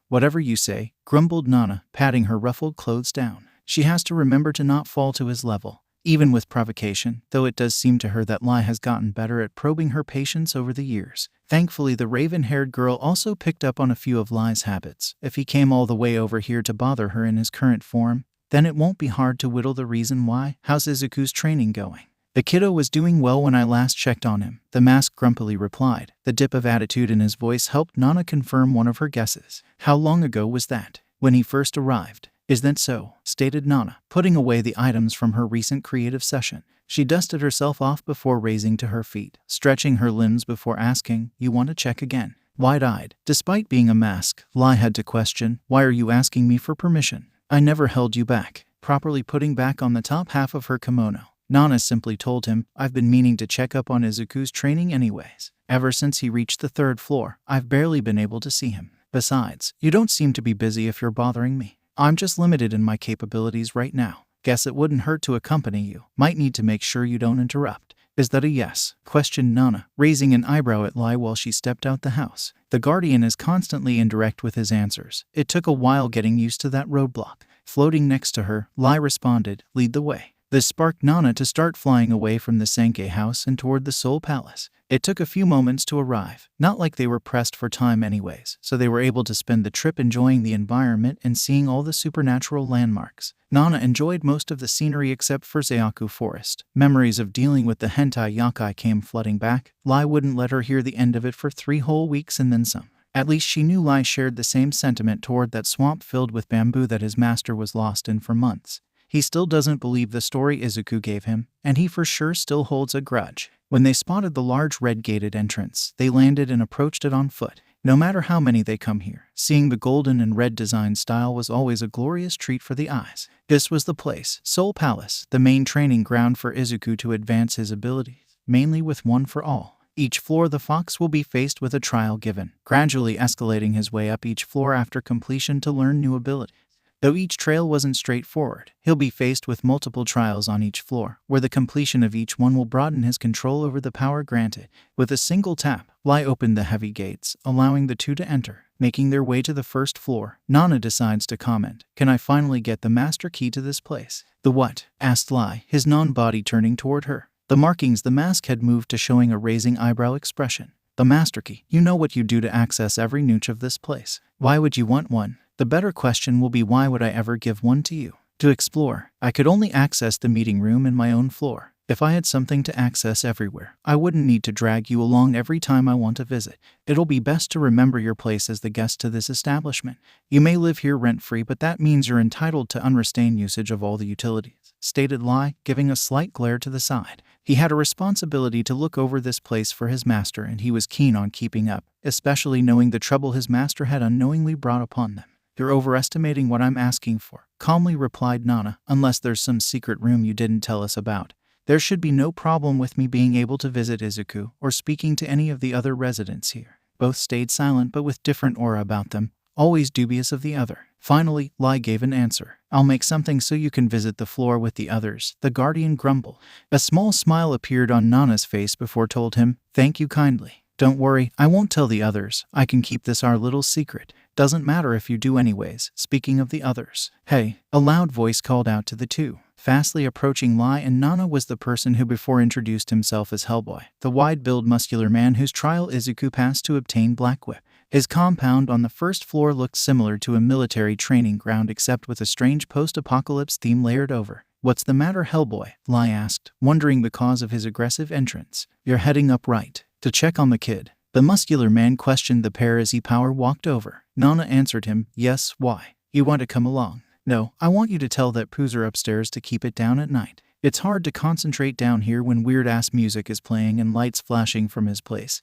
whatever you say," grumbled Nana, patting her ruffled clothes down. She has to remember to not fall to his level, even with provocation, though it does seem to her that Lai has gotten better at probing her patience over the years. Thankfully, the raven-haired girl also picked up on a few of Lai's habits. If he came all the way over here to bother her in his current form, then it won't be hard to whittle the reason why. "How's Izuku's training going?" "The kiddo was doing well when I last checked on him," the mask grumpily replied. The dip of attitude in his voice helped Nana confirm one of her guesses. "How long ago was that?" "When he first arrived." "Is that so?" stated Nana, putting away the items from her recent creative session. She dusted herself off before raising to her feet, stretching her limbs before asking, "You want to check again?" Wide-eyed, despite being a mask, Lai had to question, "Why are you asking me for permission? I never held you back." Properly putting back on the top half of her kimono, Nana simply told him, "I've been meaning to check up on Izuku's training anyways. Ever since he reached the 3rd floor, I've barely been able to see him. Besides, you don't seem to be busy if you're bothering me. I'm just limited in my capabilities right now. Guess it wouldn't hurt to accompany you. Might need to make sure you don't interrupt." "Is that a yes?" questioned Nana, raising an eyebrow at Lai while she stepped out the house. The guardian is constantly indirect with his answers. It took a while getting used to that roadblock. Floating next to her, Lai responded, "Lead the way." This sparked Nana to start flying away from the Sankei house and toward the Soul Palace. It took a few moments to arrive, not like they were pressed for time anyways, so they were able to spend the trip enjoying the environment and seeing all the supernatural landmarks. Nana enjoyed most of the scenery except for Zayaku Forest. Memories of dealing with the hentai yakai came flooding back. Lai wouldn't let her hear the end of it for 3 whole weeks and then some. At least she knew Lai shared the same sentiment toward that swamp filled with bamboo that his master was lost in for months. He still doesn't believe the story Izuku gave him, and he for sure still holds a grudge. When they spotted the large red-gated entrance, they landed and approached it on foot. No matter how many they come here, seeing the golden and red design style was always a glorious treat for the eyes. This was the place, Soul Palace, the main training ground for Izuku to advance his abilities, mainly with one for all. Each floor the fox will be faced with a trial given, gradually escalating his way up each floor after completion to learn new abilities. Though each trail wasn't straightforward, he'll be faced with multiple trials on each floor, where the completion of each one will broaden his control over the power granted. With a single tap, Lai opened the heavy gates, allowing the two to enter. Making their way to the 1st floor, Nana decides to comment, "Can I finally get the master key to this place?" "The what?" asked Lai, his non-body turning toward her. The markings the mask had moved to showing a raising eyebrow expression. "The master key. You know what you do to access every nooch of this place. Why would you want one? The better question will be, why would I ever give one to you?" To explore, I could only access the meeting room and my own floor. If I had something to access everywhere, I wouldn't need to drag you along every time I want to visit. It'll be best to remember your place as the guest to this establishment. You may live here rent-free, but that means you're entitled to unrestrained usage of all the utilities," stated Lai, giving a slight glare to the side. He had a responsibility to look over this place for his master, and he was keen on keeping up, especially knowing the trouble his master had unknowingly brought upon them. "You're overestimating what I'm asking for," calmly replied Nana, "unless there's some secret room you didn't tell us about. There should be no problem with me being able to visit Izuku or speaking to any of the other residents here." Both stayed silent, but with different aura about them, always dubious of the other. Finally, Lai gave an answer. "I'll make something so you can visit the floor with the others," the guardian grumbled. A small smile appeared on Nana's face before told him, "Thank you kindly. Don't worry, I won't tell the others. I can keep this our little secret. Doesn't matter if you do anyways." Speaking of the others. "Hey," a loud voice called out to the two. Fastly approaching Lai and Nana was the person who before introduced himself as Hellboy, the wide-built muscular man whose trial Izuku passed to obtain Black Whip. His compound on the first floor looked similar to a military training ground except with a strange post-apocalypse theme layered over. "What's the matter, Hellboy?" Lai asked, wondering the cause of his aggressive entrance. "You're heading up right to check on the kid?" The muscular man questioned the pair as he power walked over. Nana answered him, "Yes, why? You want to come along?" "No, I want you to tell that poozer upstairs to keep it down at night. It's hard to concentrate down here when weird-ass music is playing and lights flashing from his place,"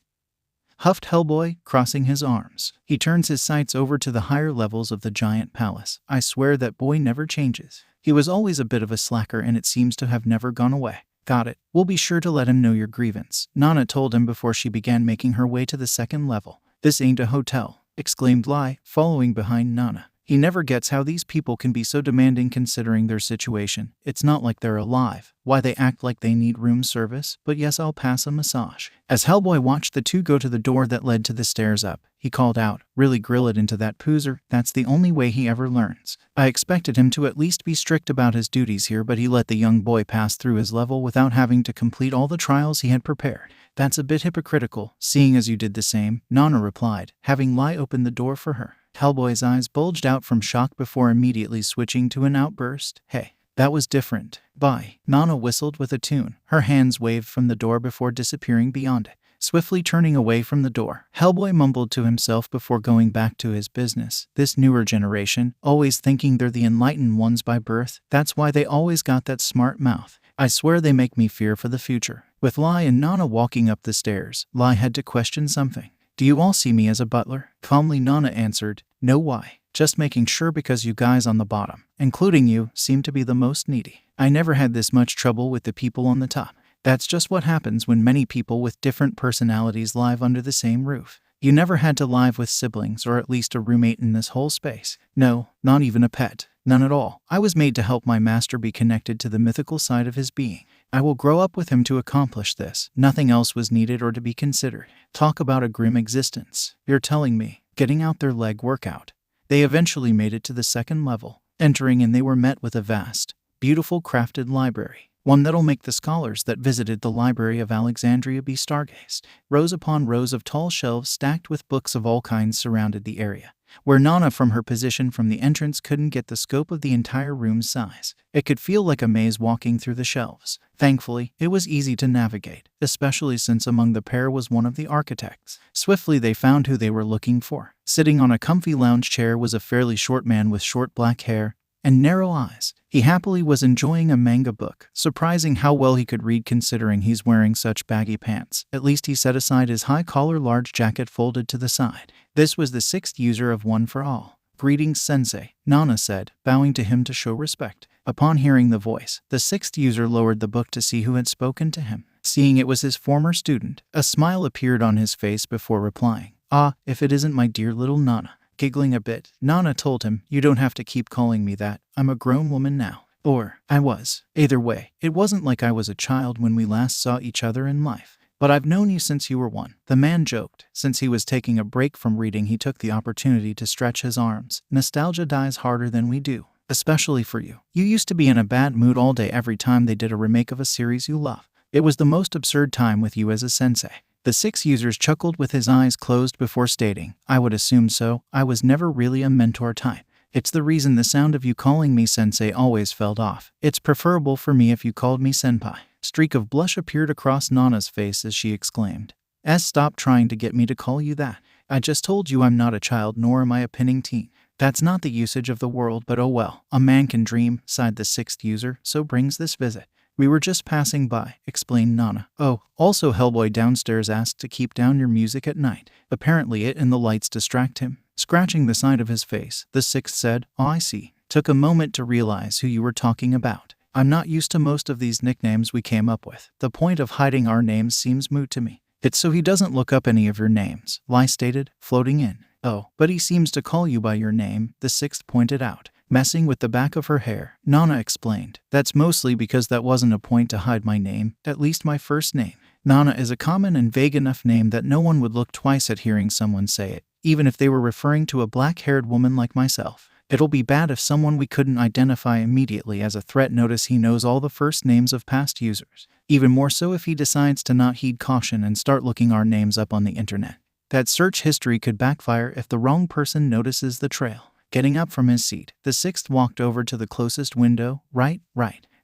huffed Hellboy, crossing his arms. He turns his sights over to the higher levels of the giant palace. "I swear that boy never changes. He was always a bit of a slacker and it seems to have never gone away." "Got it. We'll be sure to let him know your grievance," Nana told him before she began making her way to the second level. "This ain't a hotel," exclaimed Lai, following behind Nana. He never gets how these people can be so demanding considering their situation. It's not like they're alive. Why they act like they need room service? But yes, I'll pass a massage. As Hellboy watched the two go to the door that led to the stairs up, he called out, "Really grill it into that poozer. That's the only way he ever learns." I expected him to at least be strict about his duties here, but he let the young boy pass through his level without having to complete all the trials he had prepared. "That's a bit hypocritical, seeing as you did the same," Nana replied, having Lai open the door for her. Hellboy's eyes bulged out from shock before immediately switching to an outburst. "Hey, that was different. Bye." Nana whistled with a tune. Her hands waved from the door before disappearing beyond it. Swiftly turning away from the door, Hellboy mumbled to himself before going back to his business. This newer generation, always thinking they're the enlightened ones by birth, that's why they always got that smart mouth. I swear they make me fear for the future. With Lai and Nana walking up the stairs, Lai had to question something. "Do you all see me as a butler?" Calmly Nana answered, "No, why? Just making sure because you guys on the bottom, including you, seem to be the most needy. I never had this much trouble with the people on the top. That's just what happens when many people with different personalities live under the same roof. You never had to live with siblings or at least a roommate in this whole space. No, not even a pet. None at all. I was made to help my master be connected to the mythical side of his being. I will grow up with him to accomplish this. Nothing else was needed or to be considered." Talk about a grim existence. You're telling me, getting out their leg workout. They eventually made it to the second level. Entering and they were met with a vast, beautiful crafted library. One that'll make the scholars that visited the Library of Alexandria be stargazed. Rows upon rows of tall shelves stacked with books of all kinds surrounded the area, where Nana from her position from the entrance couldn't get the scope of the entire room's size. It could feel like a maze walking through the shelves. Thankfully, it was easy to navigate, especially since among the pair was one of the architects. Swiftly they found who they were looking for. Sitting on a comfy lounge chair was a fairly short man with short black hair and narrow eyes. He happily was enjoying a manga book. Surprising how well he could read considering he's wearing such baggy pants. At least he set aside his high-collar large jacket folded to the side. This was the sixth user of One for All. "Greetings, Sensei," Nana said, bowing to him to show respect. Upon hearing the voice, the sixth user lowered the book to see who had spoken to him. Seeing it was his former student, a smile appeared on his face before replying. "Ah, if it isn't my dear little Nana." Giggling a bit, Nana told him, "You don't have to keep calling me that. I'm a grown woman now. Or, I was. Either way, it wasn't like I was a child when we last saw each other in life. But I've known you since you were one." The man joked. Since he was taking a break from reading, he took the opportunity to stretch his arms. "Nostalgia dies harder than we do. Especially for you. You used to be in a bad mood all day every time they did a remake of a series you love. It was the most absurd time with you as a sensei." The six users chuckled with his eyes closed before stating, "I would assume so. I was never really a mentor type." It's the reason the sound of you calling me sensei always felt off. It's preferable for me if you called me senpai. Streak of blush appeared across Nana's face as she exclaimed. Stop trying to get me to call you that. I just told you I'm not a child nor am I a pinning teen. That's not the usage of the world, but oh well. A man can dream, sighed the sixth user, so brings this visit. We were just passing by, explained Nana. Oh, also Hellboy downstairs asked to keep down your music at night. Apparently it and the lights distract him. Scratching the side of his face, the sixth said, oh, I see. Took a moment to realize who you were talking about. I'm not used to most of these nicknames we came up with. The point of hiding our names seems moot to me. It's so he doesn't look up any of your names, Lai stated, floating in. Oh, but he seems to call you by your name, the sixth pointed out. Messing with the back of her hair, Nana explained. That's mostly because that wasn't a point to hide my name, at least my first name. Nana is a common and vague enough name that no one would look twice at hearing someone say it, even if they were referring to a black-haired woman like myself. It'll be bad if someone we couldn't identify immediately as a threat notice he knows all the first names of past users. Even more so if he decides to not heed caution and start looking our names up on the internet. That search history could backfire if the wrong person notices the trail. Getting up from his seat, the sixth walked over to the closest window. Right.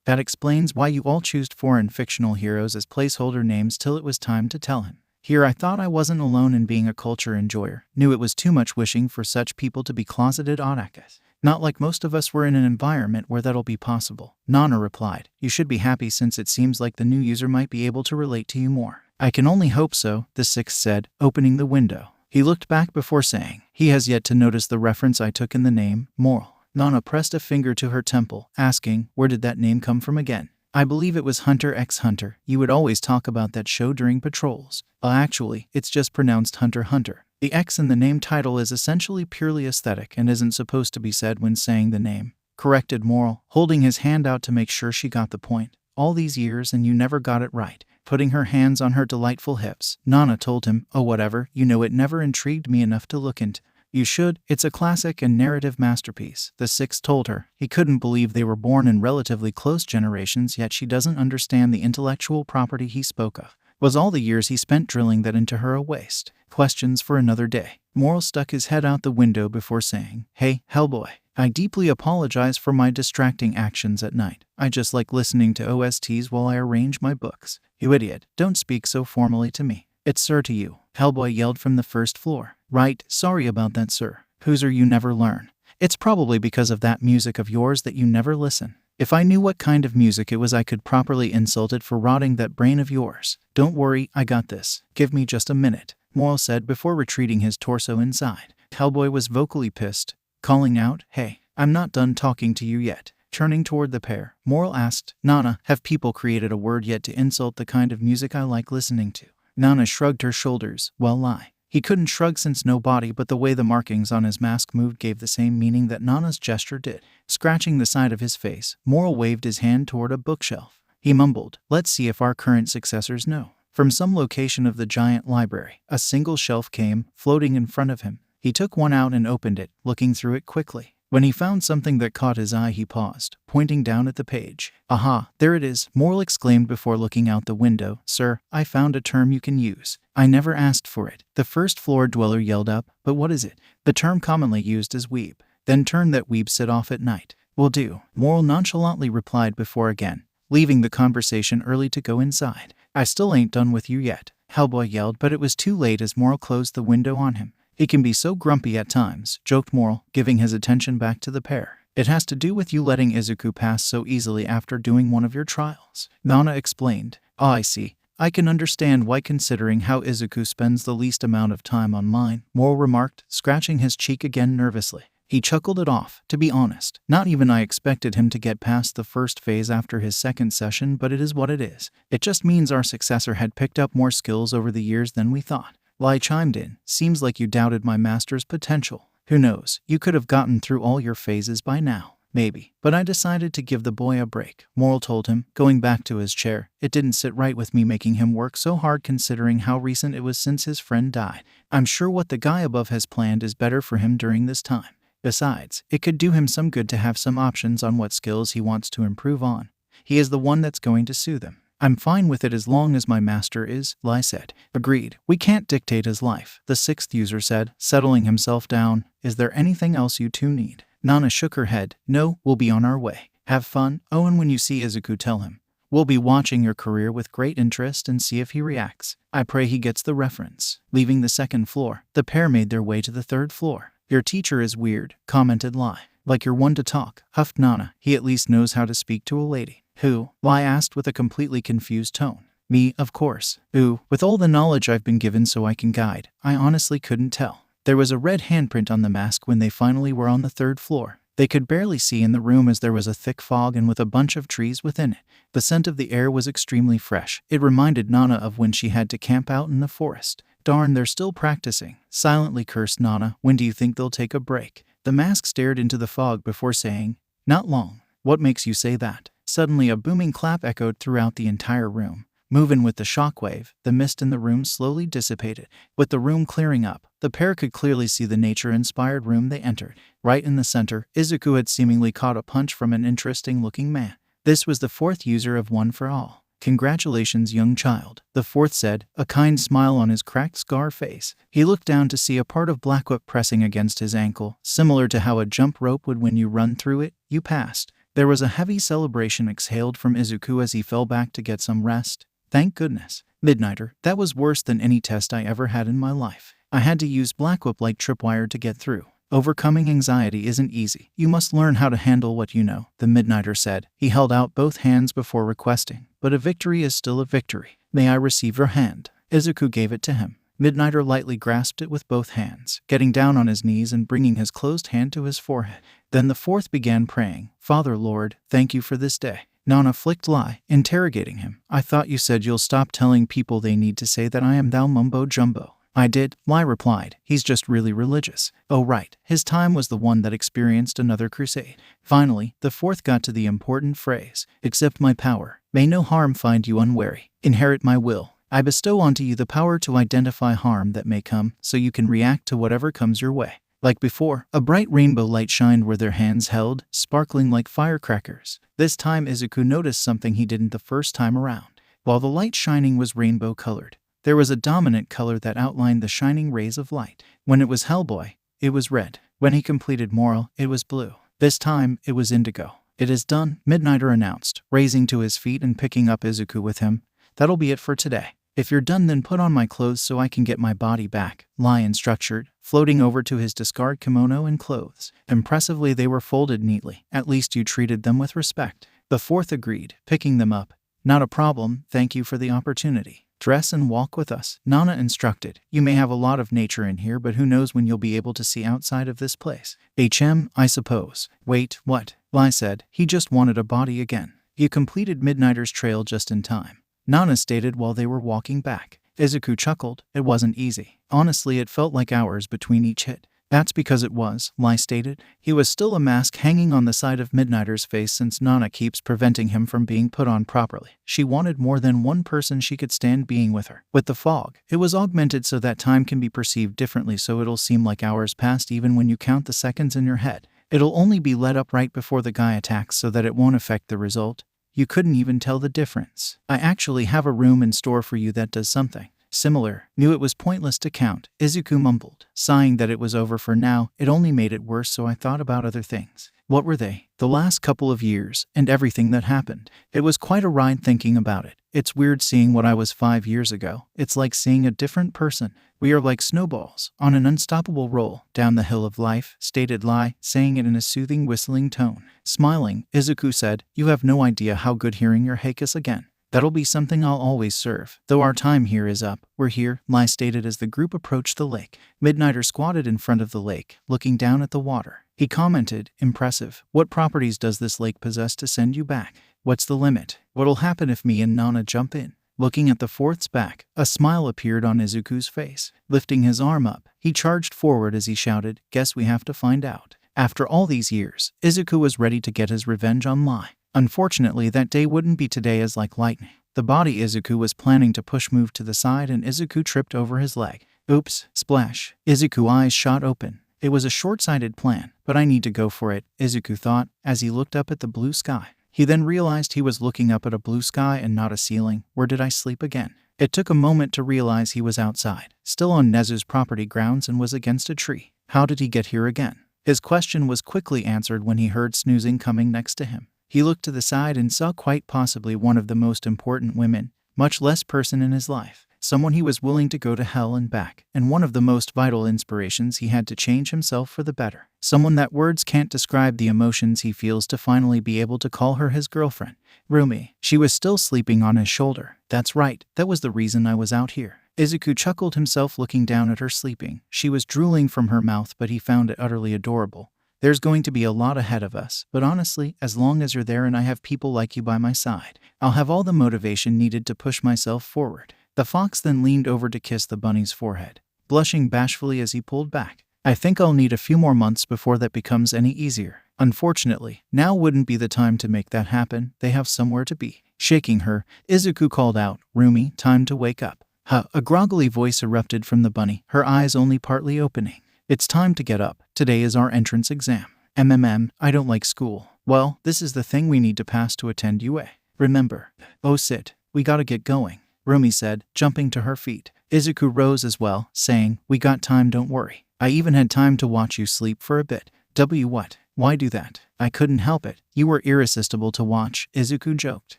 That explains why you all chose foreign fictional heroes as placeholder names till it was time to tell him. Here I thought I wasn't alone in being a culture enjoyer. Knew it was too much wishing for such people to be closeted otakus. Not like most of us were in an environment where that'll be possible. Nana replied. You should be happy since it seems like the new user might be able to relate to you more. I can only hope so, the sixth said, opening the window. He looked back before saying, he has yet to notice the reference I took in the name, moral. Nana pressed a finger to her temple, asking, where did that name come from again? I believe it was Hunter x Hunter. You would always talk about that show during patrols. Actually, it's just pronounced Hunter Hunter. The X in the name title is essentially purely aesthetic and isn't supposed to be said when saying the name. Corrected Moral, holding his hand out to make sure she got the point. All these years and you never got it right. Putting her hands on her delightful hips, Nana told him, oh whatever, you know it never intrigued me enough to look into. You should, it's a classic and narrative masterpiece, the sixth told her. He couldn't believe they were born in relatively close generations yet she doesn't understand the intellectual property he spoke of. Was all the years he spent drilling that into her a waste? Questions for another day. Moral stuck his head out the window before saying, hey, Hellboy. I deeply apologize for my distracting actions at night. I just like listening to OSTs while I arrange my books. You idiot, don't speak so formally to me. It's sir to you, Hellboy yelled from the first floor. Right, sorry about that, sir. Whoser you never learn. It's probably because of that music of yours that you never listen. If I knew what kind of music it was I could properly insult it for rotting that brain of yours. Don't worry, I got this. Give me just a minute, Moral said before retreating his torso inside. Hellboy was vocally pissed, calling out, hey, I'm not done talking to you yet. Turning toward the pair, Moral asked, Nana, have people created a word yet to insult the kind of music I like listening to? Nana shrugged her shoulders, well lie. He couldn't shrug since no body but the way the markings on his mask moved gave the same meaning that Nana's gesture did. Scratching the side of his face, Moral waved his hand toward a bookshelf. He mumbled, let's see if our current successors know. From some location of the giant library, a single shelf came, floating in front of him. He took one out and opened it, looking through it quickly. When he found something that caught his eye he paused, pointing down at the page. Aha, there it is, Moral exclaimed before looking out the window. Sir, I found a term you can use. I never asked for it. The first floor dweller yelled up, but what is it? The term commonly used is weeb. Then turn that weeb sit off at night. Will do, Moral nonchalantly replied before again, leaving the conversation early to go inside. I still ain't done with you yet, Hellboy yelled, but it was too late as Moral closed the window on him. He can be so grumpy at times, joked Moral, giving his attention back to the pair. It has to do with you letting Izuku pass so easily after doing one of your trials. Nana explained. I see. I can understand why considering how Isuku spends the least amount of time on mine, Moral remarked, scratching his cheek again nervously. He chuckled it off, to be honest. Not even I expected him to get past the first phase after his second session, but it is what it is. It just means our successor had picked up more skills over the years than we thought. Lai chimed in, seems like you doubted my master's potential. Who knows, you could have gotten through all your phases by now. Maybe. But I decided to give the boy a break, Moral told him, going back to his chair. It didn't sit right with me making him work so hard considering how recent it was since his friend died. I'm sure what the guy above has planned is better for him during this time. Besides, it could do him some good to have some options on what skills he wants to improve on. He is the one that's going to sue them. I'm fine with it as long as my master is, Lai said. Agreed. We can't dictate his life, the sixth user said, settling himself down. Is there anything else you two need? Nana shook her head. No, we'll be on our way. Have fun. Oh, and when you see Izuku, tell him. We'll be watching your career with great interest and see if he reacts. I pray he gets the reference. Leaving the second floor, the pair made their way to the third floor. Your teacher is weird, commented Lai. Like you're one to talk, huffed Nana. He at least knows how to speak to a lady. Who? Lai asked with a completely confused tone. Me, of course. Ooh, with all the knowledge I've been given so I can guide, I honestly couldn't tell. There was a red handprint on the mask when they finally were on the third floor. They could barely see in the room as there was a thick fog and with a bunch of trees within it. The scent of the air was extremely fresh. It reminded Nana of when she had to camp out in the forest. Darn, they're still practicing. Silently cursed Nana. When do you think they'll take a break? The mask stared into the fog before saying, Not long. What makes you say that? Suddenly a booming clap echoed throughout the entire room. Moving with the shockwave, the mist in the room slowly dissipated. With the room clearing up, the pair could clearly see the nature-inspired room they entered. Right in the center, Izuku had seemingly caught a punch from an interesting-looking man. This was the fourth user of One for All. Congratulations, young child, the fourth said, a kind smile on his cracked scar face. He looked down to see a part of Blackwood pressing against his ankle, similar to how a jump rope would when you run through it. You passed. There was a heavy celebration exhaled from Izuku as he fell back to get some rest. Thank goodness. Midnighter, that was worse than any test I ever had in my life. I had to use Blackwhip like tripwire to get through. Overcoming anxiety isn't easy. You must learn how to handle what you know, the Midnighter said. He held out both hands before requesting, but a victory is still a victory. May I receive your hand? Izuku gave it to him. Midnighter lightly grasped it with both hands, getting down on his knees and bringing his closed hand to his forehead. Then the fourth began praying, Father Lord, thank you for this day. Nana flicked Lai, interrogating him. I thought you said you'll stop telling people they need to say that I am thou mumbo jumbo. I did, Lai replied. He's just really religious. Oh right, his time was the one that experienced another crusade. Finally, the fourth got to the important phrase. Accept my power. May no harm find you unwary. Inherit my will. I bestow onto you the power to identify harm that may come, so you can react to whatever comes your way. Like before, a bright rainbow light shined where their hands held, sparkling like firecrackers. This time Izuku noticed something he didn't the first time around. While the light shining was rainbow-colored, there was a dominant color that outlined the shining rays of light. When it was Hellboy, it was red. When he completed Moral, it was blue. This time, it was indigo. It is done, Midnighter announced, raising to his feet and picking up Izuku with him. That'll be it for today. If you're done, then put on my clothes so I can get my body back, Lai instructed, floating over to his discard kimono and clothes. Impressively, they were folded neatly. At least you treated them with respect. The fourth agreed, picking them up. Not a problem, thank you for the opportunity. Dress and walk with us, Nana instructed. You may have a lot of nature in here, but who knows when you'll be able to see outside of this place. I suppose. Wait, what? Lai said. He just wanted a body again. You completed Midnighter's trail just in time, Nana stated while they were walking back. Izuku chuckled. It wasn't easy. Honestly, it felt like hours between each hit. That's because it was, Lai stated. He was still a mask hanging on the side of Midnighter's face since Nana keeps preventing him from being put on properly. She wanted more than one person she could stand being with her. With the fog, it was augmented so that time can be perceived differently, so it'll seem like hours passed even when you count the seconds in your head. It'll only be lit up right before the guy attacks so that it won't affect the result. You couldn't even tell the difference. I actually have a room in store for you that does something similar. Knew it was pointless to count, Izuku mumbled, sighing that it was over for now. It only made it worse, so I thought about other things. What were they? The last couple of years, and everything that happened. It was quite a ride thinking about it. It's weird seeing what I was 5 years ago. It's like seeing a different person. We are like snowballs, on an unstoppable roll, down the hill of life, stated Lai, saying it in a soothing whistling tone. Smiling, Izuku said, You have no idea how good hearing your Hakus again. That'll be something I'll always serve. Though our time here is up, we're here, Lai stated as the group approached the lake. Midnighter squatted in front of the lake, looking down at the water. He commented, Impressive. What properties does this lake possess to send you back? What's the limit? What'll happen if me and Nana jump in? Looking at the fourth's back, a smile appeared on Izuku's face. Lifting his arm up, he charged forward as he shouted, Guess we have to find out. After all these years, Izuku was ready to get his revenge on Lai. Unfortunately, that day wouldn't be today as like lightning. The body Izuku was planning to push moved to the side and Izuku tripped over his leg. Oops, splash. Izuku's eyes shot open. It was a short-sighted plan, but I need to go for it, Izuku thought, as he looked up at the blue sky. He then realized he was looking up at a blue sky and not a ceiling. Where did I sleep again? It took a moment to realize he was outside, still on Nezu's property grounds and was against a tree. How did he get here again? His question was quickly answered when he heard snoozing coming next to him. He looked to the side and saw quite possibly one of the most important women, much less person in his life. Someone he was willing to go to hell and back, and one of the most vital inspirations he had to change himself for the better. Someone that words can't describe the emotions he feels to finally be able to call her his girlfriend. Roomy. She was still sleeping on his shoulder. That's right, that was the reason I was out here. Izuku chuckled himself looking down at her sleeping. She was drooling from her mouth, but he found it utterly adorable. There's going to be a lot ahead of us, but honestly, as long as you're there and I have people like you by my side, I'll have all the motivation needed to push myself forward. The fox then leaned over to kiss the bunny's forehead, blushing bashfully as he pulled back. I think I'll need a few more months before that becomes any easier. Unfortunately, now wouldn't be the time to make that happen. They have somewhere to be. Shaking her, Izuku called out, Roomy, time to wake up. Huh, a groggily voice erupted from the bunny, her eyes only partly opening. It's time to get up. Today is our entrance exam. I don't like school. Well, this is the thing we need to pass to attend UA. Remember. Oh, sit. We gotta get going, Roomy said, jumping to her feet. Izuku rose as well, saying, we got time, don't worry. I even had time to watch you sleep for a bit. What? Why do that? I couldn't help it. You were irresistible to watch, Izuku joked.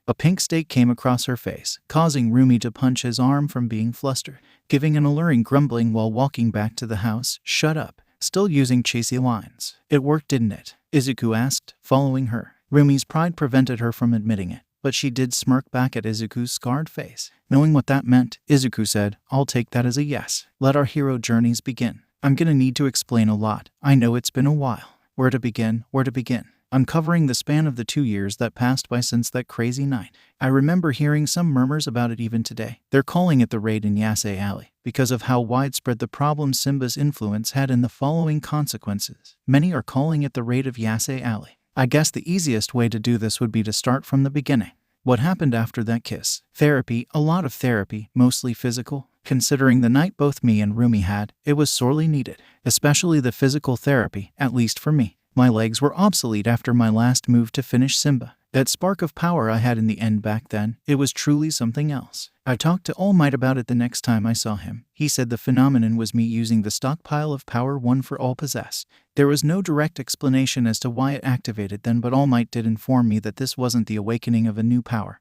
A pink steak came across her face, causing Roomy to punch his arm from being flustered, giving an alluring grumbling while walking back to the house. Shut up. Still using chasey lines. It worked, didn't it? Izuku asked, following her. Roomy's pride prevented her from admitting it, but she did smirk back at Izuku's scarred face. Knowing what that meant, Izuku said, I'll take that as a yes. Let our hero journeys begin. I'm gonna need to explain a lot. I know it's been a while. Where to begin? Uncovering the span of the 2 years that passed by since that crazy night. I remember hearing some murmurs about it even today. They're calling it the raid in Yase Alley, because of how widespread the problem Simba's influence had in the following consequences. Many are calling it the raid of Yase Alley. I guess the easiest way to do this would be to start from the beginning. What happened after that kiss? Therapy, a lot of therapy, mostly physical. Considering the night both me and Roomy had, it was sorely needed, especially the physical therapy, at least for me. My legs were obsolete after my last move to finish Simba. That spark of power I had in the end back then, it was truly something else. I talked to All Might about it the next time I saw him. He said the phenomenon was me using the stockpile of power One for All possessed. There was no direct explanation as to why it activated then, but All Might did inform me that this wasn't the awakening of a new power,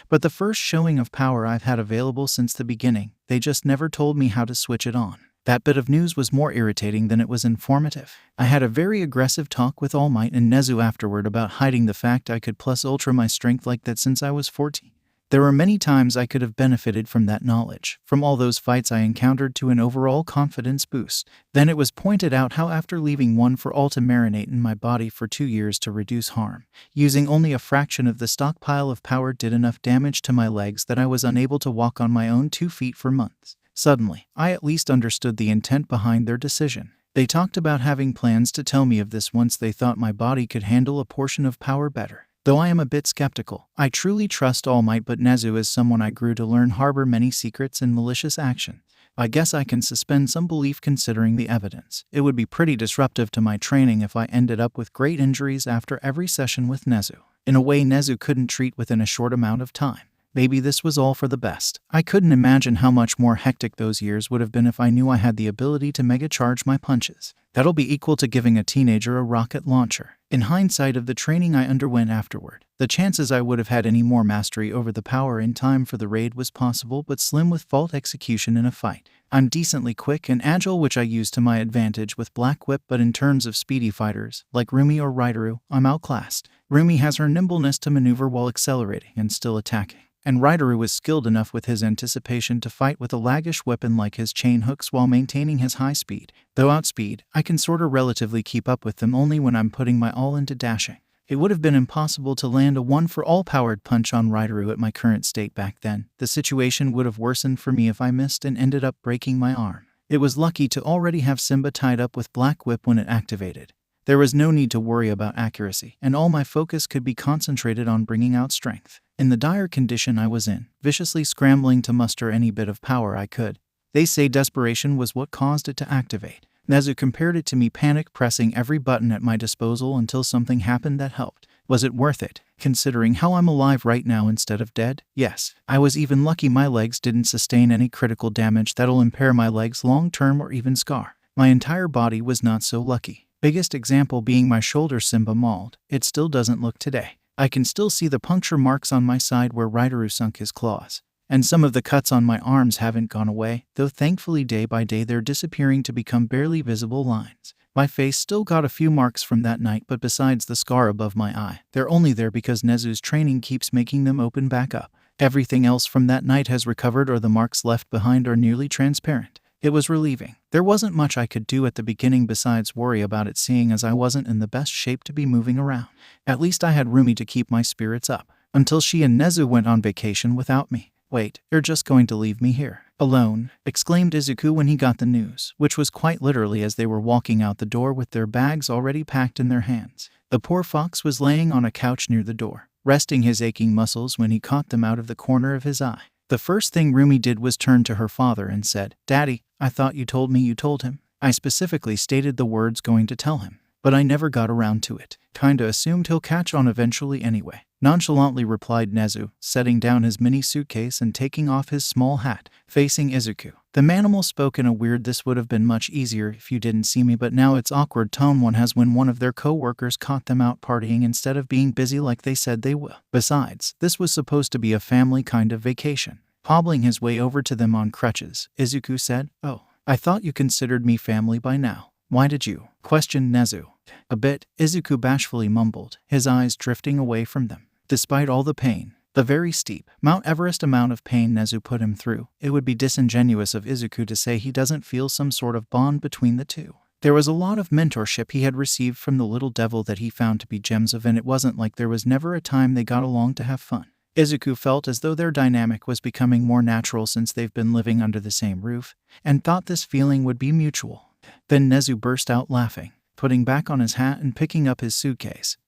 but the first showing of power I've had available since the beginning. They just never told me how to switch it on. That bit of news was more irritating than it was informative. I had a very aggressive talk with All Might and Nezu afterward about hiding the fact I could plus ultra my strength like that since I was 14. There were many times I could have benefited from that knowledge, from all those fights I encountered to an overall confidence boost. Then it was pointed out how after leaving One for All to marinate in my body for 2 years to reduce harm, using only a fraction of the stockpile of power did enough damage to my legs that I was unable to walk on my own 2 feet for months. Suddenly, I at least understood the intent behind their decision. They talked about having plans to tell me of this once they thought my body could handle a portion of power better. Though I am a bit skeptical, I truly trust All Might, but Nezu is someone I grew to learn harbor many secrets and malicious action. I guess I can suspend some belief considering the evidence. It would be pretty disruptive to my training if I ended up with great injuries after every session with Nezu, in a way Nezu couldn't treat within a short amount of time. Maybe this was all for the best. I couldn't imagine how much more hectic those years would have been if I knew I had the ability to mega-charge my punches. That'll be equal to giving a teenager a rocket launcher. In hindsight of the training I underwent afterward, the chances I would have had any more mastery over the power in time for the raid was possible but slim with fault execution in a fight. I'm decently quick and agile, which I use to my advantage with Black Whip, but in terms of speedy fighters, like Roomy or Ryder, I'm outclassed. Roomy has her nimbleness to maneuver while accelerating and still attacking, and Ryder was skilled enough with his anticipation to fight with a laggish weapon like his chain hooks while maintaining his high speed. Though outspeed, I can sorta relatively keep up with them only when I'm putting my all into dashing. It would have been impossible to land a One for All powered punch on Ryder at my current state back then. The situation would have worsened for me if I missed and ended up breaking my arm. It was lucky to already have Simba tied up with Black Whip when it activated. There was no need to worry about accuracy, and all my focus could be concentrated on bringing out strength. In the dire condition I was in, viciously scrambling to muster any bit of power I could, they say desperation was what caused it to activate. Nezu compared it to me panic pressing every button at my disposal until something happened that helped. Was it worth it, considering how I'm alive right now instead of dead? Yes. I was even lucky my legs didn't sustain any critical damage that'll impair my legs long term or even scar. My entire body was not so lucky. Biggest example being my shoulder Simba mauled. It still doesn't look today. I can still see the puncture marks on my side where Ryder sunk his claws. And some of the cuts on my arms haven't gone away, though thankfully day by day they're disappearing to become barely visible lines. My face still got a few marks from that night, but besides the scar above my eye, they're only there because Nezu's training keeps making them open back up. Everything else from that night has recovered, or the marks left behind are nearly transparent. It was relieving. There wasn't much I could do at the beginning besides worry about it, seeing as I wasn't in the best shape to be moving around. At least I had Roomy to keep my spirits up, until she and Nezu went on vacation without me. Wait, you're just going to leave me here alone? Exclaimed Izuku when he got the news, which was quite literally as they were walking out the door with their bags already packed in their hands. The poor fox was laying on a couch near the door, resting his aching muscles when he caught them out of the corner of his eye. The first thing Roomy did was turn to her father and said, "Daddy, I thought you told me you told him." I specifically stated the words "going to tell him," but I never got around to it. Kinda assumed he'll catch on eventually anyway. Nonchalantly replied Nezu, setting down his mini suitcase and taking off his small hat, facing Izuku. The manimal spoke in a weird "this would have been much easier if you didn't see me," but now it's awkward tone one has when one of their co-workers caught them out partying instead of being busy like they said they will. Besides, this was supposed to be a family kind of vacation. Hobbling his way over to them on crutches, Izuku said, "Oh, I thought you considered me family by now. Why did you?" questioned Nezu. "A bit," Izuku bashfully mumbled, his eyes drifting away from them. Despite all the pain, the very steep, Mount Everest amount of pain Nezu put him through, it would be disingenuous of Izuku to say he doesn't feel some sort of bond between the two. There was a lot of mentorship he had received from the little devil that he found to be gems of, and it wasn't like there was never a time they got along to have fun. Izuku felt as though their dynamic was becoming more natural since they've been living under the same roof, and thought this feeling would be mutual. Then Nezu burst out laughing, putting back on his hat and picking up his suitcase.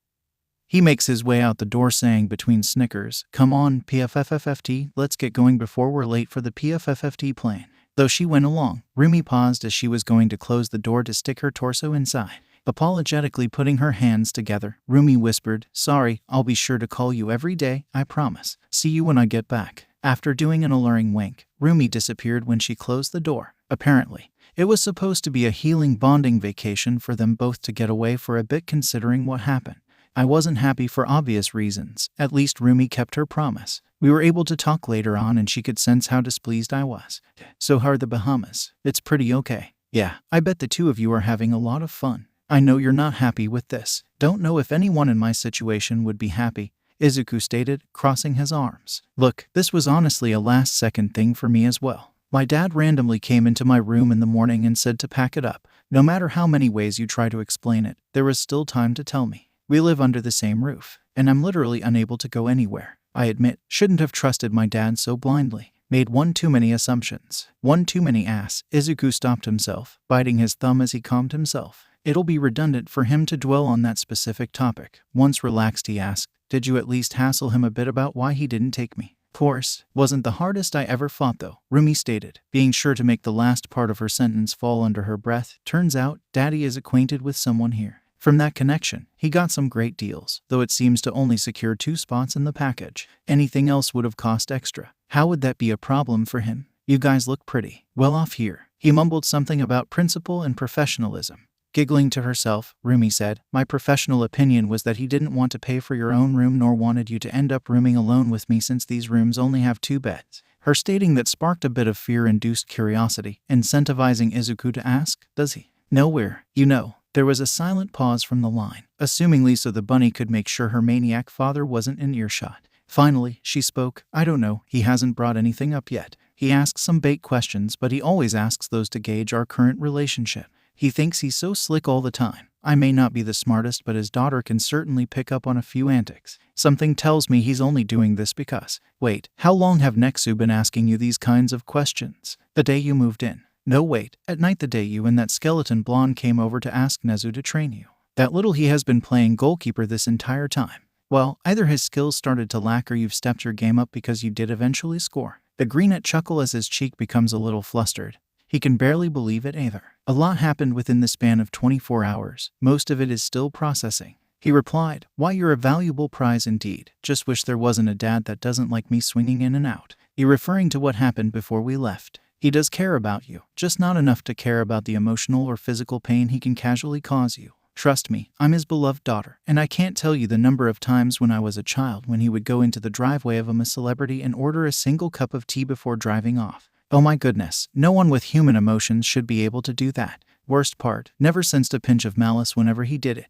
He makes his way out the door saying between snickers, "Come on, PFFFT, let's get going before we're late for the PFFFT plane." Though she went along, Roomy paused as she was going to close the door to stick her torso inside. Apologetically putting her hands together, Roomy whispered, "Sorry, I'll be sure to call you every day, I promise. See you when I get back." After doing an alluring wink, Roomy disappeared when she closed the door. Apparently, it was supposed to be a healing bonding vacation for them both to get away for a bit considering what happened. I wasn't happy for obvious reasons. At least Roomy kept her promise. We were able to talk later on and she could sense how displeased I was. "So how are the Bahamas?" "It's pretty okay." "Yeah, I bet the two of you are having a lot of fun." "I know you're not happy with this. Don't know if anyone in my situation would be happy," Izuku stated, crossing his arms. "Look, this was honestly a last-second thing for me as well. My dad randomly came into my room in the morning and said to pack it up. No matter how many ways you try to explain it, there was still time to tell me. We live under the same roof, and I'm literally unable to go anywhere. I admit, shouldn't have trusted my dad so blindly. Made one too many assumptions. One too many ass." Izuku stopped himself, biting his thumb as he calmed himself. It'll be redundant for him to dwell on that specific topic. Once relaxed, he asked, "Did you at least hassle him a bit about why he didn't take me?" "Course. Wasn't the hardest I ever fought though," Roomy stated, being sure to make the last part of her sentence fall under her breath. "Turns out, Daddy is acquainted with someone here. From that connection, he got some great deals, though it seems to only secure 2 spots in the package. Anything else would have cost extra. How would that be a problem for him? You guys look pretty well off here." He mumbled something about principle and professionalism. Giggling to herself, Roomy said, "My professional opinion was that he didn't want to pay for your own room nor wanted you to end up rooming alone with me since these rooms only have 2 beds. Her stating that sparked a bit of fear-induced curiosity, incentivizing Izuku to ask, "Does he?" "Nowhere, you know." There was a silent pause from the line, assumingly so the bunny could make sure her maniac father wasn't in earshot. Finally, she spoke, "I don't know, he hasn't brought anything up yet. He asks some bait questions, but he always asks those to gauge our current relationship. He thinks he's so slick all the time. I may not be the smartest, but his daughter can certainly pick up on a few antics. Something tells me he's only doing this because..." "Wait, how long have Nezu been asking you these kinds of questions?" "The day you moved in." "No, wait, at night the day you and that skeleton blonde came over to ask Nezu to train you. That little he has been playing goalkeeper this entire time. Well, either his skills started to lack or you've stepped your game up because you did eventually score." The greenette chuckle as his cheek becomes a little flustered. He can barely believe it either. A lot happened within the span of 24 hours. Most of it is still processing. He replied, "Why, you're a valuable prize indeed. Just wish there wasn't a dad that doesn't like me swinging in and out." You're referring to what happened before we left. He does care about you, just not enough to care about the emotional or physical pain he can casually cause you. Trust me, I'm his beloved daughter, and I can't tell you the number of times when I was a child when he would go into the driveway of a celebrity and order a single cup of tea before driving off. Oh my goodness, no one with human emotions should be able to do that. Worst part, never sensed a pinch of malice whenever he did it.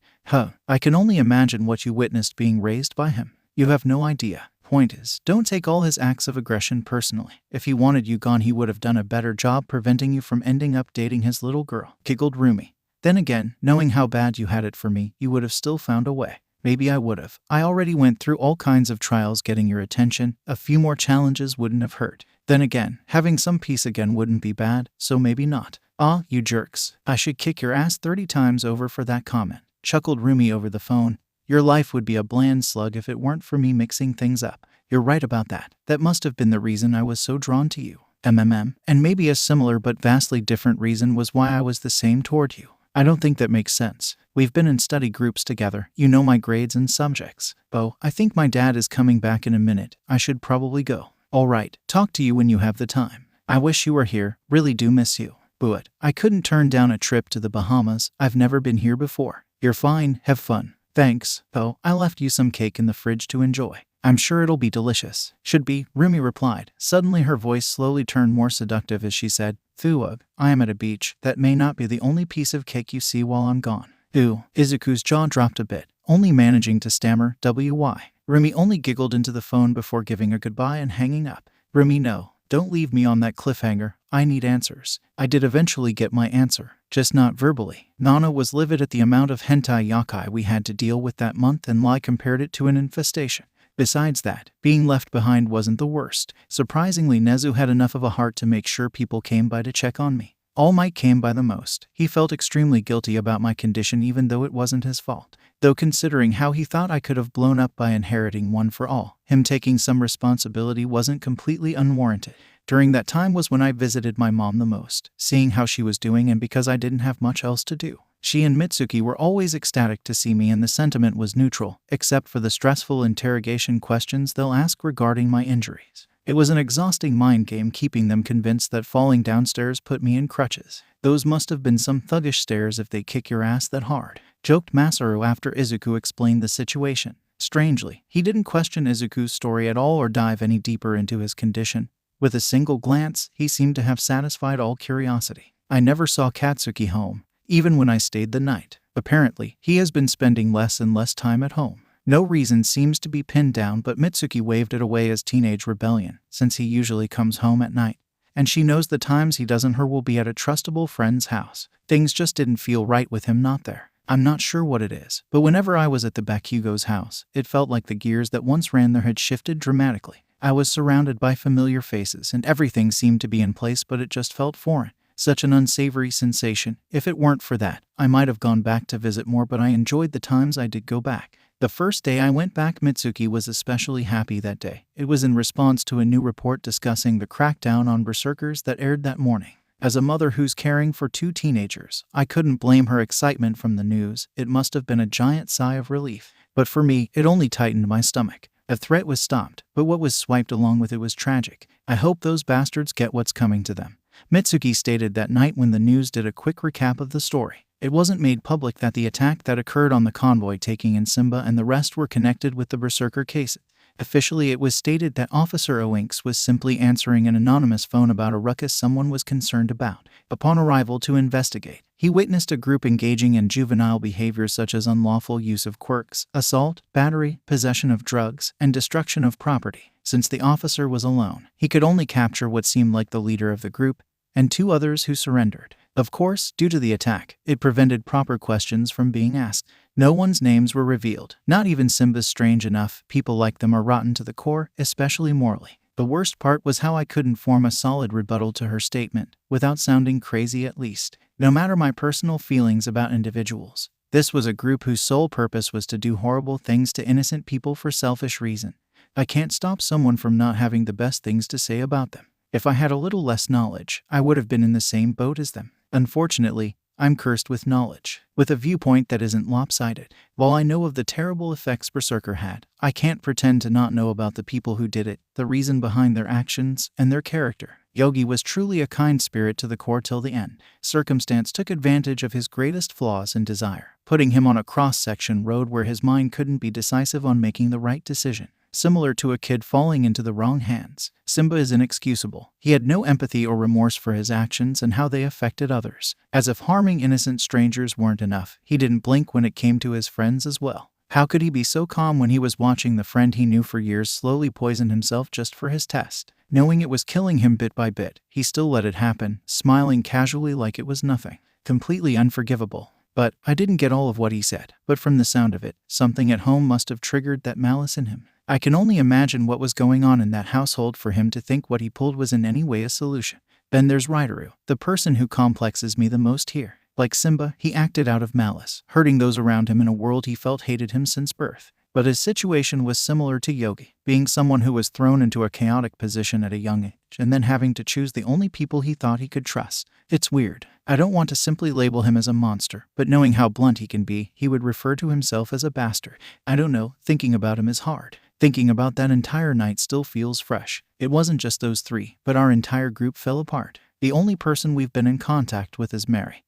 I can only imagine what you witnessed being raised by him. You have no idea. Point is, don't take all his acts of aggression personally. If he wanted you gone, he would have done a better job preventing you from ending up dating his little girl, giggled Roomy. Then again, knowing how bad you had it for me, you would have still found a way. Maybe I would have. I already went through all kinds of trials getting your attention. A few more challenges wouldn't have hurt. Then again, having some peace again wouldn't be bad, so maybe not. Ah, you jerks. I should kick your ass 30 times over for that comment, chuckled Roomy over the phone. Your life would be a bland slug if it weren't for me mixing things up. You're right about that. That must have been the reason I was so drawn to you. And maybe a similar but vastly different reason was why I was the same toward you. I don't think that makes sense. We've been in study groups together. You know my grades and subjects. Oh, I think my dad is coming back in a minute. I should probably go. All right, talk to you when you have the time. I wish you were here. Really do miss you. But I couldn't turn down a trip to the Bahamas. I've never been here before. You're fine. Have fun. Thanks. Oh, I left you some cake in the fridge to enjoy. I'm sure it'll be delicious. Should be, Roomy replied. Suddenly her voice slowly turned more seductive as she said, Thuug, I am at a beach. That may not be the only piece of cake you see while I'm gone. Ew. Izuku's jaw dropped a bit, only managing to stammer, W-Y. Roomy only giggled into the phone before giving a goodbye and hanging up. Roomy, no. Don't leave me on that cliffhanger. I need answers. I did eventually get my answer, just not verbally. Nana was livid at the amount of hentai yakai we had to deal with that month, and Lai compared it to an infestation. Besides that, being left behind wasn't the worst. Surprisingly, Nezu had enough of a heart to make sure people came by to check on me. All Might came by the most. He felt extremely guilty about my condition even though it wasn't his fault. Though considering how he thought I could have blown up by inheriting one for all, him taking some responsibility wasn't completely unwarranted. During that time was when I visited my mom the most, seeing how she was doing, and because I didn't have much else to do. She and Mitsuki were always ecstatic to see me, and the sentiment was neutral, except for the stressful interrogation questions they'll ask regarding my injuries. It was an exhausting mind game keeping them convinced that falling downstairs put me in crutches. Those must have been some thuggish stares if they kick your ass that hard, joked Masaru after Izuku explained the situation. Strangely, he didn't question Izuku's story at all or dive any deeper into his condition. With a single glance, he seemed to have satisfied all curiosity. I never saw Katsuki home, even when I stayed the night. Apparently, he has been spending less and less time at home. No reason seems to be pinned down, but Mitsuki waved it away as teenage rebellion, since he usually comes home at night. And she knows the times he doesn't, her will be at a trustable friend's house. Things just didn't feel right with him not there. I'm not sure what it is, but whenever I was at the Bakugo's house, it felt like the gears that once ran there had shifted dramatically. I was surrounded by familiar faces and everything seemed to be in place, but it just felt foreign. Such an unsavory sensation. If it weren't for that, I might have gone back to visit more, but I enjoyed the times I did go back. The first day I went back, Mitsuki was especially happy that day. It was in response to a new report discussing the crackdown on berserkers that aired that morning. As a mother who's caring for 2 teenagers, I couldn't blame her excitement from the news. It must have been a giant sigh of relief. But for me, it only tightened my stomach. A threat was stopped, but what was swiped along with it was tragic. I hope those bastards get what's coming to them, Mitsuki stated that night when the news did a quick recap of the story. It wasn't made public that the attack that occurred on the convoy taking in Simba and the rest were connected with the berserker case. Officially, it was stated that Officer Oinks was simply answering an anonymous phone about a ruckus someone was concerned about. Upon arrival to investigate, he witnessed a group engaging in juvenile behavior such as unlawful use of quirks, assault, battery, possession of drugs, and destruction of property. Since the officer was alone, he could only capture what seemed like the leader of the group and 2 others who surrendered. Of course, due to the attack, it prevented proper questions from being asked. No one's names were revealed, not even Simba's. Strange enough, people like them are rotten to the core, especially morally. The worst part was how I couldn't form a solid rebuttal to her statement, without sounding crazy at least. No matter my personal feelings about individuals, this was a group whose sole purpose was to do horrible things to innocent people for selfish reason. I can't stop someone from not having the best things to say about them. If I had a little less knowledge, I would have been in the same boat as them. Unfortunately, I'm cursed with knowledge, with a viewpoint that isn't lopsided. While I know of the terrible effects Berserker had, I can't pretend to not know about the people who did it, the reason behind their actions, and their character. Yogi was truly a kind spirit to the core till the end. Circumstance took advantage of his greatest flaws and desire, putting him on a cross-section road where his mind couldn't be decisive on making the right decision. Similar to a kid falling into the wrong hands, Simba is inexcusable. He had no empathy or remorse for his actions and how they affected others. As if harming innocent strangers weren't enough, he didn't blink when it came to his friends as well. How could he be so calm when he was watching the friend he knew for years slowly poison himself just for his test? Knowing it was killing him bit by bit, he still let it happen, smiling casually like it was nothing. Completely unforgivable. But I didn't get all of what he said. But from the sound of it, something at home must have triggered that malice in him. I can only imagine what was going on in that household for him to think what he pulled was in any way a solution. Then there's Ryder, the person who complexes me the most here. Like Simba, he acted out of malice, hurting those around him in a world he felt hated him since birth. But his situation was similar to Yogi, being someone who was thrown into a chaotic position at a young age and then having to choose the only people he thought he could trust. It's weird. I don't want to simply label him as a monster, but knowing how blunt he can be, he would refer to himself as a bastard. I don't know, thinking about him is hard. Thinking about that entire night still feels fresh. It wasn't just those three, but our entire group fell apart. The only person we've been in contact with is Mary,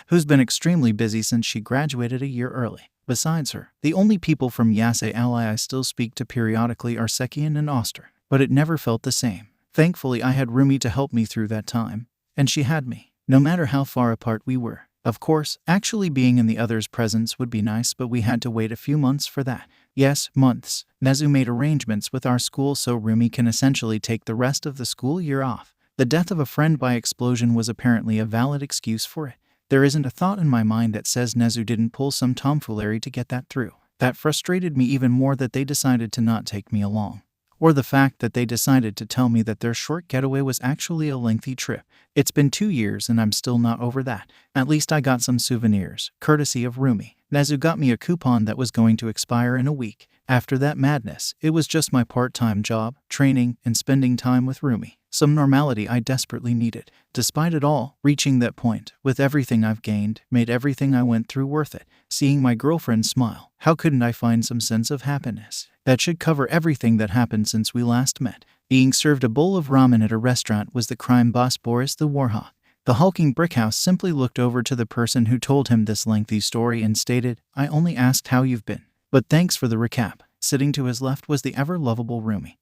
who's been extremely busy since she graduated a year early. Besides her, the only people from Yase Ally I still speak to periodically are Sekian and Oster, but it never felt the same. Thankfully, I had Roomy to help me through that time, and she had me, no matter how far apart we were. Of course, actually being in the other's presence would be nice, but we had to wait a few months for that. Yes, months. Nezu made arrangements with our school so Roomy can essentially take the rest of the school year off. The death of a friend by explosion was apparently a valid excuse for it. There isn't a thought in my mind that says Nezu didn't pull some tomfoolery to get that through. That frustrated me even more that they decided to not take me along. Or the fact that they decided to tell me that their short getaway was actually a lengthy trip. It's been 2 years and I'm still not over that. At least I got some souvenirs, courtesy of Roomy. Nezu got me a coupon that was going to expire in a week. After that madness, it was just my part-time job, training, and spending time with Roomy. Some normality I desperately needed. Despite it all, reaching that point, with everything I've gained, made everything I went through worth it. Seeing my girlfriend smile, how couldn't I find some sense of happiness? That should cover everything that happened since we last met. Being served a bowl of ramen at a restaurant was the crime boss Boris the Warhawk. The hulking brickhouse simply looked over to the person who told him this lengthy story and stated, "I only asked how you've been. But thanks for the recap." Sitting to his left was the ever-lovable Roomy,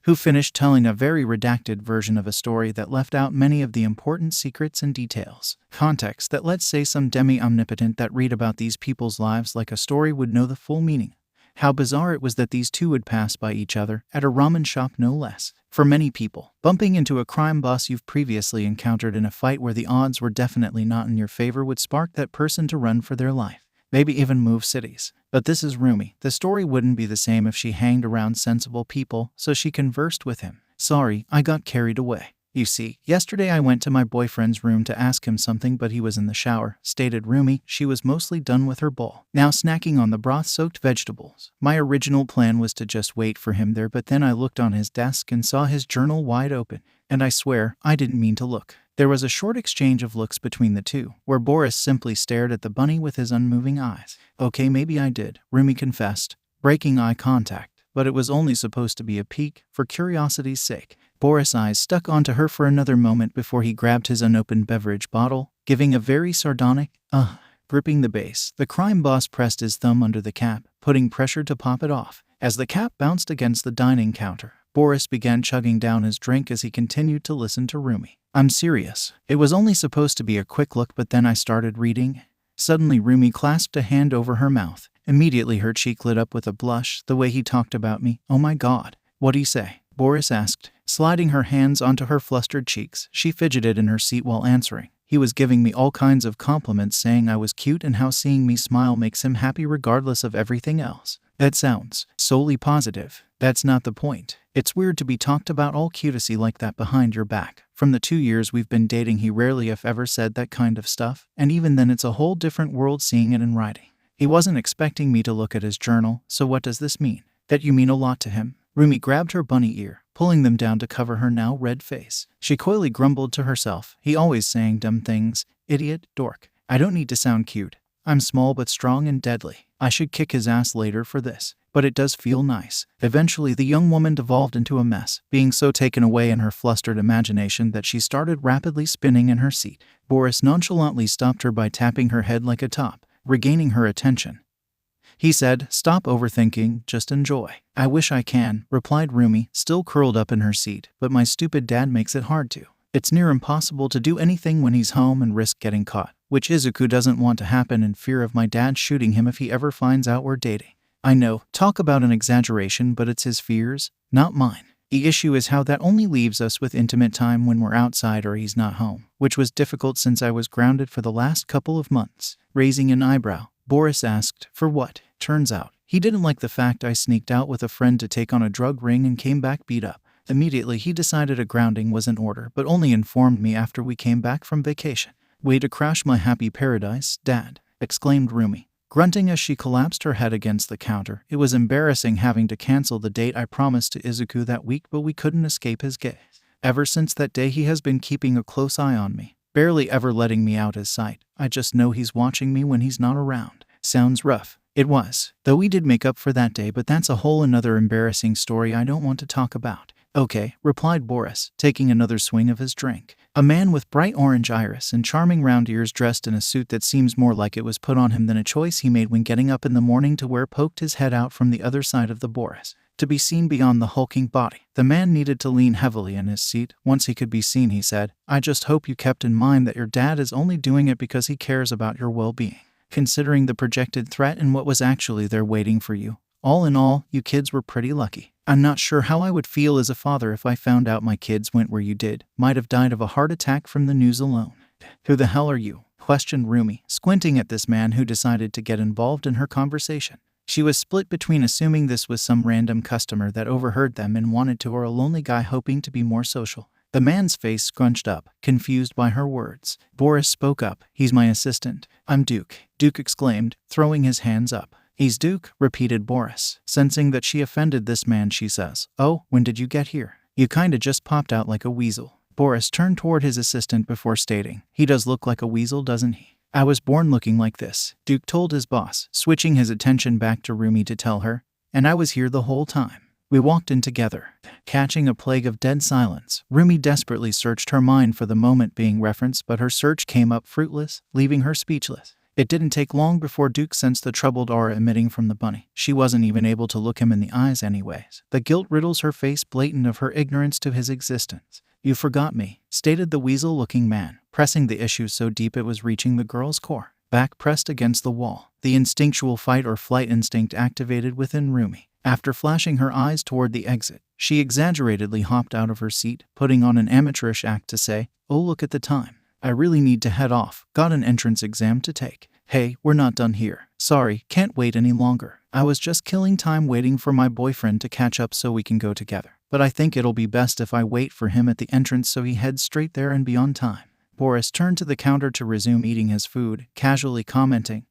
who finished telling a very redacted version of a story that left out many of the important secrets and details. Context that let's say some demi-omnipotent that read about these people's lives like a story would know the full meaning. How bizarre it was that these two would pass by each other, at a ramen shop no less. For many people, bumping into a crime boss you've previously encountered in a fight where the odds were definitely not in your favor would spark that person to run for their life. Maybe even move cities. But this is Roomy. The story wouldn't be the same if she hanged around sensible people, so she conversed with him. Sorry, I got carried away. You see, yesterday I went to my boyfriend's room to ask him something but he was in the shower, stated Roomy. She was mostly done with her bowl, now snacking on the broth-soaked vegetables. My original plan was to just wait for him there, but then I looked on his desk and saw his journal wide open. And I swear, I didn't mean to look. There was a short exchange of looks between the two, where Boris simply stared at the bunny with his unmoving eyes. Okay, maybe I did, Roomy confessed, breaking eye contact, but it was only supposed to be a peek, for curiosity's sake. Boris' eyes stuck onto her for another moment before he grabbed his unopened beverage bottle, giving a very sardonic, gripping the base. The crime boss pressed his thumb under the cap, putting pressure to pop it off. As the cap bounced against the dining counter, Boris began chugging down his drink as he continued to listen to Roomy. I'm serious. It was only supposed to be a quick look, but then I started reading. Suddenly Roomy clasped a hand over her mouth. Immediately her cheek lit up with a blush, the way he talked about me. Oh my god. What'd he say? Boris asked, sliding her hands onto her flustered cheeks. She fidgeted in her seat while answering. He was giving me all kinds of compliments, saying I was cute and how seeing me smile makes him happy regardless of everything else. That sounds solely positive. That's not the point. It's weird to be talked about all cutesy like that behind your back. From the 2 years we've been dating, he rarely if ever said that kind of stuff, and even then it's a whole different world seeing it in writing. He wasn't expecting me to look at his journal, so what does this mean? That you mean a lot to him? Roomy grabbed her bunny ear, pulling them down to cover her now red face. She coyly grumbled to herself. He always saying dumb things. Idiot, dork. I don't need to sound cute. I'm small but strong and deadly. I should kick his ass later for this. but it does feel nice. Eventually, the young woman devolved into a mess, being so taken away in her flustered imagination that she started rapidly spinning in her seat. Boris nonchalantly stopped her by tapping her head like a top, regaining her attention. He said, "Stop overthinking, just enjoy." "I wish I can," replied Roomy, still curled up in her seat, "but my stupid dad makes it hard to. It's near impossible to do anything when he's home and risk getting caught, which Izuku doesn't want to happen in fear of my dad shooting him if he ever finds out we're dating." "I know, talk about an exaggeration, but it's his fears, not mine. The issue is how that only leaves us with intimate time when we're outside or he's not home, which was difficult since I was grounded for the last couple of months." Raising an eyebrow, Boris asked, "For what?" Turns out, he didn't like the fact I sneaked out with a friend to take on a drug ring and came back beat up. Immediately, he decided a grounding was in order, but only informed me after we came back from vacation. "Way to crash my happy paradise, Dad," exclaimed Roomy, grunting as she collapsed her head against the counter. "It was embarrassing having to cancel the date I promised to Izuku that week, but we couldn't escape his gaze. Ever since that day, he has been keeping a close eye on me, barely ever letting me out his sight. I just know he's watching me when he's not around." Sounds rough. It was, though we did make up for that day, but that's a whole another embarrassing story I don't want to talk about. "Okay," replied Boris, taking another swing of his drink. A man with bright orange iris and charming round ears dressed in a suit that seems more like it was put on him than a choice he made when getting up in the morning to wear poked his head out from the other side of the Boris, to be seen beyond the hulking body. The man needed to lean heavily in his seat. Once he could be seen, he said, "I just hope you kept in mind that your dad is only doing it because he cares about your well-being, considering the projected threat and what was actually there waiting for you. All in all, you kids were pretty lucky. I'm not sure how I would feel as a father if I found out my kids went where you did. Might have died of a heart attack from the news alone." "Who the hell are you?" questioned Roomy, squinting at this man who decided to get involved in her conversation. She was split between assuming this was some random customer that overheard them and wanted to, or a lonely guy hoping to be more social. The man's face scrunched up, confused by her words. Boris spoke up. "He's my assistant. I'm Duke," Duke exclaimed, throwing his hands up. "He's Duke," repeated Boris, sensing that she offended this man. She says, "Oh, when did you get here? You kinda just popped out like a weasel." Boris turned toward his assistant before stating, "He does look like a weasel, doesn't he?" "I was born looking like this," Duke told his boss, switching his attention back to Roomy to tell her, "And I was here the whole time." We walked in together, catching a plague of dead silence. Roomy desperately searched her mind for the moment being referenced, but her search came up fruitless, leaving her speechless. It didn't take long before Duke sensed the troubled aura emitting from the bunny. She wasn't even able to look him in the eyes anyways. The guilt riddles her face, blatant of her ignorance to his existence. "You forgot me," stated the weasel-looking man, pressing the issue so deep it was reaching the girl's core. Back pressed against the wall, the instinctual fight or flight instinct activated within Roomy. After flashing her eyes toward the exit, she exaggeratedly hopped out of her seat, putting on an amateurish act to say, "Oh, look at the time. I really need to head off. Got an entrance exam to take. Hey, we're not done here. Sorry, can't wait any longer. I was just killing time waiting for my boyfriend to catch up so we can go together. But I think it'll be best if I wait for him at the entrance so he heads straight there and be on time." Boris turned to the counter to resume eating his food, casually commenting,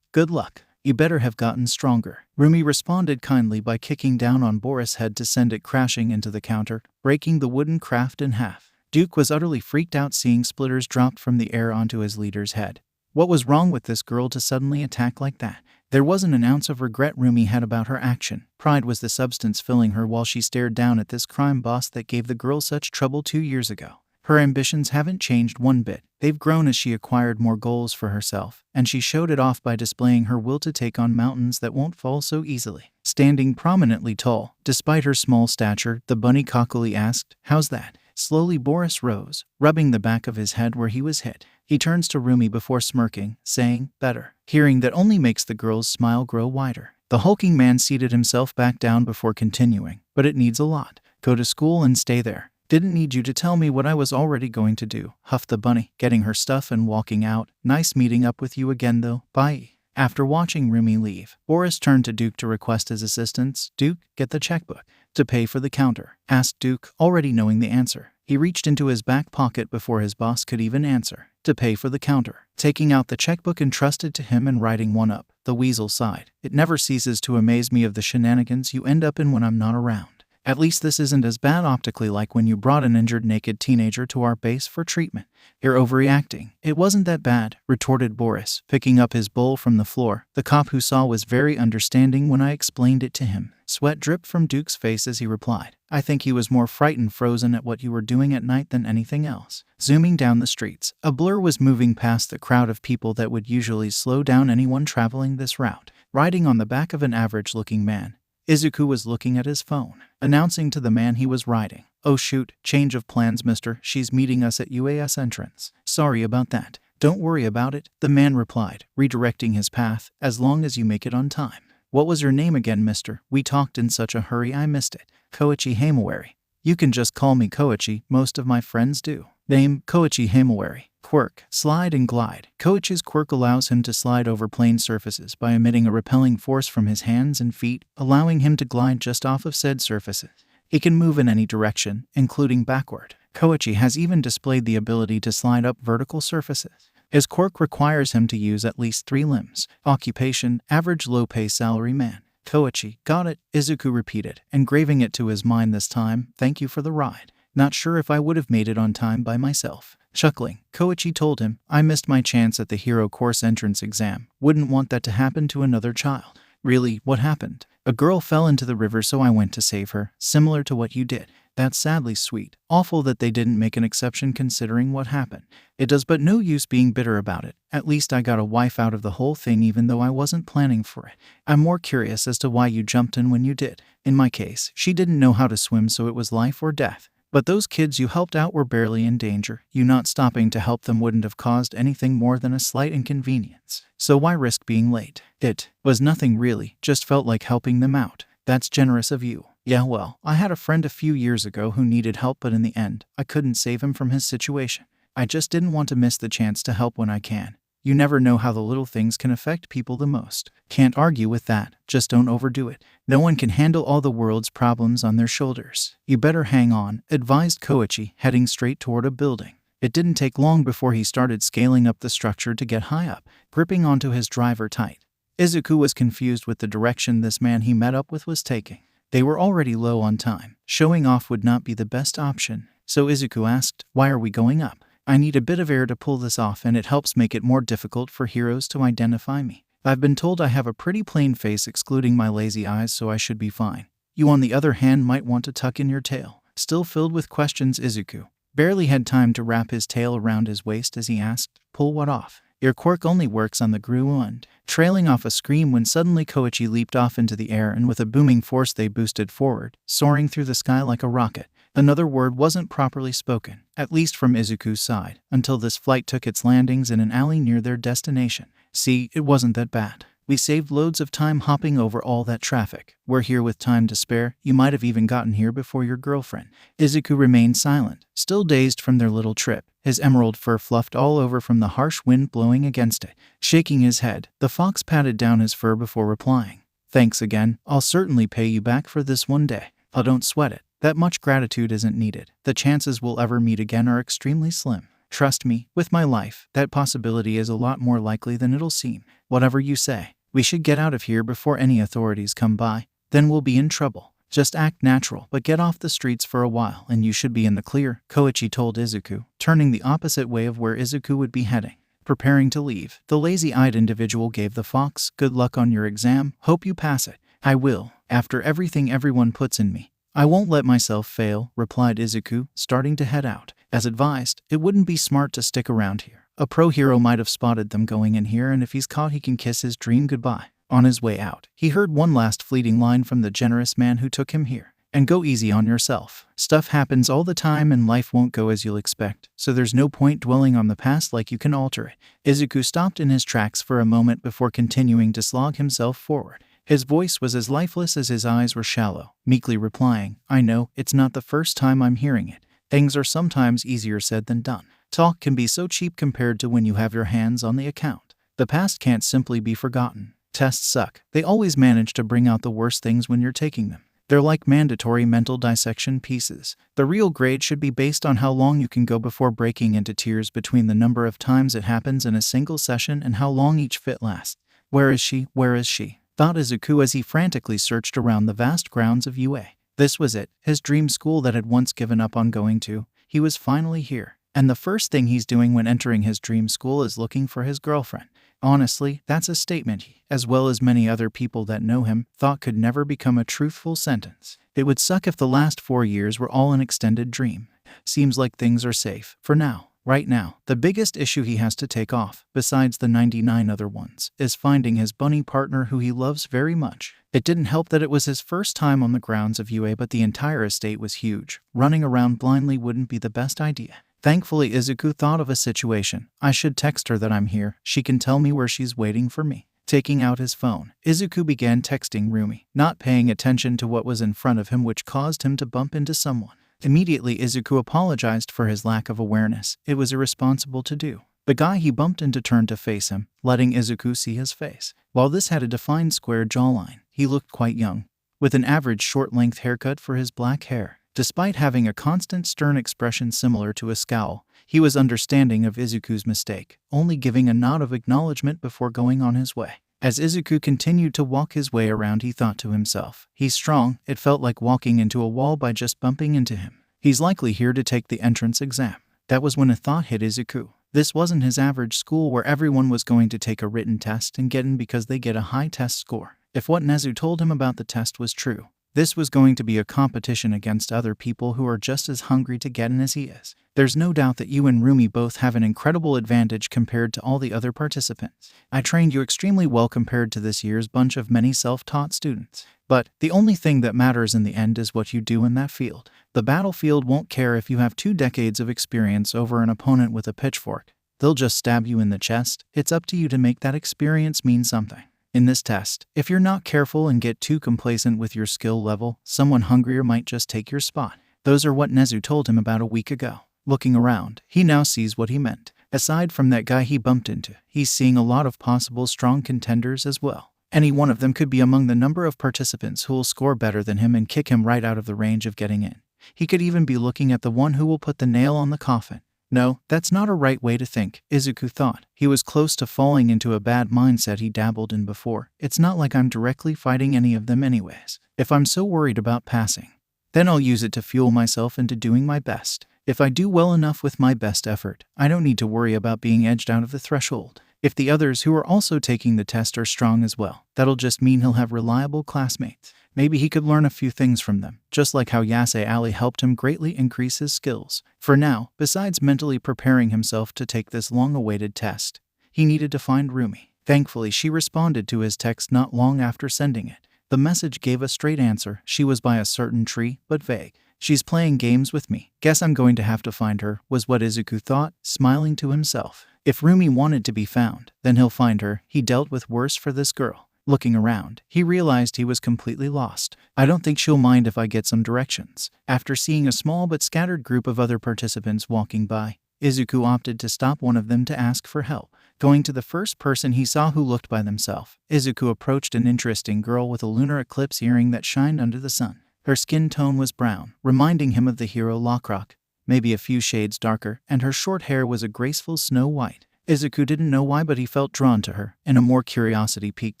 "Good luck. You better have gotten stronger." Roomy responded kindly by kicking down on Boris' head to send it crashing into the counter, breaking the wooden craft in half. Duke was utterly freaked out seeing splitters dropped from the air onto his leader's head. What was wrong with this girl to suddenly attack like that? There wasn't an ounce of regret Roomy had about her action. Pride was the substance filling her while she stared down at this crime boss that gave the girl such trouble 2 years ago. Her ambitions haven't changed one bit. They've grown as she acquired more goals for herself, and she showed it off by displaying her will to take on mountains that won't fall so easily. Standing prominently tall, despite her small stature, the bunny cockily asked, "How's that?" Slowly Boris rose, rubbing the back of his head where he was hit. He turns to Roomy before smirking, saying, "Better." Hearing that only makes the girl's smile grow wider. The hulking man seated himself back down before continuing, "But it needs a lot. Go to school and stay there." "Didn't need you to tell me what I was already going to do," huffed the bunny, getting her stuff and walking out. "Nice meeting up with you again though. Bye." After watching Roomy leave, Boris turned to Duke to request his assistance. "Duke, get the checkbook." "To pay for the counter?" asked Duke, already knowing the answer. He reached into his back pocket before his boss could even answer. "To pay for the counter." Taking out the checkbook entrusted to him and writing one up, the weasel sighed. "It never ceases to amaze me of the shenanigans you end up in when I'm not around." At least this isn't as bad optically like when you brought an injured naked teenager to our base for treatment. You're overreacting. It wasn't that bad, retorted Boris, picking up his bowl from the floor. The cop who saw was very understanding when I explained it to him. Sweat dripped from Duke's face as he replied. I think he was more frightened frozen at what you were doing at night than anything else. Zooming down the streets, a blur was moving past the crowd of people that would usually slow down anyone traveling this route. Riding on the back of an average-looking man, Izuku was looking at his phone, announcing to the man he was riding, "Oh shoot, change of plans, mister. She's meeting us at UAS entrance. Sorry about that." "Don't worry about it," the man replied, redirecting his path, "as long as you make it on time." "What was your name again, mister? We talked in such a hurry I missed it." "Koichi Himawari." "You can just call me Koichi, most of my friends do." Name, Koichi Himawari. Quirk, slide and glide. Koichi's quirk allows him to slide over plane surfaces by emitting a repelling force from his hands and feet, allowing him to glide just off of said surfaces. He can move in any direction, including backward. Koichi has even displayed the ability to slide up vertical surfaces. His quirk requires him to use at least 3 limbs. Occupation, average low-pay salary man. Koichi, got it, Izuku repeated, engraving it to his mind this time. Thank you for the ride. Not sure if I would have made it on time by myself. Chuckling, Koichi told him, I missed my chance at the hero course entrance exam. Wouldn't want that to happen to another child. Really, what happened? A girl fell into the river so I went to save her, similar to what you did. That's sadly sweet. Awful that they didn't make an exception considering what happened. It does but no use being bitter about it. At least I got a wife out of the whole thing even though I wasn't planning for it. I'm more curious as to why you jumped in when you did. In my case, she didn't know how to swim so it was life or death. But those kids you helped out were barely in danger. You not stopping to help them wouldn't have caused anything more than a slight inconvenience. So why risk being late? It was nothing really, just felt like helping them out. That's generous of you. Yeah, well, I had a friend a few years ago who needed help but in the end, I couldn't save him from his situation. I just didn't want to miss the chance to help when I can. You never know how the little things can affect people the most. Can't argue with that, just don't overdo it. No one can handle all the world's problems on their shoulders. You better hang on, advised Koichi, heading straight toward a building. It didn't take long before he started scaling up the structure to get high up, gripping onto his driver tight. Izuku was confused with the direction this man he met up with was taking. They were already low on time. Showing off would not be the best option. So Izuku asked, why are we going up? I need a bit of air to pull this off and it helps make it more difficult for heroes to identify me. I've been told I have a pretty plain face excluding my lazy eyes so I should be fine. You on the other hand might want to tuck in your tail. Still filled with questions, Izuku barely had time to wrap his tail around his waist as he asked, pull what off? Your quirk only works on the ground. Trailing off a scream when suddenly Koichi leaped off into the air and with a booming force they boosted forward, soaring through the sky like a rocket. Another word wasn't properly spoken, at least from Izuku's side, until this flight took its landings in an alley near their destination. See, it wasn't that bad. We saved loads of time hopping over all that traffic. We're here with time to spare. You might have even gotten here before your girlfriend. Izuku remained silent, still dazed from their little trip, his emerald fur fluffed all over from the harsh wind blowing against it. Shaking his head, the fox patted down his fur before replying. Thanks again. I'll certainly pay you back for this one day. Oh, don't sweat it. That much gratitude isn't needed. The chances we'll ever meet again are extremely slim. Trust me, with my life, that possibility is a lot more likely than it'll seem. Whatever you say. We should get out of here before any authorities come by. Then we'll be in trouble. Just act natural, but get off the streets for a while and you should be in the clear, Koichi told Izuku, turning the opposite way of where Izuku would be heading. Preparing to leave, the lazy-eyed individual gave the fox, good luck on your exam, hope you pass it. I will, after everything everyone puts in me. I won't let myself fail, replied Izuku, starting to head out. As advised, it wouldn't be smart to stick around here. A pro hero might have spotted them going in here and if he's caught he can kiss his dream goodbye. On his way out, he heard one last fleeting line from the generous man who took him here. And go easy on yourself. Stuff happens all the time and life won't go as you'll expect, so there's no point dwelling on the past like you can alter it. Izuku stopped in his tracks for a moment before continuing to slog himself forward. His voice was as lifeless as his eyes were shallow, meekly replying, I know, it's not the first time I'm hearing it. Things are sometimes easier said than done. Talk can be so cheap compared to when you have your hands on the account. The past can't simply be forgotten. Tests suck. They always manage to bring out the worst things when you're taking them. They're like mandatory mental dissection pieces. The real grade should be based on how long you can go before breaking into tears between the number of times it happens in a single session and how long each fit lasts. Where is she? Where is she? Thought Izuku as he frantically searched around the vast grounds of UA. This was it, his dream school that had once given up on going to. He was finally here. And the first thing he's doing when entering his dream school is looking for his girlfriend. Honestly, that's a statement he, as well as many other people that know him, thought could never become a truthful sentence. It would suck if the last 4 years were all an extended dream. Seems like things are safe, for now. Right now, the biggest issue he has to take off, besides the 99 other ones, is finding his bunny partner who he loves very much. It didn't help that it was his first time on the grounds of UA, but the entire estate was huge. Running around blindly wouldn't be the best idea. Thankfully, Izuku thought of a situation. I should text her that I'm here. She can tell me where she's waiting for me. Taking out his phone, Izuku began texting Roomy, not paying attention to what was in front of him, which caused him to bump into someone. Immediately, Izuku apologized for his lack of awareness. It was irresponsible to do. The guy he bumped into turned to face him, letting Izuku see his face. While this had a defined square jawline, he looked quite young, with an average short-length haircut for his black hair. Despite having a constant stern expression similar to a scowl, he was understanding of Izuku's mistake, only giving a nod of acknowledgement before going on his way. As Izuku continued to walk his way around, he thought to himself, he's strong. It felt like walking into a wall by just bumping into him. He's likely here to take the entrance exam. That was when a thought hit Izuku. This wasn't his average school where everyone was going to take a written test and get in because they get a high test score. If what Nezu told him about the test was true, this was going to be a competition against other people who are just as hungry to get in as he is. There's no doubt that you and Roomy both have an incredible advantage compared to all the other participants. I trained you extremely well compared to this year's bunch of many self-taught students. But the only thing that matters in the end is what you do in that field. The battlefield won't care if you have 2 decades of experience over an opponent with a pitchfork. They'll just stab you in the chest. It's up to you to make that experience mean something. In this test, if you're not careful and get too complacent with your skill level, someone hungrier might just take your spot. Those are what Nezu told him about a week ago. Looking around, he now sees what he meant. Aside from that guy he bumped into, he's seeing a lot of possible strong contenders as well. Any one of them could be among the number of participants who'll score better than him and kick him right out of the range of getting in. He could even be looking at the one who will put the nail on the coffin. No, that's not a right way to think, Izuku thought. He was close to falling into a bad mindset he dabbled in before. It's not like I'm directly fighting any of them anyways. If I'm so worried about passing, then I'll use it to fuel myself into doing my best. If I do well enough with my best effort, I don't need to worry about being edged out of the threshold. If the others who are also taking the test are strong as well, that'll just mean he'll have reliable classmates. Maybe he could learn a few things from them, just like how Yase Ali helped him greatly increase his skills. For now, besides mentally preparing himself to take this long-awaited test, he needed to find Roomy. Thankfully, she responded to his text not long after sending it. The message gave a straight answer. She was by a certain tree, but vague. She's playing games with me. Guess I'm going to have to find her, was what Izuku thought, smiling to himself. If Roomy wanted to be found, then he'll find her. He dealt with worse for this girl. Looking around, he realized he was completely lost. I don't think she'll mind if I get some directions. After seeing a small but scattered group of other participants walking by, Izuku opted to stop one of them to ask for help. Going to the first person he saw who looked by themselves, Izuku approached an interesting girl with a lunar eclipse earring that shined under the sun. Her skin tone was brown, reminding him of the hero Lockrock, maybe a few shades darker, and her short hair was a graceful snow white. Izuku didn't know why, but he felt drawn to her. In a more curiosity-piqued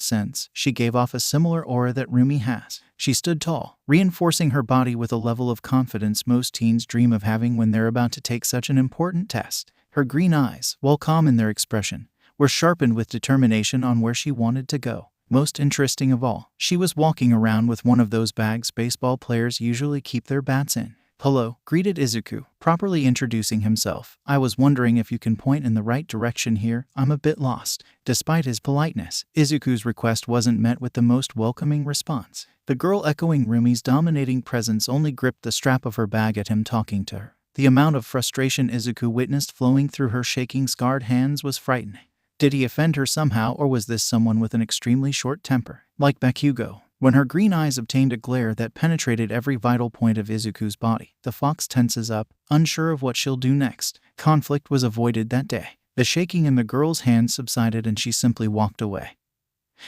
sense, she gave off a similar aura that Roomy has. She stood tall, reinforcing her body with a level of confidence most teens dream of having when they're about to take such an important test. Her green eyes, while calm in their expression, were sharpened with determination on where she wanted to go. Most interesting of all, she was walking around with one of those bags baseball players usually keep their bats in. "Hello," greeted Izuku, properly introducing himself. "I was wondering if you can point in the right direction here. I'm a bit lost." Despite his politeness, Izuku's request wasn't met with the most welcoming response. The girl, echoing Roomy's dominating presence, only gripped the strap of her bag at him, talking to her. The amount of frustration Izuku witnessed flowing through her shaking, scarred hands was frightening. Did he offend her somehow, or was this someone with an extremely short temper? Like Bakugo, when her green eyes obtained a glare that penetrated every vital point of Izuku's body, the fox tenses up, unsure of what she'll do next. Conflict was avoided that day. The shaking in the girl's hands subsided and she simply walked away,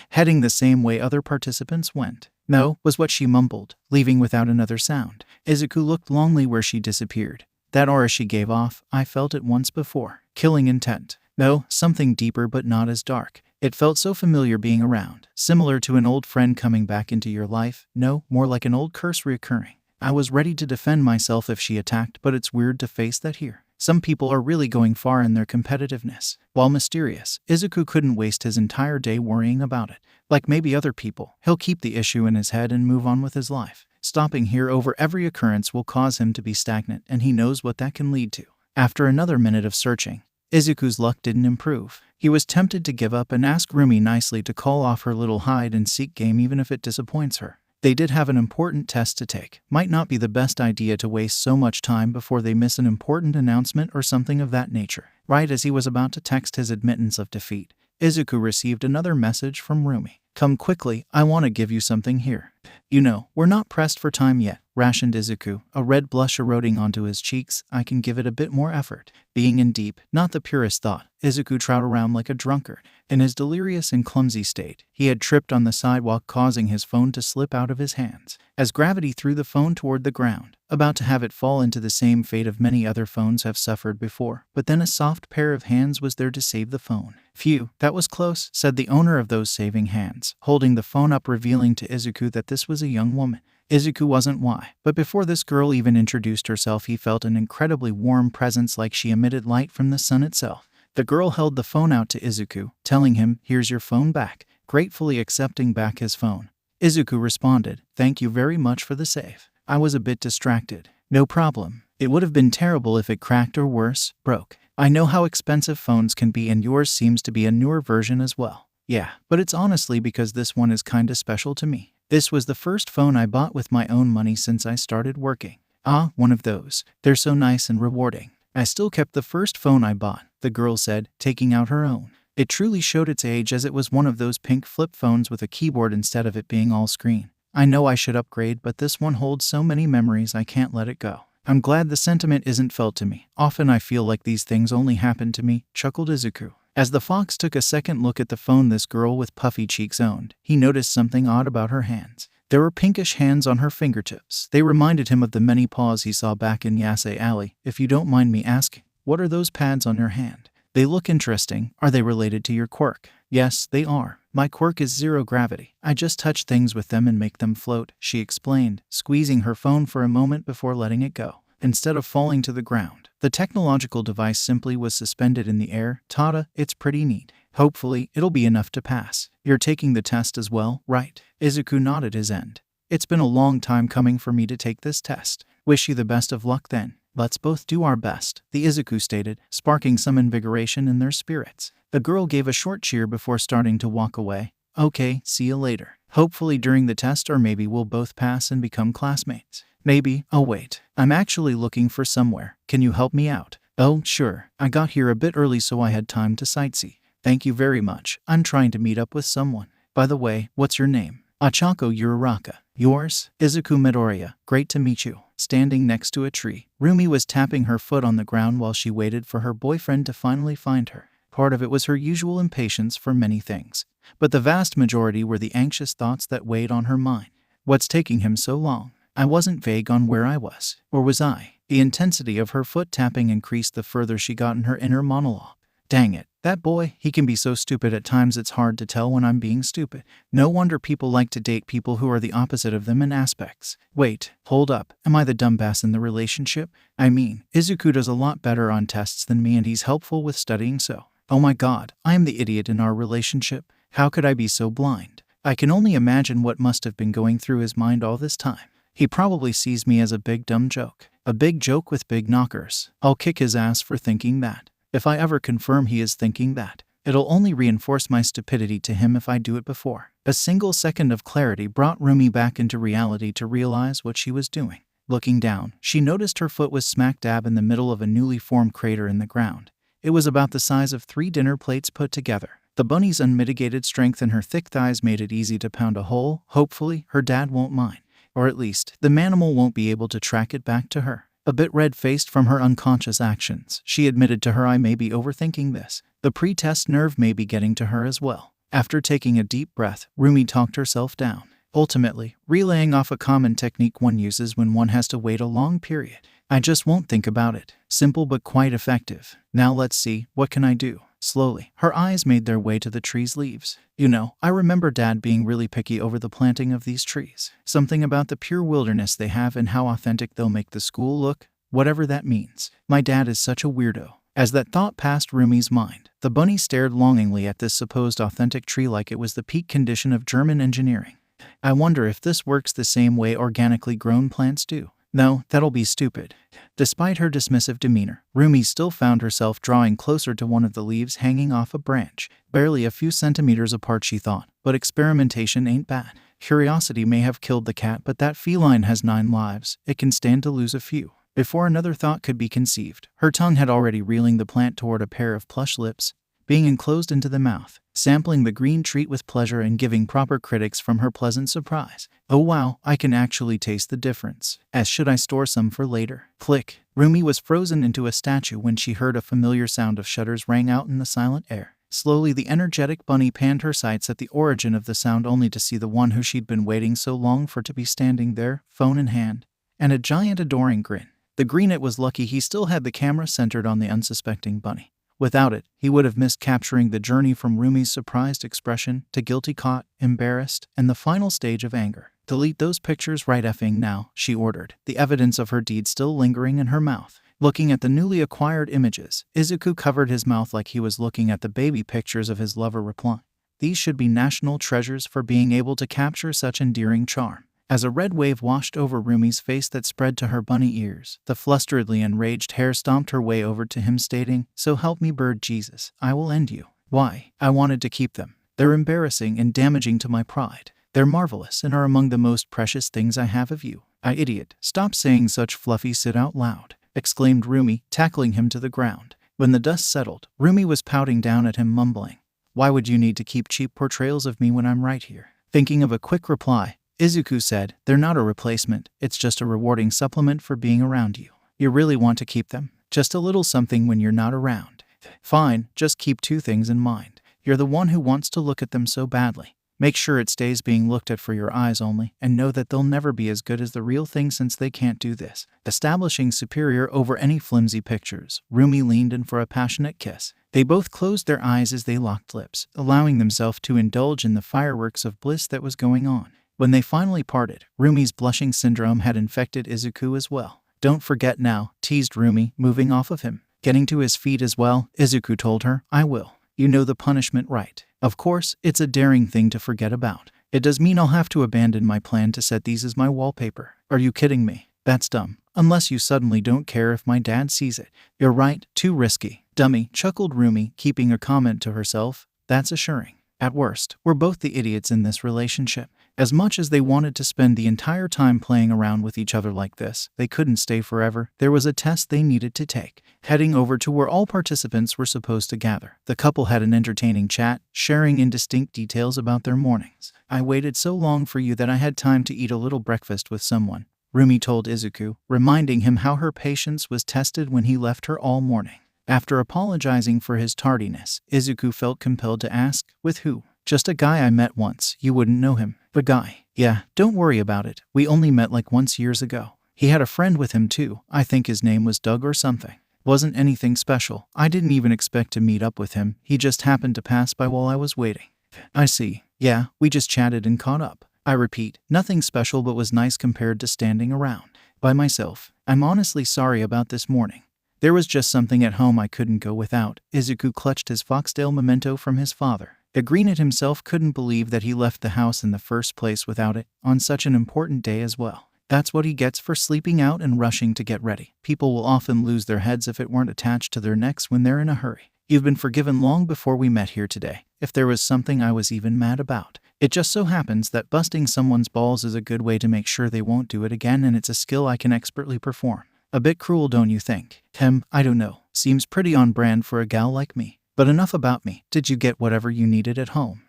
heading the same way other participants went. "No," was what she mumbled, leaving without another sound. Izuku looked longingly where she disappeared. That aura she gave off, I felt it once before. Killing intent. No, something deeper but not as dark. It felt so familiar being around. Similar to an old friend coming back into your life. No, more like an old curse reoccurring. I was ready to defend myself if she attacked, but it's weird to face that here. Some people are really going far in their competitiveness. While mysterious, Izuku couldn't waste his entire day worrying about it. Like maybe other people, he'll keep the issue in his head and move on with his life. Stopping here over every occurrence will cause him to be stagnant, and he knows what that can lead to. After another minute of searching, Izuku's luck didn't improve. He was tempted to give up and ask Roomy nicely to call off her little hide-and-seek game even if it disappoints her. They did have an important test to take. Might not be the best idea to waste so much time before they miss an important announcement or something of that nature. Right as he was about to text his admittance of defeat, Izuku received another message from Roomy. "Come quickly, I want to give you something here." "You know, we're not pressed for time yet," rationed Izuku, a red blush eroding onto his cheeks. "I can give it a bit more effort." Being in deep, not the purest thought, Izuku trotted around like a drunkard. In his delirious and clumsy state, he had tripped on the sidewalk, causing his phone to slip out of his hands. As gravity threw the phone toward the ground, about to have it fall into the same fate of many other phones have suffered before, but then a soft pair of hands was there to save the phone. "Phew, that was close," said the owner of those saving hands, holding the phone up, revealing to Izuku that this was a young woman. Izuku wasn't why, but before this girl even introduced herself, he felt an incredibly warm presence, like she emitted light from the sun itself. The girl held the phone out to Izuku, telling him, "Here's your phone back," gratefully accepting back his phone. Izuku responded, "Thank you very much for the save. I was a bit distracted." "No problem. It would have been terrible if it cracked or worse, broke. I know how expensive phones can be, and yours seems to be a newer version as well." "Yeah, but it's honestly because this one is kinda special to me. This was the first phone I bought with my own money since I started working." "Ah, one of those. They're so nice and rewarding." "I still kept the first phone I bought," the girl said, taking out her own. It truly showed its age, as it was one of those pink flip phones with a keyboard instead of it being all screen. "I know I should upgrade, but this one holds so many memories I can't let it go." "I'm glad the sentiment isn't felt to me. Often I feel like these things only happen to me," chuckled Izuku. As the fox took a second look at the phone this girl with puffy cheeks owned, he noticed something odd about her hands. There were pinkish hands on her fingertips. They reminded him of the many paws he saw back in Yasei Alley. "If you don't mind me asking, what are those pads on your hand? They look interesting. Are they related to your quirk?" "Yes, they are. My quirk is zero gravity. I just touch things with them and make them float," she explained, squeezing her phone for a moment before letting it go. Instead of falling to the ground, the technological device simply was suspended in the air. "Tada, it's pretty neat. Hopefully, it'll be enough to pass. You're taking the test as well, right?" Izuku nodded his end. "It's been a long time coming for me to take this test. Wish you the best of luck then. Let's both do our best," the Izuku stated, sparking some invigoration in their spirits. The girl gave a short cheer before starting to walk away. "Okay, see you later. Hopefully during the test, or maybe we'll both pass and become classmates." "Maybe. Oh wait, I'm actually looking for somewhere. Can you help me out?" "Oh, sure. I got here a bit early so I had time to sightsee." "Thank you very much. I'm trying to meet up with someone. By the way, what's your name?" "Achako Uraraka." "Yours?" "Izuku Midoriya. Great to meet you." Standing next to a tree, Roomy was tapping her foot on the ground while she waited for her boyfriend to finally find her. Part of it was her usual impatience for many things, but the vast majority were the anxious thoughts that weighed on her mind. What's taking him so long? I wasn't vague on where I was. Or was I? The intensity of her foot tapping increased the further she got in her inner monologue. Dang it, that boy, he can be so stupid at times it's hard to tell when I'm being stupid. No wonder people like to date people who are the opposite of them in aspects. Wait, hold up, am I the dumbass in the relationship? I mean, Izuku does a lot better on tests than me and he's helpful with studying, so. Oh my god, I am the idiot in our relationship. How could I be so blind? I can only imagine what must have been going through his mind all this time. He probably sees me as a big dumb joke. A big joke with big knockers. I'll kick his ass for thinking that. If I ever confirm he is thinking that, it'll only reinforce my stupidity to him if I do it before. A single second of clarity brought Roomy back into reality to realize what she was doing. Looking down, she noticed her foot was smack dab in the middle of a newly formed crater in the ground. It was about the size of 3 dinner plates put together. The bunny's unmitigated strength and her thick thighs made it easy to pound a hole. Hopefully, her dad won't mind. Or at least, the manimal won't be able to track it back to her. A bit red-faced from her unconscious actions, she admitted to her, I may be overthinking this. The pre-test nerve may be getting to her as well. After taking a deep breath, Roomy talked herself down, ultimately relaying off a common technique one uses when one has to wait a long period. I just won't think about it. Simple but quite effective. Now let's see, what can I do? Slowly, her eyes made their way to the tree's leaves. You know, I remember Dad being really picky over the planting of these trees. Something about the pure wilderness they have and how authentic they'll make the school look, whatever that means. My dad is such a weirdo. As that thought passed Rumi's mind, the bunny stared longingly at this supposed authentic tree like it was the peak condition of German engineering. I wonder if this works the same way organically grown plants do. No, that'll be stupid. Despite her dismissive demeanor, Roomy still found herself drawing closer to one of the leaves hanging off a branch. Barely a few centimeters apart, she thought, but experimentation ain't bad. Curiosity may have killed the cat, but that feline has 9 lives. It can stand to lose a few. Before another thought could be conceived, her tongue had already reeling the plant toward a pair of plush lips, being enclosed into the mouth, sampling the green treat with pleasure and giving proper critics from her pleasant surprise. Oh wow, I can actually taste the difference. As should I store some for later? Click. Roomy was frozen into a statue when she heard a familiar sound of shutters rang out in the silent air. Slowly, the energetic bunny panned her sights at the origin of the sound, only to see the one who she'd been waiting so long for to be standing there, phone in hand, and a giant adoring grin. The greenet was lucky he still had the camera centered on the unsuspecting bunny. Without it, he would have missed capturing the journey from Roomy's surprised expression to guilty, caught, embarrassed, and the final stage of anger. Delete those pictures right effing now, she ordered, the evidence of her deed still lingering in her mouth. Looking at the newly acquired images, Izuku covered his mouth like he was looking at the baby pictures of his lover, replying, "These should be national treasures for being able to capture such endearing charm." As a red wave washed over Roomy's face that spread to her bunny ears, the flusteredly enraged hare stomped her way over to him, stating, "So help me bird Jesus, I will end you." Why? I wanted to keep them. They're embarrassing and damaging to my pride. They're marvelous and are among the most precious things I have of you. Idiot, stop saying such fluffy sit out loud, exclaimed Roomy, tackling him to the ground. When the dust settled, Roomy was pouting down at him, mumbling, "Why would you need to keep cheap portrayals of me when I'm right here?" Thinking of a quick reply, Izuku said, "They're not a replacement, it's just a rewarding supplement for being around you. You really want to keep them? Just a little something when you're not around. Fine, just keep 2 things in mind. You're the one who wants to look at them so badly. Make sure it stays being looked at for your eyes only, and know that they'll never be as good as the real thing since they can't do this." Establishing superior over any flimsy pictures, Roomy leaned in for a passionate kiss. They both closed their eyes as they locked lips, allowing themselves to indulge in the fireworks of bliss that was going on. When they finally parted, Roomy's blushing syndrome had infected Izuku as well. "Don't forget now," teased Roomy, moving off of him. Getting to his feet as well, Izuku told her, "I will. You know the punishment, right? Of course, it's a daring thing to forget about. It does mean I'll have to abandon my plan to set these as my wallpaper." "Are you kidding me? That's dumb. Unless you suddenly don't care if my dad sees it." "You're right, too risky." "Dummy," chuckled Roomy, keeping a comment to herself. "That's assuring. At worst, we're both the idiots in this relationship." As much as they wanted to spend the entire time playing around with each other like this, they couldn't stay forever. There was a test they needed to take. Heading over to where all participants were supposed to gather, the couple had an entertaining chat, sharing indistinct details about their mornings. "I waited so long for you that I had time to eat a little breakfast with someone," Roomy told Izuku, reminding him how her patience was tested when he left her all morning. After apologizing for his tardiness, Izuku felt compelled to ask, "With who?" "Just a guy I met once. You wouldn't know him." "The guy? Yeah, don't worry about it. We only met like once years ago. He had a friend with him too. I think his name was Doug or something. Wasn't anything special. I didn't even expect to meet up with him. He just happened to pass by while I was waiting." "I see. Yeah, we just chatted and caught up." "I repeat, nothing special, but was nice compared to standing around by myself. I'm honestly sorry about this morning. There was just something at home I couldn't go without." Izuku clutched his foxtail memento from his father. The greenet himself couldn't believe that he left the house in the first place without it, on such an important day as well. That's what he gets for sleeping out and rushing to get ready. People will often lose their heads if it weren't attached to their necks when they're in a hurry. "You've been forgiven long before we met here today. If there was something I was even mad about, it just so happens that busting someone's balls is a good way to make sure they won't do it again, and it's a skill I can expertly perform." "A bit cruel, don't you think?" I don't know. Seems pretty on brand for a gal like me. But enough about me. Did you get whatever you needed at home?"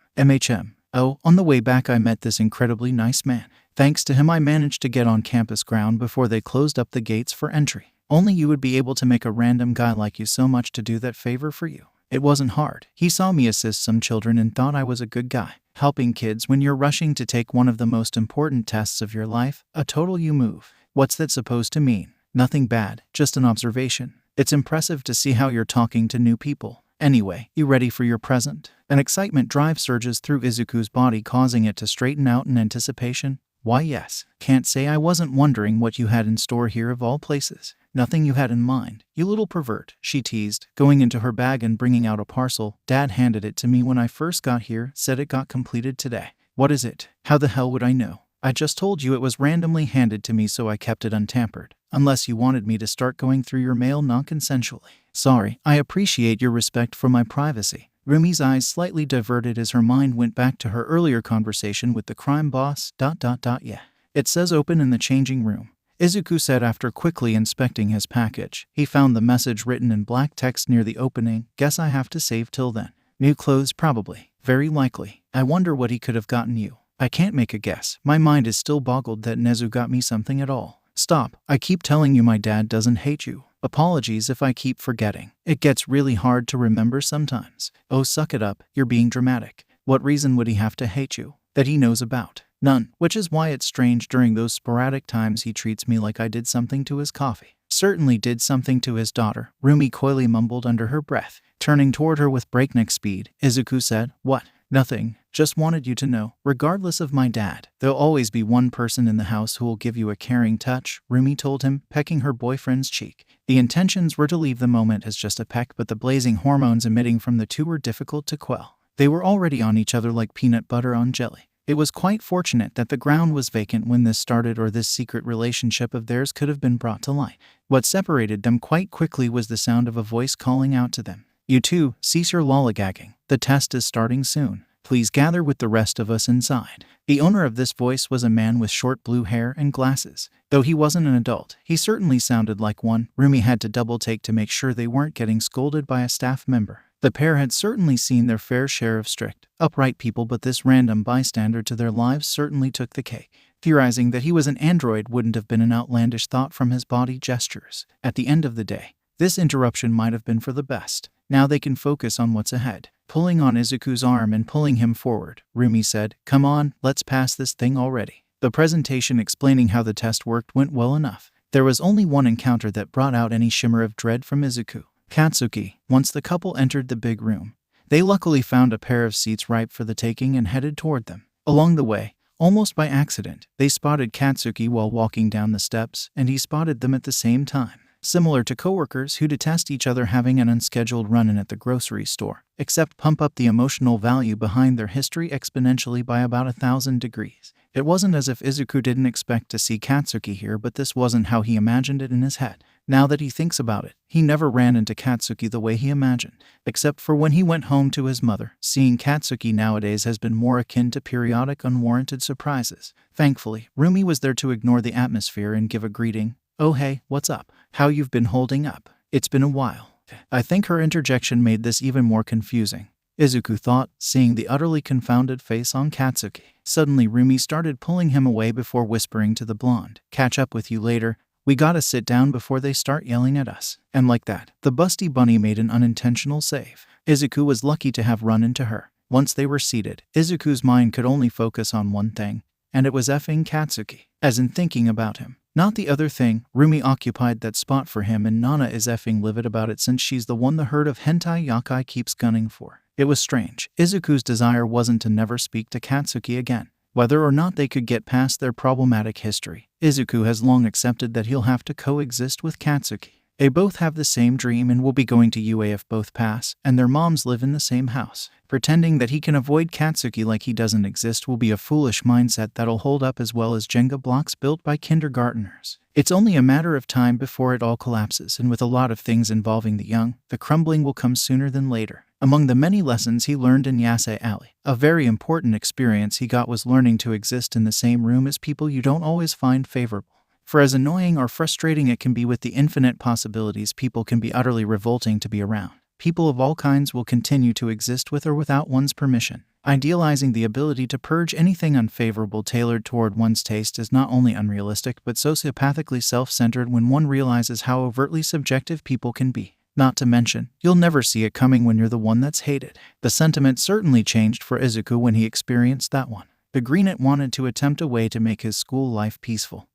"Oh, on the way back I met this incredibly nice man. Thanks to him I managed to get on campus ground before they closed up the gates for entry. Only you would be able to make a random guy like you so much to do that favor for you. It wasn't hard. He saw me assist some children and thought I was a good guy. Helping kids when you're rushing to take one of the most important tests of your life, a total you move. What's that supposed to mean?" "Nothing bad, just an observation. It's impressive to see how you're talking to new people. Anyway, you ready for your present? An excitement drive surges through Izuku's body, causing it to straighten out in anticipation. Why yes, can't say I wasn't wondering what you had in store here of all places. Nothing you had in mind, you little pervert, she teased, going into her bag and bringing out a parcel. Dad handed it to me when I first got here, said it got completed today. What is it? How the hell would I know? I just told you it was randomly handed to me, so I kept it untampered. Unless you wanted me to start going through your mail non-consensually. Sorry, I appreciate your respect for my privacy. Roomy's eyes slightly diverted as her mind went back to her earlier conversation with the crime boss. Yeah. It says open in the changing room, Izuku said after quickly inspecting his package. He found the message written in black text near the opening. Guess I have to save till then. New clothes probably. Very likely. I wonder what he could have gotten you. I can't make a guess. My mind is still boggled that Nezu got me something at all. Stop. I keep telling you my dad doesn't hate you. Apologies if I keep forgetting. It gets really hard to remember sometimes. Oh, suck it up. You're being dramatic. What reason would he have to hate you? That he knows about? None. Which is why it's strange during those sporadic times he treats me like I did something to his coffee. Certainly did something to his daughter, Roomy coyly mumbled under her breath. Turning toward her with breakneck speed, Izuku said, What? Nothing. Just wanted you to know, regardless of my dad, there'll always be one person in the house who will give you a caring touch, Roomy told him, pecking her boyfriend's cheek. The intentions were to leave the moment as just a peck, but the blazing hormones emitting from the two were difficult to quell. They were already on each other like peanut butter on jelly. It was quite fortunate that the ground was vacant when this started, or this secret relationship of theirs could have been brought to light. What separated them quite quickly was the sound of a voice calling out to them. You two, cease your lollygagging. The test is starting soon. Please gather with the rest of us inside. The owner of this voice was a man with short blue hair and glasses. Though he wasn't an adult, he certainly sounded like one. Roomy had to double-take to make sure they weren't getting scolded by a staff member. The pair had certainly seen their fair share of strict, upright people, but this random bystander to their lives certainly took the cake. Theorizing that he was an android wouldn't have been an outlandish thought from his body gestures. At the end of the day, this interruption might have been for the best. Now they can focus on what's ahead. Pulling on Izuku's arm and pulling him forward, Roomy said, Come on, let's pass this thing already. The presentation explaining how the test worked went well enough. There was only one encounter that brought out any shimmer of dread from Izuku. Katsuki. Once the couple entered the big room, they luckily found a pair of seats ripe for the taking and headed toward them. Along the way, almost by accident, they spotted Katsuki while walking down the steps, and he spotted them at the same time. Similar to coworkers who detest each other having an unscheduled run-in at the grocery store, except pump up the emotional value behind their history exponentially by about 1,000 degrees. It wasn't as if Izuku didn't expect to see Katsuki here, but this wasn't how he imagined it in his head. Now that he thinks about it, he never ran into Katsuki the way he imagined, except for when he went home to his mother. Seeing Katsuki nowadays has been more akin to periodic unwarranted surprises. Thankfully, Roomy was there to ignore the atmosphere and give a greeting. Oh hey, what's up? How you've been holding up? It's been a while. I think her interjection made this even more confusing, Izuku thought, seeing the utterly confounded face on Katsuki. Suddenly Roomy started pulling him away before whispering to the blonde, Catch up with you later. We gotta sit down before they start yelling at us. And like that, the busty bunny made an unintentional save. Izuku was lucky to have run into her. Once they were seated, Izuku's mind could only focus on one thing, and it was effing Katsuki, as in thinking about him. Not the other thing. Roomy occupied that spot for him, and Nana is effing livid about it since she's the one the herd of hentai yakai keeps gunning for. It was strange. Izuku's desire wasn't to never speak to Katsuki again. Whether or not they could get past their problematic history, Izuku has long accepted that he'll have to coexist with Katsuki. They both have the same dream and will be going to UA if both pass, and their moms live in the same house. Pretending that he can avoid Katsuki like he doesn't exist will be a foolish mindset that'll hold up as well as Jenga blocks built by kindergarteners. It's only a matter of time before it all collapses, and with a lot of things involving the young, the crumbling will come sooner than later. Among the many lessons he learned in Yasei Alley, a very important experience he got was learning to exist in the same room as people you don't always find favorable. For as annoying or frustrating it can be with the infinite possibilities, people can be utterly revolting to be around. People of all kinds will continue to exist with or without one's permission. Idealizing the ability to purge anything unfavorable tailored toward one's taste is not only unrealistic but sociopathically self-centered when one realizes how overtly subjective people can be. Not to mention, you'll never see it coming when you're the one that's hated. The sentiment certainly changed for Izuku when he experienced that one. The Greenet wanted to attempt a way to make his school life peaceful.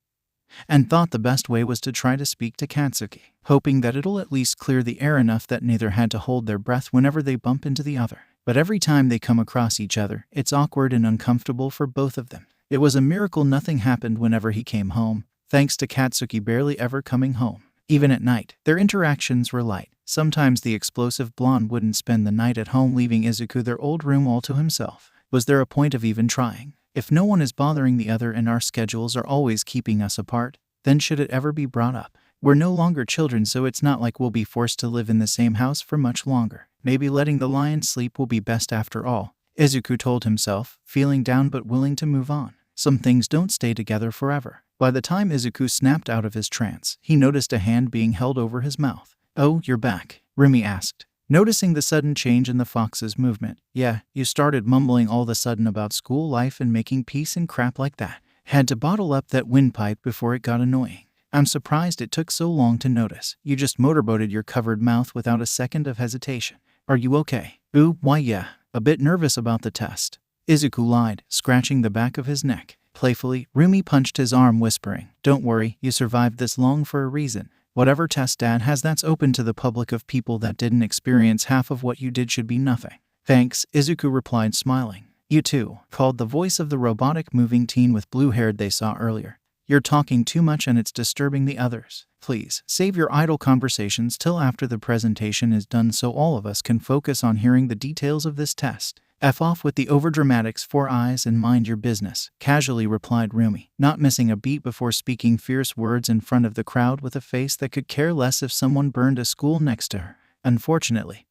and thought the best way was to try to speak to Katsuki, hoping that it'll at least clear the air enough that neither had to hold their breath whenever they bump into the other. But every time they come across each other, it's awkward and uncomfortable for both of them. It was a miracle nothing happened whenever he came home, thanks to Katsuki barely ever coming home. Even at night, their interactions were light. Sometimes the explosive blonde wouldn't spend the night at home, leaving Izuku their old room all to himself. Was there a point of even trying? If no one is bothering the other and our schedules are always keeping us apart, then should it ever be brought up? We're no longer children, so it's not like we'll be forced to live in the same house for much longer. Maybe letting the lion sleep will be best after all, Izuku told himself, feeling down but willing to move on. Some things don't stay together forever. By the time Izuku snapped out of his trance, he noticed a hand being held over his mouth. "Oh, you're back?" Roomy asked, noticing the sudden change in the fox's movement. "Yeah, you started mumbling all of a sudden about school life and making peace and crap like that. Had to bottle up that windpipe before it got annoying. I'm surprised it took so long to notice. You just motorboated your covered mouth without a second of hesitation. Are you okay?" "Ooh, why yeah, a bit nervous about the test," Izuku lied, scratching the back of his neck. Playfully, Roomy punched his arm, whispering, "Don't worry, you survived this long for a reason. Whatever test Dad has that's open to the public of people that didn't experience half of what you did should be nothing." "Thanks," Izuku replied, smiling. "You too," called the voice of the robotic moving teen with blue hair they saw earlier. "You're talking too much and it's disturbing the others. Please, save your idle conversations till after the presentation is done so all of us can focus on hearing the details of this test. F off with the overdramatics, 4 eyes, and mind your business," casually replied Roomy, not missing a beat before speaking fierce words in front of the crowd with a face that could care less if someone burned a school next to her. Unfortunately,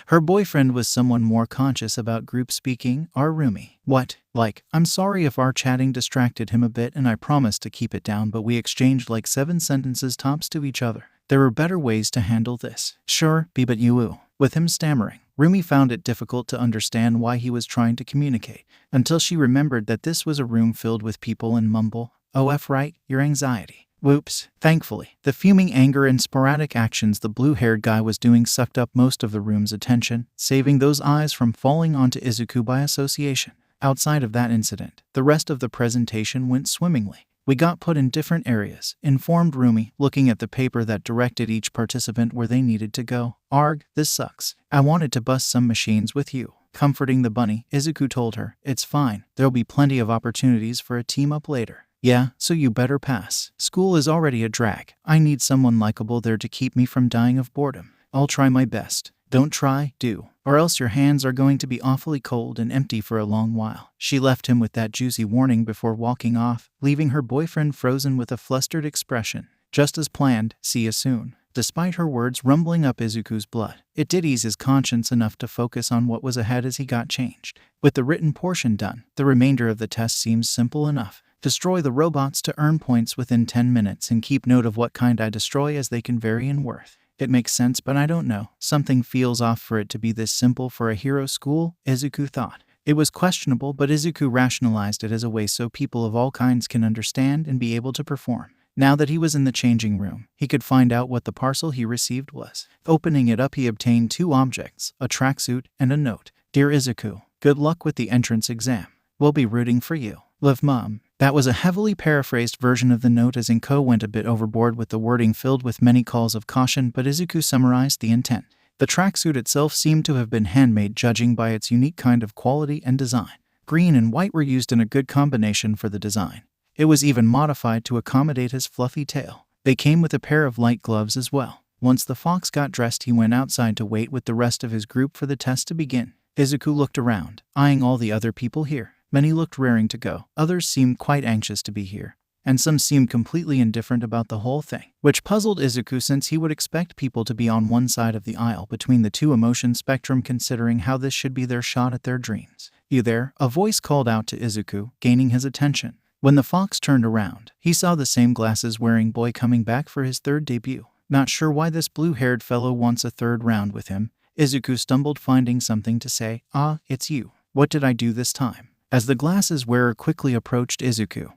her boyfriend was someone more conscious about group speaking. Our Roomy. "What? Like, I'm sorry if our chatting distracted him a bit and I promised to keep it down, but we exchanged like 7 sentences tops to each other. There are better ways to handle this." "Sure, but you." With him stammering, Roomy found it difficult to understand why he was trying to communicate, until she remembered that this was a room filled with people and mumble, "Oh, right, your anxiety." Whoops. Thankfully, the fuming anger and sporadic actions the blue-haired guy was doing sucked up most of the room's attention, saving those eyes from falling onto Izuku by association. Outside of that incident, the rest of the presentation went swimmingly. "We got put in different areas," informed Roomy, looking at the paper that directed each participant where they needed to go. "Arg, this sucks. I wanted to bust some machines with you." Comforting the bunny, Izuku told her, "It's fine. There'll be plenty of opportunities for a team-up later." "Yeah, so you better pass. School is already a drag. I need someone likable there to keep me from dying of boredom." "I'll try my best." "Don't try, do. Or else your hands are going to be awfully cold and empty for a long while." She left him with that juicy warning before walking off, leaving her boyfriend frozen with a flustered expression. Just as planned, see you soon. Despite her words rumbling up Izuku's blood, it did ease his conscience enough to focus on what was ahead as he got changed. With the written portion done, the remainder of the test seems simple enough. Destroy the robots to earn points within 10 minutes and keep note of what kind I destroy, as they can vary in worth. It makes sense, but I don't know. Something feels off for it to be this simple for a hero school, Izuku thought. It was questionable, but Izuku rationalized it as a way so people of all kinds can understand and be able to perform. Now that he was in the changing room, he could find out what the parcel he received was. Opening it up, he obtained 2 objects, a tracksuit and a note. "Dear Izuku, good luck with the entrance exam. We'll be rooting for you. Love, Mom." That was a heavily paraphrased version of the note, as Inko went a bit overboard with the wording filled with many calls of caution, but Izuku summarized the intent. The tracksuit itself seemed to have been handmade, judging by its unique kind of quality and design. Green and white were used in a good combination for the design. It was even modified to accommodate his fluffy tail. They came with a pair of light gloves as well. Once the fox got dressed, he went outside to wait with the rest of his group for the test to begin. Izuku looked around, eyeing all the other people here. Many looked raring to go, others seemed quite anxious to be here, and some seemed completely indifferent about the whole thing, which puzzled Izuku, since he would expect people to be on one side of the aisle between the 2 emotion spectrum, considering how this should be their shot at their dreams. "You there?" a voice called out to Izuku, gaining his attention. When the fox turned around, he saw the same glasses-wearing boy coming back for his 3rd debut. Not sure why this blue-haired fellow wants a 3rd round with him, Izuku stumbled, finding something to say. "Ah, it's you. What did I do this time?" As the glasses wearer quickly approached Izuku,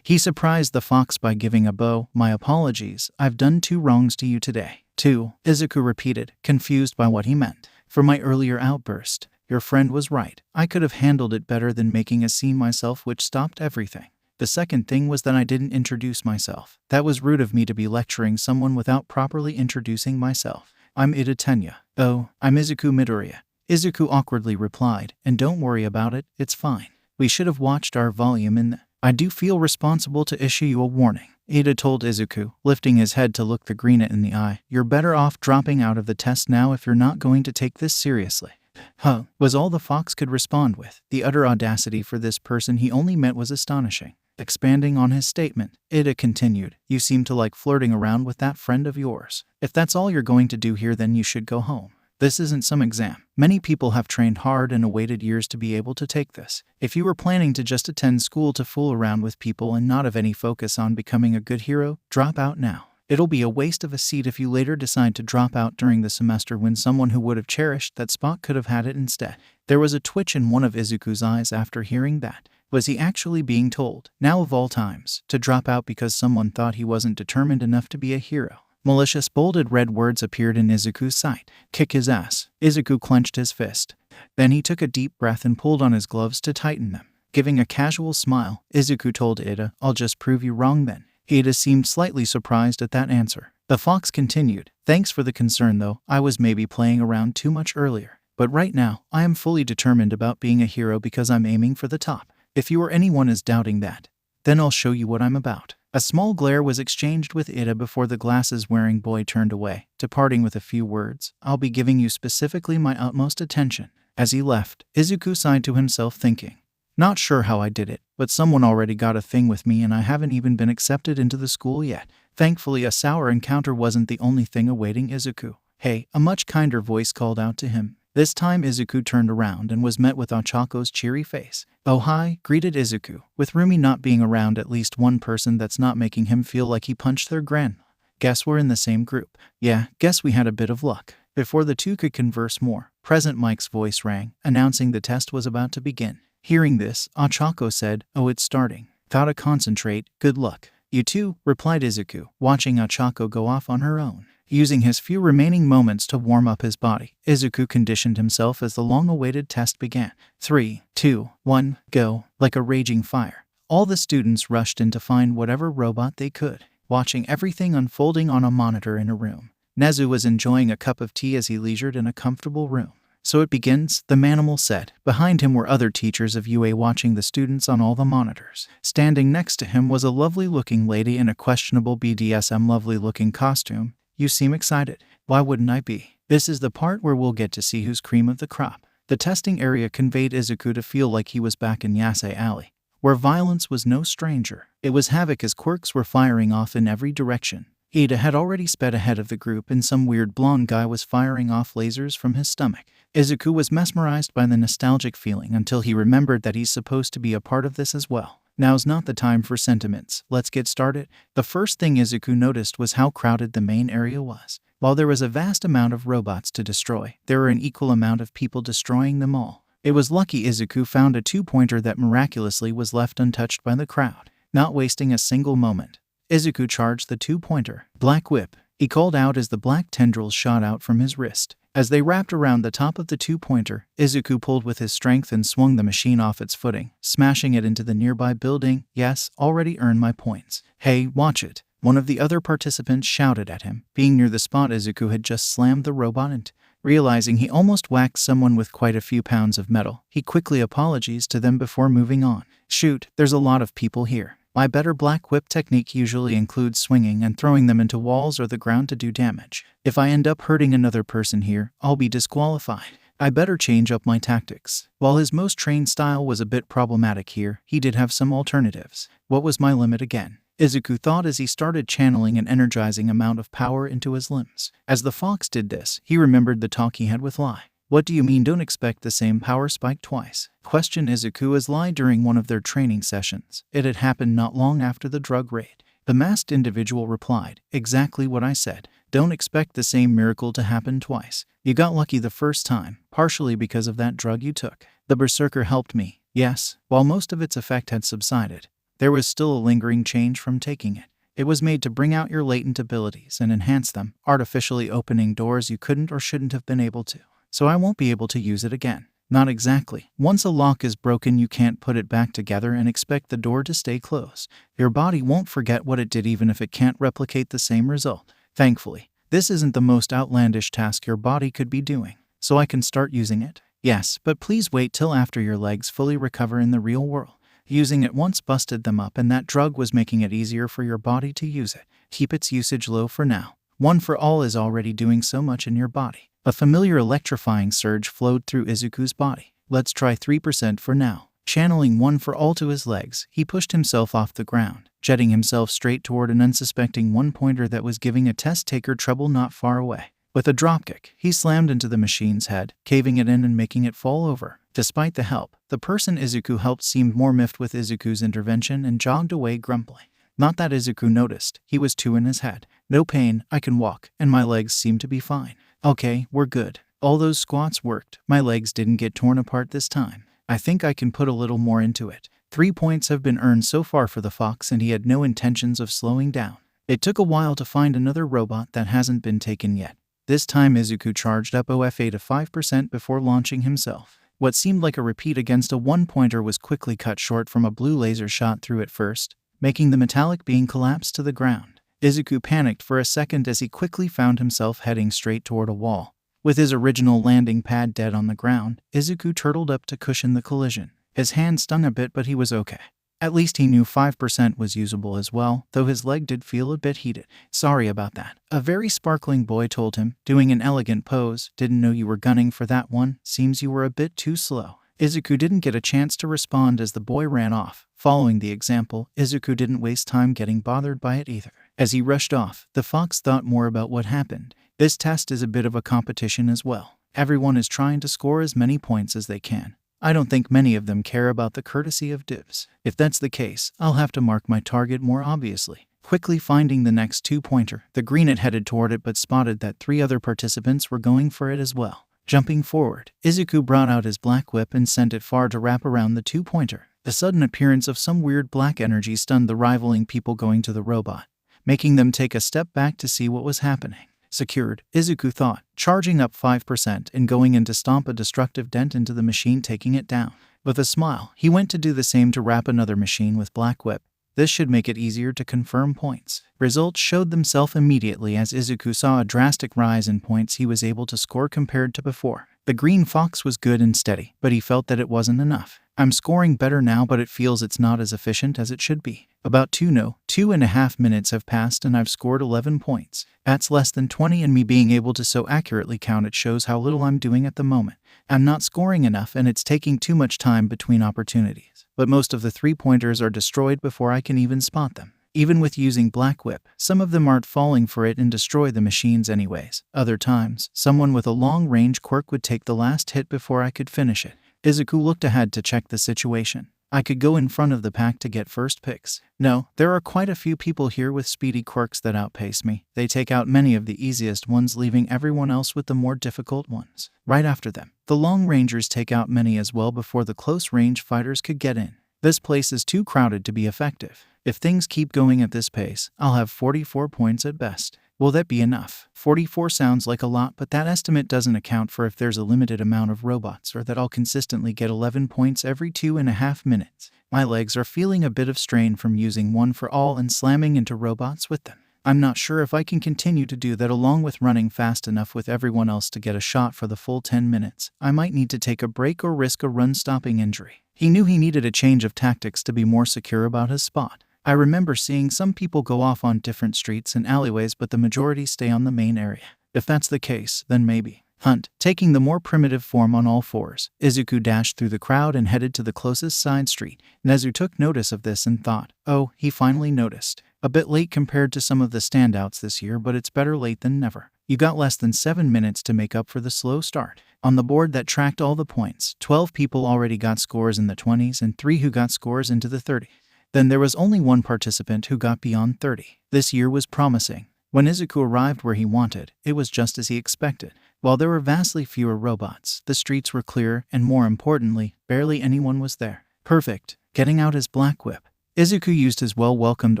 he surprised the fox by giving a bow. "My apologies, I've done 2 wrongs to you today." "2?" Izuku repeated, confused by what he meant. "For my earlier outburst, your friend was right. I could have handled it better than making a scene myself, which stopped everything." The second thing was that I didn't introduce myself. That was rude of me to be lecturing someone without properly introducing myself. I'm Ida Tenya. Oh, I'm Izuku Midoriya. Izuku awkwardly replied, and don't worry about it, it's fine. We should have watched our volume in the... I do feel responsible to issue you a warning, Ida told Izuku, lifting his head to look the greenette in the eye. You're better off dropping out of the test now if you're not going to take this seriously. Huh, was all the fox could respond with. The utter audacity for this person he only met was astonishing. Expanding on his statement, Ida continued, you seem to like flirting around with that friend of yours. If that's all you're going to do here, then you should go home. This isn't some exam. Many people have trained hard and awaited years to be able to take this. If you were planning to just attend school to fool around with people and not have any focus on becoming a good hero, drop out now. It'll be a waste of a seat if you later decide to drop out during the semester when someone who would have cherished that spot could have had it instead. There was a twitch in one of Izuku's eyes after hearing that. Was he actually being told, now of all times, to drop out because someone thought he wasn't determined enough to be a hero? Malicious bolded red words appeared in Izuku's sight. Kick his ass. Izuku clenched his fist. Then he took a deep breath and pulled on his gloves to tighten them. Giving a casual smile, Izuku told Ida, I'll just prove you wrong then. Ida seemed slightly surprised at that answer. The fox continued, thanks for the concern though, I was maybe playing around too much earlier. But right now, I am fully determined about being a hero because I'm aiming for the top. If you or anyone is doubting that, then I'll show you what I'm about. A small glare was exchanged with Ida before the glasses-wearing boy turned away, departing with a few words, I'll be giving you specifically my utmost attention. As he left, Izuku sighed to himself thinking, not sure how I did it, but someone already got a thing with me and I haven't even been accepted into the school yet. Thankfully, a sour encounter wasn't the only thing awaiting Izuku. Hey, a much kinder voice called out to him. This time Izuku turned around and was met with Ochako's cheery face. Oh hi, greeted Izuku, with Roomy not being around at least one person that's not making him feel like he punched their grandma. Guess we're in the same group. Yeah, guess we had a bit of luck. Before the two could converse more, Present Mike's voice rang, announcing the test was about to begin. Hearing this, Ochako said, oh it's starting. Gotta concentrate, good luck. You too, replied Izuku, watching Ochako go off on her own. Using his few remaining moments to warm up his body, Izuku conditioned himself as the long-awaited test began. 3, 2, 1, go. Like a raging fire, all the students rushed in to find whatever robot they could, watching everything unfolding on a monitor in a room. Nezu was enjoying a cup of tea as he leisured in a comfortable room. So it begins, the manimal said. Behind him were other teachers of UA watching the students on all the monitors. Standing next to him was a lovely-looking lady in a questionable BDSM lovely-looking costume. You seem excited. Why wouldn't I be? This is the part where we'll get to see who's cream of the crop. The testing area conveyed Izuku to feel like he was back in Yasei Alley, where violence was no stranger. It was havoc as quirks were firing off in every direction. Ida had already sped ahead of the group and some weird blonde guy was firing off lasers from his stomach. Izuku was mesmerized by the nostalgic feeling until he remembered that he's supposed to be a part of this as well. Now's not the time for sentiments. Let's get started. The first thing Izuku noticed was how crowded the main area was. While there was a vast amount of robots to destroy, there were an equal amount of people destroying them all. It was lucky Izuku found a two-pointer that miraculously was left untouched by the crowd. Not wasting a single moment, Izuku charged the two-pointer. Black whip, he called out as the black tendrils shot out from his wrist. As they wrapped around the top of the two-pointer, Izuku pulled with his strength and swung the machine off its footing, smashing it into the nearby building. Yes, already earned my points. Hey, watch it. One of the other participants shouted at him. Being near the spot Izuku had just slammed the robot into. Realizing he almost whacked someone with quite a few pounds of metal, he quickly apologized to them before moving on. Shoot, there's a lot of people here. My better black whip technique usually includes swinging and throwing them into walls or the ground to do damage. If I end up hurting another person here, I'll be disqualified. I better change up my tactics. While his most trained style was a bit problematic here, he did have some alternatives. What was my limit again? Izuku thought as he started channeling an energizing amount of power into his limbs. As the fox did this, he remembered the talk he had with Lai. What do you mean don't expect the same power spike twice? Questioned Izuku as Lai during one of their training sessions. It had happened not long after the drug raid. The masked individual replied, exactly what I said. Don't expect the same miracle to happen twice. You got lucky the first time, partially because of that drug you took. The berserker helped me. Yes, while most of its effect had subsided, there was still a lingering change from taking it. It was made to bring out your latent abilities and enhance them, artificially opening doors you couldn't or shouldn't have been able to. So I won't be able to use it again. Not exactly. Once a lock is broken, you can't put it back together and expect the door to stay closed. Your body won't forget what it did even if it can't replicate the same result. Thankfully, this isn't the most outlandish task your body could be doing. So I can start using it? Yes, but please wait till after your legs fully recover in the real world. Using it once busted them up, and that drug was making it easier for your body to use it. Keep its usage low for now. One for all is already doing so much in your body. A familiar electrifying surge flowed through Izuku's body. Let's try 3% for now. Channeling one for all to his legs, he pushed himself off the ground, jetting himself straight toward an unsuspecting one-pointer that was giving a test-taker trouble not far away. With a dropkick, he slammed into the machine's head, caving it in and making it fall over. Despite the help, the person Izuku helped seemed more miffed with Izuku's intervention and jogged away grumpily. Not that Izuku noticed, he was too in his head. No pain, I can walk, and my legs seem to be fine. Okay, we're good. All those squats worked. My legs didn't get torn apart this time. I think I can put a little more into it. 3 points have been earned so far for the fox, and he had no intentions of slowing down. It took a while to find another robot that hasn't been taken yet. This time Izuku charged up OFA to 5% before launching himself. What seemed like a repeat against a one-pointer was quickly cut short from a blue laser shot through it first, making the metallic being collapse to the ground. Izuku panicked for a second as he quickly found himself heading straight toward a wall. With his original landing pad dead on the ground, Izuku turtled up to cushion the collision. His hand stung a bit, but he was okay. At least he knew 5% was usable as well, though his leg did feel a bit heated. Sorry about that, a very sparkling boy told him, doing an elegant pose. Didn't know you were gunning for that one. Seems you were a bit too slow. Izuku didn't get a chance to respond as the boy ran off. Following the example, Izuku didn't waste time getting bothered by it either. As he rushed off, the fox thought more about what happened. This test is a bit of a competition as well. Everyone is trying to score as many points as they can. I don't think many of them care about the courtesy of dibs. If that's the case, I'll have to mark my target more obviously. Quickly finding the next two-pointer, the greenet headed toward it but spotted that 3 other participants were going for it as well. Jumping forward, Izuku brought out his black whip and sent it far to wrap around the two-pointer. The sudden appearance of some weird black energy stunned the rivaling people going to the robot, making them take a step back to see what was happening. Secured, Izuku thought, charging up 5% and going in to stomp a destructive dent into the machine, taking it down. With a smile, he went to do the same to wrap another machine with black whip. This should make it easier to confirm points. Results showed themselves immediately as Izuku saw a drastic rise in points he was able to score compared to before. The green fox was good and steady, but he felt that it wasn't enough. I'm scoring better now, but it feels it's not as efficient as it should be. About 2.5 minutes have passed and I've scored 11 points. That's less than 20, and me being able to so accurately count it shows how little I'm doing at the moment. I'm not scoring enough and it's taking too much time between opportunities. But most of the 3-pointers are destroyed before I can even spot them. Even with using black whip, some of them aren't falling for it and destroy the machines anyways. Other times, someone with a long-range quirk would take the last hit before I could finish it. Izuku looked ahead to check the situation. I could go in front of the pack to get first picks. No, there are quite a few people here with speedy quirks that outpace me. They take out many of the easiest ones, leaving everyone else with the more difficult ones. Right after them, the long rangers take out many as well before the close range fighters could get in. This place is too crowded to be effective. If things keep going at this pace, I'll have 44 points at best. Will that be enough? 44 sounds like a lot, but that estimate doesn't account for if there's a limited amount of robots or that I'll consistently get 11 points every 2.5 minutes. My legs are feeling a bit of strain from using one for all and slamming into robots with them. I'm not sure if I can continue to do that along with running fast enough with everyone else to get a shot for the full 10 minutes. I might need to take a break or risk a run-stopping injury. He knew he needed a change of tactics to be more secure about his spot. I remember seeing some people go off on different streets and alleyways, but the majority stay on the main area. If that's the case, then maybe. Hunt, taking the more primitive form on all fours, Izuku dashed through the crowd and headed to the closest side street. Nezu took notice of this and thought, oh, he finally noticed. A bit late compared to some of the standouts this year, but it's better late than never. You got less than 7 minutes to make up for the slow start. On the board that tracked all the points, 12 people already got scores in the 20s and 3 who got scores into the 30s. Then there was only 1 participant who got beyond 30. This year was promising. When Izuku arrived where he wanted, it was just as he expected. While there were vastly fewer robots, the streets were clear and, more importantly, barely anyone was there. Perfect. Getting out his black whip, Izuku used his well-welcomed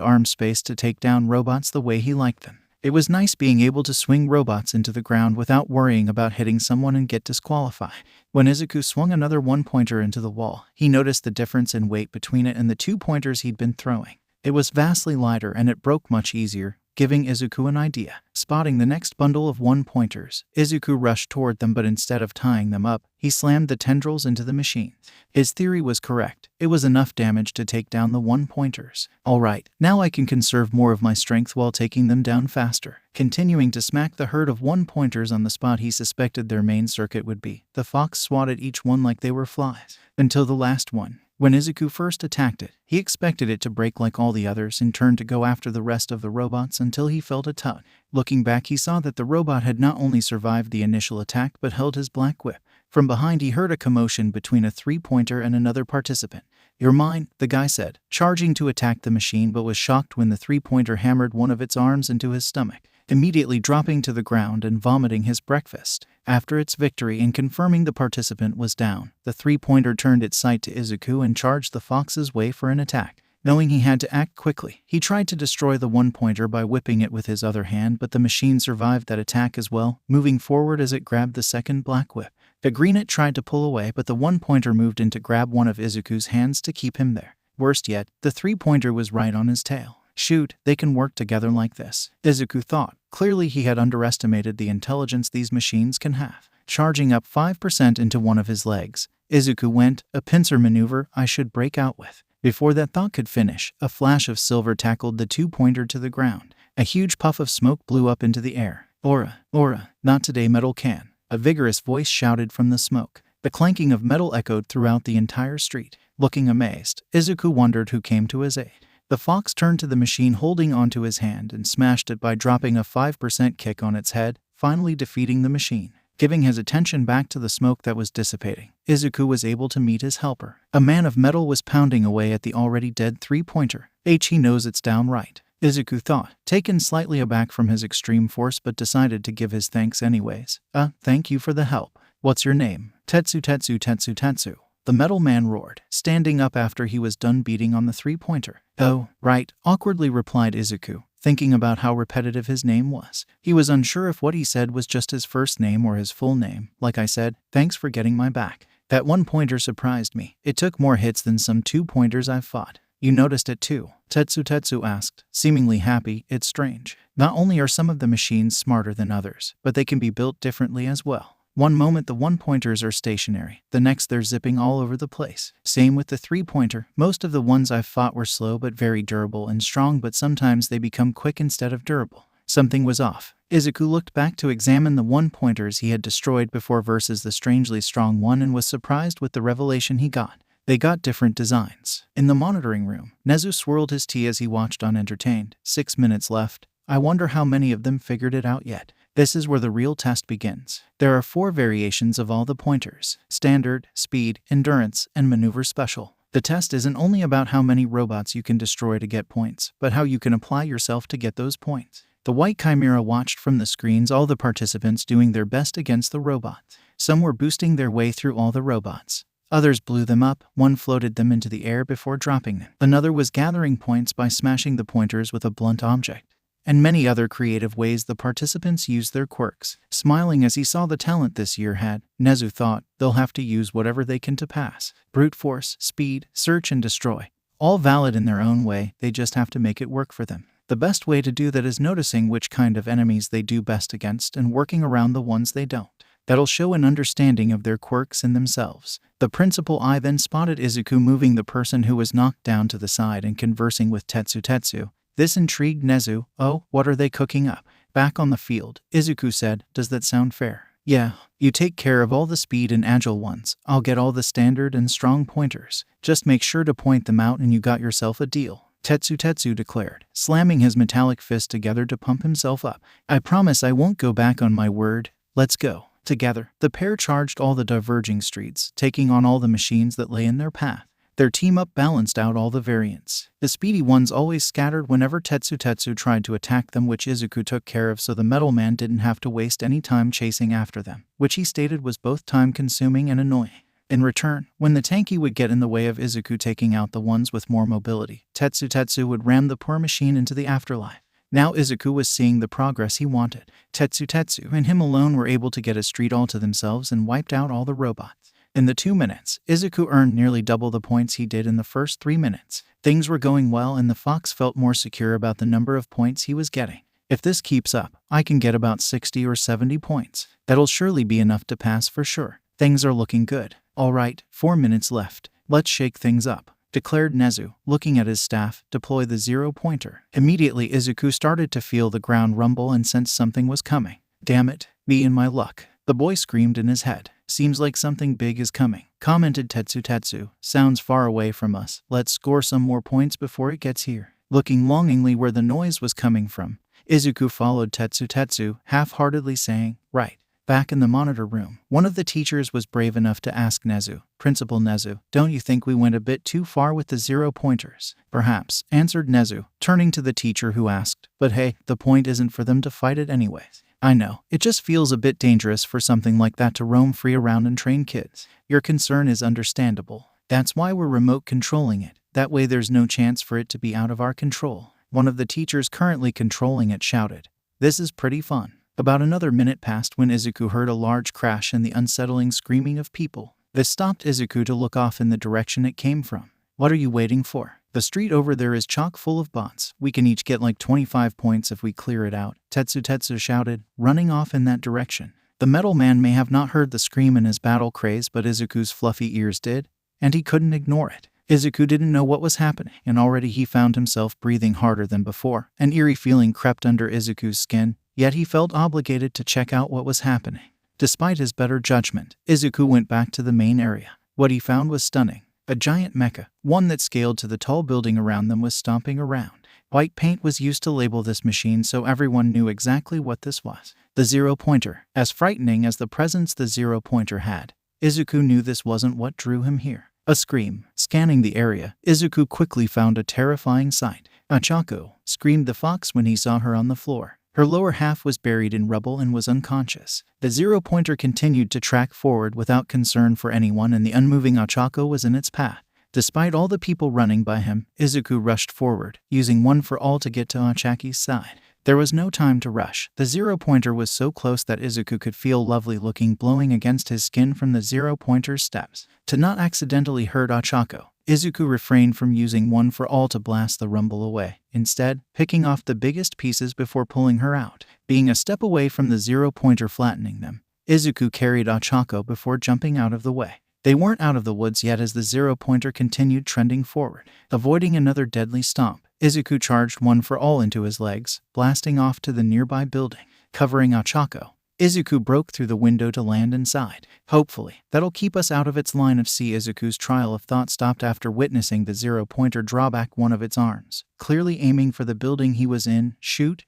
arm space to take down robots the way he liked them. It was nice being able to swing robots into the ground without worrying about hitting someone and get disqualified. When Izuku swung another one-pointer into the wall, he noticed the difference in weight between it and the 2 pointers he'd been throwing. It was vastly lighter and it broke much easier, giving Izuku an idea. Spotting the next bundle of one-pointers, Izuku rushed toward them, but instead of tying them up, he slammed the tendrils into the machine. His theory was correct. It was enough damage to take down the one-pointers. Alright, now I can conserve more of my strength while taking them down faster. Continuing to smack the herd of one-pointers on the spot he suspected their main circuit would be, the fox swatted each one like they were flies, until the last one. When Izuku first attacked it, he expected it to break like all the others and turned to go after the rest of the robots until he felt a tug. Looking back, he saw that the robot had not only survived the initial attack but held his black whip. From behind, he heard a commotion between a 3-pointer and another participant. "You're mine," the guy said, charging to attack the machine, but was shocked when the 3-pointer hammered one of its arms into his stomach, immediately dropping to the ground and vomiting his breakfast. After its victory and confirming the participant was down, the 3-pointer turned its sight to Izuku and charged the fox's way for an attack. Knowing he had to act quickly, he tried to destroy the 1-pointer by whipping it with his other hand, but the machine survived that attack as well, moving forward as it grabbed the second black whip. The greenet tried to pull away, but the 1-pointer moved in to grab one of Izuku's hands to keep him there. Worst yet, the 3-pointer was right on his tail. Shoot, they can work together like this, Izuku thought. Clearly he had underestimated the intelligence these machines can have. Charging up 5% into one of his legs, Izuku went, "A pincer maneuver I should break out with." Before that thought could finish, a flash of silver tackled the 2-pointer to the ground. A huge puff of smoke blew up into the air. Aura, not today, metal can," a vigorous voice shouted from the smoke. The clanking of metal echoed throughout the entire street. Looking amazed, Izuku wondered who came to his aid. The fox turned to the machine holding onto his hand and smashed it by dropping a 5% kick on its head, finally defeating the machine. Giving his attention back to the smoke that was dissipating, Izuku was able to meet his helper. A man of metal was pounding away at the already dead 3-pointer. He knows it's down right, Izuku thought, taken slightly aback from his extreme force, but decided to give his thanks anyways. Thank you for the help. What's your name?" Tetsu. The metal man roared, standing up after he was done beating on the 3-pointer. "Oh, right," awkwardly replied Izuku, thinking about how repetitive his name was. He was unsure if what he said was just his first name or his full name. "Like I said, thanks for getting my back. That 1-pointer surprised me. It took more hits than some 2-pointers I've fought." "You noticed it too?" Tetsu asked, seemingly happy. "It's strange. Not only are some of the machines smarter than others, but they can be built differently as well. One moment the 1-pointers are stationary, the next they're zipping all over the place. Same with the 3-pointer. Most of the ones I've fought were slow but very durable and strong, but sometimes they become quick instead of durable." Something was off. Izuku looked back to examine the 1-pointers he had destroyed before versus the strangely strong one and was surprised with the revelation he got. They got different designs. In the monitoring room, Nezu swirled his tea as he watched unentertained. 6 minutes left. I wonder how many of them figured it out yet. This is where the real test begins. There are 4 variations of all the pointers: standard, speed, endurance, and maneuver special. The test isn't only about how many robots you can destroy to get points, but how you can apply yourself to get those points. The white chimera watched from the screens all the participants doing their best against the robots. Some were boosting their way through all the robots. Others blew them up, one floated them into the air before dropping them. Another was gathering points by smashing the pointers with a blunt object. And many other creative ways the participants used their quirks. Smiling as he saw the talent this year had, Nezu thought, they'll have to use whatever they can to pass. Brute force, speed, search and destroy. All valid in their own way, they just have to make it work for them. The best way to do that is noticing which kind of enemies they do best against and working around the ones they don't. That'll show an understanding of their quirks in themselves. The principal eye then spotted Izuku moving the person who was knocked down to the side and conversing with Tetsu. This intrigued Nezu. "Oh, what are they cooking up?" Back on the field, Izuku said, "Does that sound fair?" "Yeah, you take care of all the speed and agile ones. I'll get all the standard and strong pointers. Just make sure to point them out and you got yourself a deal," Tetsu declared, slamming his metallic fist together to pump himself up. "I promise I won't go back on my word. Let's go." Together, the pair charged all the diverging streets, taking on all the machines that lay in their path. Their team-up balanced out all the variants. The speedy ones always scattered whenever Tetsu tried to attack them, which Izuku took care of so the metal man didn't have to waste any time chasing after them, which he stated was both time-consuming and annoying. In return, when the tanky would get in the way of Izuku taking out the ones with more mobility, Tetsu would ram the poor machine into the afterlife. Now Izuku was seeing the progress he wanted. Tetsu and him alone were able to get a street all to themselves and wiped out all the robots. In the 2 minutes, Izuku earned nearly double the points he did in the first 3 minutes. Things were going well and the fox felt more secure about the number of points he was getting. If this keeps up, I can get about 60 or 70 points. That'll surely be enough to pass for sure. Things are looking good. Alright, 4 minutes left. Let's shake things up, declared Nezu, looking at his staff. Deploy the 0-pointer. Immediately Izuku started to feel the ground rumble and sensed something was coming. Damn it, me and my luck. The boy screamed in his head. Seems like something big is coming, commented Tetsu. Sounds far away from us. Let's score some more points before it gets here. Looking longingly where the noise was coming from, Izuku followed Tetsu, half-heartedly saying, right. Back in the monitor room, one of the teachers was brave enough to ask Nezu, Principal Nezu, don't you think we went a bit too far with the 0-pointers? Perhaps, answered Nezu, turning to the teacher who asked, but hey, the point isn't for them to fight it anyways. I know, it just feels a bit dangerous for something like that to roam free around and train kids. Your concern is understandable. That's why we're remote controlling it. That way there's no chance for it to be out of our control. One of the teachers currently controlling it shouted. This is pretty fun. About another minute passed when Izuku heard a large crash and the unsettling screaming of people. This stopped Izuku to look off in the direction it came from. What are you waiting for? The street over there is chock full of bots. We can each get like 25 points if we clear it out, Tetsu shouted, running off in that direction. The metal man may have not heard the scream in his battle craze, but Izuku's fluffy ears did, and he couldn't ignore it. Izuku didn't know what was happening, and already he found himself breathing harder than before. An eerie feeling crept under Izuku's skin, yet he felt obligated to check out what was happening. Despite his better judgment, Izuku went back to the main area. What he found was stunning. A giant mecha, one that scaled to the tall building around them, was stomping around. White paint was used to label this machine so everyone knew exactly what this was. The 0-pointer. As frightening as the presence the 0-pointer had, Izuku knew this wasn't what drew him here. A scream. Scanning the area, Izuku quickly found a terrifying sight. Achako, screamed the fox when he saw her on the floor. Her lower half was buried in rubble and was unconscious. The 0-pointer continued to track forward without concern for anyone, and the unmoving Achako was in its path. Despite all the people running by him, Izuku rushed forward, using one for all to get to Achaki's side. There was no time to rush. The 0-pointer was so close that Izuku could feel lovely looking blowing against his skin from the 0-pointer's steps. To not accidentally hurt Achako, Izuku refrained from using one for all to blast the rumble away, instead picking off the biggest pieces before pulling her out. Being a step away from the 0-pointer flattening them, Izuku carried Achako before jumping out of the way. They weren't out of the woods yet as the 0-pointer continued trending forward. Avoiding another deadly stomp, Izuku charged one for all into his legs, blasting off to the nearby building. Covering Achako, Izuku broke through the window to land inside. Hopefully, that'll keep us out of its line of sight. Izuku's trail of thought stopped after witnessing the 0-pointer draw back one of its arms, clearly aiming for the building he was in. Shoot.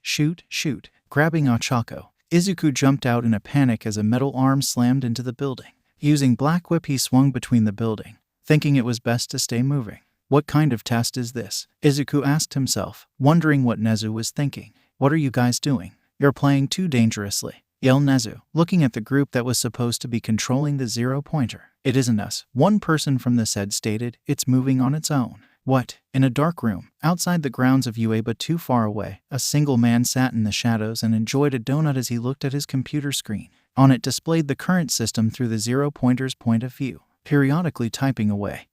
Grabbing Achako, Izuku jumped out in a panic as a metal arm slammed into the building. Using Black Whip, he swung between the building, thinking it was best to stay moving. What kind of test is this? Izuku asked himself, wondering what Nezu was thinking. What are you guys doing? You're playing too dangerously, yelled Nezu, looking at the group that was supposed to be controlling the 0-pointer. It isn't us, one person from the said stated. It's moving on its own. What? In a dark room, outside the grounds of UA but too far away, a single man sat in the shadows and enjoyed a donut as he looked at his computer screen. On it displayed the current system through the 0-pointer's point of view, periodically typing away.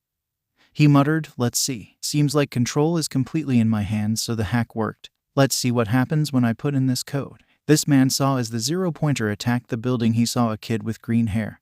He muttered, let's see. Seems like control is completely in my hands, so the hack worked. Let's see what happens when I put in this code. This man saw as the 0-pointer attacked the building. He saw a kid with green hair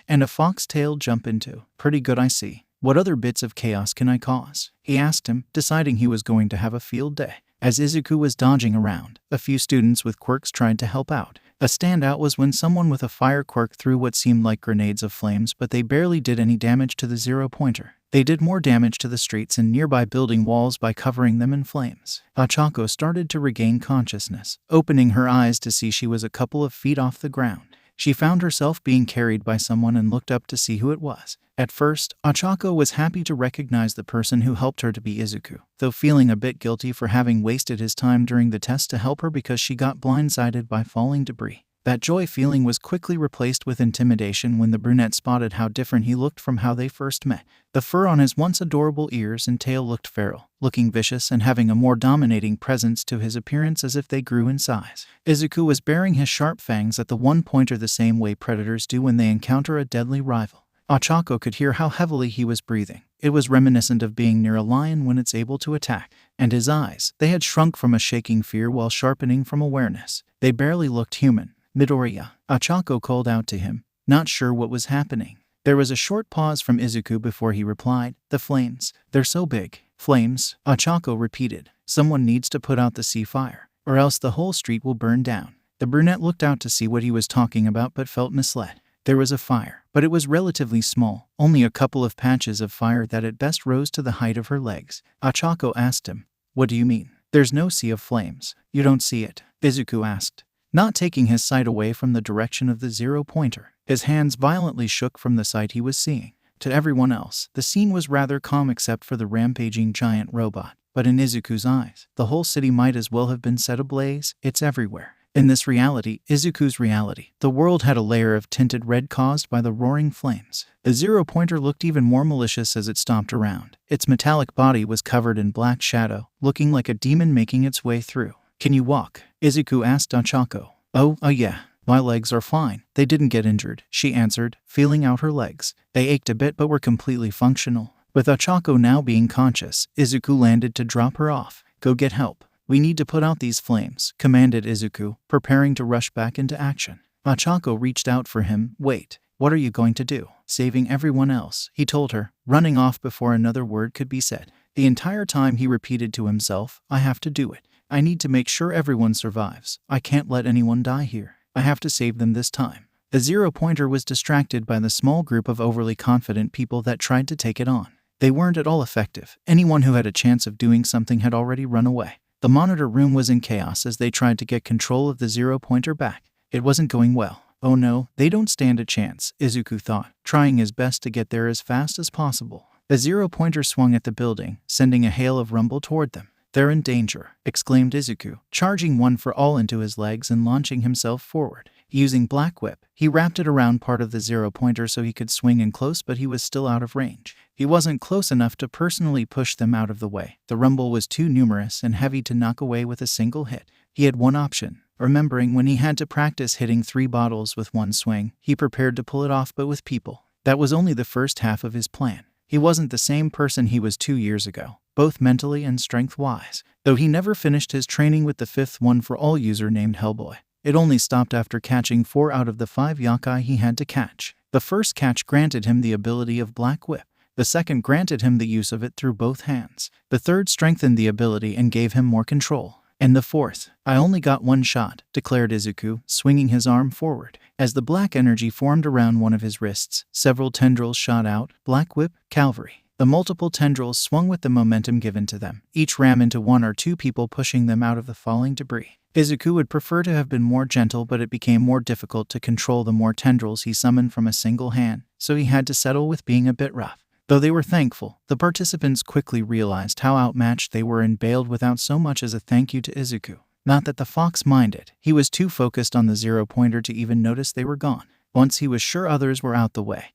and a fox-tail jump into. Pretty good, I see. What other bits of chaos can I cause? He asked him, deciding he was going to have a field day. As Izuku was dodging around, a few students with quirks tried to help out. A standout was when someone with a fire quirk threw what seemed like grenades of flames, but they barely did any damage to the 0-pointer. They did more damage to the streets and nearby building walls by covering them in flames. Achako started to regain consciousness, opening her eyes to see she was a couple of feet off the ground. She found herself being carried by someone and looked up to see who it was. At first, Achako was happy to recognize the person who helped her to be Izuku, though feeling a bit guilty for having wasted his time during the test to help her because she got blindsided by falling debris. That joy feeling was quickly replaced with intimidation when the brunette spotted how different he looked from how they first met. The fur on his once adorable ears and tail looked feral, looking vicious and having a more dominating presence to his appearance as if they grew in size. Izuku was baring his sharp fangs at the one-pointer the same way predators do when they encounter a deadly rival. Ochako could hear how heavily he was breathing. It was reminiscent of being near a lion when it's able to attack. And his eyes, they had shrunk from a shaking fear while sharpening from awareness. They barely looked human. Midoriya, Ochako called out to him, not sure what was happening. There was a short pause from Izuku before he replied, "The flames. They're so big." "Flames?" Ochako repeated. "Someone needs to put out the sea fire, or else the whole street will burn down." The brunette looked out to see what he was talking about but felt misled. There was a fire, but it was relatively small, only a couple of patches of fire that at best rose to the height of her legs. Ochako asked him, "What do you mean? There's no sea of flames. You don't see it?" Izuku asked, not taking his sight away from the direction of the zero-pointer. His hands violently shook from the sight he was seeing. To everyone else, the scene was rather calm except for the rampaging giant robot. But in Izuku's eyes, the whole city might as well have been set ablaze. It's everywhere. In this reality, Izuku's reality, the world had a layer of tinted red caused by the roaring flames. The zero-pointer looked even more malicious as it stomped around. Its metallic body was covered in black shadow, looking like a demon making its way through. "Can you walk?" Izuku asked Ochako. Oh, yeah. My legs are fine. They didn't get injured," she answered, feeling out her legs. They ached a bit but were completely functional. With Ochako now being conscious, Izuku landed to drop her off. "Go get help. We need to put out these flames," commanded Izuku, preparing to rush back into action. Ochako reached out for him. "Wait, what are you going to do?" "Saving everyone else," he told her, running off before another word could be said. The entire time he repeated to himself, "I have to do it. I need to make sure everyone survives. I can't let anyone die here. I have to save them this time." The zero-pointer was distracted by the small group of overly confident people that tried to take it on. They weren't at all effective. Anyone who had a chance of doing something had already run away. The monitor room was in chaos as they tried to get control of the zero-pointer back. It wasn't going well. "Oh no, they don't stand a chance," Izuku thought, trying his best to get there as fast as possible. The zero-pointer swung at the building, sending a hail of rumble toward them. "They're in danger," exclaimed Izuku, charging one for all into his legs and launching himself forward. Using Black Whip, he wrapped it around part of the zero-pointer so he could swing in close, but he was still out of range. He wasn't close enough to personally push them out of the way. The rumble was too numerous and heavy to knock away with a single hit. He had one option. Remembering when he had to practice hitting 3 bottles with one swing, he prepared to pull it off but with people. That was only the first half of his plan. He wasn't the same person he was 2 years ago, both mentally and strength-wise, though he never finished his training with the 5th one-for-all user named Hellboy. It only stopped after catching 4 out of the 5 yokai he had to catch. The first catch granted him the ability of Black Whip. The second granted him the use of it through both hands. The third strengthened the ability and gave him more control. And the fourth, "I only got one shot," declared Izuku, swinging his arm forward. As the black energy formed around one of his wrists, several tendrils shot out. Black Whip, Cavalry. The multiple tendrils swung with the momentum given to them. Each ram into 1 or 2 people, pushing them out of the falling debris. Izuku would prefer to have been more gentle, but it became more difficult to control the more tendrils he summoned from a single hand, so he had to settle with being a bit rough. Though they were thankful, the participants quickly realized how outmatched they were and bailed without so much as a thank you to Izuku. Not that the fox minded. He was too focused on the zero-pointer to even notice they were gone. Once he was sure others were out the way,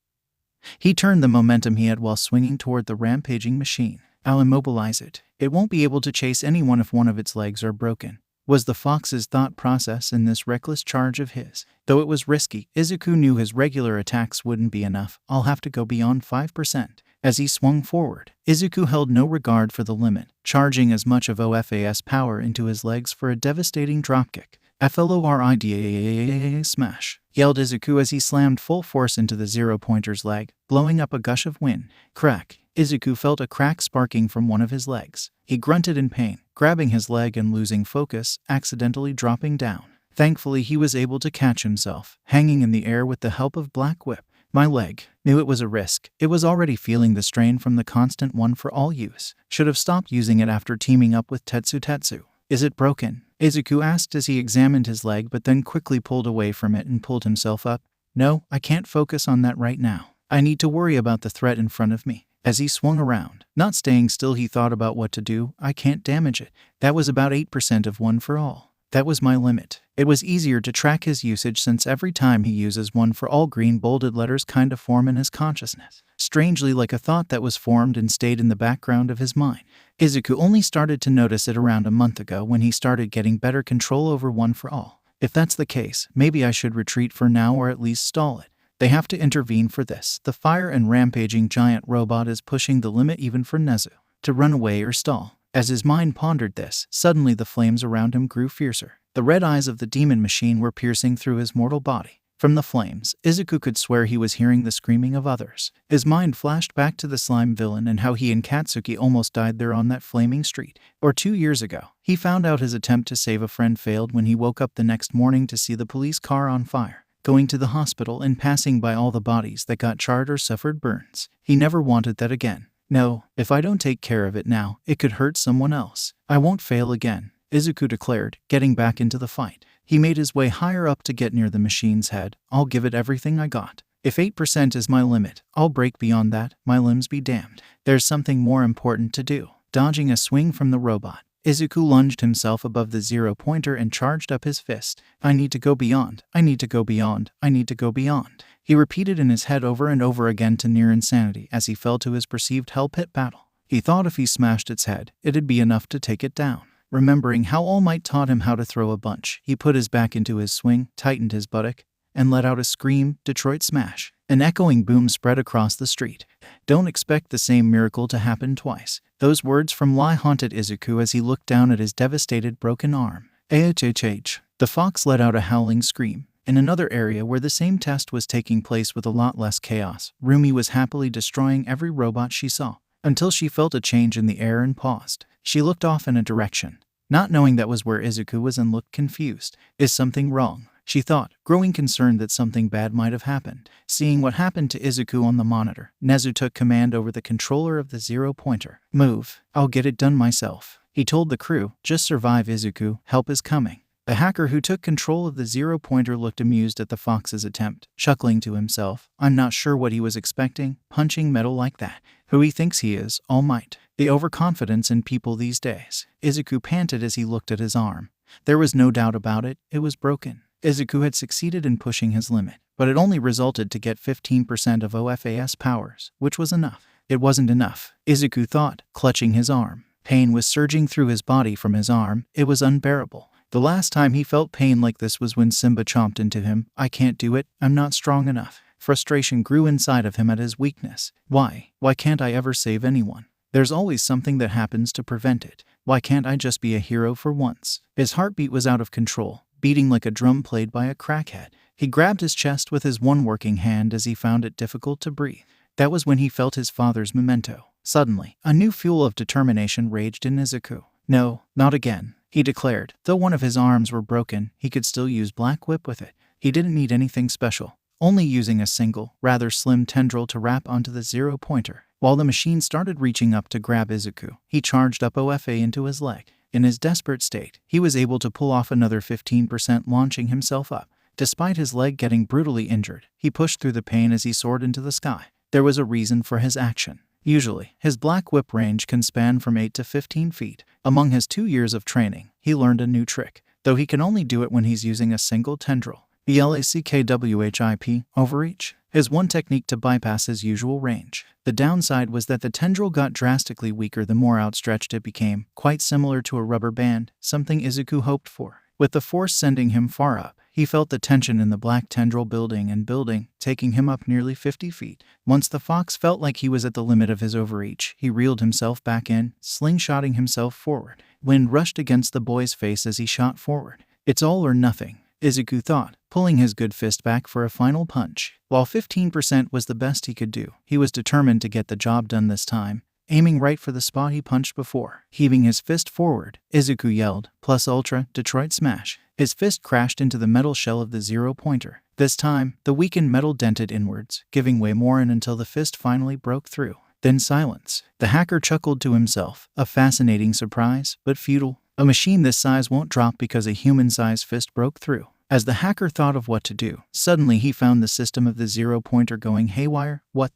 he turned the momentum he had while swinging toward the rampaging machine. "I'll immobilize it. It won't be able to chase anyone if one of its legs are broken," was the fox's thought process in this reckless charge of his. Though it was risky, Izuku knew his regular attacks wouldn't be enough. "I'll have to go beyond 5%. As he swung forward, Izuku held no regard for the limit, charging as much of OFAS power into his legs for a devastating dropkick. "FLORIDA smash," yelled Izuku as he slammed full force into the zero-pointer's leg, blowing up a gush of wind. Crack. Izuku felt a crack sparking from one of his legs. He grunted in pain, grabbing his leg and losing focus, accidentally dropping down. Thankfully, he was able to catch himself, hanging in the air with the help of Black Whip. "My leg." Knew it was a risk. It was already feeling the strain from the constant one-for-all use. Should have stopped using it after teaming up with Tetsu. "Is it broken?" Izuku asked as he examined his leg but then quickly pulled away from it and pulled himself up. "No, I can't focus on that right now. I need to worry about the threat in front of me." As he swung around, not staying still, he thought about what to do. "I can't damage it." That was about 8% of one for all. That was my limit. It was easier to track his usage since every time he uses one for all green bolded letters kinda form in his consciousness. Strangely like a thought that was formed and stayed in the background of his mind. Izuku only started to notice it around a month ago when he started getting better control over one for all. If that's the case, maybe I should retreat for now or at least stall it. They have to intervene for this. The fire and rampaging giant robot is pushing the limit even for Nezu to run away or stall. As his mind pondered this, suddenly the flames around him grew fiercer. The red eyes of the demon machine were piercing through his mortal body. From the flames, Izuku could swear he was hearing the screaming of others. His mind flashed back to the slime villain and how he and Katsuki almost died there on that flaming street. Or 2 years ago, he found out his attempt to save a friend failed when he woke up the next morning to see the police car on fire. Going to the hospital and passing by all the bodies that got charred or suffered burns. He never wanted that again. No, if I don't take care of it now, it could hurt someone else. I won't fail again, Izuku declared, getting back into the fight. He made his way higher up to get near the machine's head. I'll give it everything I got. If 8% is my limit, I'll break beyond that, my limbs be damned. There's something more important to do. Dodging a swing from the robot, Izuku lunged himself above the 0-pointer and charged up his fist. I need to go beyond. I need to go beyond. I need to go beyond. He repeated in his head over and over again to near insanity as he fell to his perceived hell pit battle. He thought if he smashed its head, it'd be enough to take it down. Remembering how All Might taught him how to throw a bunch, he put his back into his swing, tightened his buttock, and let out a scream, Detroit smash. An echoing boom spread across the street. Don't expect the same miracle to happen twice. Those words from Lai haunted Izuku as he looked down at his devastated broken arm. AHHH. The fox let out a howling scream. In another area where the same test was taking place with a lot less chaos, Roomy was happily destroying every robot she saw, until she felt a change in the air and paused. She looked off in a direction, not knowing that was where Izuku was, and looked confused. Is something wrong? She thought, growing concerned that something bad might have happened. Seeing what happened to Izuku on the monitor, Nezu took command over the controller of the 0-pointer. Move. I'll get it done myself. He told the crew, just survive Izuku, help is coming. The hacker who took control of the 0-pointer looked amused at the fox's attempt, chuckling to himself. I'm not sure what he was expecting, punching metal like that. Who he thinks he is, All Might. The overconfidence in people these days. Izuku panted as he looked at his arm. There was no doubt about it, it was broken. Izuku had succeeded in pushing his limit, but it only resulted to get 15% of OFAS powers, which was enough. It wasn't enough, Izuku thought, clutching his arm. Pain was surging through his body from his arm. It was unbearable. The last time he felt pain like this was when Simba chomped into him. I can't do it, I'm not strong enough. Frustration grew inside of him at his weakness. Why can't I ever save anyone? There's always something that happens to prevent it. Why can't I just be a hero for once? His heartbeat was out of control, beating like a drum played by a crackhead. He grabbed his chest with his one working hand as he found it difficult to breathe. That was when he felt his father's memento. Suddenly, a new fuel of determination raged in Izuku. No, not again, he declared. Though one of his arms were broken, he could still use Black Whip with it. He didn't need anything special, only using a single, rather slim tendril to wrap onto the 0-pointer. While the machine started reaching up to grab Izuku, he charged up OFA into his leg. In his desperate state, he was able to pull off another 15%, launching himself up. Despite his leg getting brutally injured, he pushed through the pain as he soared into the sky. There was a reason for his action. Usually, his Black Whip range can span from 8 to 15 feet. Among his 2 years of training, he learned a new trick, though he can only do it when he's using a single tendril. BLACKWHIP, overreach, is one technique to bypass his usual range. The downside was that the tendril got drastically weaker the more outstretched it became, quite similar to a rubber band, something Izuku hoped for. With the force sending him far up, he felt the tension in the black tendril building and building, taking him up nearly 50 feet. Once the fox felt like he was at the limit of his overreach, he reeled himself back in, slingshotting himself forward. Wind rushed against the boy's face as he shot forward. It's all or nothing, Izuku thought, pulling his good fist back for a final punch. While 15% was the best he could do, he was determined to get the job done this time, aiming right for the spot he punched before. Heaving his fist forward, Izuku yelled, "Plus Ultra, Detroit Smash." His fist crashed into the metal shell of the 0-pointer. This time, the weakened metal dented inwards, giving way more and until the fist finally broke through. Then silence. The hacker chuckled to himself, a fascinating surprise, but futile. A machine this size won't drop because a human-sized fist broke through. As the hacker thought of what to do, suddenly he found the system of the 0-pointer going haywire. What?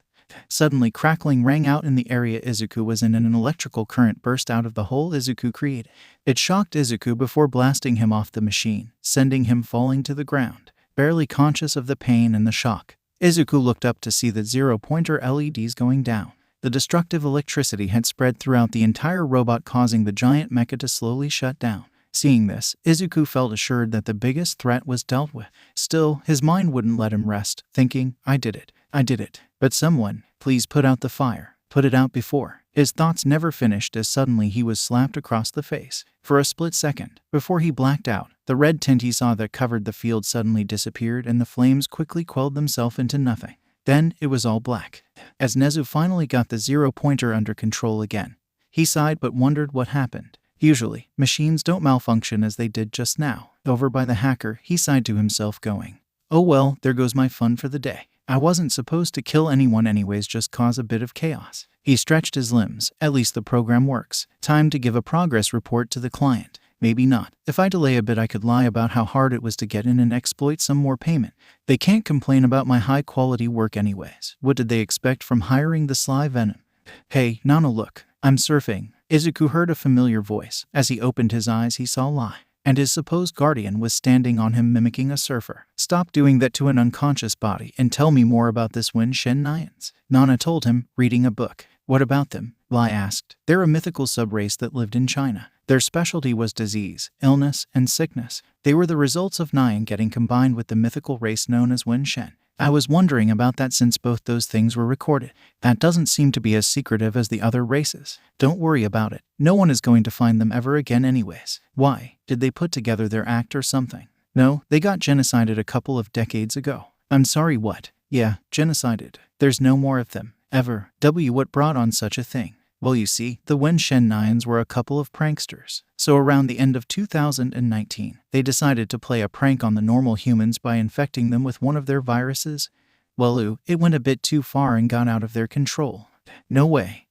Suddenly, crackling rang out in the area Izuku was in and an electrical current burst out of the hole Izuku created. It shocked Izuku before blasting him off the machine, sending him falling to the ground, barely conscious of the pain and the shock. Izuku looked up to see the zero-pointer LEDs going down. The destructive electricity had spread throughout the entire robot, causing the giant mecha to slowly shut down. Seeing this, Izuku felt assured that the biggest threat was dealt with. Still, his mind wouldn't let him rest, thinking, I did it. But someone, please put out the fire. Put it out before. His thoughts never finished as suddenly he was slapped across the face. For a split second, before he blacked out, the red tint he saw that covered the field suddenly disappeared and the flames quickly quelled themselves into nothing. Then it was all black. As Nezu finally got the zero-pointer under control again, he sighed but wondered what happened. Usually, machines don't malfunction as they did just now. Over by the hacker, he sighed to himself going, oh well, there goes my fun for the day. I wasn't supposed to kill anyone anyways, just cause a bit of chaos. He stretched his limbs. At least the program works. Time to give a progress report to the client. Maybe not. If I delay a bit, I could lie about how hard it was to get in and exploit some more payment. They can't complain about my high-quality work anyways. What did they expect from hiring the sly venom? Hey, Nana, look. I'm surfing. Izuku heard a familiar voice. As he opened his eyes, he saw Lai, and his supposed guardian was standing on him mimicking a surfer. Stop doing that to an unconscious body and tell me more about this Wen Shen Nians. Nana told him, reading a book. What about them? Lai asked. They're a mythical subrace that lived in China. Their specialty was disease, illness, and sickness. They were the results of Nian getting combined with the mythical race known as Wen Shen. I was wondering about that since both those things were recorded. That doesn't seem to be as secretive as the other races. Don't worry about it. No one is going to find them ever again anyways. Why? Did they put together their act or something? No, they got genocided a couple of decades ago. I'm sorry, what? Yeah, genocided. There's no more of them. Ever. What brought on such a thing? Well, you see, the Wen Shen Nians were a couple of pranksters. So around the end of 2019, they decided to play a prank on the normal humans by infecting them with one of their viruses. Well, it went a bit too far and got out of their control. No way.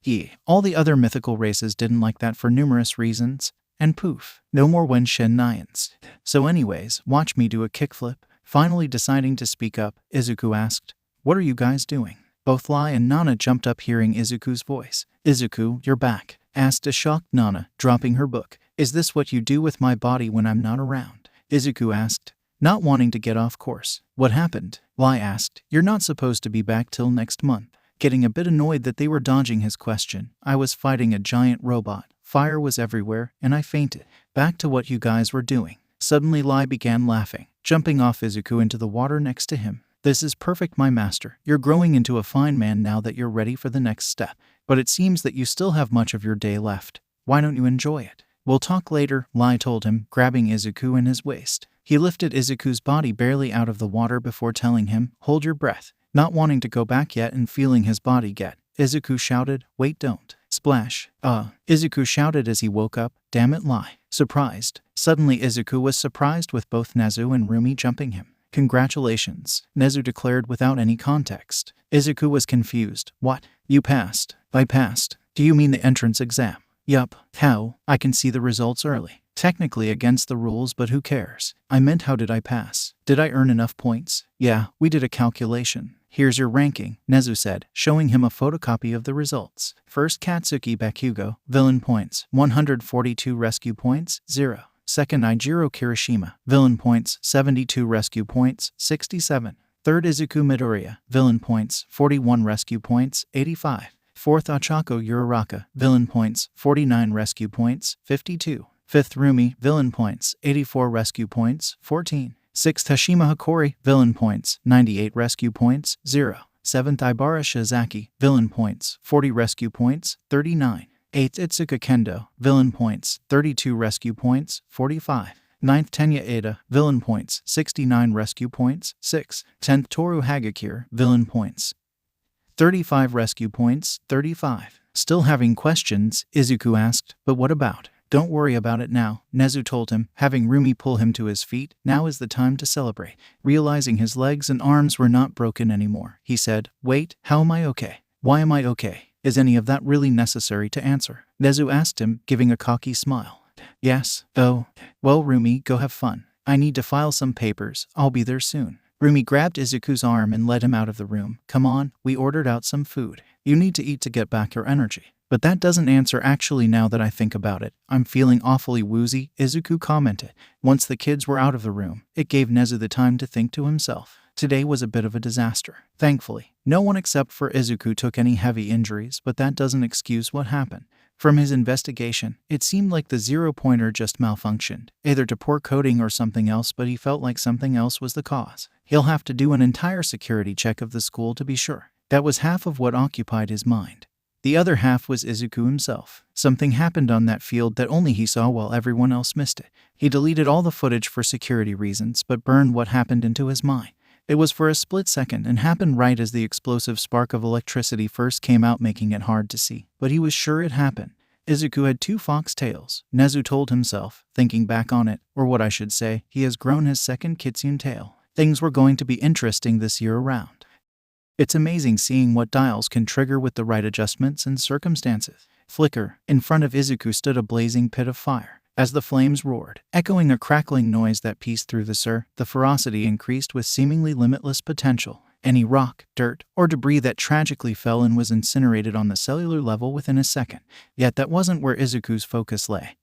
All the other mythical races didn't like that for numerous reasons. And poof, no more Wen Shen Nians. So anyways, watch me do a kickflip. Finally deciding to speak up, Izuku asked, what are you guys doing? Both Lai and Nana jumped up hearing Izuku's voice. Izuku, you're back, asked a shocked Nana, dropping her book. Is this what you do with my body when I'm not around? Izuku asked, not wanting to get off course. What happened? Lai asked. You're not supposed to be back till next month. Getting a bit annoyed that they were dodging his question, I was fighting a giant robot. Fire was everywhere, and I fainted. Back to what you guys were doing. Suddenly Lai began laughing, jumping off Izuku into the water next to him. This is perfect, my master. You're growing into a fine man now that you're ready for the next step. But it seems that you still have much of your day left. Why don't you enjoy it? We'll talk later, Lai told him, grabbing Izuku in his waist. He lifted Izuku's body barely out of the water before telling him, hold your breath. Not wanting to go back yet and feeling his body get, Izuku shouted, wait, don't. Splash. Izuku shouted as he woke up, damn it, Lai. Surprised. Suddenly Izuku was surprised with both Nezu and Roomy jumping him. Congratulations, Nezu declared without any context. Izuku was confused. What? You passed. I passed. Do you mean the entrance exam? Yup. How? I can see the results early. Technically against the rules, but who cares? I meant how did I pass? Did I earn enough points? Yeah, we did a calculation. Here's your ranking, Nezu said, showing him a photocopy of the results. First, Katsuki Bakugo, villain points, 142 rescue points, 0. Second, Ijiro Kirishima, villain points, 72 rescue points, 67. Third, Izuku Midoriya, villain points, 41 rescue points, 85. Fourth, Ochako Uraraka, villain points, 49 rescue points, 52. Fifth, Roomy, villain points, 84 rescue points, 14. Sixth, Hashima Hikori, villain points, 98 rescue points, 0. Seventh, Ibara Shizaki, villain points, 40 rescue points, 39. 8th, Itsuka Kendo, villain points, 32 rescue points, 45. 9th, Tenya Ada, villain points, 69 rescue points, 6. 10th, Toru Hagakure, villain points, 35 rescue points, 35. Still having questions, Izuku asked, but what about? Don't worry about it now, Nezu told him, having Roomy pull him to his feet. Now is the time to celebrate. Realizing his legs and arms were not broken anymore, he said, wait, how am I okay? Why am I okay? Is any of that really necessary to answer? Nezu asked him, giving a cocky smile. Yes. Oh. Well, Roomy, go have fun. I need to file some papers. I'll be there soon. Roomy grabbed Izuku's arm and led him out of the room. Come on, we ordered out some food. You need to eat to get back your energy. But that doesn't answer actually now that I think about it. I'm feeling awfully woozy, Izuku commented. Once the kids were out of the room, it gave Nezu the time to think to himself. Today was a bit of a disaster. Thankfully, no one except for Izuku took any heavy injuries, but that doesn't excuse what happened. From his investigation, it seemed like the zero-pointer just malfunctioned, either to poor coding or something else, but he felt like something else was the cause. He'll have to do an entire security check of the school to be sure. That was half of what occupied his mind. The other half was Izuku himself. Something happened on that field that only he saw while everyone else missed it. He deleted all the footage for security reasons, but burned what happened into his mind. It was for a split second and happened right as the explosive spark of electricity first came out, making it hard to see. But he was sure it happened. Izuku had 2 fox tails, Nezu told himself, thinking back on it, or what I should say, he has grown his second kitsune tail. Things were going to be interesting this year around. It's amazing seeing what dials can trigger with the right adjustments and circumstances. Flicker, in front of Izuku stood a blazing pit of fire. As the flames roared, echoing a crackling noise that pieced through the ferocity increased with seemingly limitless potential. Any rock, dirt, or debris that tragically fell in was incinerated on the cellular level within a second. Yet that wasn't where Izuku's focus lay.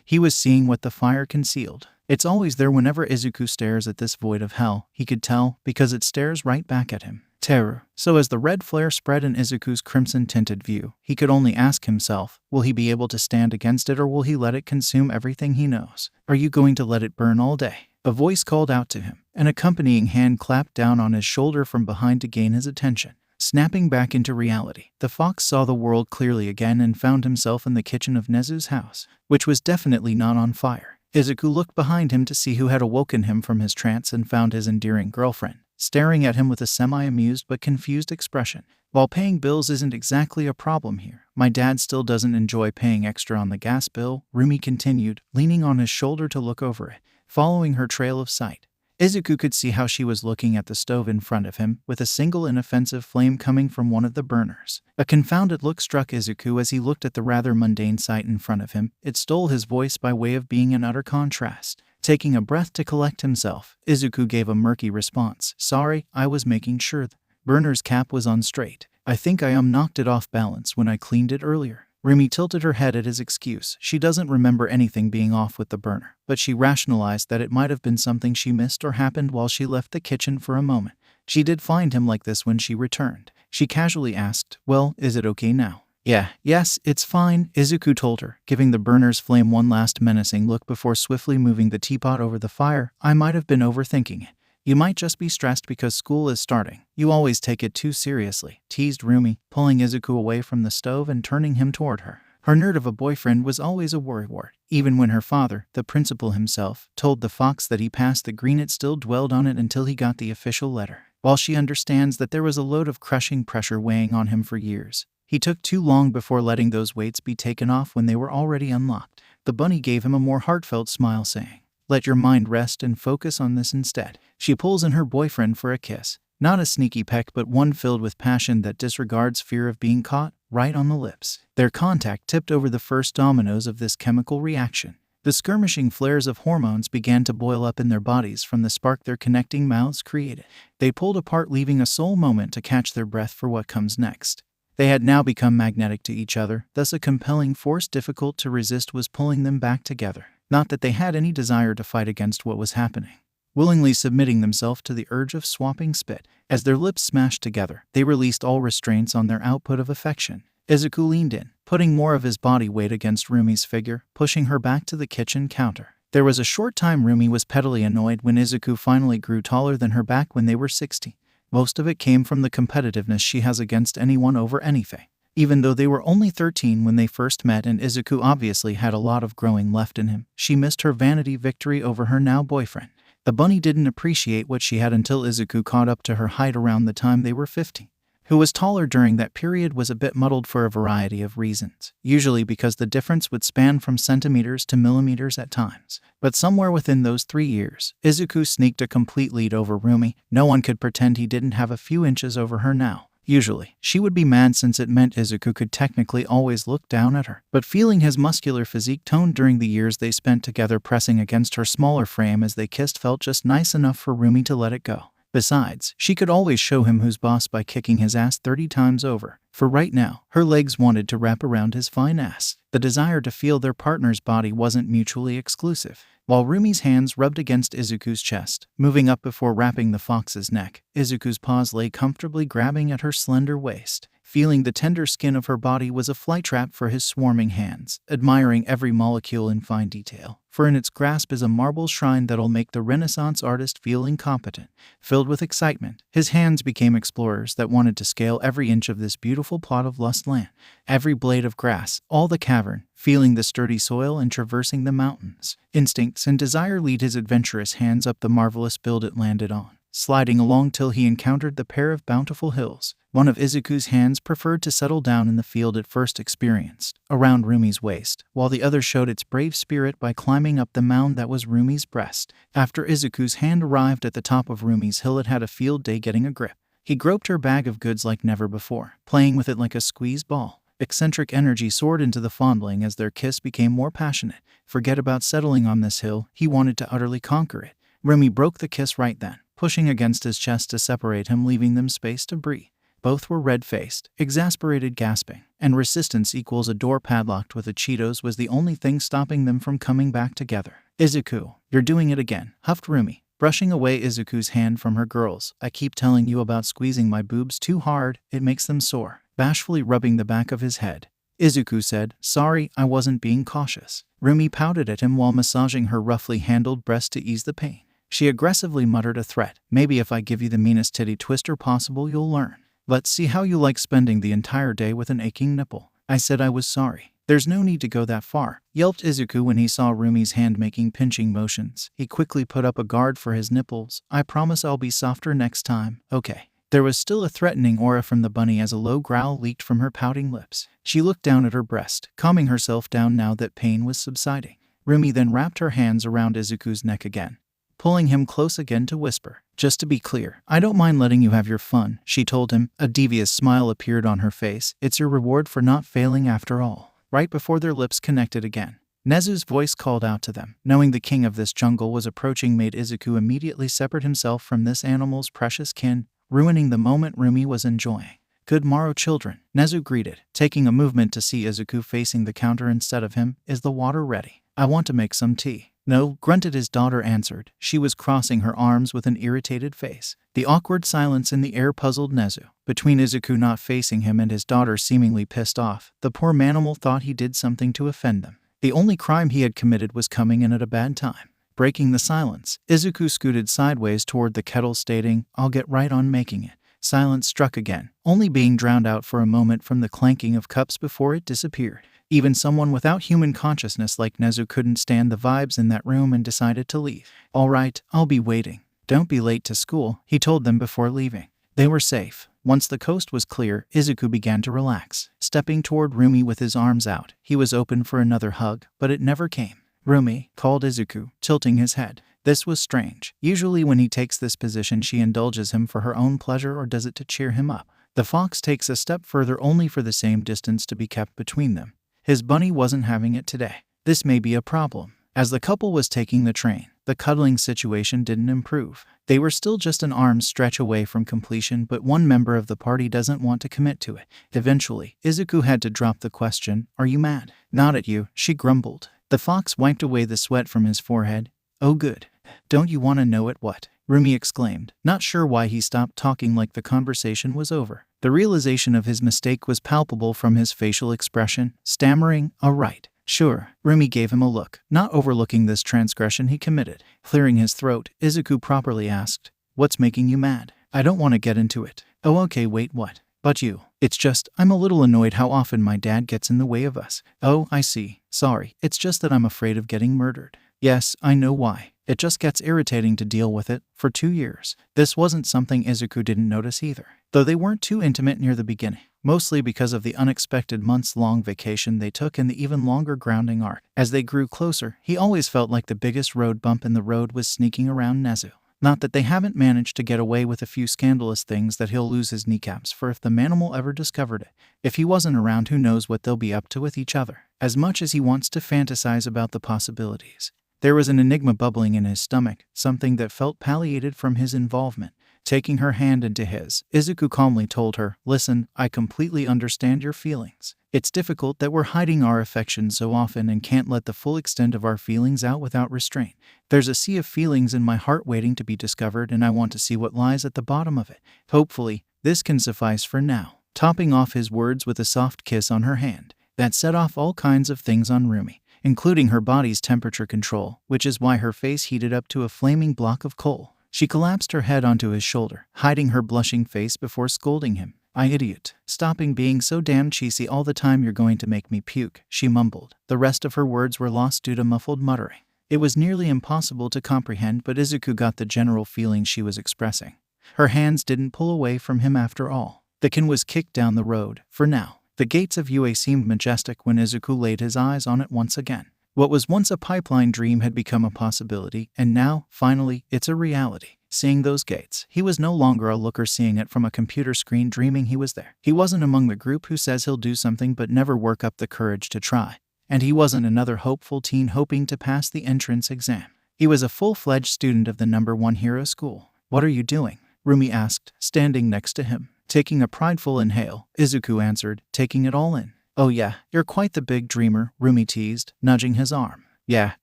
He was seeing what the fire concealed. It's always there whenever Izuku stares at this void of hell, he could tell, because it stares right back at him. Terror. So as the red flare spread in Izuku's crimson-tinted view, he could only ask himself, will he be able to stand against it, or will he let it consume everything he knows? Are you going to let it burn all day? A voice called out to him. An accompanying hand clapped down on his shoulder from behind to gain his attention. Snapping back into reality, the fox saw the world clearly again and found himself in the kitchen of Nezu's house, which was definitely not on fire. Izuku looked behind him to see who had awoken him from his trance and found his endearing girlfriend, staring at him with a semi-amused but confused expression. While paying bills isn't exactly a problem here, my dad still doesn't enjoy paying extra on the gas bill, Roomy continued, leaning on his shoulder to look over it. Following her trail of sight, Izuku could see how she was looking at the stove in front of him, with a single inoffensive flame coming from one of the burners. A confounded look struck Izuku as he looked at the rather mundane sight in front of him. It stole his voice by way of being an utter contrast. Taking a breath to collect himself, Izuku gave a murky response. Sorry, I was making sure the burner's cap was on straight. I think I knocked it off balance when I cleaned it earlier. Roomy tilted her head at his excuse. She doesn't remember anything being off with the burner, but she rationalized that it might have been something she missed or happened while she left the kitchen for a moment. She did find him like this when she returned. She casually asked, well, is it okay now? Yes, it's fine, Izuku told her, giving the burner's flame one last menacing look before swiftly moving the teapot over the fire. I might have been overthinking it. You might just be stressed because school is starting. You always take it too seriously, teased Roomy, pulling Izuku away from the stove and turning him toward her. Her nerd of a boyfriend was always a worrywart. Even when her father, the principal himself, told the fox that he passed the green, it still dwelled on it until he got the official letter. While she understands that there was a load of crushing pressure weighing on him for years, he took too long before letting those weights be taken off when they were already unlocked. The bunny gave him a more heartfelt smile, saying, let your mind rest and focus on this instead. She pulls in her boyfriend for a kiss. Not a sneaky peck, but one filled with passion that disregards fear of being caught, right on the lips. Their contact tipped over the first dominoes of this chemical reaction. The skirmishing flares of hormones began to boil up in their bodies from the spark their connecting mouths created. They pulled apart, leaving a sole moment to catch their breath for what comes next. They had now become magnetic to each other, thus a compelling force difficult to resist was pulling them back together. Not that they had any desire to fight against what was happening. Willingly submitting themselves to the urge of swapping spit. As their lips smashed together, they released all restraints on their output of affection. Izuku leaned in, putting more of his body weight against Roomy's figure, pushing her back to the kitchen counter. There was a short time Roomy was pettily annoyed when Izuku finally grew taller than her back when they were 60. Most of it came from the competitiveness she has against anyone over anything. Even though they were only 13 when they first met and Izuku obviously had a lot of growing left in him, she missed her vanity victory over her now boyfriend. The bunny didn't appreciate what she had until Izuku caught up to her height around the time they were 50. Who was taller during that period was a bit muddled for a variety of reasons, usually because the difference would span from centimeters to millimeters at times. But somewhere within those 3 years, Izuku sneaked a complete lead over Roomy. No one could pretend he didn't have a few inches over her now. Usually, she would be mad since it meant Izuku could technically always look down at her. But feeling his muscular physique toned during the years they spent together pressing against her smaller frame as they kissed felt just nice enough for Roomy to let it go. Besides, she could always show him who's boss by kicking his ass 30 times over. For right now, her legs wanted to wrap around his fine ass. The desire to feel their partner's body wasn't mutually exclusive. While Rumi's hands rubbed against Izuku's chest, moving up before wrapping the fox's neck, Izuku's paws lay comfortably grabbing at her slender waist. Feeling the tender skin of her body was a flight trap for his swarming hands, admiring every molecule in fine detail. For in its grasp is a marble shrine that'll make the Renaissance artist feel incompetent. Filled with excitement, his hands became explorers that wanted to scale every inch of this beautiful plot of lust land. Every blade of grass, all the cavern, feeling the sturdy soil and traversing the mountains. Instincts and desire lead his adventurous hands up the marvelous build it landed on, sliding along till he encountered the pair of bountiful hills. One of Izuku's hands preferred to settle down in the field it first experienced, around Rumi's waist, while the other showed its brave spirit by climbing up the mound that was Rumi's breast. After Izuku's hand arrived at the top of Rumi's hill, it had a field day getting a grip. He groped her bag of goods like never before, playing with it like a squeezed ball. Eccentric energy soared into the fondling as their kiss became more passionate. Forget about settling on this hill, he wanted to utterly conquer it. Rumi broke the kiss right then, pushing against his chest to separate him, leaving them space to breathe. Both were red-faced, exasperated, gasping, and resistance equals a door padlocked with a Cheetos was the only thing stopping them from coming back together. Izuku, you're doing it again, huffed Rumi, brushing away Izuku's hand from her. Girls, I keep telling you about squeezing my boobs too hard, it makes them sore. Bashfully rubbing the back of his head, Izuku said, sorry, I wasn't being cautious. Rumi pouted at him while massaging her roughly handled breast to ease the pain. She aggressively muttered a threat, maybe if I give you the meanest titty twister possible you'll learn. Let's see how you like spending the entire day with an aching nipple. I said I was sorry. There's no need to go that far, yelped Izuku when he saw Rumi's hand making pinching motions. He quickly put up a guard for his nipples. I promise I'll be softer next time, okay. There was still a threatening aura from the bunny as a low growl leaked from her pouting lips. She looked down at her breast, calming herself down now that pain was subsiding. Rumi then wrapped her hands around Izuku's neck again, pulling him close again to whisper, just to be clear, I don't mind letting you have your fun, she told him. A devious smile appeared on her face. It's your reward for not failing after all. Right before their lips connected again, Nezu's voice called out to them. Knowing the king of this jungle was approaching made Izuku immediately separate himself from this animal's precious kin, ruining the moment Rumi was enjoying. Good morrow, children, Nezu greeted, taking a movement to see Izuku facing the counter instead of him. Is the water ready? I want to make some tea. No, grunted his daughter answered. She was crossing her arms with an irritated face. The awkward silence in the air puzzled Nezu. Between Izuku not facing him and his daughter seemingly pissed off, the poor manimal thought he did something to offend them. The only crime he had committed was coming in at a bad time. Breaking the silence, Izuku scooted sideways toward the kettle stating, I'll get right on making it. Silence struck again, only being drowned out for a moment from the clanking of cups before it disappeared. Even someone without human consciousness like Nezu couldn't stand the vibes in that room and decided to leave. All right, I'll be waiting. Don't be late to school, he told them before leaving. They were safe. Once the coast was clear, Izuku began to relax. Stepping toward Rumi with his arms out, he was open for another hug, but it never came. Rumi, called Izuku, tilting his head. This was strange. Usually when he takes this position she indulges him for her own pleasure or does it to cheer him up. The fox takes a step further only for the same distance to be kept between them. His bunny wasn't having it today. This may be a problem. As the couple was taking the train, the cuddling situation didn't improve. They were still just an arm's stretch away from completion, but one member of the party doesn't want to commit to it. Eventually, Izuku had to drop the question, Are you mad? Not at you, she grumbled. The fox wiped away the sweat from his forehead. Oh good. Don't you want to know it? What? Rumi exclaimed, not sure why he stopped talking like the conversation was over. The realization of his mistake was palpable from his facial expression, stammering, all right. Sure, Rumi gave him a look, not overlooking this transgression he committed. Clearing his throat, Izuku properly asked, What's making you mad? I don't want to get into it. Oh okay, wait, what? But you. It's just, I'm a little annoyed how often my dad gets in the way of us. Oh, I see. Sorry, it's just that I'm afraid of getting murdered. Yes, I know why. It just gets irritating to deal with it. For 2 years. This wasn't something Izuku didn't notice either, though they weren't too intimate near the beginning, mostly because of the unexpected months-long vacation they took and the even longer grounding arc. As they grew closer, he always felt like the biggest road bump in the road was sneaking around Nezu. Not that they haven't managed to get away with a few scandalous things that he'll lose his kneecaps for if the manimal ever discovered it. If he wasn't around, who knows what they'll be up to with each other. As much as he wants to fantasize about the possibilities, there was an enigma bubbling in his stomach, something that felt palliated from his involvement. Taking her hand into his, Izuku calmly told her, "Listen, I completely understand your feelings. It's difficult that we're hiding our affection so often and can't let the full extent of our feelings out without restraint. There's a sea of feelings in my heart waiting to be discovered, and I want to see what lies at the bottom of it. Hopefully, this can suffice for now." Topping off his words with a soft kiss on her hand that set off all kinds of things on Roomy, including her body's temperature control, which is why her face heated up to a flaming block of coal. She collapsed her head onto his shoulder, hiding her blushing face before scolding him. Idiot. Stopping being so damn cheesy all the time, you're going to make me puke," she mumbled. The rest of her words were lost due to muffled muttering. It was nearly impossible to comprehend, but Izuku got the general feeling she was expressing. Her hands didn't pull away from him after all. The kin was kicked down the road, for now. The gates of UA seemed majestic when Izuku laid his eyes on it once again. What was once a pipeline dream had become a possibility, and now, finally, it's a reality. Seeing those gates, he was no longer a looker seeing it from a computer screen dreaming he was there. He wasn't among the group who says he'll do something but never work up the courage to try. And he wasn't another hopeful teen hoping to pass the entrance exam. He was a full-fledged student of the #1 hero school. "What are you doing?" Roomy asked, standing next to him. Taking a prideful inhale, Izuku answered, taking it all in. "Oh yeah, you're quite the big dreamer," Roomy teased, nudging his arm. "Yeah,"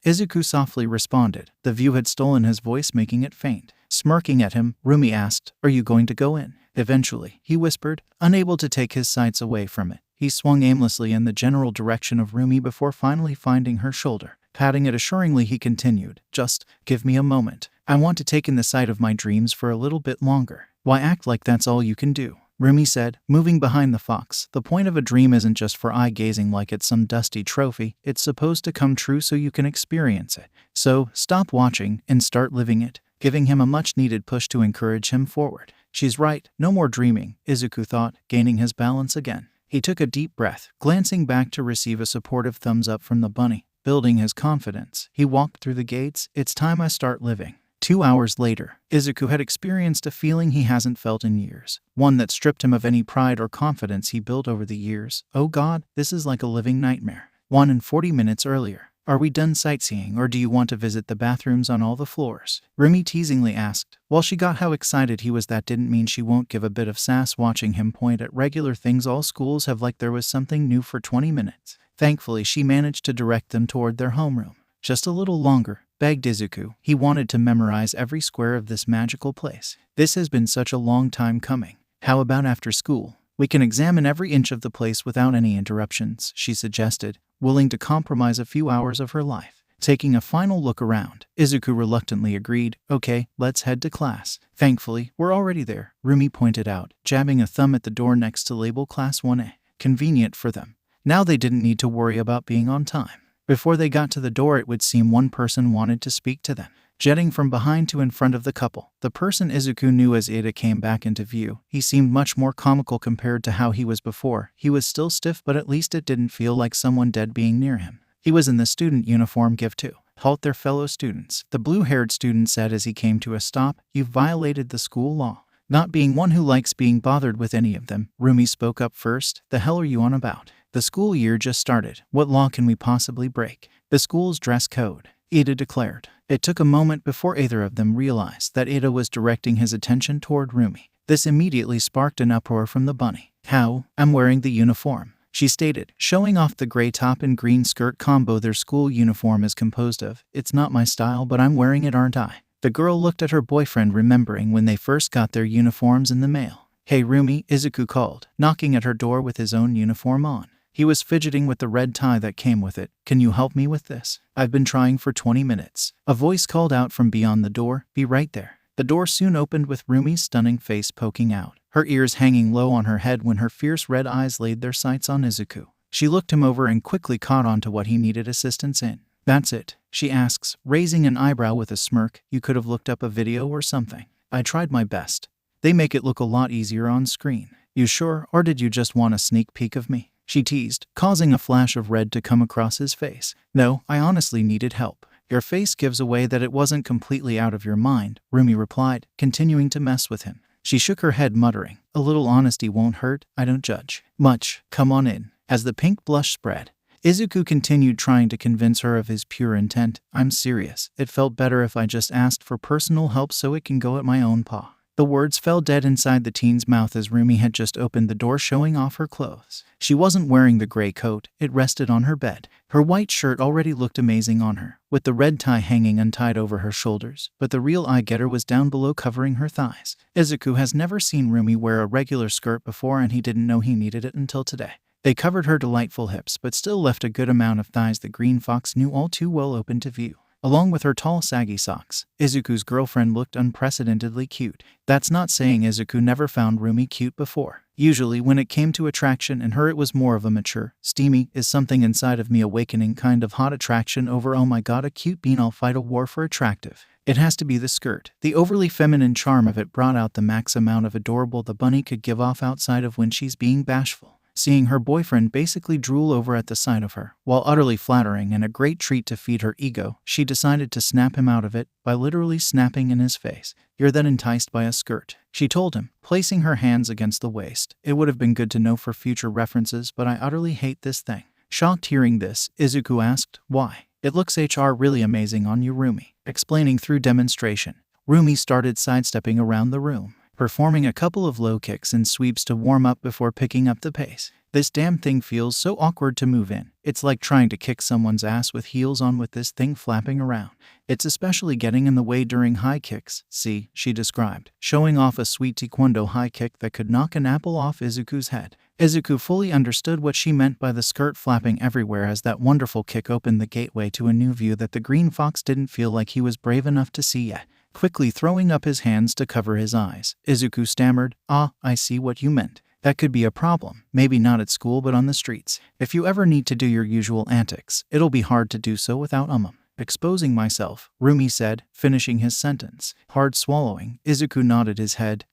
Izuku softly responded. The view had stolen his voice, making it faint. Smirking at him, Roomy asked, "Are you going to go in?" "Eventually," he whispered, unable to take his sights away from it. He swung aimlessly in the general direction of Roomy before finally finding her shoulder. Patting it assuringly, he continued, "Just give me a moment. I want to take in the sight of my dreams for a little bit longer." "Why act like that's all you can do?" Roomy said, moving behind the fox. "The point of a dream isn't just for eye-gazing like it's some dusty trophy. It's supposed to come true so you can experience it. So, stop watching and start living it," giving him a much-needed push to encourage him forward. "She's right, no more dreaming," Izuku thought, gaining his balance again. He took a deep breath, glancing back to receive a supportive thumbs up from the bunny. Building his confidence, he walked through the gates. "It's time I start living." 2 hours later, Izuku had experienced a feeling he hasn't felt in years, one that stripped him of any pride or confidence he built over the years. "Oh God, this is like a living nightmare." 1:40 minutes earlier. "Are we done sightseeing, or do you want to visit the bathrooms on all the floors?" Roomy teasingly asked. While she got how excited he was, that didn't mean she won't give a bit of sass watching him point at regular things all schools have, like there was something new for 20 minutes. Thankfully, she managed to direct them toward their homeroom. "Just a little longer," begged Izuku. He wanted to memorize every square of this magical place. "This has been such a long time coming. How about after school? We can examine every inch of the place without any interruptions," she suggested, willing to compromise a few hours of her life. Taking a final look around, Izuku reluctantly agreed. "Okay, let's head to class." "Thankfully, we're already there," Roomy pointed out, jabbing a thumb at the door next to label Class 1A. Convenient for them. Now they didn't need to worry about being on time. Before they got to the door, it would seem one person wanted to speak to them. Jetting from behind to in front of the couple, the person Izuku knew as Ada came back into view. He seemed much more comical compared to how he was before. He was still stiff, but at least it didn't feel like someone dead being near him. He was in the student uniform. "Give to halt their fellow students," the blue-haired student said as he came to a stop. "You've violated the school law." Not being one who likes being bothered with any of them, Roomy spoke up first. "The hell are you on about? The school year just started. What law can we possibly break?" "The school's dress code," Ada declared. It took a moment before either of them realized that Ada was directing his attention toward Roomy. This immediately sparked an uproar from the bunny. "How? I'm wearing the uniform," she stated, showing off the gray top and green skirt combo their school uniform is composed of. "It's not my style, but I'm wearing it, aren't I?" The girl looked at her boyfriend, remembering when they first got their uniforms in the mail. "Hey Roomy," Izuku called, knocking at her door with his own uniform on. He was fidgeting with the red tie that came with it. "Can you help me with this? I've been trying for 20 minutes. A voice called out from beyond the door. "Be right there." The door soon opened with Roomy's stunning face poking out, her ears hanging low on her head when her fierce red eyes laid their sights on Izuku. She looked him over and quickly caught on to what he needed assistance in. "That's it?" she asks, raising an eyebrow with a smirk. "You could have looked up a video or something." "I tried my best. They make it look a lot easier on screen." "You sure, or did you just want a sneak peek of me?" she teased, causing a flash of red to come across his face. "No, I honestly needed help." "Your face gives away that it wasn't completely out of your mind," Roomy replied, continuing to mess with him. She shook her head, muttering, "A little honesty won't hurt. I don't judge much. Come on in." As the pink blush spread, Izuku continued trying to convince her of his pure intent. "I'm serious. It felt better if I just asked for personal help so it can go at my own paw." The words fell dead inside the teen's mouth as Roomy had just opened the door, showing off her clothes. She wasn't wearing the gray coat, it rested on her bed. Her white shirt already looked amazing on her, with the red tie hanging untied over her shoulders, but the real eye-getter was down below, covering her thighs. Izuku has never seen Roomy wear a regular skirt before, and he didn't know he needed it until today. They covered her delightful hips, but still left a good amount of thighs the green fox knew all too well open to view. Along with her tall, saggy socks, Izuku's girlfriend looked unprecedentedly cute. That's not saying Izuku never found Roomy cute before. Usually when it came to attraction in her, it was more of a mature, steamy, is something inside of me awakening kind of hot attraction over oh my god a cute bean, I'll fight a war for attractive. It has to be the skirt. The overly feminine charm of it brought out the max amount of adorable the bunny could give off outside of when she's being bashful. Seeing her boyfriend basically drool over at the sight of her, while utterly flattering and a great treat to feed her ego, she decided to snap him out of it by literally snapping in his face. You're then enticed by a skirt, she told him, placing her hands against the waist. It would have been good to know for future references, but I utterly hate this thing. Shocked hearing this, Izuku asked, why? It looks really amazing on you, Roomy. Explaining through demonstration, Roomy started sidestepping around the room, performing a couple of low kicks and sweeps to warm up before picking up the pace. This damn thing feels so awkward to move in. It's like trying to kick someone's ass with heels on with this thing flapping around. It's especially getting in the way during high kicks. See, she described, showing off a sweet taekwondo high kick that could knock an apple off Izuku's head. Izuku fully understood what she meant by the skirt flapping everywhere, as that wonderful kick opened the gateway to a new view that the green fox didn't feel like he was brave enough to see yet. Quickly throwing up his hands to cover his eyes, Izuku stammered, I see what you meant. That could be a problem, maybe not at school but on the streets. If you ever need to do your usual antics, it'll be hard to do so without exposing myself, Roomy said, finishing his sentence. Hard swallowing, Izuku nodded his head.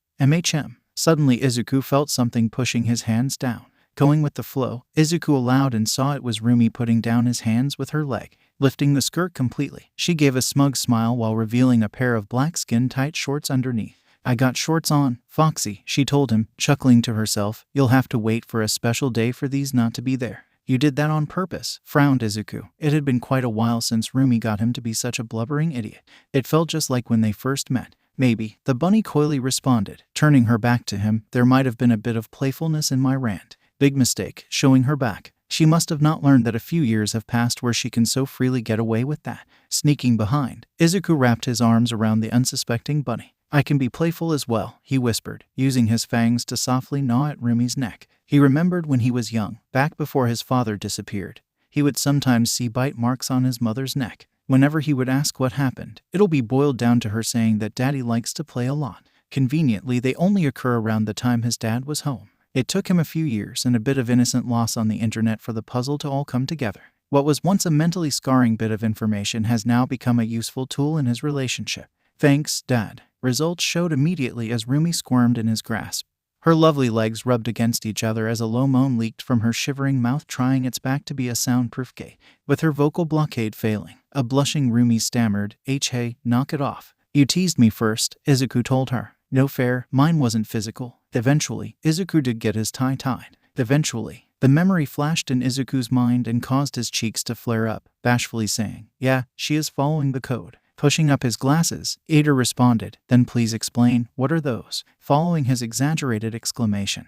Suddenly Izuku felt something pushing his hands down. Going with the flow, Izuku allowed and saw it was Roomy putting down his hands with her leg, lifting the skirt completely. She gave a smug smile while revealing a pair of black skin-tight shorts underneath. I got shorts on, Foxy, she told him, chuckling to herself. You'll have to wait for a special day for these not to be there. You did that on purpose, frowned Izuku. It had been quite a while since Roomy got him to be such a blubbering idiot. It felt just like when they first met. Maybe, the bunny coyly responded, turning her back to him. There might have been a bit of playfulness in my rant. Big mistake, showing her back. She must have not learned that a few years have passed where she can so freely get away with that. Sneaking behind, Izuku wrapped his arms around the unsuspecting bunny. I can be playful as well, he whispered, using his fangs to softly gnaw at Roomy's neck. He remembered when he was young, back before his father disappeared. He would sometimes see bite marks on his mother's neck. Whenever he would ask what happened, it'll be boiled down to her saying that Daddy likes to play a lot. Conveniently, they only occur around the time his dad was home. It took him a few years and a bit of innocent loss on the internet for the puzzle to all come together. What was once a mentally scarring bit of information has now become a useful tool in his relationship. Thanks, Dad. Results showed immediately as Roomy squirmed in his grasp. Her lovely legs rubbed against each other as a low moan leaked from her shivering mouth, trying its back to be a soundproof gate. With her vocal blockade failing, a blushing Roomy stammered, Hey, knock it off. You teased me first, Izuku told her. No fair, mine wasn't physical. Eventually, Izuku did get his tie tied. Eventually, the memory flashed in Izuku's mind and caused his cheeks to flare up, bashfully saying, Yeah, she is following the code. Pushing up his glasses, Ryder responded, Then please explain, what are those? Following his exaggerated exclamation,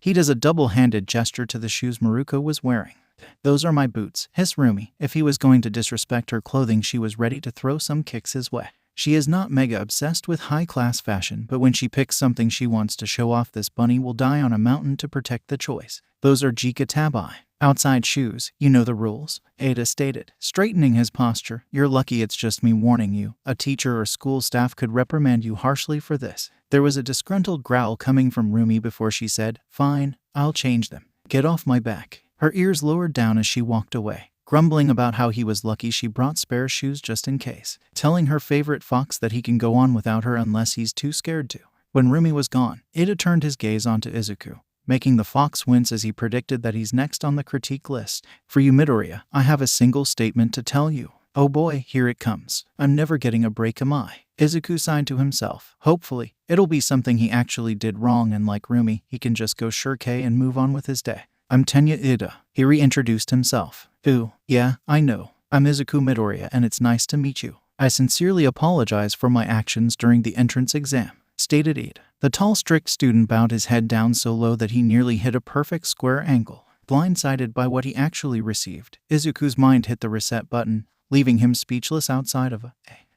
he does a double-handed gesture to the shoes Miruko was wearing. Those are my boots, hissed Roomy. If he was going to disrespect her clothing, she was ready to throw some kicks his way. She is not mega obsessed with high-class fashion, but when she picks something she wants to show off, this bunny will die on a mountain to protect the choice. Those are Jika Tabai. Outside shoes, you know the rules, Ada stated, straightening his posture. You're lucky it's just me warning you. A teacher or school staff could reprimand you harshly for this. There was a disgruntled growl coming from Roomy before she said, Fine, I'll change them. Get off my back. Her ears lowered down as she walked away, grumbling about how he was lucky she brought spare shoes just in case, telling her favorite fox that he can go on without her unless he's too scared to. When Roomy was gone, Ada turned his gaze onto Izuku, making the fox wince as he predicted that he's next on the critique list. For you, Midoriya, I have a single statement to tell you. Oh boy, here it comes. I'm never getting a break, am I? Izuku sighed to himself. Hopefully, it'll be something he actually did wrong, and like Roomy, he can just go shirkei and move on with his day. I'm Tenya Ida. He reintroduced himself. Ooh, yeah, I know. I'm Izuku Midoriya, and it's nice to meet you. I sincerely apologize for my actions during the entrance exam. stated Ada. The tall, strict student bowed his head down so low that he nearly hit a perfect square angle. Blindsided by what he actually received, Izuku's mind hit the reset button, leaving him speechless outside of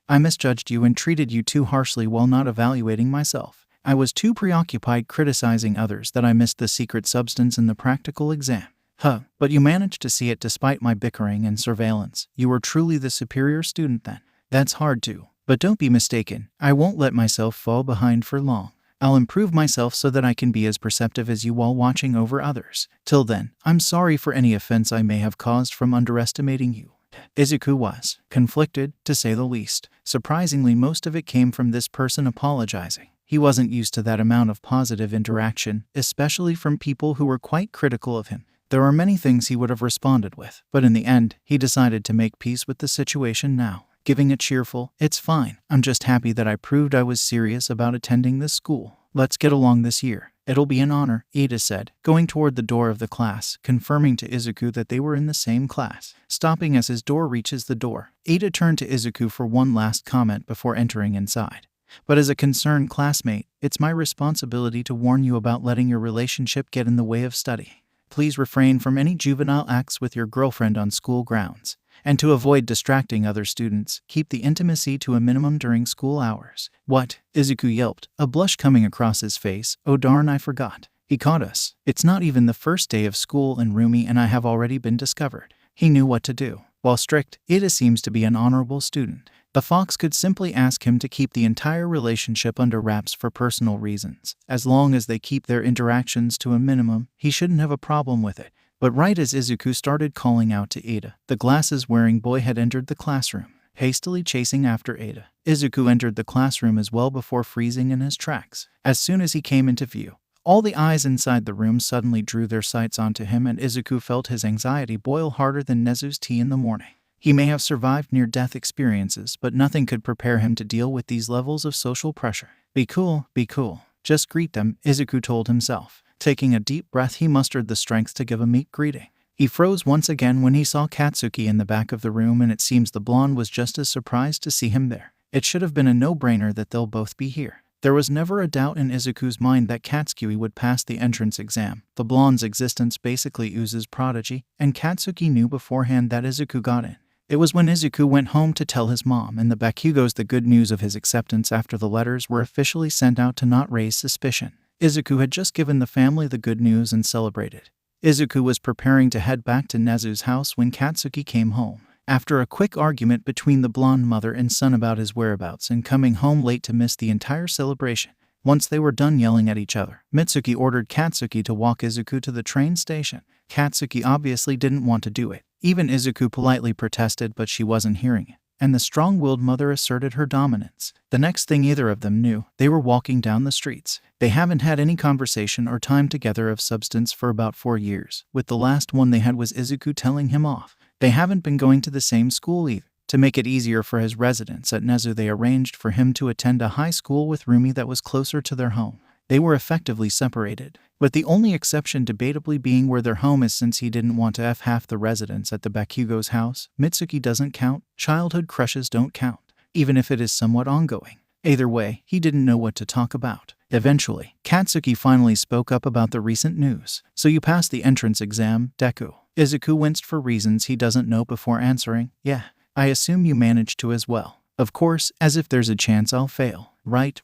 I misjudged you and treated you too harshly while not evaluating myself. I was too preoccupied criticizing others that I missed the secret substance in the practical exam. But you managed to see it despite my bickering and surveillance. You were truly the superior student then. That's hard too. But don't be mistaken, I won't let myself fall behind for long. I'll improve myself so that I can be as perceptive as you while watching over others. Till then, I'm sorry for any offense I may have caused from underestimating you. Izuku was conflicted, to say the least. Surprisingly, most of it came from this person apologizing. He wasn't used to that amount of positive interaction, especially from people who were quite critical of him. There are many things he would have responded with, but in the end, he decided to make peace with the situation now, giving a cheerful, "It's fine, I'm just happy that I proved I was serious about attending this school. Let's get along this year. It'll be an honor," Ada said, going toward the door of the class, confirming to Izuku that they were in the same class. Stopping as his door reaches the door, Ada turned to Izuku for one last comment before entering inside. "But as a concerned classmate, it's my responsibility to warn you about letting your relationship get in the way of study. Please refrain from any juvenile acts with your girlfriend on school grounds. And to avoid distracting other students, keep the intimacy to a minimum during school hours." "What?" Izuku yelped, a blush coming across his face. "Oh darn, I forgot. He caught us. It's not even the first day of school and Roomy and I have already been discovered." He knew what to do. While strict, Ada seems to be an honorable student. The fox could simply ask him to keep the entire relationship under wraps for personal reasons. As long as they keep their interactions to a minimum, he shouldn't have a problem with it. But right as Izuku started calling out to Ada, the glasses-wearing boy had entered the classroom, hastily chasing after Ada. Izuku entered the classroom as well before freezing in his tracks. As soon as he came into view, all the eyes inside the room suddenly drew their sights onto him, and Izuku felt his anxiety boil harder than Nezu's tea in the morning. He may have survived near-death experiences, but nothing could prepare him to deal with these levels of social pressure. Be cool, just greet them," Izuku told himself. Taking a deep breath, he mustered the strength to give a meek greeting. He froze once again when he saw Katsuki in the back of the room, and it seems the blonde was just as surprised to see him there. It should have been a no-brainer that they'll both be here. There was never a doubt in Izuku's mind that Katsuki would pass the entrance exam. The blonde's existence basically oozes prodigy, and Katsuki knew beforehand that Izuku got in. It was when Izuku went home to tell his mom and the Bakugos the good news of his acceptance after the letters were officially sent out to not raise suspicion. Izuku had just given the family the good news and celebrated. Izuku was preparing to head back to Nezu's house when Katsuki came home. After a quick argument between the blonde mother and son about his whereabouts and coming home late to miss the entire celebration, once they were done yelling at each other, Mitsuki ordered Katsuki to walk Izuku to the train station. Katsuki obviously didn't want to do it. Even Izuku politely protested, but she wasn't hearing it, and the strong-willed mother asserted her dominance. The next thing either of them knew, they were walking down the streets. They haven't had any conversation or time together of substance for about 4 years, with the last one they had was Izuku telling him off. They haven't been going to the same school either. To make it easier for his residence at Nezu, they arranged for him to attend a high school with Roomy that was closer to their home. They were effectively separated, with the only exception debatably being where their home is, since he didn't want to F half the residents at the Bakugo's house. Mitsuki doesn't count. Childhood crushes don't count, even if it is somewhat ongoing. Either way, he didn't know what to talk about. Eventually, Katsuki finally spoke up about the recent news. "So you passed the entrance exam, Deku?" Izuku winced for reasons he doesn't know before answering, "Yeah, I assume you managed to as well." "Of course, as if there's a chance I'll fail." Right.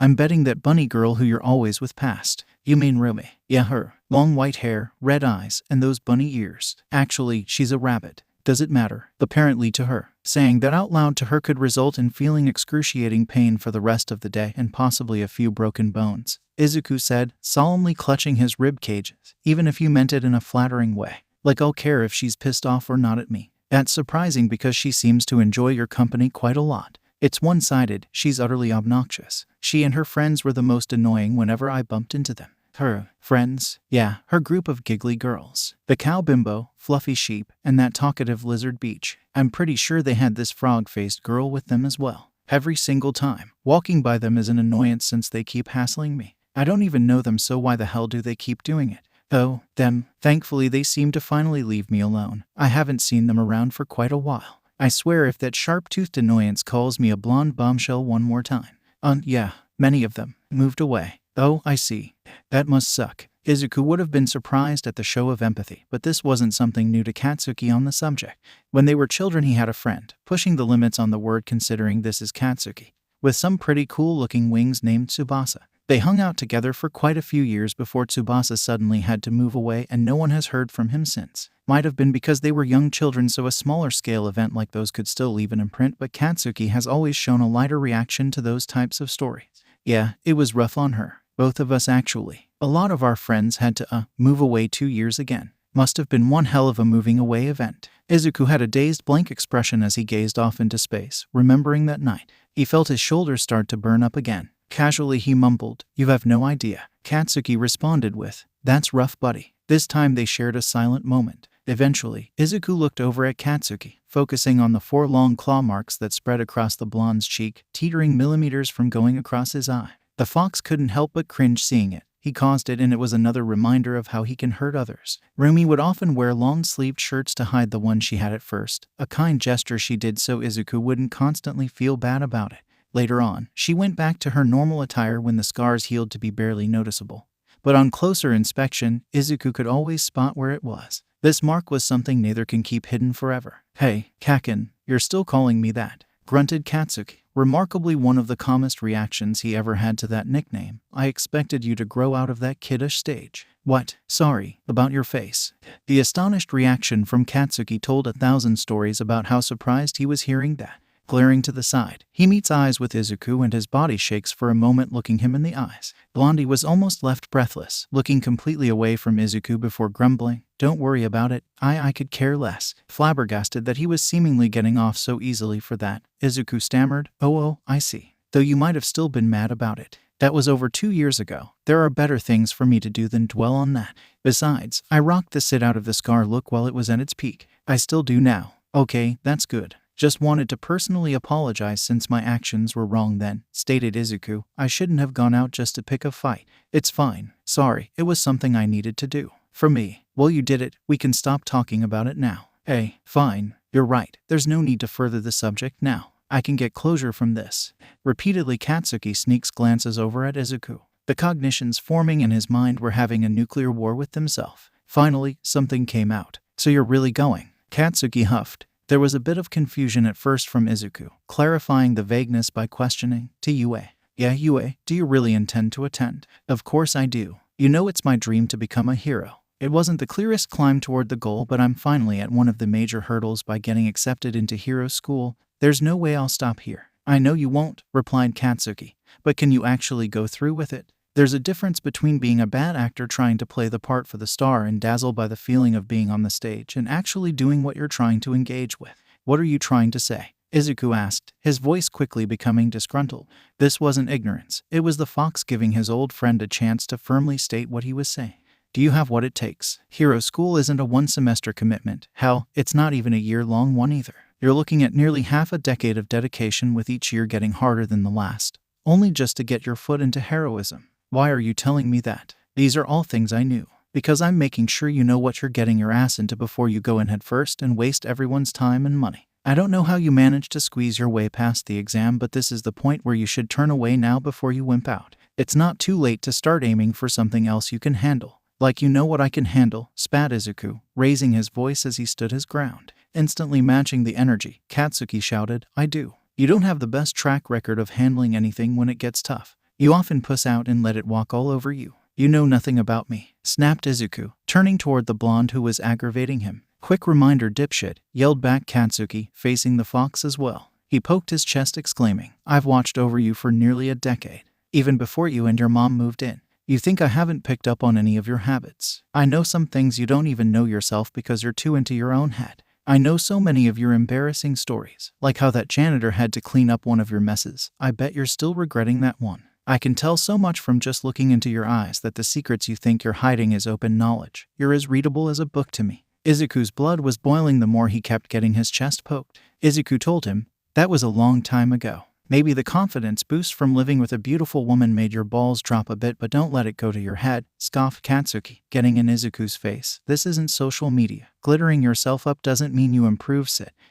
I'm betting that bunny girl who you're always with passed." "You mean Roomy?" "Yeah, her. Long white hair, red eyes, and those bunny ears. Actually, she's a rabbit." "Does it matter?" "Apparently to her." Saying that out loud to her could result in feeling excruciating pain for the rest of the day and possibly a few broken bones. Izuku said, solemnly clutching his rib cages. "Even if you meant it in a flattering way. Like I'll care if she's pissed off or not at me. That's surprising because she seems to enjoy your company quite a lot. It's one-sided. She's utterly obnoxious. She and her friends were the most annoying whenever I bumped into them." "Her friends?" "Yeah, her group of giggly girls. The cow bimbo, fluffy sheep, and that talkative lizard beach. I'm pretty sure they had this frog-faced girl with them as well. Every single time. Walking by them is an annoyance since they keep hassling me. I don't even know them, so why the hell do they keep doing it?" "Oh, them. Thankfully they seem to finally leave me alone. I haven't seen them around for quite a while. I swear if that sharp-toothed annoyance calls me a blonde bombshell one more time." Yeah, Many of them moved away. Oh, I see. That must suck. Izuku would have been surprised at the show of empathy, but this wasn't something new to Katsuki on the subject. When they were children he had a friend, pushing the limits on the word considering this is Katsuki, with some pretty cool-looking wings named Tsubasa. They hung out together for quite a few years before Tsubasa suddenly had to move away and no one has heard from him since. Might have been because they were young children, so a smaller scale event like those could still leave an imprint, but Katsuki has always shown a lighter reaction to those types of stories. Yeah, it was rough on her. Both of us actually. A lot of our friends had to, move away 2 years again. Must have been one hell of a moving away event. Izuku had a dazed blank expression as he gazed off into space, remembering that night. He felt his shoulders start to burn up again. Casually he mumbled, "You have no idea." Katsuki responded with, "That's rough, buddy." This time they shared a silent moment. Eventually, Izuku looked over at Katsuki, focusing on the 4 long claw marks that spread across the blonde's cheek, teetering millimeters from going across his eye. The fox couldn't help but cringe seeing it. He caused it, and it was another reminder of how he can hurt others. Roomy would often wear long-sleeved shirts to hide the one she had at first, a kind gesture she did so Izuku wouldn't constantly feel bad about it. Later on, she went back to her normal attire when the scars healed to be barely noticeable. But on closer inspection, Izuku could always spot where it was. This mark was something neither can keep hidden forever. "Hey, Kaken, you're still calling me that?" grunted Katsuki. Remarkably one of the calmest reactions he ever had to that nickname. "I expected you to grow out of that kiddish stage." "What? Sorry, about your face." The astonished reaction from Katsuki told 1,000 stories about how surprised he was hearing that. Glaring to the side, he meets eyes with Izuku and his body shakes for a moment, looking him in the eyes. Blondie was almost left breathless, looking completely away from Izuku before grumbling, "Don't worry about it, I could care less." Flabbergasted that he was seemingly getting off so easily for that, Izuku stammered, Oh, I see. Though you might have still been mad about it. That was over 2 years ago. There are better things for me to do than dwell on that. Besides, I rocked the sit out of the scar look while it was at its peak. I still do now. Okay, that's good. Just wanted to personally apologize since my actions were wrong then, stated Izuku. I shouldn't have gone out just to pick a fight. It's fine. Sorry, it was something I needed to do. For me. Well, you did it. We can stop talking about it now. Hey, fine. You're right. There's no need to further the subject now. I can get closure from this. Repeatedly Katsuki sneaks glances over at Izuku. The cognitions forming in his mind were having a nuclear war with themselves. Finally, something came out. So you're really going? Katsuki huffed. There was a bit of confusion at first from Izuku, clarifying the vagueness by questioning, "To Yue?" "Yeah, Yue, do you really intend to attend?" "Of course I do. You know it's my dream to become a hero." It wasn't the clearest climb toward the goal, but I'm finally at one of the major hurdles by getting accepted into hero school. There's no way I'll stop here. "I know you won't," replied Katsuki, "but can you actually go through with it? There's a difference between being a bad actor trying to play the part for the star and dazzled by the feeling of being on the stage and actually doing what you're trying to engage with." "What are you trying to say?" Izuku asked, his voice quickly becoming disgruntled. This wasn't ignorance. It was the fox giving his old friend a chance to firmly state what he was saying. "Do you have what it takes? Hero school isn't a one-semester commitment. Hell, it's not even a year-long one either. You're looking at nearly half a decade of dedication, with each year getting harder than the last, only just to get your foot into heroism." "Why are you telling me that?" "These are all things I knew. Because I'm making sure you know what you're getting your ass into before you go in head first and waste everyone's time and money. I don't know how you managed to squeeze your way past the exam, but this is the point where you should turn away now before you wimp out. It's not too late to start aiming for something else you can handle." "Like you know what I can handle," spat Izuku, raising his voice as he stood his ground. Instantly matching the energy, Katsuki shouted, "I do. You don't have the best track record of handling anything when it gets tough. You often puss out and let it walk all over you." "You know nothing about me," snapped Izuku, turning toward the blonde who was aggravating him. "Quick reminder, dipshit," yelled back Katsuki, facing the fox as well. He poked his chest exclaiming, "I've watched over you for nearly a decade. Even before you and your mom moved in. You think I haven't picked up on any of your habits? I know some things you don't even know yourself because you're too into your own head. I know so many of your embarrassing stories, like how that janitor had to clean up one of your messes. I bet you're still regretting that one. I can tell so much from just looking into your eyes that the secrets you think you're hiding is open knowledge. You're as readable as a book to me." Izuku's blood was boiling the more he kept getting his chest poked. Izuku told him, "That was a long time ago. Maybe the confidence boost from living with a beautiful woman made your balls drop a bit, but don't let it go to your head," scoffed Katsuki, getting in Izuku's face. "This isn't social media. Glittering yourself up doesn't mean you improve.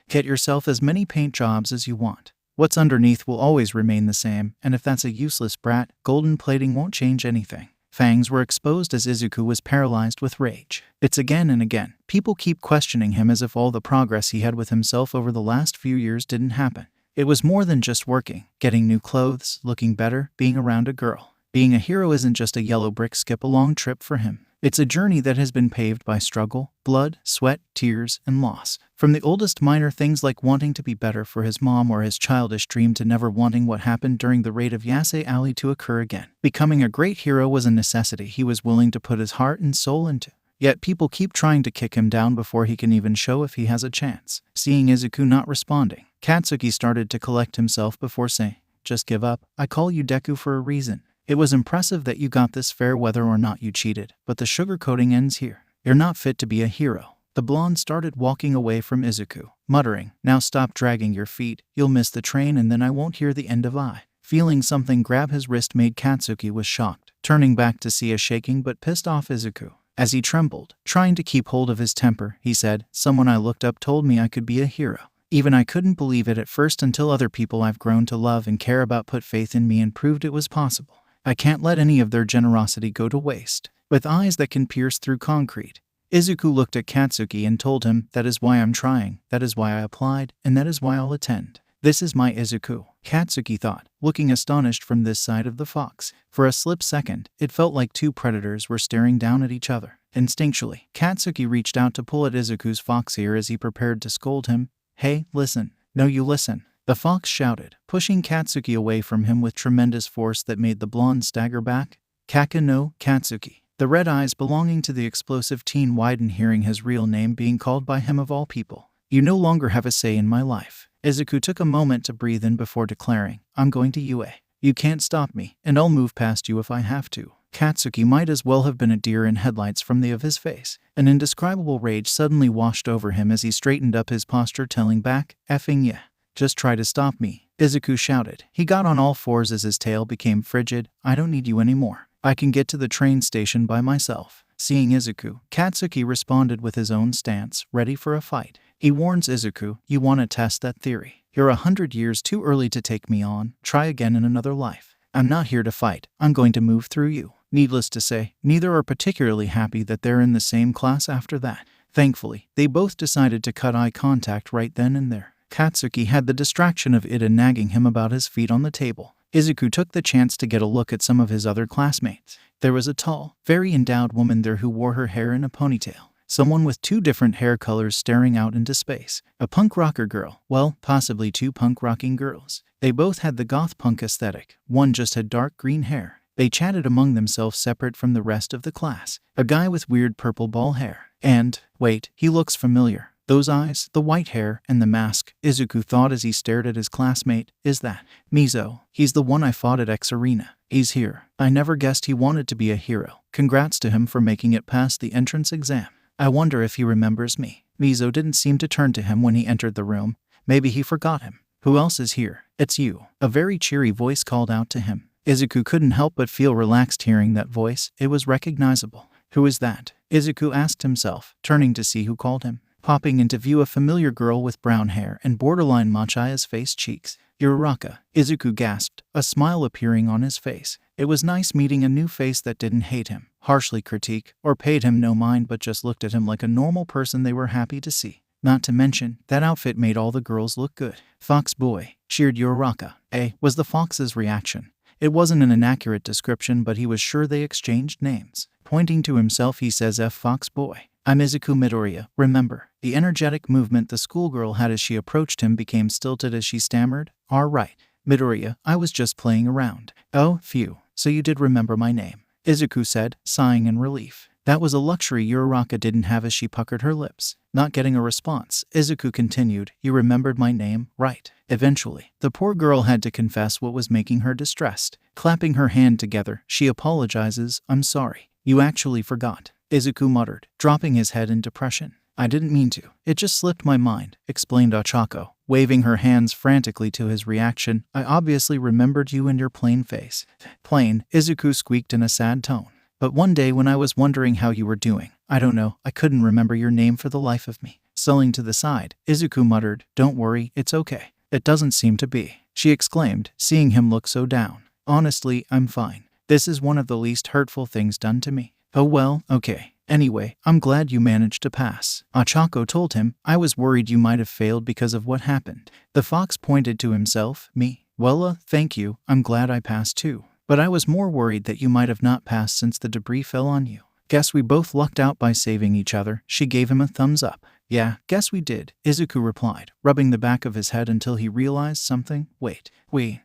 Get yourself as many paint jobs as you want. What's underneath will always remain the same, and if that's a useless brat, golden plating won't change anything. Fangs were exposed as Izuku was paralyzed with rage. It's again and again. People keep questioning him as if all the progress he had with himself over the last few years didn't happen. It was more than just working, getting new clothes, looking better, being around a girl. Being a hero isn't just a yellow brick skip-along trip for him. It's a journey that has been paved by struggle, blood, sweat, tears, and loss. From the oldest minor things like wanting to be better for his mom or his childish dream to never wanting what happened during the raid of Yase Alley to occur again. Becoming a great hero was a necessity he was willing to put his heart and soul into. Yet people keep trying to kick him down before he can even show if he has a chance. Seeing Izuku not responding, Katsuki started to collect himself before saying, "Just give up. I call you Deku for a reason. It was impressive that you got this fair whether or not you cheated, but the sugarcoating ends here. You're not fit to be a hero." The blonde started walking away from Izuku, muttering, "Now stop dragging your feet, you'll miss the train and then I won't hear the end of I." Feeling something grab his wrist made Katsuki was shocked, turning back to see a shaking but pissed off Izuku. As he trembled, trying to keep hold of his temper, he said, "Someone I looked up told me I could be a hero. Even I couldn't believe it at first until other people I've grown to love and care about put faith in me and proved it was possible. I can't let any of their generosity go to waste." With eyes that can pierce through concrete, Izuku looked at Katsuki and told him, "That is why I'm trying, that is why I applied, and that is why I'll attend." This is my Izuku, Katsuki thought, looking astonished from this side of the fox. For a split second, it felt like two predators were staring down at each other. Instinctually, Katsuki reached out to pull at Izuku's fox ear as he prepared to scold him. "Hey, listen. No, you listen." The fox shouted, pushing Katsuki away from him with tremendous force that made the blonde stagger back. "Kaka no Katsuki." The red eyes belonging to the explosive teen widened hearing his real name being called by him of all people. "You no longer have a say in my life." Izuku took a moment to breathe in before declaring, "I'm going to UA. You can't stop me, and I'll move past you if I have to." Katsuki might as well have been a deer in headlights from the of his face. An indescribable rage suddenly washed over him as he straightened up his posture, telling back, "Effing yeah. Just try to stop me," Izuku shouted. He got on all fours as his tail became frigid. "I don't need you anymore. I can get to the train station by myself." Seeing Izuku, Katsuki responded with his own stance, ready for a fight. He warns Izuku, "You want to test that theory? You're 100 years too early to take me on. Try again in another life. I'm not here to fight. I'm going to move through you." Needless to say, neither are particularly happy that they're in the same class after that. Thankfully, they both decided to cut eye contact right then and there. Katsuki had the distraction of Ida nagging him about his feet on the table. Izuku took the chance to get a look at some of his other classmates. There was a tall, very endowed woman there who wore her hair in a ponytail. Someone with two different hair colors staring out into space. A punk rocker girl. Well, possibly two punk rocking girls. They both had the goth punk aesthetic. One just had dark green hair. They chatted among themselves separate from the rest of the class. A guy with weird purple ball hair. And, wait, he looks familiar. Those eyes, the white hair, and the mask, Izuku thought as he stared at his classmate. Is that Mizo? He's the one I fought at X Arena. He's here. I never guessed he wanted to be a hero. Congrats to him for making it past the entrance exam. I wonder if he remembers me. Mizo didn't seem to turn to him when he entered the room. Maybe he forgot him. Who else is here? It's you. A very cheery voice called out to him. Izuku couldn't help but feel relaxed hearing that voice. It was recognizable. Who is that? Izuku asked himself, turning to see who called him. Popping into view a familiar girl with brown hair and borderline Machia's-faced cheeks. "Uraraka," Izuku gasped, a smile appearing on his face. It was nice meeting a new face that didn't hate him, harshly critique, or paid him no mind but just looked at him like a normal person they were happy to see. Not to mention, that outfit made all the girls look good. "Fox boy," cheered Uraraka. Was the fox's reaction. It wasn't an inaccurate description, but he was sure they exchanged names. Pointing to himself, he says, "Fox boy. I'm Izuku Midoriya, remember?" The energetic movement the schoolgirl had as she approached him became stilted as she stammered, "All right, Midoriya, I was just playing around." "Oh, phew, so you did remember my name," Izuku said, sighing in relief. That was a luxury Uraraka didn't have as she puckered her lips. Not getting a response, Izuku continued, "You remembered my name, right?" Eventually, the poor girl had to confess what was making her distressed. Clapping her hand together, she apologizes, "I'm sorry. You actually forgot," Izuku muttered, dropping his head in depression. "I didn't mean to. It just slipped my mind," explained Ochako, waving her hands frantically to his reaction. "I obviously remembered you and your plain face." "Plain," Izuku squeaked in a sad tone. "But one day when I was wondering how you were doing, I don't know, I couldn't remember your name for the life of me." Sulling to the side, Izuku muttered, "Don't worry, it's okay. It doesn't seem to be, she exclaimed, seeing him look so down. Honestly, I'm fine. This is one of the least hurtful things done to me. Oh well, okay. Anyway, I'm glad you managed to pass. Ochako told him. I was worried you might have failed because of what happened. The fox pointed to himself. Me? Well, thank you. I'm glad I passed too. But I was more worried that you might have not passed since the debris fell on you. Guess we both lucked out by saving each other. She gave him a thumbs up. Yeah, guess we did, Izuku replied, rubbing the back of his head until he realized something. Wait,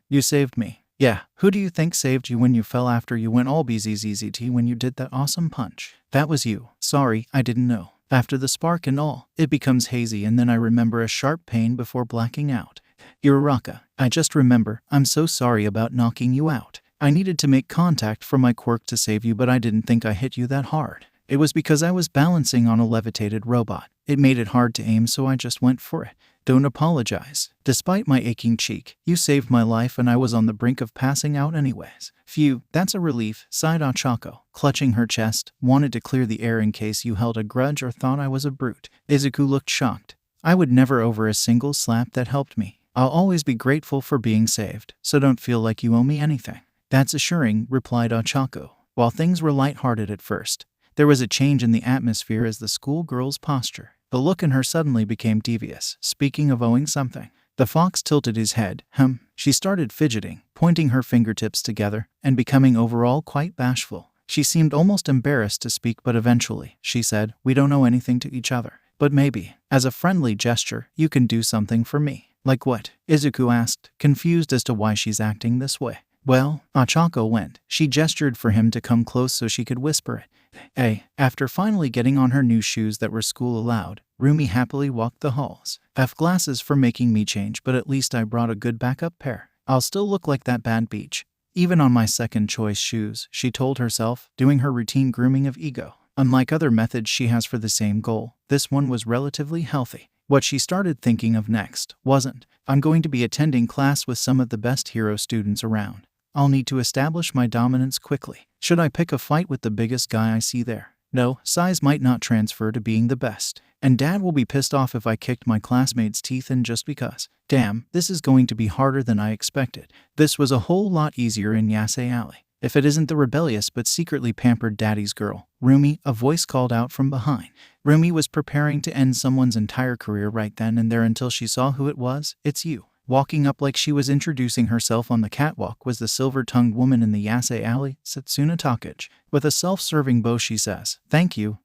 you saved me. Yeah, who do you think saved you when you fell after you went all BZZZT when you did that awesome punch? That was you. Sorry, I didn't know. After the spark and all, it becomes hazy and then I remember a sharp pain before blacking out. Uraraka, I just remember, I'm so sorry about knocking you out. I needed to make contact for my quirk to save you, but I didn't think I hit you that hard. It was because I was balancing on a levitated robot. It made it hard to aim, so I just went for it. Don't apologize. Despite my aching cheek, you saved my life and I was on the brink of passing out anyways. Phew, that's a relief, sighed Ochako, clutching her chest, wanted to clear the air in case you held a grudge or thought I was a brute. Izuku looked shocked. I would never over a single slap that helped me. I'll always be grateful for being saved, so don't feel like you owe me anything. That's assuring, replied Ochako. While things were lighthearted at first, there was a change in the atmosphere as the schoolgirl's posture. The look in her suddenly became devious. Speaking of owing something, the fox tilted his head. She started fidgeting, pointing her fingertips together, and becoming overall quite bashful. She seemed almost embarrassed to speak, but eventually, she said, we don't owe anything to each other. But maybe, as a friendly gesture, you can do something for me. Like what? Izuku asked, confused as to why she's acting this way. Well, Ochako went. She gestured for him to come close so she could whisper it. Hey, after finally getting on her new shoes that were school-allowed, Roomy happily walked the halls. F glasses for making me change, but at least I brought a good backup pair. I'll still look like that bad beach, even on my second-choice shoes, she told herself, doing her routine grooming of ego. Unlike other methods she has for the same goal, this one was relatively healthy. What she started thinking of next wasn't, I'm going to be attending class with some of the best hero students around. I'll need to establish my dominance quickly. Should I pick a fight with the biggest guy I see there? No, size might not transfer to being the best. And Dad will be pissed off if I kicked my classmate's teeth in just because. Damn, this is going to be harder than I expected. This was a whole lot easier in Yasei Alley. If it isn't the rebellious but secretly pampered daddy's girl, Roomy, a voice called out from behind. Roomy was preparing to end someone's entire career right then and there until she saw who it was. It's you. Walking up like she was introducing herself on the catwalk was the silver-tongued woman in the Yasei Alley, Setsuna Takage. With a self-serving bow she says, thank you,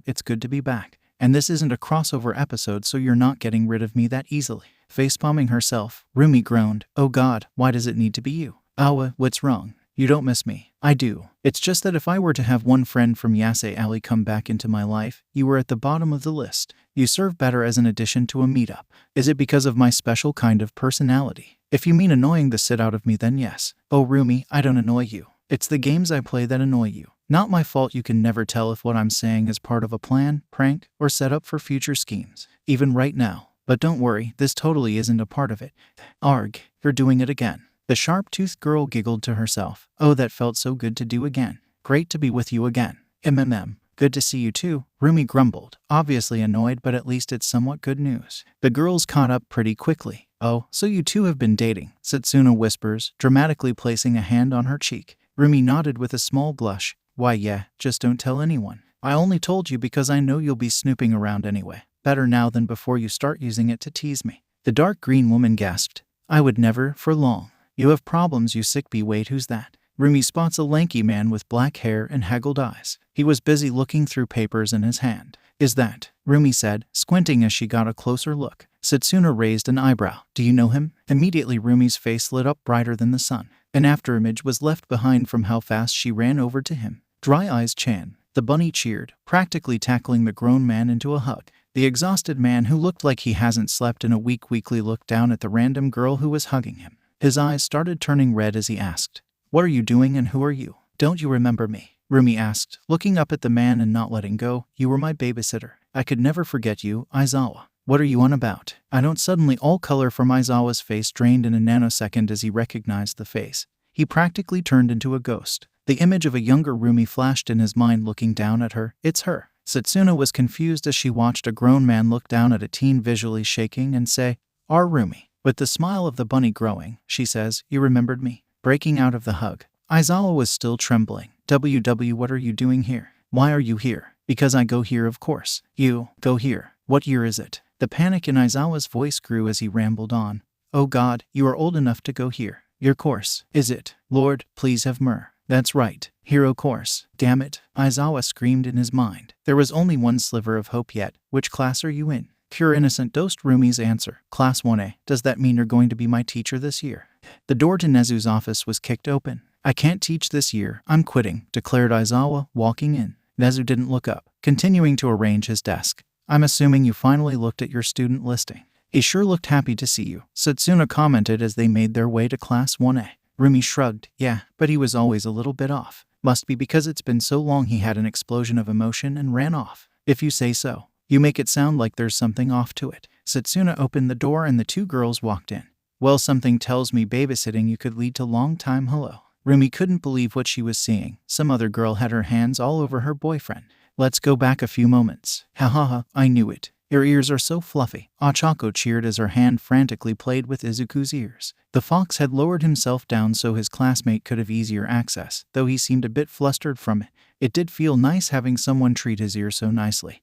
it's good to be back. And this isn't a crossover episode, so you're not getting rid of me that easily. Facepalming herself, Roomy groaned, oh god, why does it need to be you? Awa, what's wrong? You don't miss me. I do. It's just that if I were to have one friend from Yasei Alley come back into my life, you were at the bottom of the list. You serve better as an addition to a meetup. Is it because of my special kind of personality? If you mean annoying the shit out of me, then yes. Oh Roomy, I don't annoy you. It's the games I play that annoy you. Not my fault you can never tell if what I'm saying is part of a plan, prank, or set up for future schemes. Even right now. But don't worry, this totally isn't a part of it. Arg, you're doing it again. The sharp-toothed girl giggled to herself. Oh, that felt so good to do again. Great to be with you again. Good to see you too, Roomy grumbled, obviously annoyed, but at least it's somewhat good news. The girls caught up pretty quickly. Oh, so you two have been dating, Setsuna whispers, dramatically placing a hand on her cheek. Roomy nodded with a small blush. Why yeah, just don't tell anyone. I only told you because I know you'll be snooping around anyway. Better now than before you start using it to tease me. The dark green woman gasped. I would never, for long. You have problems, you sick bee. Wait, who's that? Roomy spots a lanky man with black hair and haggled eyes. He was busy looking through papers in his hand. Is that? Roomy said, squinting as she got a closer look. Setsuna raised an eyebrow. Do you know him? Immediately Roomy's face lit up brighter than the sun. An afterimage was left behind from how fast she ran over to him. Dry Eyes Chan, the bunny cheered, practically tackling the grown man into a hug. The exhausted man, who looked like he hasn't slept in a week, weakly looked down at the random girl who was hugging him. His eyes started turning red as he asked, what are you doing and who are you? Don't you remember me? Roomy asked, looking up at the man and not letting go. You were my babysitter. I could never forget you, Aizawa. What are you on about? I don't. Suddenly all color from Aizawa's face drained in a nanosecond as he recognized the face. He practically turned into a ghost. The image of a younger Roomy flashed in his mind, looking down at her. It's her. Setsuna was confused as she watched a grown man look down at a teen, visually shaking, and say, Our Roomy. With the smile of the bunny growing, she says, "You remembered me?" Breaking out of the hug. Aizawa was still trembling. "WW, what are you doing here? Why are you here?" "Because I go here, of course." "You go here? What year is it?" The panic in Aizawa's voice grew as he rambled on. "Oh God, you are old enough to go here. Your course, is it? Lord, please have mer." "That's right. Hero course." "Damn it," Aizawa screamed in his mind. There was only one sliver of hope yet. "Which class are you in?" Pure innocent dosed Roomy's answer. "Class 1A. Does that mean you're going to be my teacher this year?" The door to Nezu's office was kicked open. "I can't teach this year. I'm quitting," declared Aizawa, walking in. Nezu didn't look up, continuing to arrange his desk. "I'm assuming you finally looked at your student listing." "He sure looked happy to see you," Satsuna commented as they made their way to Class 1A. Roomy shrugged. "Yeah, but he was always a little bit off. Must be because it's been so long he had an explosion of emotion and ran off." "If you say so. You make it sound like there's something off to it." Satsuna opened the door and the two girls walked in. "Well, something tells me babysitting you could lead to long-time hello." Roomy couldn't believe what she was seeing. Some other girl had her hands all over her boyfriend. "Let's go back a few moments." "Ha ha ha, I knew it. Your ears are so fluffy." Ochako cheered as her hand frantically played with Izuku's ears. The fox had lowered himself down so his classmate could have easier access, though he seemed a bit flustered from it. It did feel nice having someone treat his ear so nicely.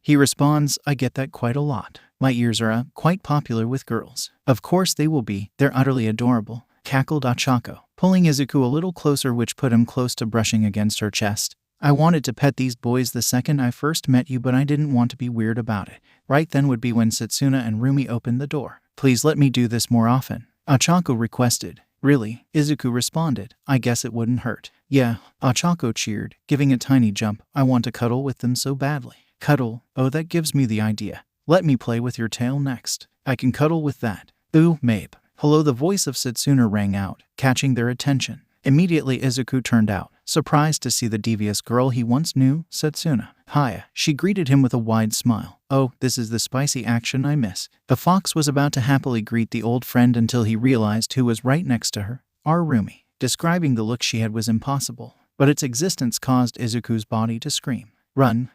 He responds, "I get that quite a lot. My ears are quite popular with girls." "Of course they will be. They're utterly adorable," cackled Ochako, pulling Izuku a little closer, which put him close to brushing against her chest. "I wanted to pet these boys the second I first met you, but I didn't want to be weird about it." Right then would be when Satsuna and Roomy opened the door. "Please let me do this more often," Ochako requested. "Really?" Izuku responded. "I guess it wouldn't hurt." "Yeah," Ochako cheered, giving a tiny jump. "I want to cuddle with them so badly." "Cuddle? Oh, that gives me the idea. Let me play with your tail next." "I can cuddle with that." "Ooh, Mabe." "Hello," the voice of Satsuna rang out, catching their attention. Immediately Izuku turned out, surprised to see the devious girl he once knew, Satsuna. "Hiya." She greeted him with a wide smile. "Oh, this is the spicy action I miss." The fox was about to happily greet the old friend until he realized who was right next to her. Our Roomy. Describing the look she had was impossible, but its existence caused Izuku's body to scream. "Run."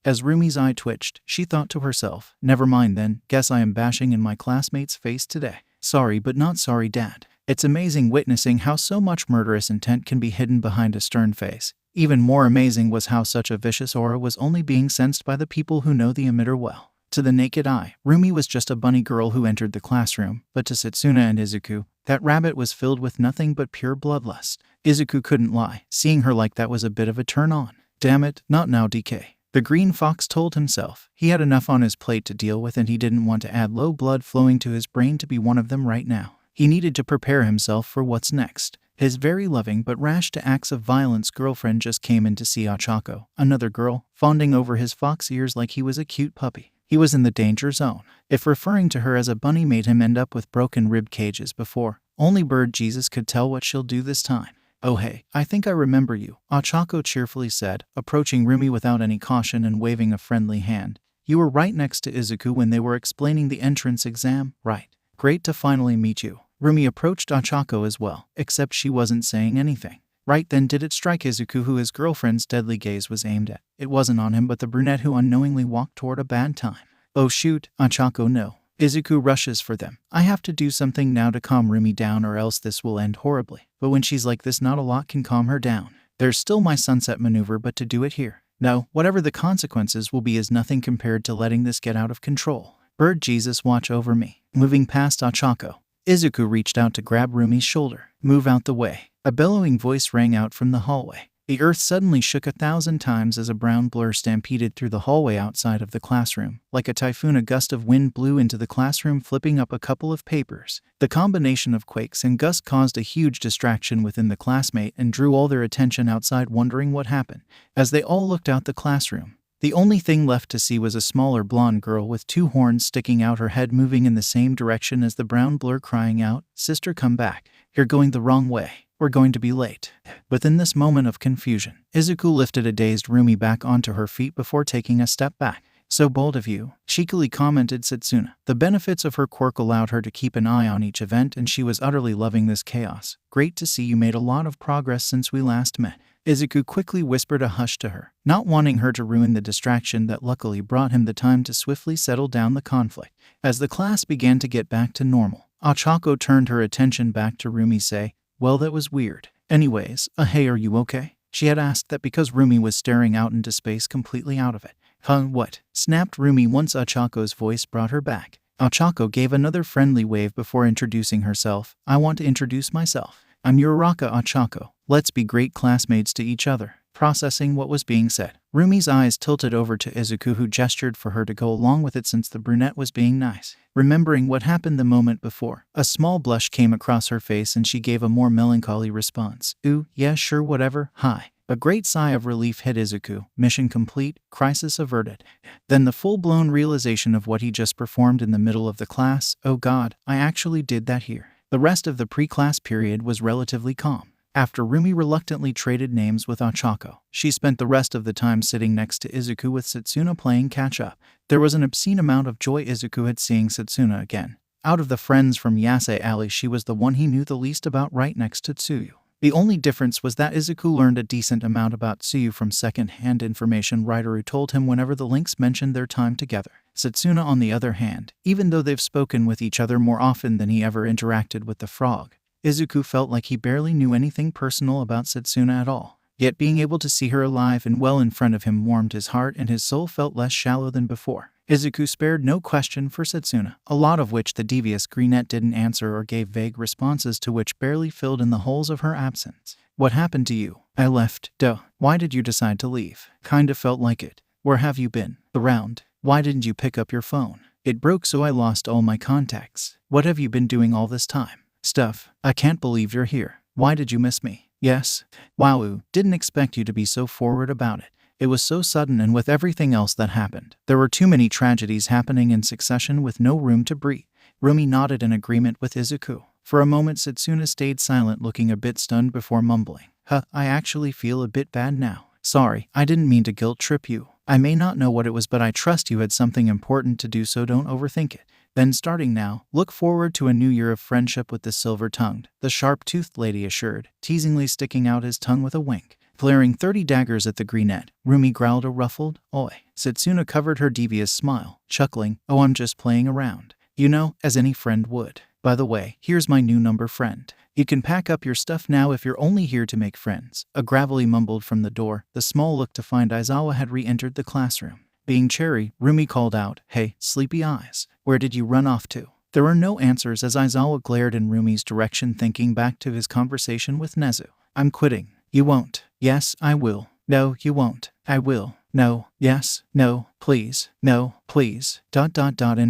As Roomy's eye twitched, she thought to herself, "Never mind then, guess I am bashing in my classmate's face today." "Sorry but not sorry, Dad." It's amazing witnessing how so much murderous intent can be hidden behind a stern face. Even more amazing was how such a vicious aura was only being sensed by the people who know the emitter well. To the naked eye, Roomy was just a bunny girl who entered the classroom, but to Satsuna and Izuku, that rabbit was filled with nothing but pure bloodlust. Izuku couldn't lie. Seeing her like that was a bit of a turn on. "Damn it, not now, DK." The green fox told himself. He had enough on his plate to deal with and he didn't want to add low blood flowing to his brain to be one of them right now. He needed to prepare himself for what's next. His very loving but rash to acts of violence girlfriend just came in to see Ochako, another girl, fawning over his fox ears like he was a cute puppy. He was in the danger zone. If referring to her as a bunny made him end up with broken rib cages before, only Bird Jesus could tell what she'll do this time. "Oh hey, I think I remember you," Ochako cheerfully said, approaching Roomy without any caution and waving a friendly hand. "You were right next to Izuku when they were explaining the entrance exam, right? Great to finally meet you." Roomy approached Ochako as well, except she wasn't saying anything. Right then did it strike Izuku who his girlfriend's deadly gaze was aimed at. It wasn't on him but the brunette who unknowingly walked toward a bad time. "Oh shoot, Ochako, no." Izuku rushes for them. "I have to do something now to calm Roomy down or else this will end horribly." But when she's like this, not a lot can calm her down. There's still my sunset maneuver, but to do it here. No, whatever the consequences will be is nothing compared to letting this get out of control. Bird Jesus, watch over me. Moving past Ochako, Izuku reached out to grab Roomy's shoulder. "Move out the way." A bellowing voice rang out from the hallway. The earth suddenly shook 1,000 times as a brown blur stampeded through the hallway outside of the classroom. Like a typhoon, a gust of wind blew into the classroom, flipping up a couple of papers. The combination of quakes and gusts caused a huge distraction within the classmate and drew all their attention outside, wondering what happened. As they all looked out the classroom, the only thing left to see was a smaller blonde girl with 2 horns sticking out, her head moving in the same direction as the brown blur, crying out, "Sister, come back. You're going the wrong way. We're going to be late." Within this moment of confusion, Izuku lifted a dazed Roomy back onto her feet before taking a step back. "So bold of you," cheekily commented Satsuna. The benefits of her quirk allowed her to keep an eye on each event and she was utterly loving this chaos. "Great to see you made a lot of progress since we last met." Izuku quickly whispered a hush to her, not wanting her to ruin the distraction that luckily brought him the time to swiftly settle down the conflict. As the class began to get back to normal, Ochako turned her attention back to Roomy say, "Well, that was weird. Anyways, hey, are you okay?" She had asked that because Roomy was staring out into space completely out of it. "Huh, what?" snapped Roomy once Ochako's voice brought her back. Ochako gave another friendly wave before introducing herself. "I want to introduce myself. I'm Uraraka Ochako. Let's be great classmates to each other." Processing what was being said, Roomy's eyes tilted over to Izuku, who gestured for her to go along with it since the brunette was being nice. Remembering what happened the moment before, a small blush came across her face and she gave a more melancholy response. "Ooh, yeah, sure, whatever, hi." A great sigh of relief hit Izuku. Mission complete, crisis averted. Then the full-blown realization of what he just performed in the middle of the class. Oh god, I actually did that here. The rest of the pre-class period was relatively calm. After Roomy reluctantly traded names with Ochako, she spent the rest of the time sitting next to Izuku with Setsuna playing catch-up. There was an obscene amount of joy Izuku had seeing Setsuna again. Out of the friends from Yasei Alley, she was the one he knew the least about, right next to Tsuyu. The only difference was that Izuku learned a decent amount about Tsuyu from second-hand information Ryder told him whenever the links mentioned their time together. Setsuna, on the other hand, even though they've spoken with each other more often than he ever interacted with the frog, Izuku felt like he barely knew anything personal about Setsuna at all. Yet being able to see her alive and well in front of him warmed his heart and his soul felt less shallow than before. Izuku spared no question for Setsuna, a lot of which the devious Greenette didn't answer or gave vague responses to, which barely filled in the holes of her absence. "What happened to you?" "I left." "Duh. Why did you decide to leave?" "Kinda felt like it." "Where have you been?" "Around." "Why didn't you pick up your phone?" "It broke, so I lost all my contacts." "What have you been doing all this time?" "Stuff." "I can't believe you're here." "Why did you miss me?" "Yes." "Wow, didn't expect you to be so forward about it." It was so sudden, and with everything else that happened, there were too many tragedies happening in succession with no room to breathe. Roomy nodded in agreement with Izuku. For a moment Setsuna stayed silent, looking a bit stunned before mumbling, I actually feel a bit bad now. Sorry, I didn't mean to guilt trip you. I may not know what it was, but I trust you had something important to do, so don't overthink it. Then starting now, look forward to a new year of friendship with the silver-tongued," the sharp-toothed lady assured, teasingly sticking out his tongue with a wink. Glaring 30 daggers at the Greenette, Roomy growled a ruffled, "Oi." Setsuna covered her devious smile, chuckling, "Oh, I'm just playing around. You know, as any friend would. By the way, here's my new number, friend. You can pack up your stuff now if you're only here to make friends." A gravelly mumbled from the door. The small looked to find Aizawa had re-entered the classroom. Being chary, Roomy called out, "Hey, sleepy eyes, where did you run off to?" There were no answers as Aizawa glared in Roomy's direction, thinking back to his conversation with Nezu. "I'm quitting." "You won't." "Yes, I will." "No, you won't." "I will." "No." "Yes." "No." "Please." "No." "Please." ... And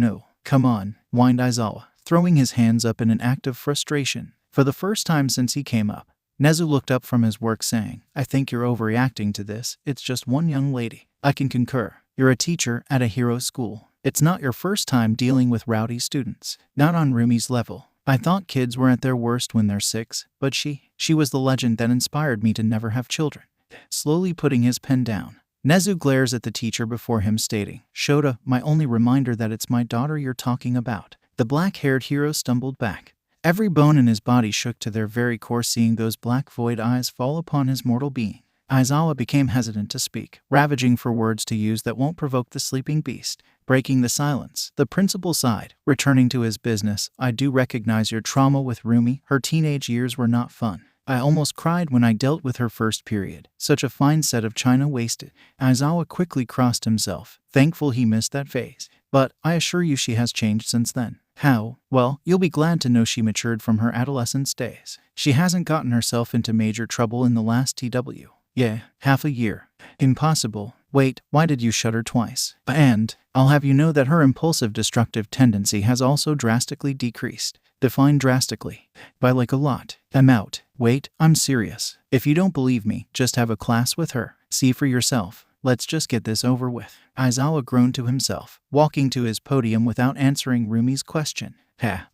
"Oh, come on," whined Aizawa, throwing his hands up in an act of frustration. For the first time since he came up, Nezu looked up from his work saying, "I think you're overreacting to this. It's just one young lady." "I can concur. You're a teacher at a hero school. It's not your first time dealing with rowdy students." "Not on Roomy's level. I thought kids were at their worst when they're 6, but she was the legend that inspired me to never have children." Slowly putting his pen down, Nezu glares at the teacher before him, stating, "Shota, my only reminder that it's my daughter you're talking about." The black-haired hero stumbled back. Every bone in his body shook to their very core, seeing those black void eyes fall upon his mortal being. Aizawa became hesitant to speak, ravaging for words to use that won't provoke the sleeping beast. Breaking the silence, the principal sighed, returning to his business. "I do recognize your trauma with Roomy. Her teenage years were not fun. I almost cried when I dealt with her first period. Such a fine set of china wasted." Aizawa quickly crossed himself, thankful he missed that phase. "But I assure you she has changed since then." "How?" "Well, you'll be glad to know she matured from her adolescence days. She hasn't gotten herself into major trouble in the last TW. Yeah, half a year." "Impossible." "Wait, why did you shudder twice?" "And I'll have you know that her impulsive destructive tendency has also drastically decreased." "Define drastically." "By like a lot." "I'm out." "Wait, I'm serious. If you don't believe me, just have a class with her. See for yourself. Let's just get this over with." Aizawa groaned to himself, walking to his podium without answering Roomy's question.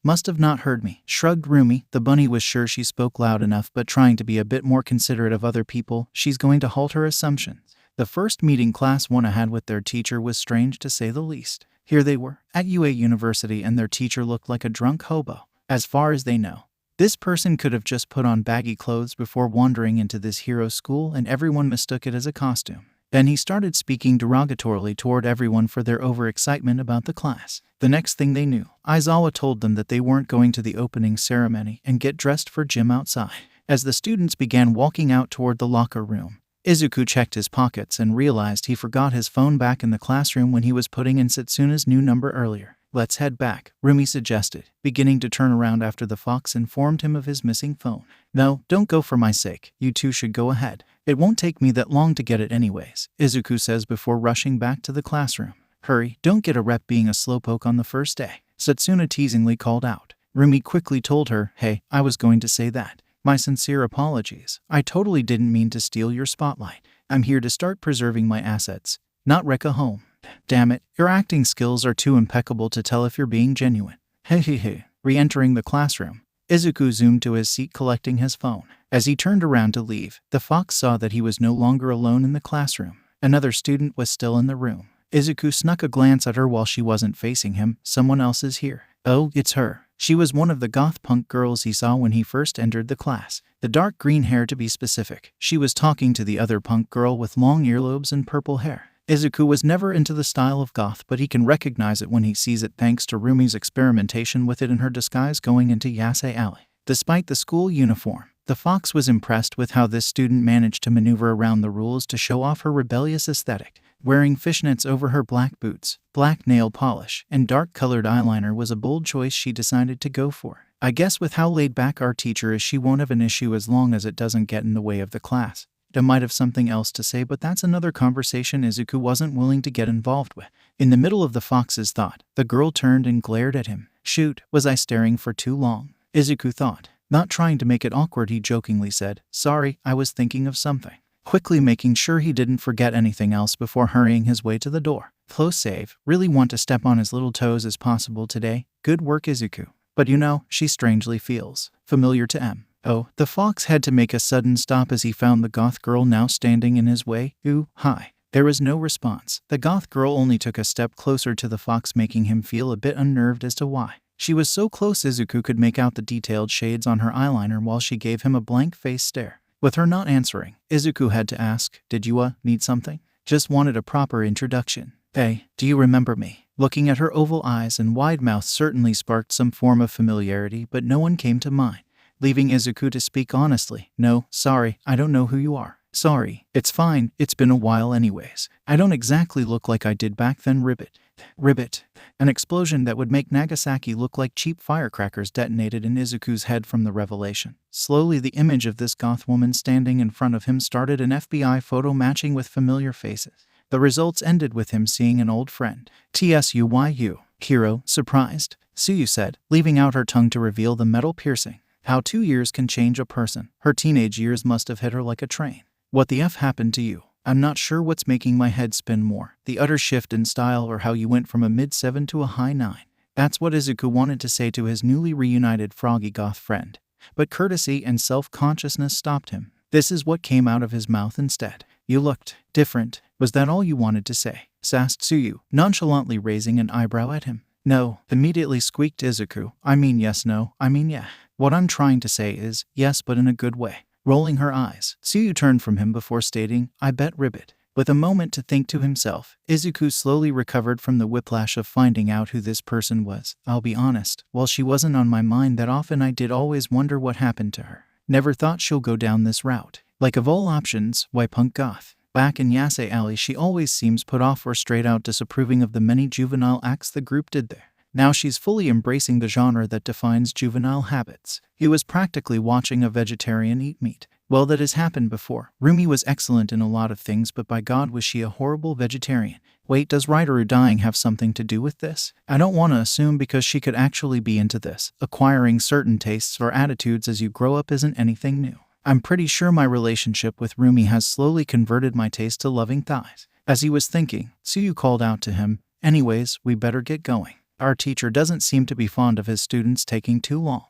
Must have not heard me," shrugged Roomy. The bunny was sure she spoke loud enough, but trying to be a bit more considerate of other people, she's going to halt her assumptions. The first meeting Class 1 had with their teacher was strange to say the least. Here they were, at UA University, and their teacher looked like a drunk hobo. As far as they know, This person could have just put on baggy clothes before wandering into this hero school and everyone mistook it as a costume. Then he started speaking derogatorily toward everyone for their overexcitement about the class. The next thing they knew, Aizawa told them that they weren't going to the opening ceremony and get dressed for gym outside. As the students began walking out toward the locker room, Izuku checked his pockets and realized he forgot his phone back in the classroom when he was putting in Satsuna's new number earlier. Let's head back, Roomy suggested, beginning to turn around after the fox informed him of his missing phone. No, don't go for my sake, you two should go ahead. It won't take me that long to get it anyways, Izuku says before rushing back to the classroom. Hurry, don't get a rep being a slowpoke on the first day, Satsuna teasingly called out. Roomy quickly told her, hey, I was going to say that. My sincere apologies. I totally didn't mean to steal your spotlight. I'm here to start preserving my assets, not wreck a home. Damn it, your acting skills are too impeccable to tell if you're being genuine. Hehehe. Re-entering the classroom, Izuku zoomed to his seat collecting his phone. As he turned around to leave, the fox saw that he was no longer alone in the classroom. Another student was still in the room. Izuku snuck a glance at her while she wasn't facing him. Someone else is here. Oh, it's her. She was one of the goth punk girls he saw when he first entered the class. The dark green hair to be specific. She was talking to the other punk girl with long earlobes and purple hair. Izuku was never into the style of goth, but he can recognize it when he sees it thanks to Rumi's experimentation with it in her disguise going into Yasei Alley. Despite the school uniform, the fox was impressed with how this student managed to maneuver around the rules to show off her rebellious aesthetic. Wearing fishnets over her black boots, black nail polish, and dark-colored eyeliner was a bold choice she decided to go for. I guess with how laid back our teacher is, she won't have an issue as long as it doesn't get in the way of the class. I might have something else to say, but that's another conversation Izuku wasn't willing to get involved with. In the middle of the fox's thought, the girl turned and glared at him. Shoot, was I staring for too long? Izuku thought. Not trying to make it awkward, he jokingly said, sorry, I was thinking of something. Quickly making sure he didn't forget anything else before hurrying his way to the door. Close save. Really want to step on his little toes as possible today. Good work, Izuku. But you know, she strangely feels familiar to M. Oh, the fox had to make a sudden stop as he found the goth girl now standing in his way. Ooh, hi. There was no response. The goth girl only took a step closer to the fox, making him feel a bit unnerved as to why. She was so close Izuku could make out the detailed shades on her eyeliner while she gave him a blank-faced stare. With her not answering, Izuku had to ask, did you, need something? Just wanted a proper introduction. Hey, do you remember me? Looking at her oval eyes and wide mouth certainly sparked some form of familiarity, but no one came to mind. Leaving Izuku to speak honestly. No, sorry, I don't know who you are. Sorry, it's fine, it's been a while anyways. I don't exactly look like I did back then, ribbit. Ribbit. An explosion that would make Nagasaki look like cheap firecrackers detonated in Izuku's head from the revelation. Slowly the image of this goth woman standing in front of him started an FBI photo matching with familiar faces. The results ended with him seeing an old friend. Tsuyu, Hiro, surprised, Tsuyu said, leaving out her tongue to reveal the metal piercing. How 2 years can change a person. Her teenage years must have hit her like a train. What the F happened to you? I'm not sure what's making my head spin more, the utter shift in style or how you went from a mid-7 to a high 9. That's what Izuku wanted to say to his newly reunited froggy goth friend. But courtesy and self-consciousness stopped him. This is what came out of his mouth instead. You looked different. Was that all you wanted to say? Sassed Tsuyu, nonchalantly raising an eyebrow at him. No, immediately squeaked Izuku. I mean yes, no, I mean yeah. What I'm trying to say is, yes, but in a good way. Rolling her eyes, Tsuyu turned from him before stating, I bet ribbit. With a moment to think to himself, Izuku slowly recovered from the whiplash of finding out who this person was. I'll be honest, while she wasn't on my mind that often, I did always wonder what happened to her. Never thought she'll go down this route. Like of all options, why punk goth? Back in Yasei Alley, she always seems put off or straight out disapproving of the many juvenile acts the group did there. Now she's fully embracing the genre that defines juvenile habits. He was practically watching a vegetarian eat meat. Well, that has happened before. Roomy was excellent in a lot of things, but by God was she a horrible vegetarian. Wait, does Ryder dying have something to do with this? I don't want to assume because she could actually be into this. Acquiring certain tastes or attitudes as you grow up isn't anything new. I'm pretty sure my relationship with Roomy has slowly converted my taste to loving thighs. As he was thinking, Tsuyu called out to him, anyways, we better get going. Our teacher doesn't seem to be fond of his students taking too long.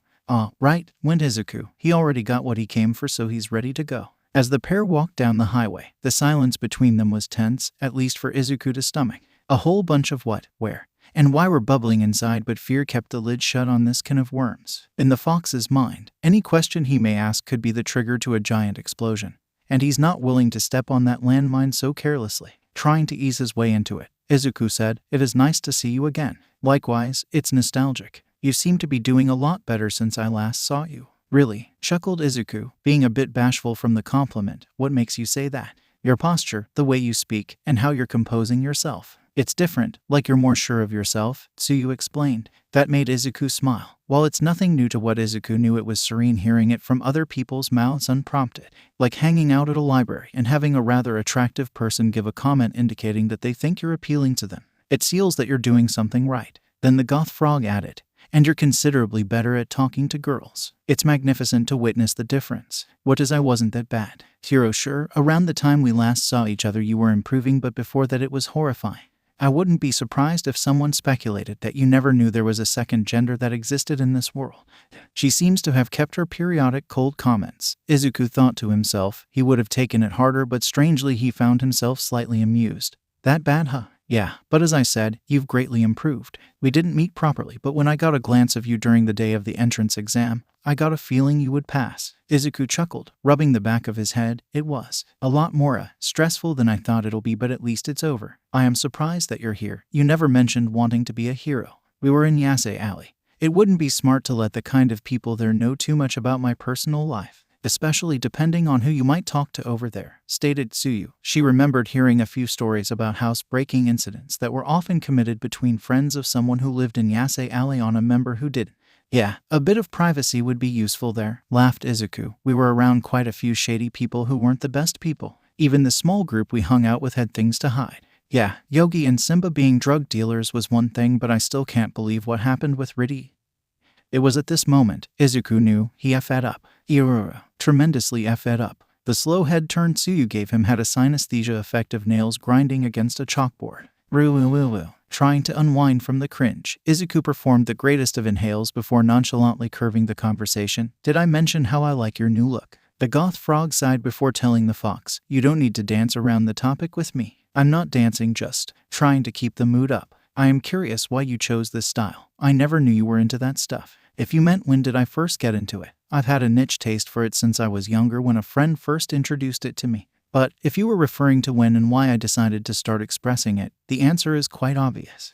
Right, went Izuku. He already got what he came for, so he's ready to go. As the pair walked down the highway, the silence between them was tense, at least for Izuku to stomach. A whole bunch of what, where? And why we're bubbling inside, but fear kept the lid shut on this can of worms. In the fox's mind, any question he may ask could be the trigger to a giant explosion. And he's not willing to step on that landmine so carelessly. Trying to ease his way into it, Izuku said, "It is nice to see you again. Likewise, it's nostalgic. You seem to be doing a lot better since I last saw you." "Really?" chuckled Izuku, being a bit bashful from the compliment. "What makes you say that?" "Your posture, the way you speak, and how you're composing yourself. It's different, like you're more sure of yourself," Tsuyu explained. That made Izuku smile. While it's nothing new to what Izuku knew, it was serene hearing it from other people's mouths unprompted. Like hanging out at a library and having a rather attractive person give a comment indicating that they think you're appealing to them. "It seals that you're doing something right." Then the goth frog added, "And you're considerably better at talking to girls. It's magnificent to witness the difference." "What is I wasn't that bad." "Hiro, sure, around the time we last saw each other you were improving, but before that it was horrifying. I wouldn't be surprised if someone speculated that you never knew there was a second gender that existed in this world." She seems to have kept her periodic cold comments, Izuku thought to himself. He would have taken it harder, but strangely he found himself slightly amused. "That bad, huh?" "Yeah, but as I said, you've greatly improved. We didn't meet properly, but when I got a glance of you during the day of the entrance exam, I got a feeling you would pass." Izuku chuckled, rubbing the back of his head. "It was a lot more stressful than I thought it'll be, but at least it's over. I am surprised that you're here. You never mentioned wanting to be a hero." "We were in Yase Alley. It wouldn't be smart to let the kind of people there know too much about my personal life, especially depending on who you might talk to over there," stated Tsuyu. She remembered hearing a few stories about house-breaking incidents that were often committed between friends of someone who lived in Yase Alley on a member who didn't. "Yeah, a bit of privacy would be useful there," laughed Izuku. "We were around quite a few shady people who weren't the best people. Even the small group we hung out with had things to hide." "Yeah, Yogi and Simba being drug dealers was one thing, but I still can't believe what happened with Ryder." It was at this moment Izuku knew he effed up. Tremendously effed up. The slow head turn Tsuyu gave him had a synesthesia effect of nails grinding against a chalkboard. Trying to unwind from the cringe, Izuku performed the greatest of inhales before nonchalantly curving the conversation. "Did I mention how I like your new look?" The goth frog sighed before telling the fox, "You don't need to dance around the topic with me. I'm not dancing, just trying to keep the mood up. I am curious why you chose this style. I never knew you were into that stuff." "If you meant when did I first get into it, I've had a niche taste for it since I was younger when a friend first introduced it to me. But if you were referring to when and why I decided to start expressing it, the answer is quite obvious."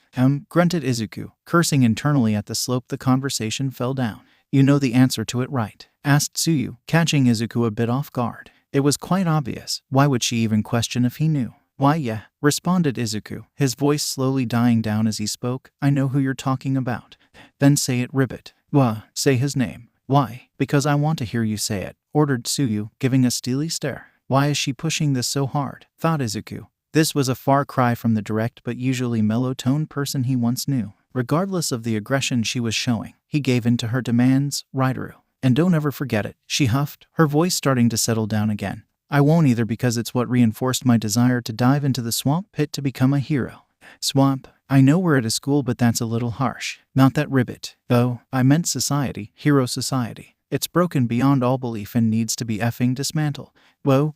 Grunted Izuku, cursing internally at the slope the conversation fell down. "You know the answer to it, right?" asked Tsuyu, catching Izuku a bit off guard. It was quite obvious. Why would she even question if he knew? "Why, yeah," responded Izuku, his voice slowly dying down as he spoke. "I know who you're talking about." "Then say it, ribbit." "Wah, say his name." "Why?" "Because I want to hear you say it," ordered Tsuyu, giving a steely stare. Why is she pushing this so hard? Thought Izuku. This was a far cry from the direct but usually mellow-toned person he once knew. Regardless of the aggression she was showing, he gave in to her demands. Ryder. "And don't ever forget it," she huffed, her voice starting to settle down again. "I won't either, because it's what reinforced my desire to dive into the swamp pit to become a hero." "Swamp? I know we're at a school, but that's a little harsh." "Not that ribbit. Oh, I meant society, hero society. It's broken beyond all belief and needs to be effing dismantled." Whoa,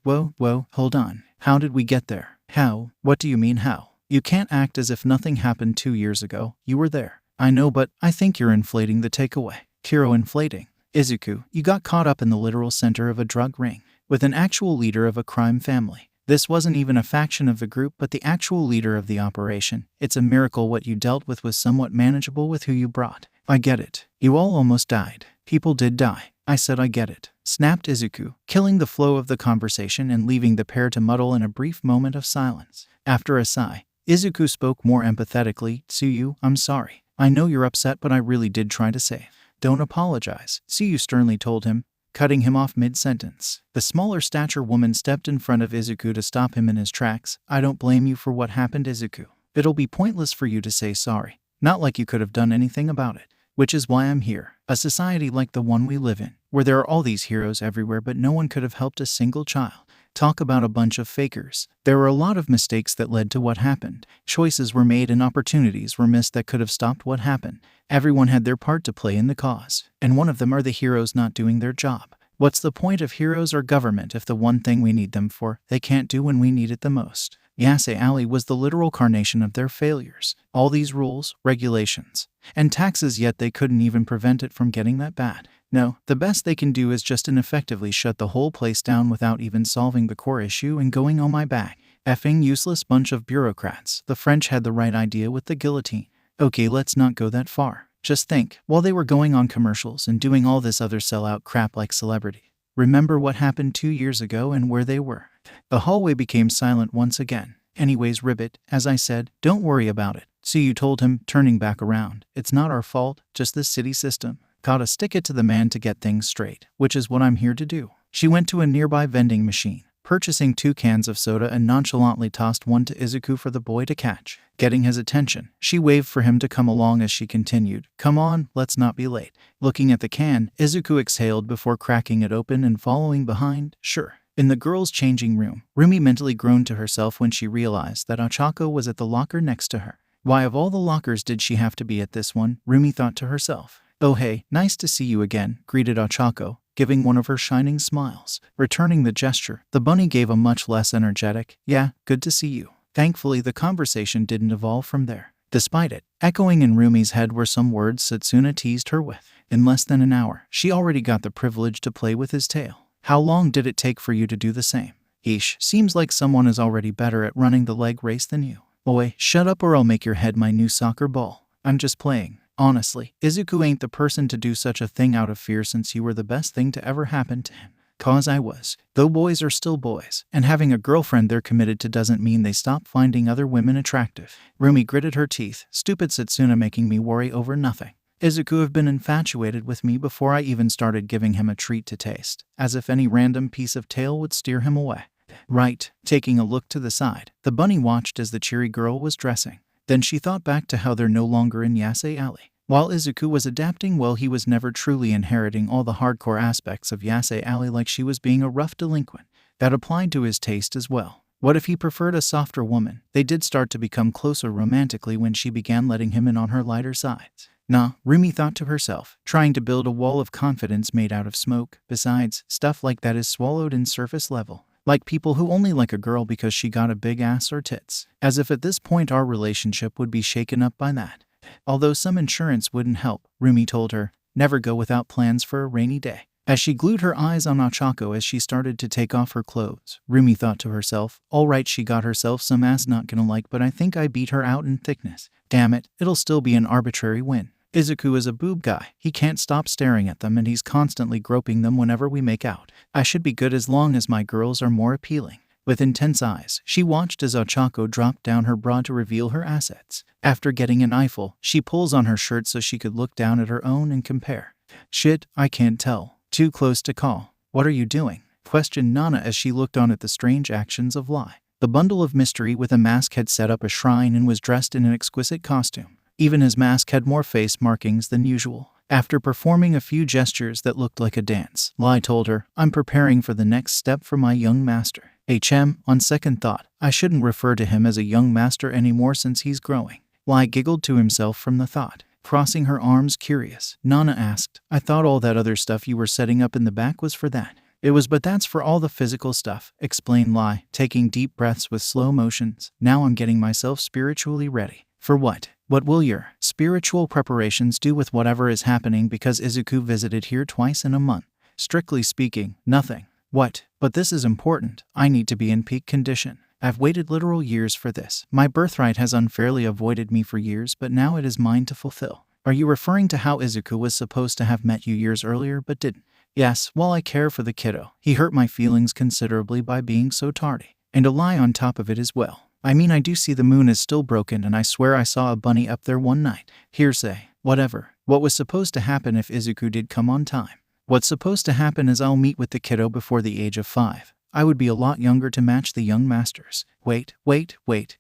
hold on. How did we get there? How? What do you mean how? You can't act as if nothing happened 2 years ago. You were there. I know, but I think you're inflating the takeaway. Hero inflating. Izuku, you got caught up in the literal center of a drug ring, with an actual leader of a crime family. This wasn't even a faction of the group, but the actual leader of the operation. It's a miracle what you dealt with was somewhat manageable with who you brought. I get it. You all almost died. People did die. I said I get it, snapped Izuku, killing the flow of the conversation and leaving the pair to muddle in a brief moment of silence. After a sigh, Izuku spoke more empathetically. "Tsuyu, I'm sorry. I know you're upset, but I really did try to save." "Don't apologize," Tsuyu sternly told him, cutting him off mid-sentence. The smaller stature woman stepped in front of Izuku to stop him in his tracks. "I don't blame you for what happened, Izuku. It'll be pointless for you to say sorry. Not like you could have done anything about it. Which is why I'm here. A society like the one we live in, where there are all these heroes everywhere but no one could have helped a single child. Talk about a bunch of fakers. There were a lot of mistakes that led to what happened. Choices were made and opportunities were missed that could have stopped what happened. Everyone had their part to play in the cause. And one of them are the heroes not doing their job. What's the point of heroes or government if the one thing we need them for, they can't do when we need it the most? Yase Alley was the literal carnation of their failures. All these rules, regulations, and taxes, yet they couldn't even prevent it from getting that bad. No, the best they can do is just ineffectively shut the whole place down without even solving the core issue and going, oh my bag. Effing useless bunch of bureaucrats. The French had the right idea with the guillotine. Okay, let's not go that far. Just think, while they were going on commercials and doing all this other sellout crap like Celebrity, remember what happened 2 years ago and where they were? The hallway became silent once again. Anyways, Ribbit, as I said, don't worry about it. So you told him, turning back around, it's not our fault, just this city system. Gotta stick it to the man to get things straight, which is what I'm here to do. She went to a nearby vending machine, purchasing 2 cans of soda and nonchalantly tossed one to Izuku for the boy to catch. Getting his attention, she waved for him to come along as she continued, come on, let's not be late. Looking at the can, Izuku exhaled before cracking it open and following behind, sure. In the girls' changing room, Roomy mentally groaned to herself when she realized that Ochako was at the locker next to her. Why of all the lockers did she have to be at this one, Roomy thought to herself. Oh hey, nice to see you again, greeted Ochako, giving one of her shining smiles. Returning the gesture, the bunny gave a much less energetic, yeah, good to see you. Thankfully, the conversation didn't evolve from there. Despite it, echoing in Roomy's head were some words Satsuna teased her with. In less than an hour, she already got the privilege to play with his tail. How long did it take for you to do the same? Eesh, seems like someone is already better at running the leg race than you. Boy, shut up or I'll make your head my new soccer ball. I'm just playing. Honestly, Izuku ain't the person to do such a thing out of fear since you were the best thing to ever happen to him. 'Cause I was. Though boys are still boys, and having a girlfriend they're committed to doesn't mean they stop finding other women attractive. Roomy gritted her teeth, stupid Satsuna making me worry over nothing. Izuku have been infatuated with me before I even started giving him a treat to taste, as if any random piece of tail would steer him away. Right, taking a look to the side, the bunny watched as the cheery girl was dressing. Then she thought back to how they're no longer in Yase Alley. While Izuku was adapting well, he was never truly inheriting all the hardcore aspects of Yase Alley like she was being a rough delinquent. That applied to his taste as well. What if he preferred a softer woman? They did start to become closer romantically when she began letting him in on her lighter sides. Nah, Roomy thought to herself, trying to build a wall of confidence made out of smoke. Besides, stuff like that is swallowed in surface level. Like people who only like a girl because she got a big ass or tits. As if at this point our relationship would be shaken up by that. Although some insurance wouldn't help, Roomy told her, never go without plans for a rainy day. As she glued her eyes on Ochako as she started to take off her clothes, Roomy thought to herself, alright, she got herself some ass not gonna like, but I think I beat her out in thickness. Damn it, it'll still be an arbitrary win. Izuku is a boob guy. He can't stop staring at them and he's constantly groping them whenever we make out. I should be good as long as my girls are more appealing. With intense eyes, she watched as Ochako dropped down her bra to reveal her assets. After getting an eyeful, she pulls on her shirt so she could look down at her own and compare. Shit, I can't tell. Too close to call. What are you doing? Questioned Nana as she looked on at the strange actions of Lai. The bundle of mystery with a mask had set up a shrine and was dressed in an exquisite costume. Even his mask had more face markings than usual. After performing a few gestures that looked like a dance, Lai told her, I'm preparing for the next step for my young master. On second thought, I shouldn't refer to him as a young master anymore since he's growing. Lai giggled to himself from the thought. Crossing her arms curious, Nana asked, I thought all that other stuff you were setting up in the back was for that. It was, but that's for all the physical stuff, explained Lai, taking deep breaths with slow motions. Now I'm getting myself spiritually ready. For what? What will your spiritual preparations do with whatever is happening because Izuku visited here twice in a month? Strictly speaking, nothing. What? But this is important. I need to be in peak condition. I've waited literal years for this. My birthright has unfairly avoided me for years, but now it is mine to fulfill. Are you referring to how Izuku was supposed to have met you years earlier but didn't? Yes, while I care for the kiddo, he hurt my feelings considerably by being so tardy. And a lie on top of it as well. I mean, I do see the moon is still broken and I swear I saw a bunny up there one night. Hearsay. Whatever. What was supposed to happen if Izuku did come on time? What's supposed to happen is I'll meet with the kiddo before the age of 5. I would be a lot younger to match the young masters. Wait,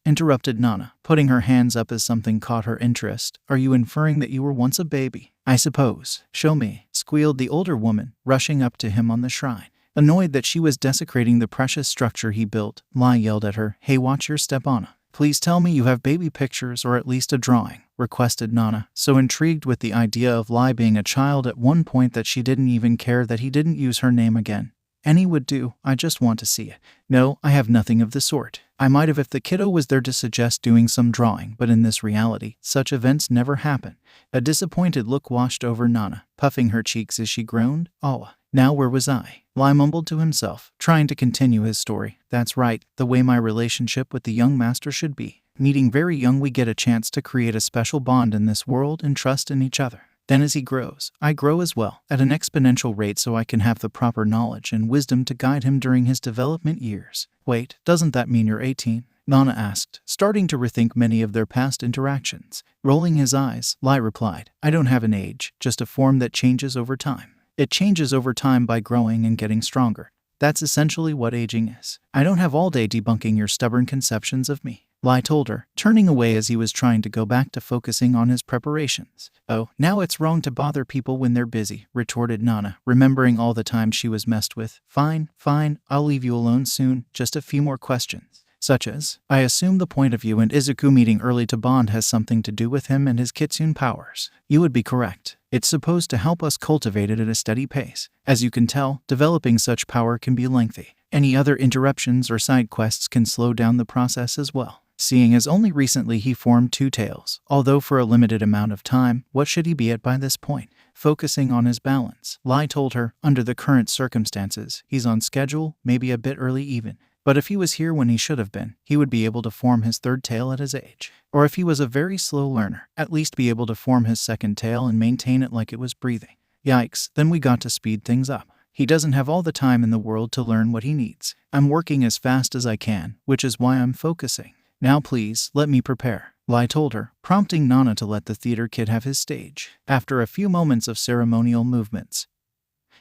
interrupted Nana, putting her hands up as something caught her interest. Are you inferring that you were once a baby? I suppose. Show me, squealed the older woman, rushing up to him on the shrine. Annoyed that she was desecrating the precious structure he built, Lai yelled at her, Hey, watch your step, Anna. Please tell me you have baby pictures or at least a drawing, requested Nana, so intrigued with the idea of Lai being a child at one point that she didn't even care that he didn't use her name again. Any would do, I just want to see it. No, I have nothing of the sort. I might have if the kiddo was there to suggest doing some drawing, but in this reality, such events never happen. A disappointed look washed over Nana, puffing her cheeks as she groaned. Oh, now where was I? Lai mumbled to himself, trying to continue his story. That's right, the way my relationship with the young master should be. Meeting very young, we get a chance to create a special bond in this world and trust in each other. Then as he grows, I grow as well, at an exponential rate, so I can have the proper knowledge and wisdom to guide him during his development years. Wait, doesn't that mean you're 18? Nana asked, starting to rethink many of their past interactions. Rolling his eyes, Lai replied, I don't have an age, just a form that changes over time. It changes over time by growing and getting stronger. That's essentially what aging is. I don't have all day debunking your stubborn conceptions of me, Lai told her, turning away as he was trying to go back to focusing on his preparations. Oh, now it's wrong to bother people when they're busy, retorted Nana, remembering all the time she was messed with. Fine, I'll leave you alone soon, just a few more questions. Such as, I assume the point of you and Izuku meeting early to bond has something to do with him and his kitsune powers. You would be correct. It's supposed to help us cultivate it at a steady pace. As you can tell, developing such power can be lengthy. Any other interruptions or side quests can slow down the process as well. Seeing as only recently he formed 2 tails, although for a limited amount of time, what should he be at by this point? Focusing on his balance, Lai told her, under the current circumstances, he's on schedule, maybe a bit early even. But if he was here when he should have been, he would be able to form his 3rd tail at his age. Or if he was a very slow learner, at least be able to form his 2nd tail and maintain it like it was breathing. Yikes, then we got to speed things up. He doesn't have all the time in the world to learn what he needs. I'm working as fast as I can, which is why I'm focusing. Now please, let me prepare, Lai told her, prompting Nana to let the theater kid have his stage. After a few moments of ceremonial movements,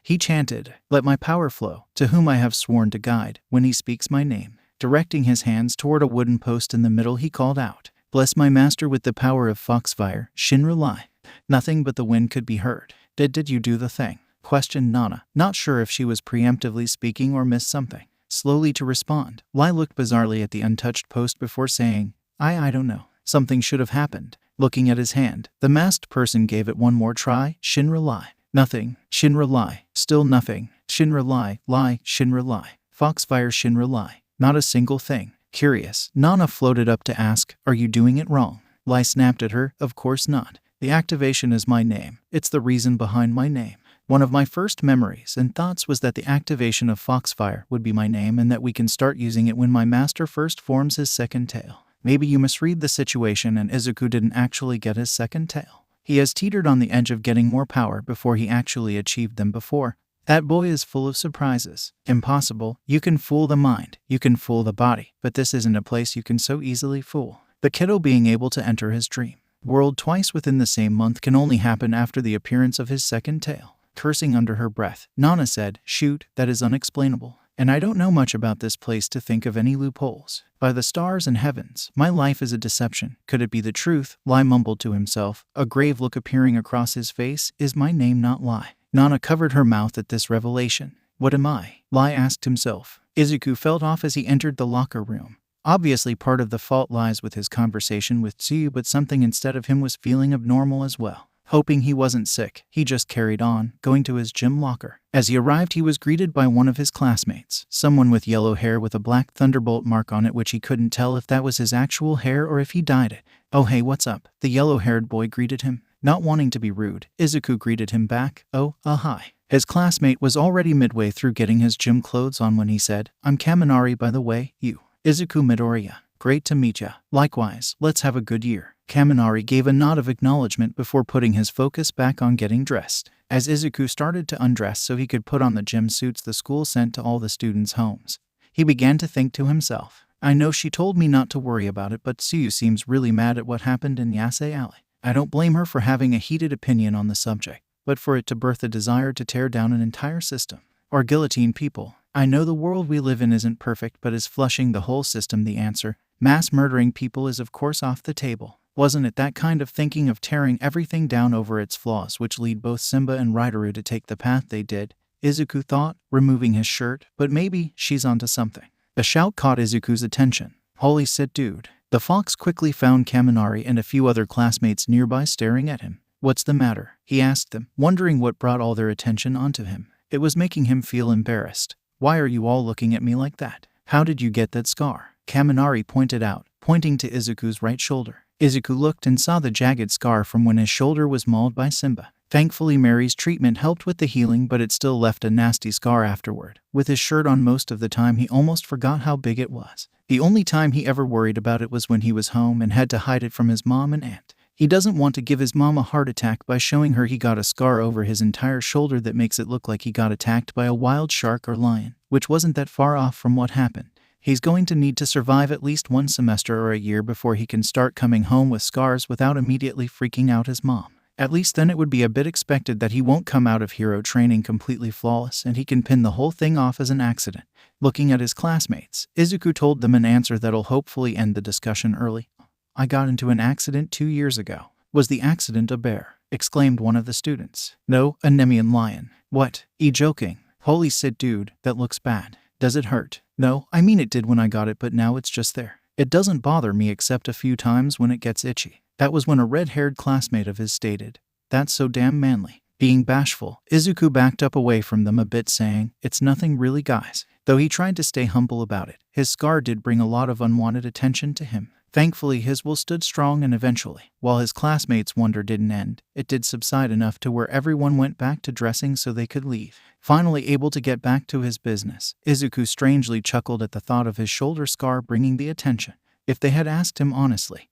he chanted, let my power flow, to whom I have sworn to guide, when he speaks my name. Directing his hands toward a wooden post in the middle, he called out, bless my master with the power of Foxfire, Shinra Lai. Nothing but the wind could be heard. Did you do the thing? Questioned Nana, not sure if she was preemptively speaking or missed something. Slowly to respond, Lai looked bizarrely at the untouched post before saying, I don't know. Something should have happened. Looking at his hand, the masked person gave it one more try, Shinra Lai. Nothing. Shinra Lai. Still nothing. Shinra Lai. Lai. Shinra Lai. Foxfire Shinra Lai. Not a single thing. Curious, Nana floated up to ask, are you doing it wrong? Lai snapped at her, of course not. The activation is my name. It's the reason behind my name. One of my first memories and thoughts was that the activation of Foxfire would be my name and that we can start using it when my master first forms his 2nd tail. Maybe you misread the situation and Izuku didn't actually get his 2nd tail. He has teetered on the edge of getting more power before he actually achieved them before. That boy is full of surprises. Impossible. You can fool the mind. You can fool the body. But this isn't a place you can so easily fool. The kiddo being able to enter his dream world twice within the same month can only happen after the appearance of his 2nd tail. Cursing under her breath, Nana said, shoot, that is unexplainable. And I don't know much about this place to think of any loopholes. By the stars and heavens, my life is a deception. Could it be the truth? Lai mumbled to himself, a grave look appearing across his face. Is my name not Lai? Nana covered her mouth at this revelation. What am I? Lai asked himself. Izuku felt off as he entered the locker room. Obviously part of the fault lies with his conversation with Tsuyu, but something instead of him was feeling abnormal as well. Hoping he wasn't sick, he just carried on, going to his gym locker. As he arrived, he was greeted by one of his classmates, someone with yellow hair with a black thunderbolt mark on it, which he couldn't tell if that was his actual hair or if he dyed it. Oh hey, what's up? The yellow-haired boy greeted him. Not wanting to be rude, Izuku greeted him back. Oh, hi. His classmate was already midway through getting his gym clothes on when he said, I'm Kaminari by the way, you. Izuku Midoriya. Great to meet ya. Likewise, let's have a good year. Kaminari gave a nod of acknowledgement before putting his focus back on getting dressed. As Izuku started to undress so he could put on the gym suits the school sent to all the students' homes, he began to think to himself, I know she told me not to worry about it, but Tsuyu seems really mad at what happened in Yasei Alley. I don't blame her for having a heated opinion on the subject, but for it to birth a desire to tear down an entire system, or guillotine people. I know the world we live in isn't perfect, but is flushing the whole system the answer? Mass murdering people is of course off the table. Wasn't it that kind of thinking of tearing everything down over its flaws which lead both Simba and Ryder to take the path they did? Izuku thought, removing his shirt, but maybe she's onto something. A shout caught Izuku's attention. Holy shit, dude. The fox quickly found Kaminari and a few other classmates nearby staring at him. What's the matter? He asked them, wondering what brought all their attention onto him. It was making him feel embarrassed. Why are you all looking at me like that? How did you get that scar? Kaminari pointed out, pointing to Izuku's right shoulder. Izuku looked and saw the jagged scar from when his shoulder was mauled by Simba. Thankfully, Mary's treatment helped with the healing, but it still left a nasty scar afterward. With his shirt on most of the time, he almost forgot how big it was. The only time he ever worried about it was when he was home and had to hide it from his mom and aunt. He doesn't want to give his mom a heart attack by showing her he got a scar over his entire shoulder that makes it look like he got attacked by a wild shark or lion, which wasn't that far off from what happened. He's going to need to survive at least one semester or a year before he can start coming home with scars without immediately freaking out his mom. At least then it would be a bit expected that he won't come out of hero training completely flawless and he can pin the whole thing off as an accident. Looking at his classmates, Izuku told them an answer that'll hopefully end the discussion early. I got into an accident 2 years ago. Was the accident a bear? Exclaimed one of the students. No, a Nemean lion. What? Joking. Holy shit, dude, that looks bad. Does it hurt? No, I mean it did when I got it, but now it's just there. It doesn't bother me except a few times when it gets itchy. That was when a red-haired classmate of his stated. That's so damn manly. Being bashful, Izuku backed up away from them a bit, saying, it's nothing really, guys. Though he tried to stay humble about it, his scar did bring a lot of unwanted attention to him. Thankfully, his will stood strong, and eventually, while his classmates' wonder didn't end, it did subside enough to where everyone went back to dressing so they could leave. Finally able to get back to his business, Izuku strangely chuckled at the thought of his shoulder scar bringing the attention. If they had asked him honestly,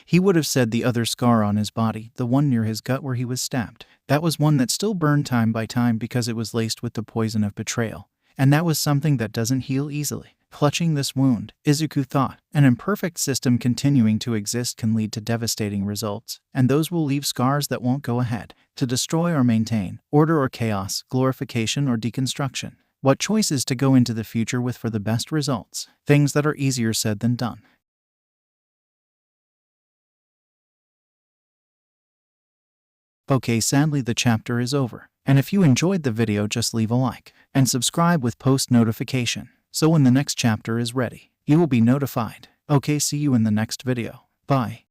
he would have said the other scar on his body, the one near his gut where he was stabbed. That was one that still burned time by time because it was laced with the poison of betrayal. And that was something that doesn't heal easily. Clutching this wound, Izuku thought, an imperfect system continuing to exist can lead to devastating results, and those will leave scars that won't go ahead to destroy or maintain, order or chaos, glorification or deconstruction. What choices to go into the future with for the best results? Things that are easier said than done. Okay, sadly the chapter is over, and if you enjoyed the video, just leave a like and subscribe with post notification. So when the next chapter is ready, you will be notified. Okay, see you in the next video. Bye.